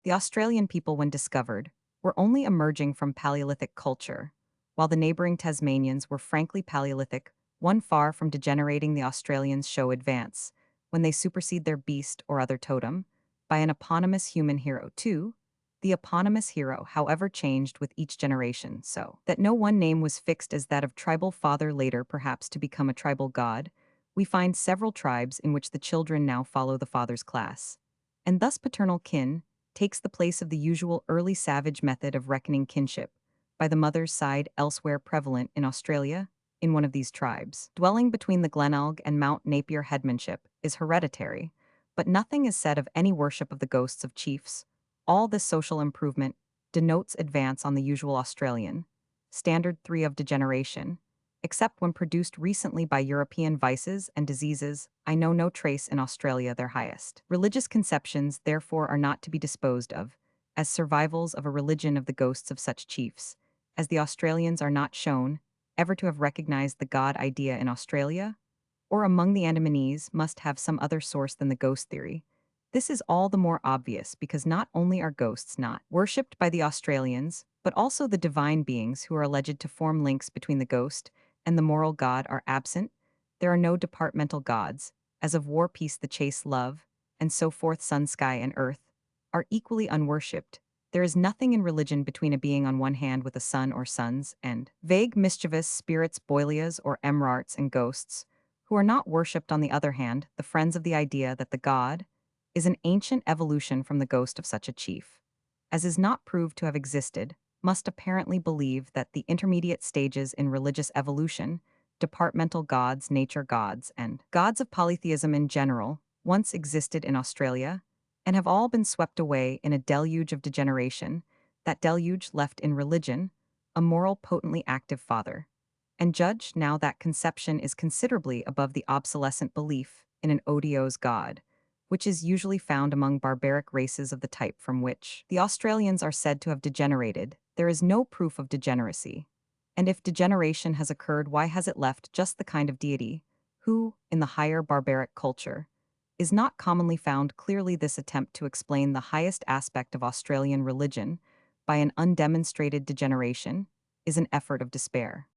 The Australian people, when discovered, were only emerging from Paleolithic culture, while the neighboring Tasmanians were frankly Paleolithic. One far from degenerating, the Australians show advance when they supersede their beast or other totem by an eponymous human hero too, the eponymous hero, however, changed with each generation, so that no one name was fixed as that of tribal father, later perhaps to become a tribal god. We find several tribes in which the children now follow the father's class, and thus paternal kin takes the place of the usual early savage method of reckoning kinship by the mother's side, elsewhere prevalent in Australia. In one of these tribes, dwelling between the Glenelg and Mount Napier, headmanship is hereditary, but nothing is said of any worship of the ghosts of chiefs. All this social improvement denotes advance on the usual Australian standard 3 of degeneration, except when produced recently by European vices and diseases. I know no trace in Australia their highest. Religious conceptions, therefore, are not to be disposed of as survivals of a religion of the ghosts of such chiefs, as the Australians are not shown ever to have recognized the god idea in Australia, or among the Andamanese must have some other source than the ghost theory. This is all the more obvious because not only are ghosts not worshipped by the Australians, but also the divine beings who are alleged to form links between the ghost and the moral god are absent. There are no departmental gods, as of war, peace, the chase, love, and so forth. Sun, sky, and earth are equally unworshipped. There is nothing in religion between a being on one hand with a sun or suns and vague mischievous spirits, boilias or emrarts, and ghosts, who are not worshipped on the other hand, the friends of the idea that the god is an ancient evolution from the ghost of such a chief, as is not proved to have existed, must apparently believe that the intermediate stages in religious evolution, departmental gods, nature gods, and gods of polytheism in general, once existed in Australia, and have all been swept away in a deluge of degeneration. That deluge left in religion a moral, potently active father. And judge now that conception is considerably above the obsolescent belief in an odious god, which is usually found among barbaric races of the type from which the Australians are said to have degenerated. There is no proof of degeneracy. And if degeneration has occurred, why has it left just the kind of deity who, in the higher barbaric culture, is not commonly found? Clearly, this attempt to explain the highest aspect of Australian religion by an undemonstrated degeneration is an effort of despair.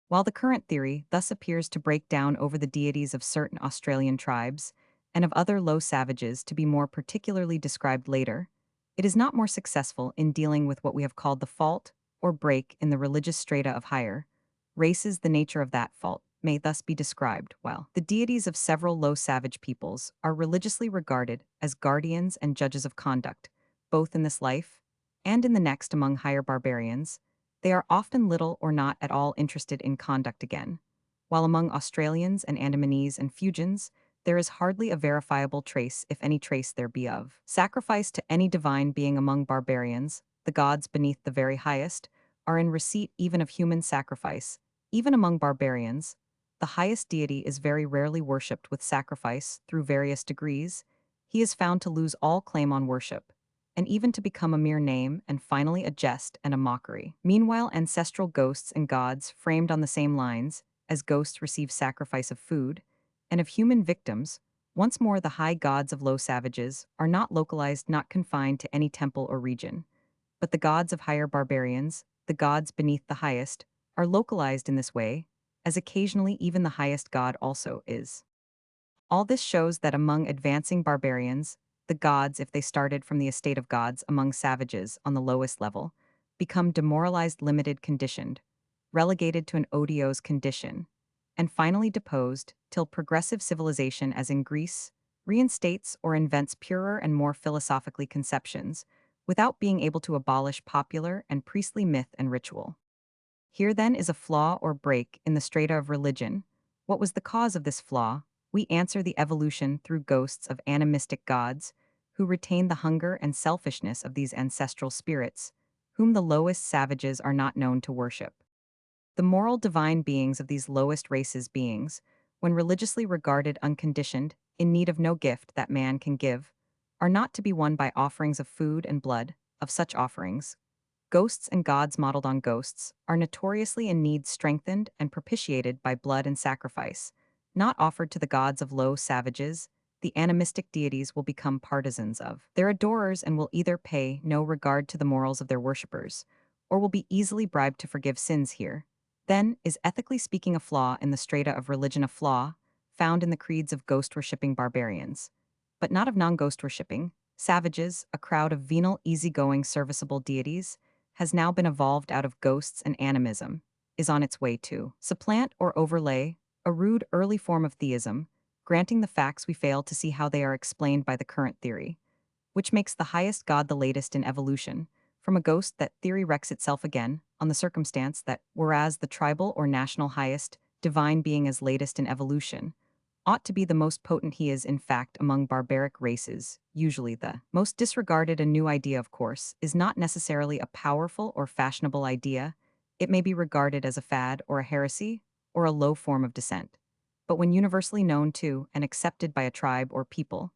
While the current theory thus appears to break down over the deities of certain Australian tribes and of other low savages to be more particularly described later, it is not more successful in dealing with what we have called the fault or break in the religious strata of higher races. The nature of that fault may thus be described. While the deities of several low savage peoples are religiously regarded as guardians and judges of conduct, both in this life and in the next among higher barbarians, they are often little or not at all interested in conduct again, while among Australians and Andamanese and Fuegians, there is hardly a verifiable trace, if any trace there be of, sacrifice to any divine being among barbarians. The gods beneath the very highest are in receipt even of human sacrifice. Even among barbarians, the highest deity is very rarely worshipped with sacrifice through various degrees. He is found to lose all claim on worship, and even to become a mere name and finally a jest and a mockery. Meanwhile, ancestral ghosts and gods, framed on the same lines as ghosts receive sacrifice of food and of human victims, once more the high gods of low savages are not localized, not confined to any temple or region, but the gods of higher barbarians, the gods beneath the highest, are localized in this way, as occasionally even the highest god also is. All this shows that among advancing barbarians, the gods, if they started from the estate of gods among savages on the lowest level, become demoralized, limited, conditioned, relegated to an odious condition, and finally deposed till progressive civilization, as in Greece, reinstates or invents purer and more philosophically conceptions, without being able to abolish popular and priestly myth and ritual. Here then is a flaw or break in the strata of religion. What was the cause of this flaw? We answer: the evolution through ghosts of animistic gods, who retain the hunger and selfishness of these ancestral spirits, whom the lowest savages are not known to worship. The moral divine beings of these lowest races beings, when religiously regarded unconditioned, in need of no gift that man can give, are not to be won by offerings of food and blood. Of such offerings, ghosts and gods modeled on ghosts are notoriously in need strengthened and propitiated by blood and sacrifice, not offered to the gods of low savages. The animistic deities will become partisans of their adorers and will either pay no regard to the morals of their worshippers, or will be easily bribed to forgive sins. Here, then, is ethically speaking a flaw in the strata of religion, a flaw found in the creeds of ghost-worshipping barbarians, but not of non-ghost worshipping savages. A crowd of venal, easygoing, serviceable deities has now been evolved out of ghosts, and animism is on its way to supplant or overlay a rude early form of theism, granting the facts we fail to see how they are explained by the current theory, which makes the highest god the latest in evolution. From a ghost, that theory wrecks itself again on the circumstance that, whereas the tribal or national highest divine being is latest in evolution, ought to be the most potent, he is, in fact, among barbaric races, usually the most disregarded. A new idea, of course, is not necessarily a powerful or fashionable idea. It may be regarded as a fad or a heresy or a low form of dissent. But when universally known to and accepted by a tribe or people,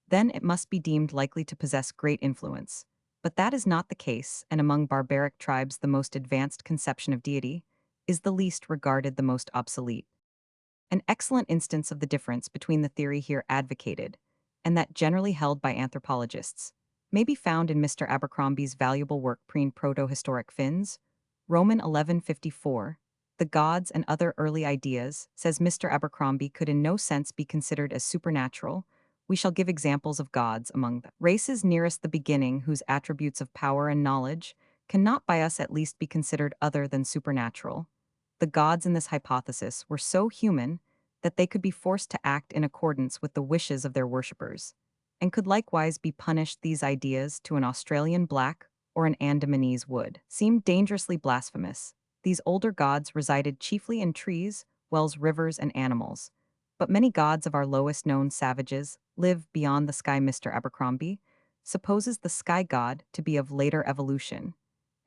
then it must be deemed likely to possess great influence. But that is not the case, and among barbaric tribes the most advanced conception of deity is the least regarded, the most obsolete. An excellent instance of the difference between the theory here advocated and that generally held by anthropologists may be found in Mr. Abercrombie's valuable work Preen Proto-Historic Finns, Roman 1154. The gods and other early ideas, says Mr. Abercrombie, could in no sense be considered as supernatural. We shall give examples of gods among the races nearest the beginning whose attributes of power and knowledge cannot by us at least be considered other than supernatural. The gods in this hypothesis were so human that they could be forced to act in accordance with the wishes of their worshippers, and could likewise be punished. These ideas to an Australian black or an Andamanese would seem dangerously blasphemous. These older gods resided chiefly in trees, wells, rivers, and animals. But many gods of our lowest known savages live beyond the sky. Mr. Abercrombie supposes the sky god to be of later evolution,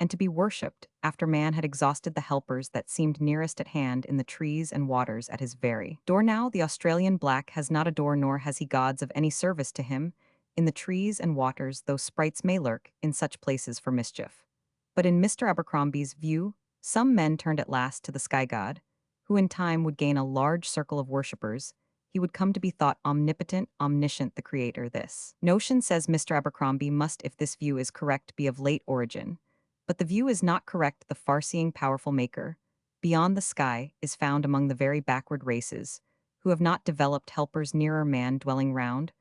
and to be worshipped after man had exhausted the helpers that seemed nearest at hand in the trees and waters at his very door. Now the Australian black has not a door, nor has he gods of any service to him in the trees and waters, though sprites may lurk in such places for mischief. But in Mr. Abercrombie's view, some men turned at last to the sky god, who in time would gain a large circle of worshippers. He would come to be thought omnipotent, omniscient, the creator. This notion, says Mr. Abercrombie, must, if this view is correct, be of late origin. But the view is not correct. The far-seeing, powerful maker, beyond the sky, is found among the very backward races, who have not developed helpers nearer man dwelling round.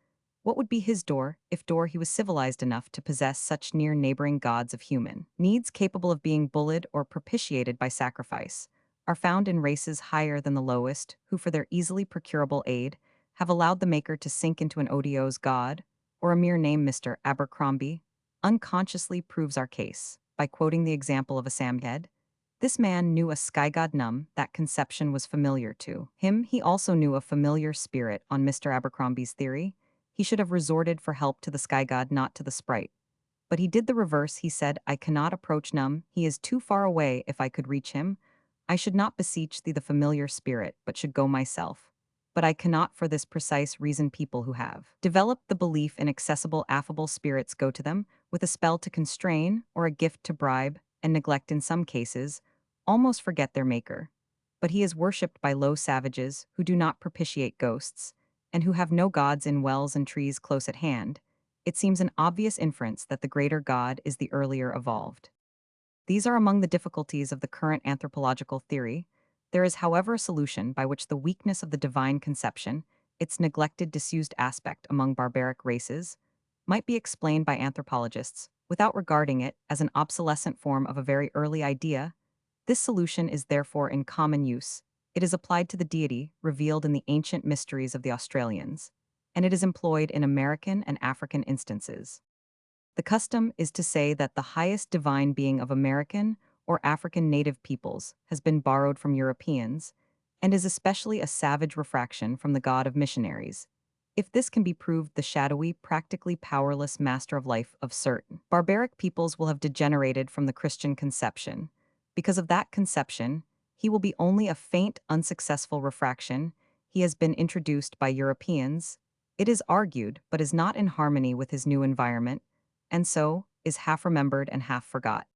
What would be his door, if door he was civilized enough to possess such near neighboring gods of human needs capable of being bullied or propitiated by sacrifice, are found in races higher than the lowest, who for their easily procurable aid have allowed the maker to sink into an odious god, or a mere name. Mr. Abercrombie unconsciously proves our case by quoting the example of a samhead, This man knew a sky god Num, that conception was familiar to him. He also knew a familiar spirit on Mr. Abercrombie's theory. He should have resorted for help to the sky god, not to the sprite. But he did the reverse. He said, I cannot approach Num, he is too far away. If I could reach him, I should not beseech thee the familiar spirit, but should go myself. But I cannot for this precise reason. People who have developed the belief in accessible affable spirits go to them, with a spell to constrain, or a gift to bribe, and neglect in some cases, almost forget their maker. But he is worshipped by low savages, who do not propitiate ghosts, and who have no gods in wells and trees close at hand. It seems an obvious inference that the greater God is the earlier evolved. These are among the difficulties of the current anthropological theory. There is, however, a solution by which the weakness of the divine conception, its neglected, disused aspect among barbaric races, might be explained by anthropologists without regarding it as an obsolescent form of a very early idea. This solution is therefore in common use. It is applied to the deity revealed in the ancient mysteries of the Australians, and it is employed in American and African instances. The custom is to say that the highest divine being of American or African native peoples has been borrowed from Europeans, and is especially a savage refraction from the god of missionaries. If this can be proved, the shadowy, practically powerless master of life of certain barbaric peoples will have degenerated from the Christian conception. Because of that conception, he will be only a faint, unsuccessful refraction. He has been introduced by Europeans, it is argued, but is not in harmony with his new environment, and so is half remembered and half forgot.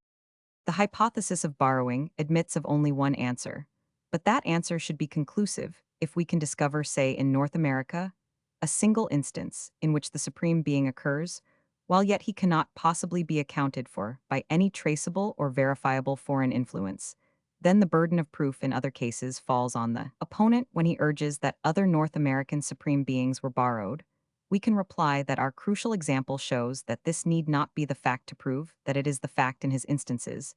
The hypothesis of borrowing admits of only one answer, but that answer should be conclusive if we can discover, say, in North America, a single instance in which the supreme being occurs, while yet he cannot possibly be accounted for by any traceable or verifiable foreign influence. Then the burden of proof in other cases falls on the opponent when he urges that other North American supreme beings were borrowed. We can reply that our crucial example shows that this need not be the fact to prove that it is the fact in his instances.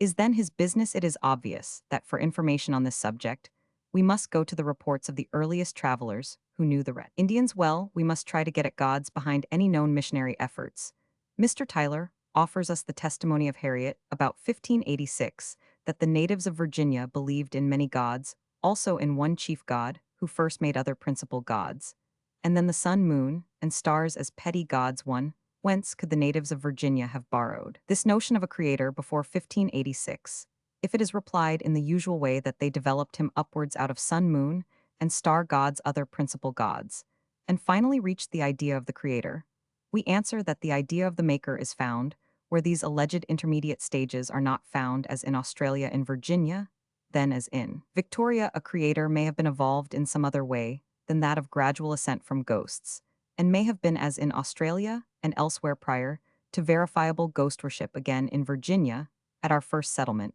Is then his business? It is obvious that for information on this subject, we must go to the reports of the earliest travelers who knew the Red Indians well. We must try to get at gods behind any known missionary efforts. Mr. Tyler offers us the testimony of Harriet about 1586 that the natives of Virginia believed in many gods, also in one chief god, who first made other principal gods, and then the sun, moon, and stars as petty gods. One, whence could the natives of Virginia have borrowed this notion of a creator before 1586? If it is replied in the usual way that they developed him upwards out of sun, moon, and star gods, other principal gods, and finally reached the idea of the creator, we answer that the idea of the maker is found where these alleged intermediate stages are not found, as in Australia and Virginia, then as in Victoria. A creator may have been evolved in some other way than that of gradual ascent from ghosts, and may have been, as in Australia and elsewhere, prior to verifiable ghost worship. Again, in Virginia, at our first settlement,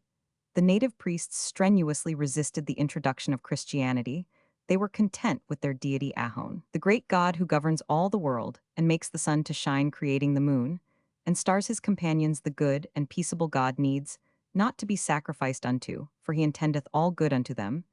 the native priests strenuously resisted the introduction of Christianity. They were content with their deity Ahon, the great god who governs all the world and makes the sun to shine, creating the moon, and stars his companions. The good and peaceable God needs not to be sacrificed unto, for he intendeth all good unto them.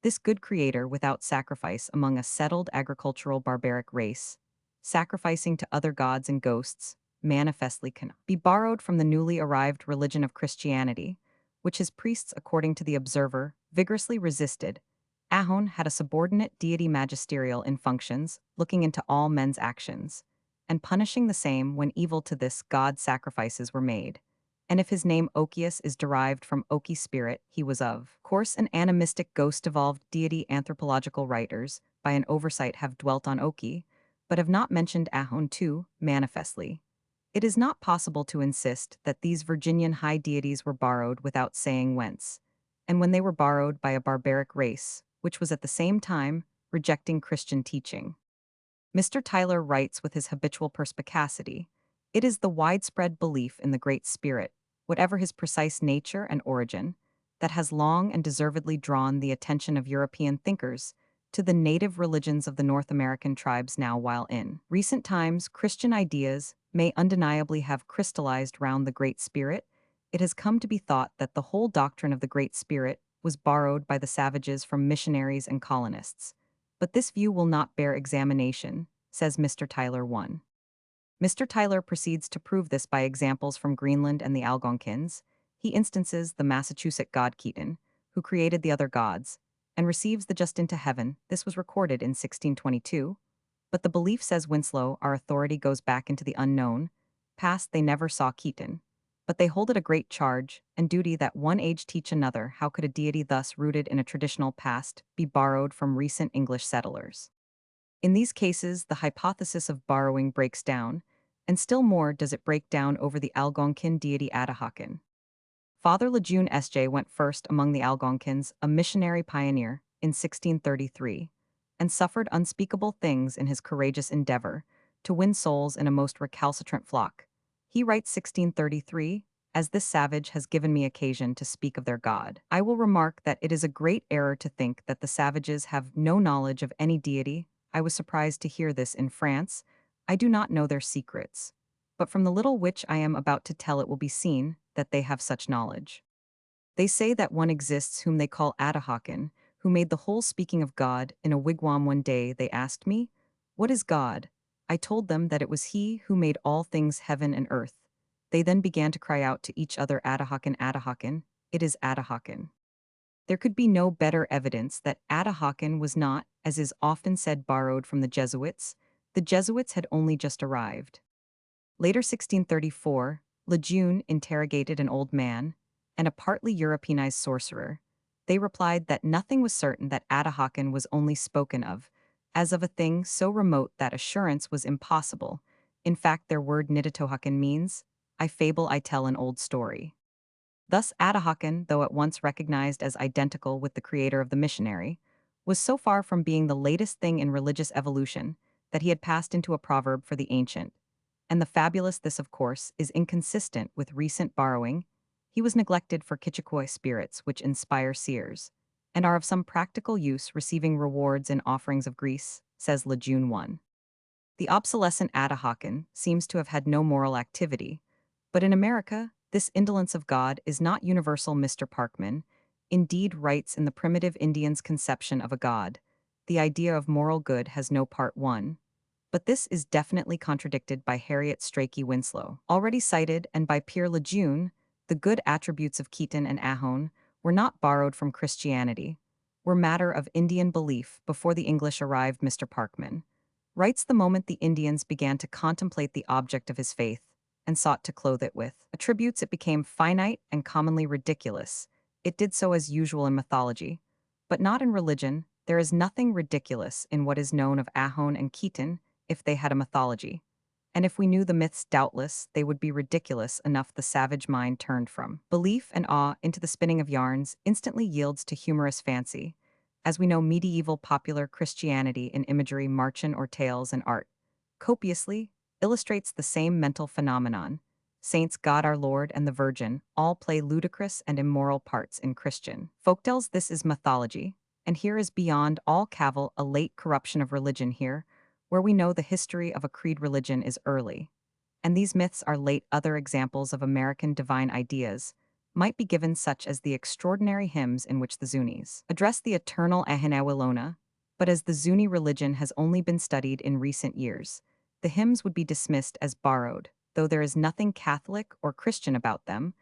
This good creator without sacrifice among a settled agricultural barbaric race, sacrificing to other gods and ghosts, manifestly cannot be borrowed from the newly arrived religion of Christianity, which his priests, according to the Observer, vigorously resisted. Ahon had a subordinate deity magisterial in functions, looking into all men's actions, and punishing the same when evil to this god sacrifices were made. And if his name Okius is derived from Oki spirit, he was of course an animistic ghost-evolved deity. Anthropological writers, by an oversight, have dwelt on Oki, but have not mentioned Ahon too, manifestly. It is not possible to insist that these Virginian high deities were borrowed without saying whence, and when they were borrowed by a barbaric race, which was at the same time rejecting Christian teaching. Mr. Tyler writes with his habitual perspicacity, it is the widespread belief in the Great Spirit, whatever his precise nature and origin, that has long and deservedly drawn the attention of European thinkers to the native religions of the North American tribes. Now, while in recent times Christian ideas may undeniably have crystallized round the Great Spirit, it has come to be thought that the whole doctrine of the Great Spirit was borrowed by the savages from missionaries and colonists. But this view will not bear examination, says Mr. Tyler 1. Mr. Tyler proceeds to prove this by examples from Greenland and the Algonquins. He instances the Massachusetts god Keaton, who created the other gods, and receives the just into heaven. This was recorded in 1622, but the belief, says Winslow, our authority goes back into the unknown. Past they never saw Keaton, but they hold it a great charge and duty that one age teach another. How could a deity thus rooted in a traditional past be borrowed from recent English settlers? In these cases, the hypothesis of borrowing breaks down, and still more does it break down over the Algonquin deity Atahakan. Father Lejeune S.J. went first among the Algonquins, a missionary pioneer, in 1633, and suffered unspeakable things in his courageous endeavor to win souls in a most recalcitrant flock. He writes 1633, as this savage has given me occasion to speak of their God. I will remark that it is a great error to think that the savages have no knowledge of any deity. I was surprised to hear this in France. I do not know their secrets, but from the little which I am about to tell it will be seen that they have such knowledge. They say that one exists whom they call Atahakan, who made the whole speaking of God in a wigwam. One day they asked me, "What is God?" I told them that it was he who made all things heaven and earth. They then began to cry out to each other, Atahakan, Atahakan, it is Atahakan. There could be no better evidence that Atahakan was not, as is often said, borrowed from the Jesuits. The Jesuits had only just arrived. Later, 1634, Lejeune interrogated an old man and a partly Europeanized sorcerer. They replied that nothing was certain, that Atahakan was only spoken of, as of a thing so remote that assurance was impossible. In fact, their word Nidatohakan means, I fable, I tell an old story. Thus Atahakan, though at once recognized as identical with the creator of the missionary, was so far from being the latest thing in religious evolution that he had passed into a proverb for the ancient. And the fabulous, this of course is inconsistent with recent borrowing. He was neglected for Kichikoi spirits which inspire seers, and are of some practical use, receiving rewards in offerings of Greece, says Lejeune 1. The obsolescent Atahakan seems to have had no moral activity, but in America, this indolence of God is not universal. Mr. Parkman, indeed, writes in the primitive Indian's conception of a God, the idea of moral good has no part. 1. But this is definitely contradicted by Harriet Strachey Winslow, already cited, and by Pierre Lejeune. The good attributes of Keaton and Ahone were not borrowed from Christianity, were matter of Indian belief before the English arrived. Mr. Parkman writes, the moment the Indians began to contemplate the object of his faith and sought to clothe it with attributes, it became finite and commonly ridiculous. It did so as usual in mythology, but not in religion. There is nothing ridiculous in what is known of Ahone and Keaton if they had a mythology. And if we knew the myths, doubtless they would be ridiculous enough. The savage mind turned from belief and awe into the spinning of yarns instantly yields to humorous fancy. As we know, medieval popular Christianity in imagery, marchen or tales and art copiously illustrates the same mental phenomenon. Saints, God our Lord, and the Virgin all play ludicrous and immoral parts in Christian folktales. This is mythology, and here is beyond all cavil a late corruption of religion here, where we know the history of a creed religion is early, and these myths are late. Other examples of American divine ideas might be given, such as the extraordinary hymns in which the Zunis address the eternal Ahinawilona, but as the Zuni religion has only been studied in recent years, the hymns would be dismissed as borrowed. Though there is nothing Catholic or Christian about them,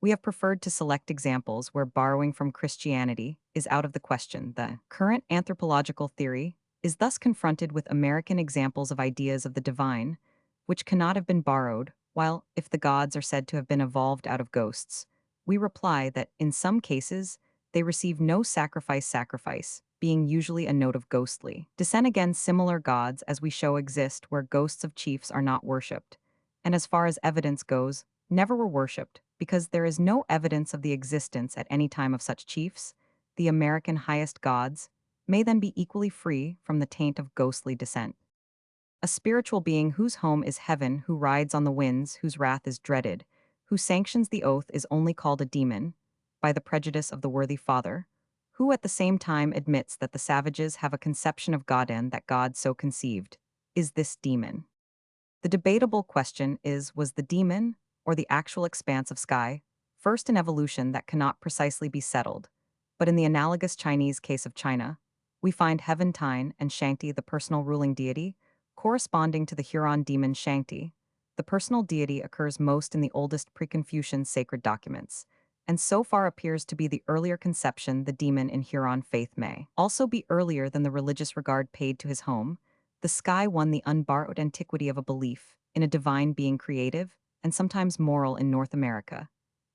we have preferred to select examples where borrowing from Christianity is out of the question. The current anthropological theory is thus confronted with American examples of ideas of the divine, which cannot have been borrowed, while, if the gods are said to have been evolved out of ghosts, we reply that, in some cases, they receive no sacrifice, being usually a note of ghostly descent. Again, similar gods, as we show, exist where ghosts of chiefs are not worshipped, and as far as evidence goes, never were worshipped, because there is no evidence of the existence at any time of such chiefs. The American highest gods may then be equally free from the taint of ghostly descent. A spiritual being whose home is heaven, who rides on the winds, whose wrath is dreaded, who sanctions the oath, is only called a demon, by the prejudice of the worthy father, who at the same time admits that the savages have a conception of God and that God so conceived. Is this demon? The debatable question is, was the demon, or the actual expanse of sky, first in evolution? That cannot precisely be settled, but in the analogous Chinese case of China, we find Heaven Tine and Shangti, the personal ruling deity, corresponding to the Huron demon Shangti. The personal deity occurs most in the oldest pre-Confucian sacred documents, and so far appears to be the earlier conception the demon in Huron faith may also be earlier than the religious regard paid to his home. The sky won the unborrowed antiquity of a belief in a divine being creative and sometimes moral in North America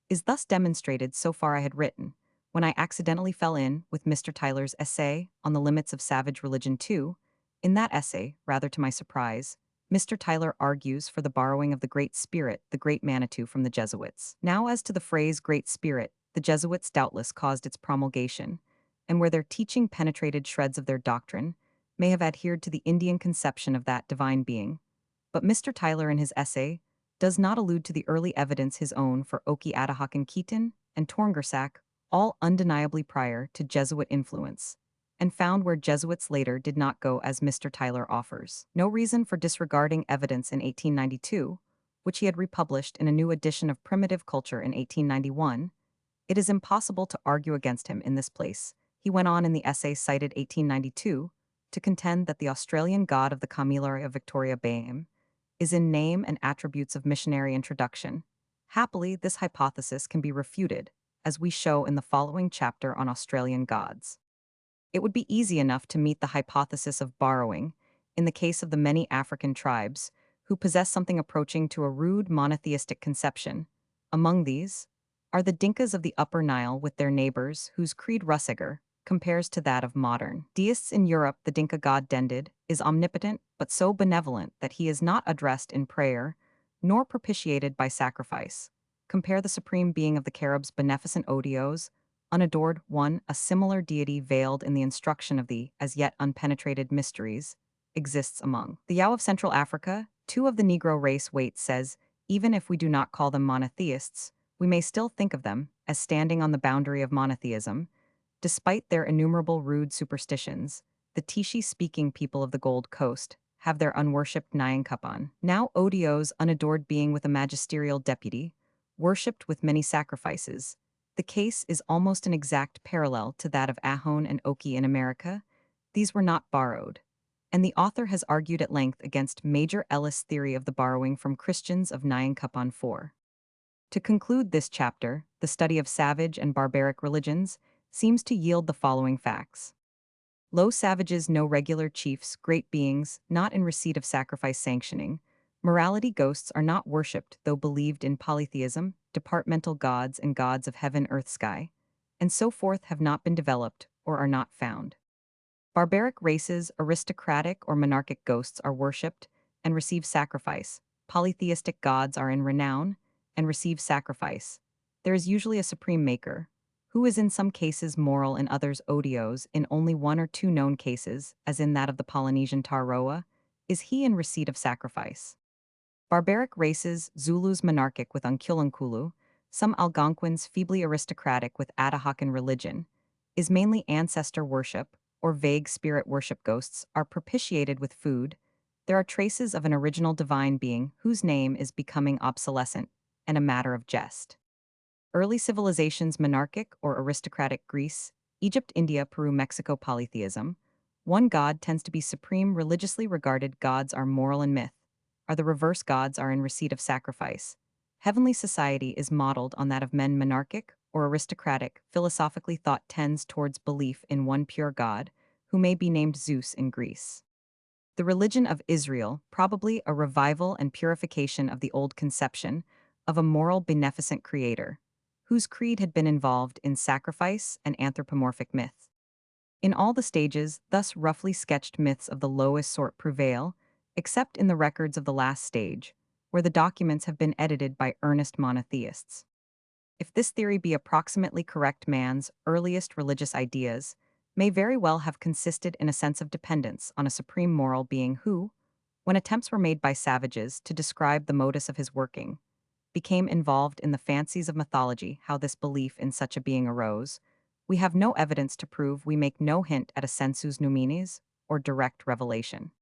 is thus demonstrated so far I had written, when I accidentally fell in with Mr. Tyler's essay on the limits of savage religion too. In that essay, rather to my surprise, Mr. Tyler argues for the borrowing of the Great Spirit, the Great Manitou, from the Jesuits. Now, as to the phrase Great Spirit, the Jesuits doubtless caused its promulgation, and where their teaching penetrated shreds of their doctrine, may have adhered to the Indian conception of that divine being. But Mr. Tyler in his essay does not allude to the early evidence his own for Oki-Atahakan-Keaton and Torngersack, all undeniably prior to Jesuit influence, and found where Jesuits later did not go as Mr. Tyler offers. No reason for disregarding evidence in 1892, which he had republished in a new edition of Primitive Culture in 1891. It is impossible to argue against him in this place. He went on in the essay cited 1892 to contend that the Australian god of the Camilleri of Victoria Bayham is in name and attributes of missionary introduction. Happily, this hypothesis can be refuted, as we show in the following chapter on Australian gods. It would be easy enough to meet the hypothesis of borrowing in the case of the many African tribes who possess something approaching to a rude monotheistic conception. Among these are the Dinkas of the Upper Nile with their neighbors whose creed Russeger compares to that of modern deists in Europe. The Dinka god Dendid is omnipotent but so benevolent that he is not addressed in prayer nor propitiated by sacrifice. Compare the supreme being of the Caribs' beneficent Odios, unadored one, a similar deity veiled in the instruction of the as yet unpenetrated mysteries, exists among the Yao of Central Africa. Two of the Negro race Waite says, even if we do not call them monotheists, we may still think of them as standing on the boundary of monotheism. Despite their innumerable rude superstitions, the Tishi-speaking people of the Gold Coast have their unworshipped Nyankapan, now Odio's unadored being with a magisterial deputy, worshipped with many sacrifices. The case is almost an exact parallel to that of Ahone and Oki in America. These were not borrowed, and the author has argued at length against Major Ellis' theory of the borrowing from Christians of Nyankapan 4. To conclude this chapter, the study of savage and barbaric religions seems to yield the following facts. Low savages, no regular chiefs, great beings, not in receipt of sacrifice sanctioning. Morality ghosts are not worshipped, though believed in polytheism, departmental gods and gods of heaven, earth, sky, and so forth have not been developed or are not found. Barbaric races, aristocratic or monarchic ghosts are worshipped and receive sacrifice. Polytheistic gods are in renown and receive sacrifice. There is usually a supreme maker, who is in some cases moral, in others odious. In only one or two known cases, as in that of the Polynesian Taroa, is he in receipt of sacrifice. Barbaric races, Zulus monarchic with Unkulunkulu, some Algonquins feebly aristocratic with Atahakan religion, is mainly ancestor worship, or vague spirit worship. Ghosts are propitiated with food. There are traces of an original divine being whose name is becoming obsolescent and a matter of jest. Early civilizations, monarchic or aristocratic Greece, Egypt, India, Peru, Mexico. Polytheism. One god tends to be supreme. Religiously regarded gods are moral and myth, are the reverse gods are in receipt of sacrifice. Heavenly society is modeled on that of men. Monarchic or aristocratic, philosophically thought, tends towards belief in one pure god, who may be named Zeus in Greece. The religion of Israel, probably a revival and purification of the old conception of a moral beneficent creator, whose creed had been involved in sacrifice and anthropomorphic myth. In all the stages, thus roughly sketched, myths of the lowest sort prevail, except in the records of the last stage, where the documents have been edited by earnest monotheists. If this theory be approximately correct, man's earliest religious ideas may very well have consisted in a sense of dependence on a supreme moral being who, when attempts were made by savages to describe the modus of his working, became involved in the fancies of mythology. How this belief in such a being arose, we have no evidence to prove. We make no hint at a sensus numinis, or direct revelation.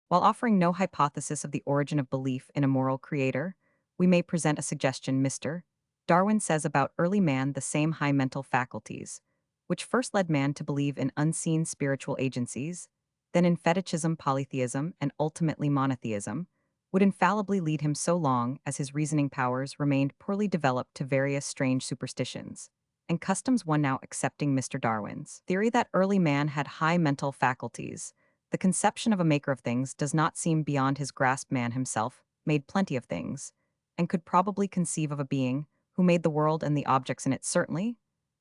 While offering no hypothesis of the origin of belief in a moral creator, we may present a suggestion. Mr. Darwin says about early man the same high mental faculties, which first led man to believe in unseen spiritual agencies, then in fetichism, polytheism, and ultimately monotheism, would infallibly lead him so long as his reasoning powers remained poorly developed to various strange superstitions and customs. One now accepting Mr. Darwin's theory that early man had high mental faculties, the conception of a maker of things does not seem beyond his grasp. Man himself made plenty of things, and could probably conceive of a being who made the world and the objects in it. Certainly,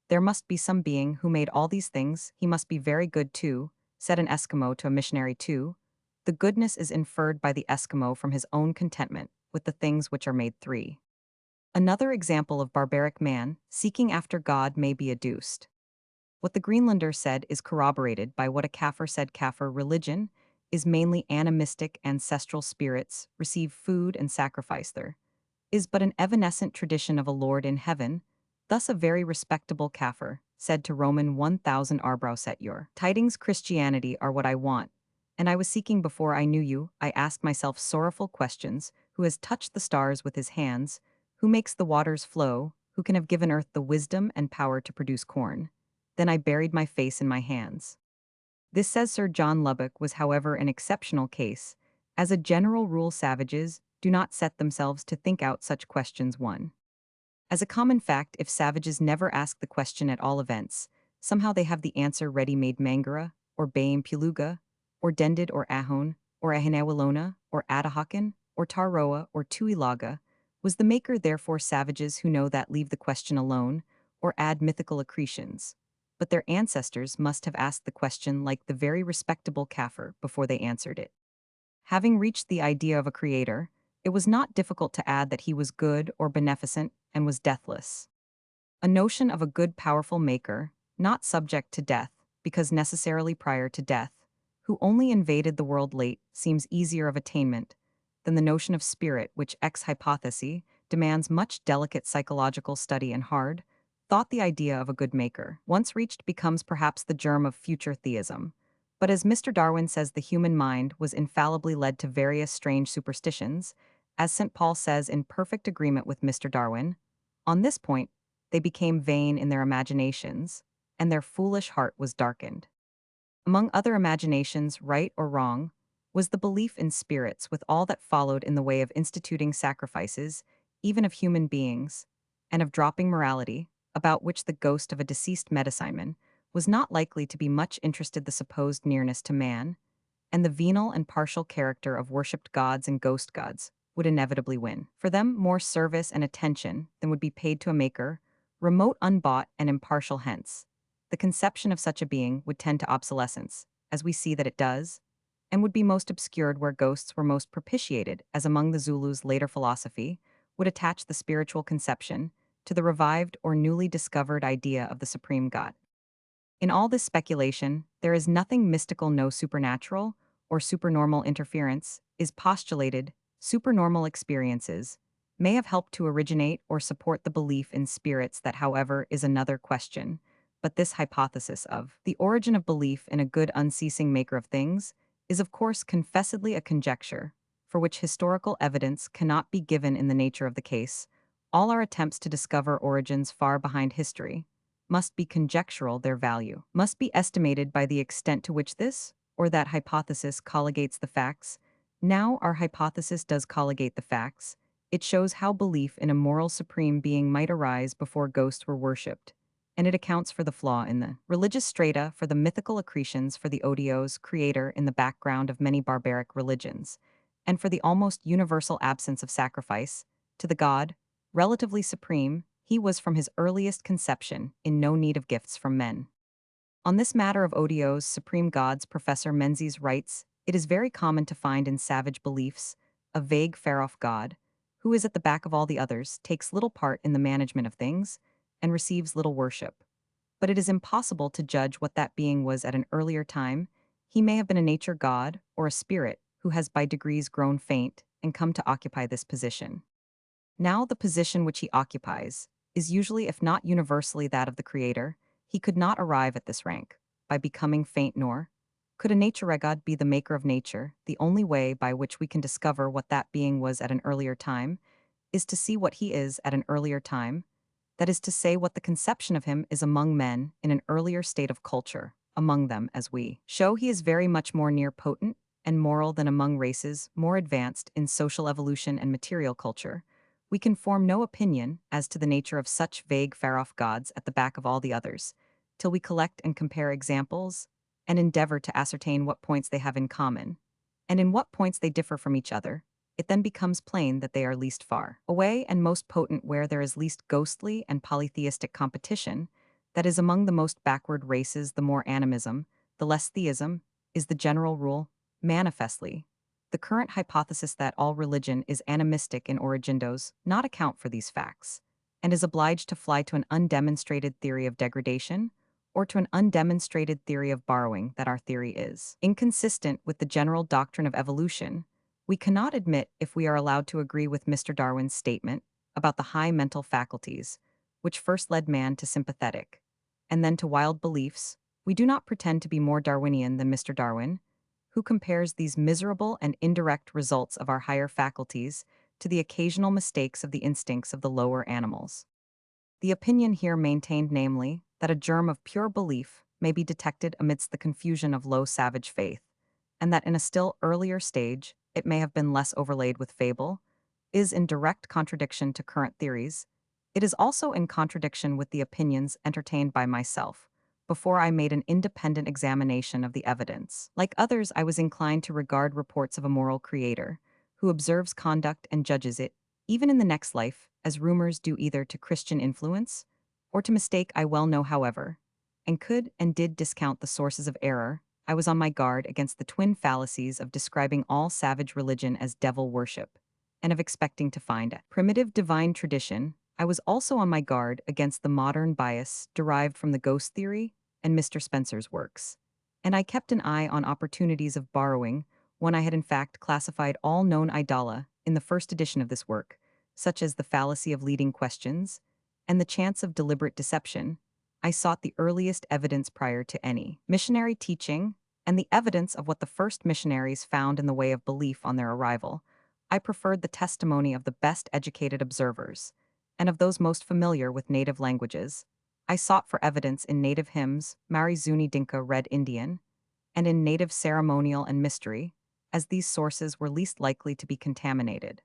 there must be some being who made all these things. He must be very good too, said an Eskimo to a missionary too. The goodness is inferred by the Eskimo from his own contentment with the things which are made. 3. Another example of barbaric man seeking after God may be adduced. What the Greenlander said is corroborated by what a Kaffir said. Kaffir religion is mainly animistic. Ancestral spirits receive food and sacrifice. There is but an evanescent tradition of a Lord in heaven. Thus a very respectable Kaffir said to Roman 1000 Arbrow, set your tidings. Christianity are what I want, and I was seeking before I knew you. I asked myself sorrowful questions. Who has touched the stars with his hands? Who makes the waters flow? Who can have given earth the wisdom and power to produce corn? Then I buried my face in my hands. This, says Sir John Lubbock, was however an exceptional case. As a general rule, savages do not set themselves to think out such questions. 1. As a common fact, if savages never ask the question at all events, somehow they have the answer ready-made. Mangara, or Bayam Puluga, or Dendid, or Ahone, or Ahinawilona, or Atahakan, or Taroa, or Tuilaga, was the maker. Therefore savages who know that leave the question alone, or add mythical accretions. But their ancestors must have asked the question like the very respectable Kaffir before they answered it. Having reached the idea of a creator, it was not difficult to add that he was good or beneficent and was deathless. A notion of a good powerful maker, not subject to death, because necessarily prior to death, who only invaded the world late, seems easier of attainment than the notion of spirit, which ex hypothesi demands much delicate psychological study and hard thought. The idea of a good maker, once reached, becomes perhaps the germ of future theism. But as Mr. Darwin says, the human mind was infallibly led to various strange superstitions. As St. Paul says, in perfect agreement with Mr. Darwin, on this point, they became vain in their imaginations, and their foolish heart was darkened. Among other imaginations, right or wrong, was the belief in spirits, with all that followed in the way of instituting sacrifices, even of human beings, and of dropping morality, about which the ghost of a deceased medicineman was not likely to be much interested. The supposed nearness to man, and the venal and partial character of worshipped gods and ghost gods, would inevitably win for them more service and attention than would be paid to a maker, remote, unbought, and impartial. Hence, the conception of such a being would tend to obsolescence, as we see that it does, and would be most obscured where ghosts were most propitiated, as among the Zulus. Later philosophy would attach the spiritual conception to the revived or newly discovered idea of the supreme God. In all this speculation, there is nothing mystical. No supernatural or supernormal interference is postulated. Supernormal experiences may have helped to originate or support the belief in spirits. That, however, is another question. But this hypothesis of the origin of belief in a good unceasing maker of things is of course confessedly a conjecture, for which historical evidence cannot be given. In the nature of the case, all our attempts to discover origins far behind history must be conjectural. Their value must be estimated by the extent to which this or that hypothesis colligates the facts. Now our hypothesis does colligate the facts. It shows how belief in a moral supreme being might arise before ghosts were worshipped, and it accounts for the flaw in the religious strata, for the mythical accretions, for the odios creator in the background of many barbaric religions, and for the almost universal absence of sacrifice to the God, relatively supreme. He was from his earliest conception in no need of gifts from men. On this matter of odios, supreme gods, Professor Menzies writes, it is very common to find in savage beliefs a vague far-off God, who is at the back of all the others, takes little part in the management of things, and receives little worship. But it is impossible to judge what that being was at an earlier time. He may have been a nature god or a spirit who has by degrees grown faint and come to occupy this position. Now the position which he occupies is usually, if not universally, that of the creator. He could not arrive at this rank by becoming faint, nor could a nature god be the maker of nature. The only way by which we can discover what that being was at an earlier time is to see what he is at an earlier time, that is to say, what the conception of him is among men in an earlier state of culture. Among them, as we show, he is very much more near potent and moral than among races more advanced in social evolution and material culture, we can form no opinion as to the nature of such vague far-off gods at the back of all the others, till we collect and compare examples and endeavor to ascertain what points they have in common, and in what points they differ from each other. It then becomes plain that they are least far away and most potent where there is least ghostly and polytheistic competition, that is, among the most backward races the more animism, the less theism, is the general rule. Manifestly, the current hypothesis that all religion is animistic in origin does not account for these facts, and is obliged to fly to an undemonstrated theory of degradation, or to an undemonstrated theory of borrowing that our theory is inconsistent with the general doctrine of evolution. We cannot admit if we are allowed to agree with Mr. Darwin's statement about the high mental faculties, which first led man to sympathetic, and then to wild beliefs. We do not pretend to be more Darwinian than Mr. Darwin, who compares these miserable and indirect results of our higher faculties to the occasional mistakes of the instincts of the lower animals. The opinion here maintained, namely, that a germ of pure belief may be detected amidst the confusion of low savage faith, and that in a still earlier stage it may have been less overlaid with fable, is in direct contradiction to current theories. It is also in contradiction with the opinions entertained by myself, before I made an independent examination of the evidence. Like others, I was inclined to regard reports of a moral creator, who observes conduct and judges it, even in the next life, as rumors due either to Christian influence, or to mistake. I well know, however, and could and did discount the sources of error. I was on my guard against the twin fallacies of describing all savage religion as devil worship, and of expecting to find a primitive divine tradition. I was also on my guard against the modern bias derived from the ghost theory and Mr. Spencer's works, and I kept an eye on opportunities of borrowing when I had in fact classified all known idola in the first edition of this work, such as the fallacy of leading questions and the chance of deliberate deception. I sought the earliest evidence prior to any missionary teaching and the evidence of what the first missionaries found in the way of belief on their arrival. I preferred the testimony of the best educated observers and of those most familiar with native languages. I sought for evidence in native hymns, Marizuni Dinka Red Indian, and in native ceremonial and mystery, as these sources were least likely to be contaminated.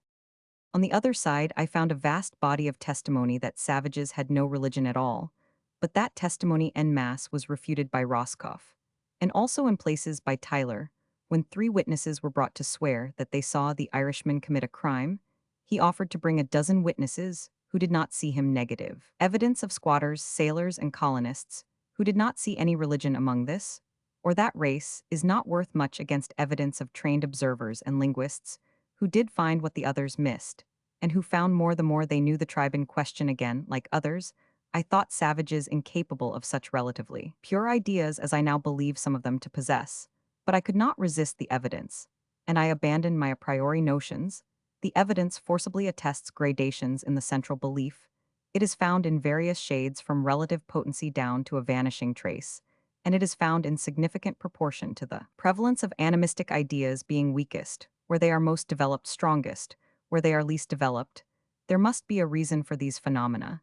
On the other side, I found a vast body of testimony that savages had no religion at all, but that testimony en masse was refuted by Roscoff, and also in places by Tyler. When 3 witnesses were brought to swear that they saw the Irishman commit a crime, he offered to bring a dozen witnesses who did not see him. Negative evidence of squatters, sailors, and colonists who did not see any religion among this or that race is not worth much against evidence of trained observers and linguists who did find what the others missed, and who found more the more they knew the tribe in question. Again, like others, I thought savages incapable of such relatively pure ideas as I now believe some of them to possess, but I could not resist the evidence, and I abandoned my a priori notions. The evidence forcibly attests gradations in the central belief. It is found in various shades from relative potency down to a vanishing trace, and it is found in significant proportion to the prevalence of animistic ideas being weakest, where they are most developed, strongest, where they are least developed. There must be a reason for these phenomena,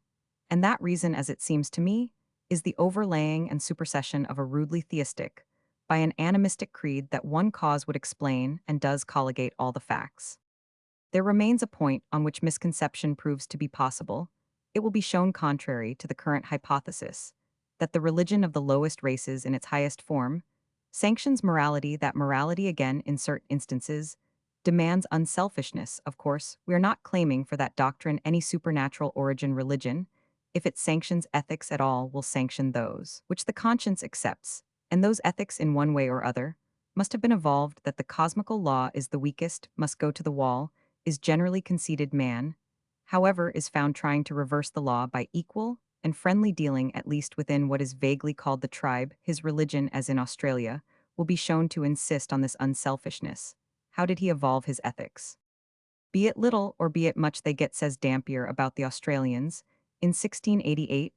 and that reason, as it seems to me, is the overlaying and supersession of a rudely theistic by an animistic creed that one cause would explain and does colligate all the facts. There remains a point on which misconception proves to be possible. It will be shown contrary to the current hypothesis that the religion of the lowest races in its highest form sanctions morality, that morality, again, in certain instances, demands unselfishness. Of course, we are not claiming for that doctrine any supernatural origin. Religion, if it sanctions ethics at all, will sanction those which the conscience accepts, and those ethics in one way or other must have been evolved. That the cosmical law is the weakest, must go to the wall, is generally conceded. Man, however, is found trying to reverse the law by equal and friendly dealing, at least within what is vaguely called the tribe. His religion, as in Australia, will be shown to insist on this unselfishness. How did he evolve his ethics? Be it little or be it much they get, says Dampier about the Australians. In 1688,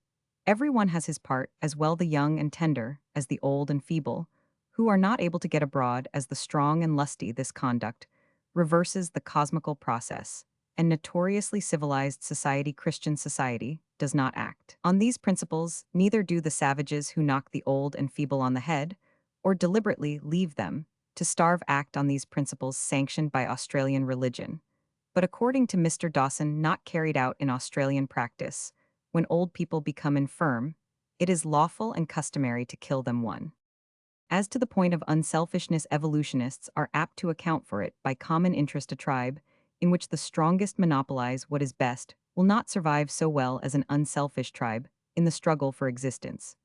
everyone has his part, as well the young and tender as the old and feeble, who are not able to get abroad as the strong and lusty. This conduct reverses the cosmical process, and notoriously civilized society, Christian society, does not act on these principles. Neither do the savages who knock the old and feeble on the head, or deliberately leave them to starve act on these principles sanctioned by Australian religion, but according to Mr. Dawson, not carried out in Australian practice. When old people become infirm, it is lawful and customary to kill them one. As to the point of unselfishness, evolutionists are apt to account for it by common interest. A tribe, in which the strongest monopolize what is best, will not survive so well as an unselfish tribe in the struggle for existence.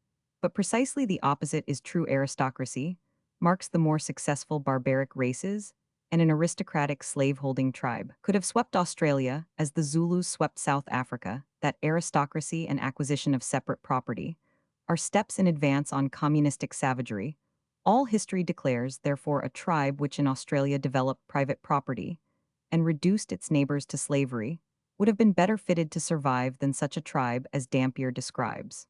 But precisely the opposite is true. Aristocracy marks the more successful barbaric races, and an aristocratic slave-holding tribe could have swept Australia as the Zulus swept South Africa. That aristocracy and acquisition of separate property are steps in advance on communistic savagery. All history declares, therefore, a tribe which in Australia developed private property and reduced its neighbors to slavery would have been better fitted to survive than such a tribe as Dampier describes.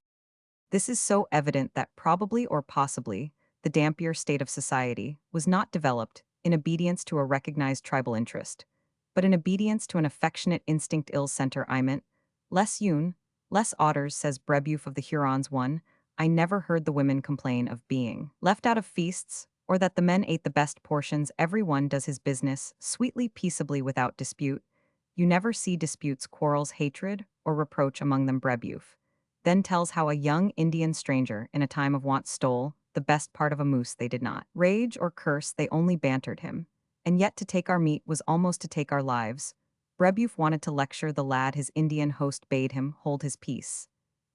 This is so evident that probably or possibly the Dampier state of society was not developed in obedience to a recognized tribal interest, but in obedience to an affectionate instinct. Il center I meant, less Yoon, less otters, says Brebeuf of the Hurons. 1. I never heard the women complain of being left out of feasts, or that the men ate the best portions. Every one does his business, sweetly, peaceably, without dispute. You never see disputes, quarrels, hatred, or reproach among them. Brebeuf then tells how a young Indian stranger in a time of want stole the best part of a moose. They did not rage or curse, they only bantered him. And yet to take our meat was almost to take our lives. Brebeuf wanted to lecture the lad. His Indian host bade him hold his peace.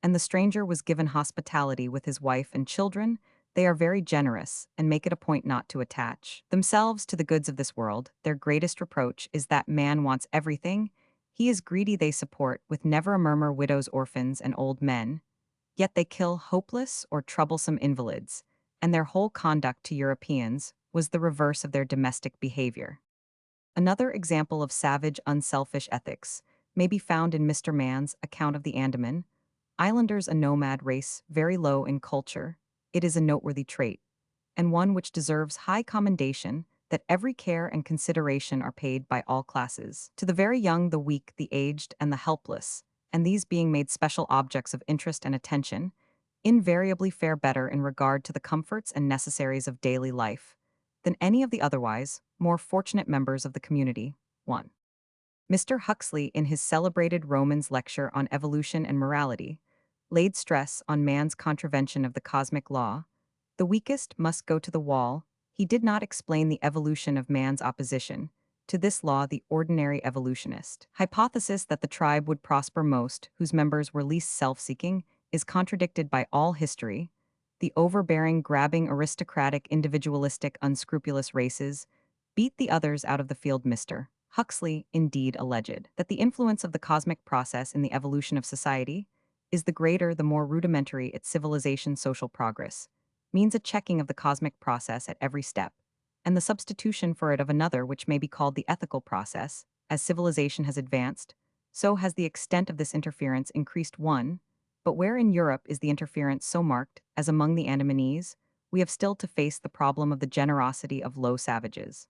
And the stranger was given hospitality with his wife and children. They are very generous, and make it a point not to attach themselves to the goods of this world. Their greatest reproach is that man wants everything. He is greedy. They support, with never a murmur, widows, orphans, and old men. Yet they kill hopeless or troublesome invalids, and their whole conduct to Europeans was the reverse of their domestic behavior. Another example of savage, unselfish ethics may be found in Mr. Mann's account of the Andaman Islanders, a nomad race, very low in culture. It is a noteworthy trait, and one which deserves high commendation, that every care and consideration are paid by all classes, to the very young, the weak, the aged, and the helpless, and these being made special objects of interest and attention, invariably fare better in regard to the comforts and necessaries of daily life than any of the otherwise more fortunate members of the community. 1. Mr. Huxley, in his celebrated Romans lecture on evolution and morality, laid stress on man's contravention of the cosmic law. The weakest must go to the wall. He did not explain the evolution of man's opposition to this law. The ordinary evolutionist hypothesis that the tribe would prosper most, whose members were least self-seeking, is contradicted by all history. The overbearing, grabbing, aristocratic, individualistic, unscrupulous races beat the others out of the field. Mr. Huxley, indeed, alleged that the influence of the cosmic process in the evolution of society is the greater the more rudimentary its civilization. Social progress means a checking of the cosmic process at every step, and the substitution for it of another which may be called the ethical process. As civilization has advanced, so has the extent of this interference increased. 1. But where in Europe is the interference so marked as among the Andamanese, we have still to face the problem of the generosity of low savages.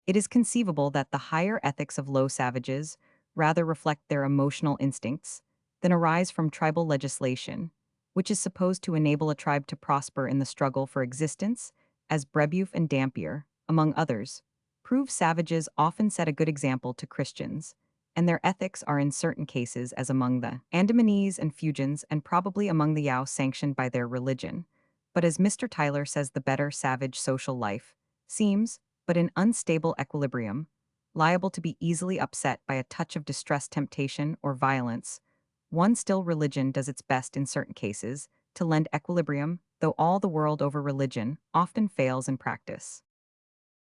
It is conceivable that the higher ethics of low savages rather reflect their emotional instincts than arise from tribal legislation, which is supposed to enable a tribe to prosper in the struggle for existence, as Brebeuf and Dampier, among others, prove. Savages often set a good example to Christians, and their ethics are in certain cases, as among the Andamanese and Fuegians, and probably among the Yao, sanctioned by their religion. But as Mr. Tyler says, the better savage social life seems but in unstable equilibrium, liable to be easily upset by a touch of distress, temptation, or violence. One still religion does its best in certain cases to lend equilibrium, though all the world over religion often fails in practice.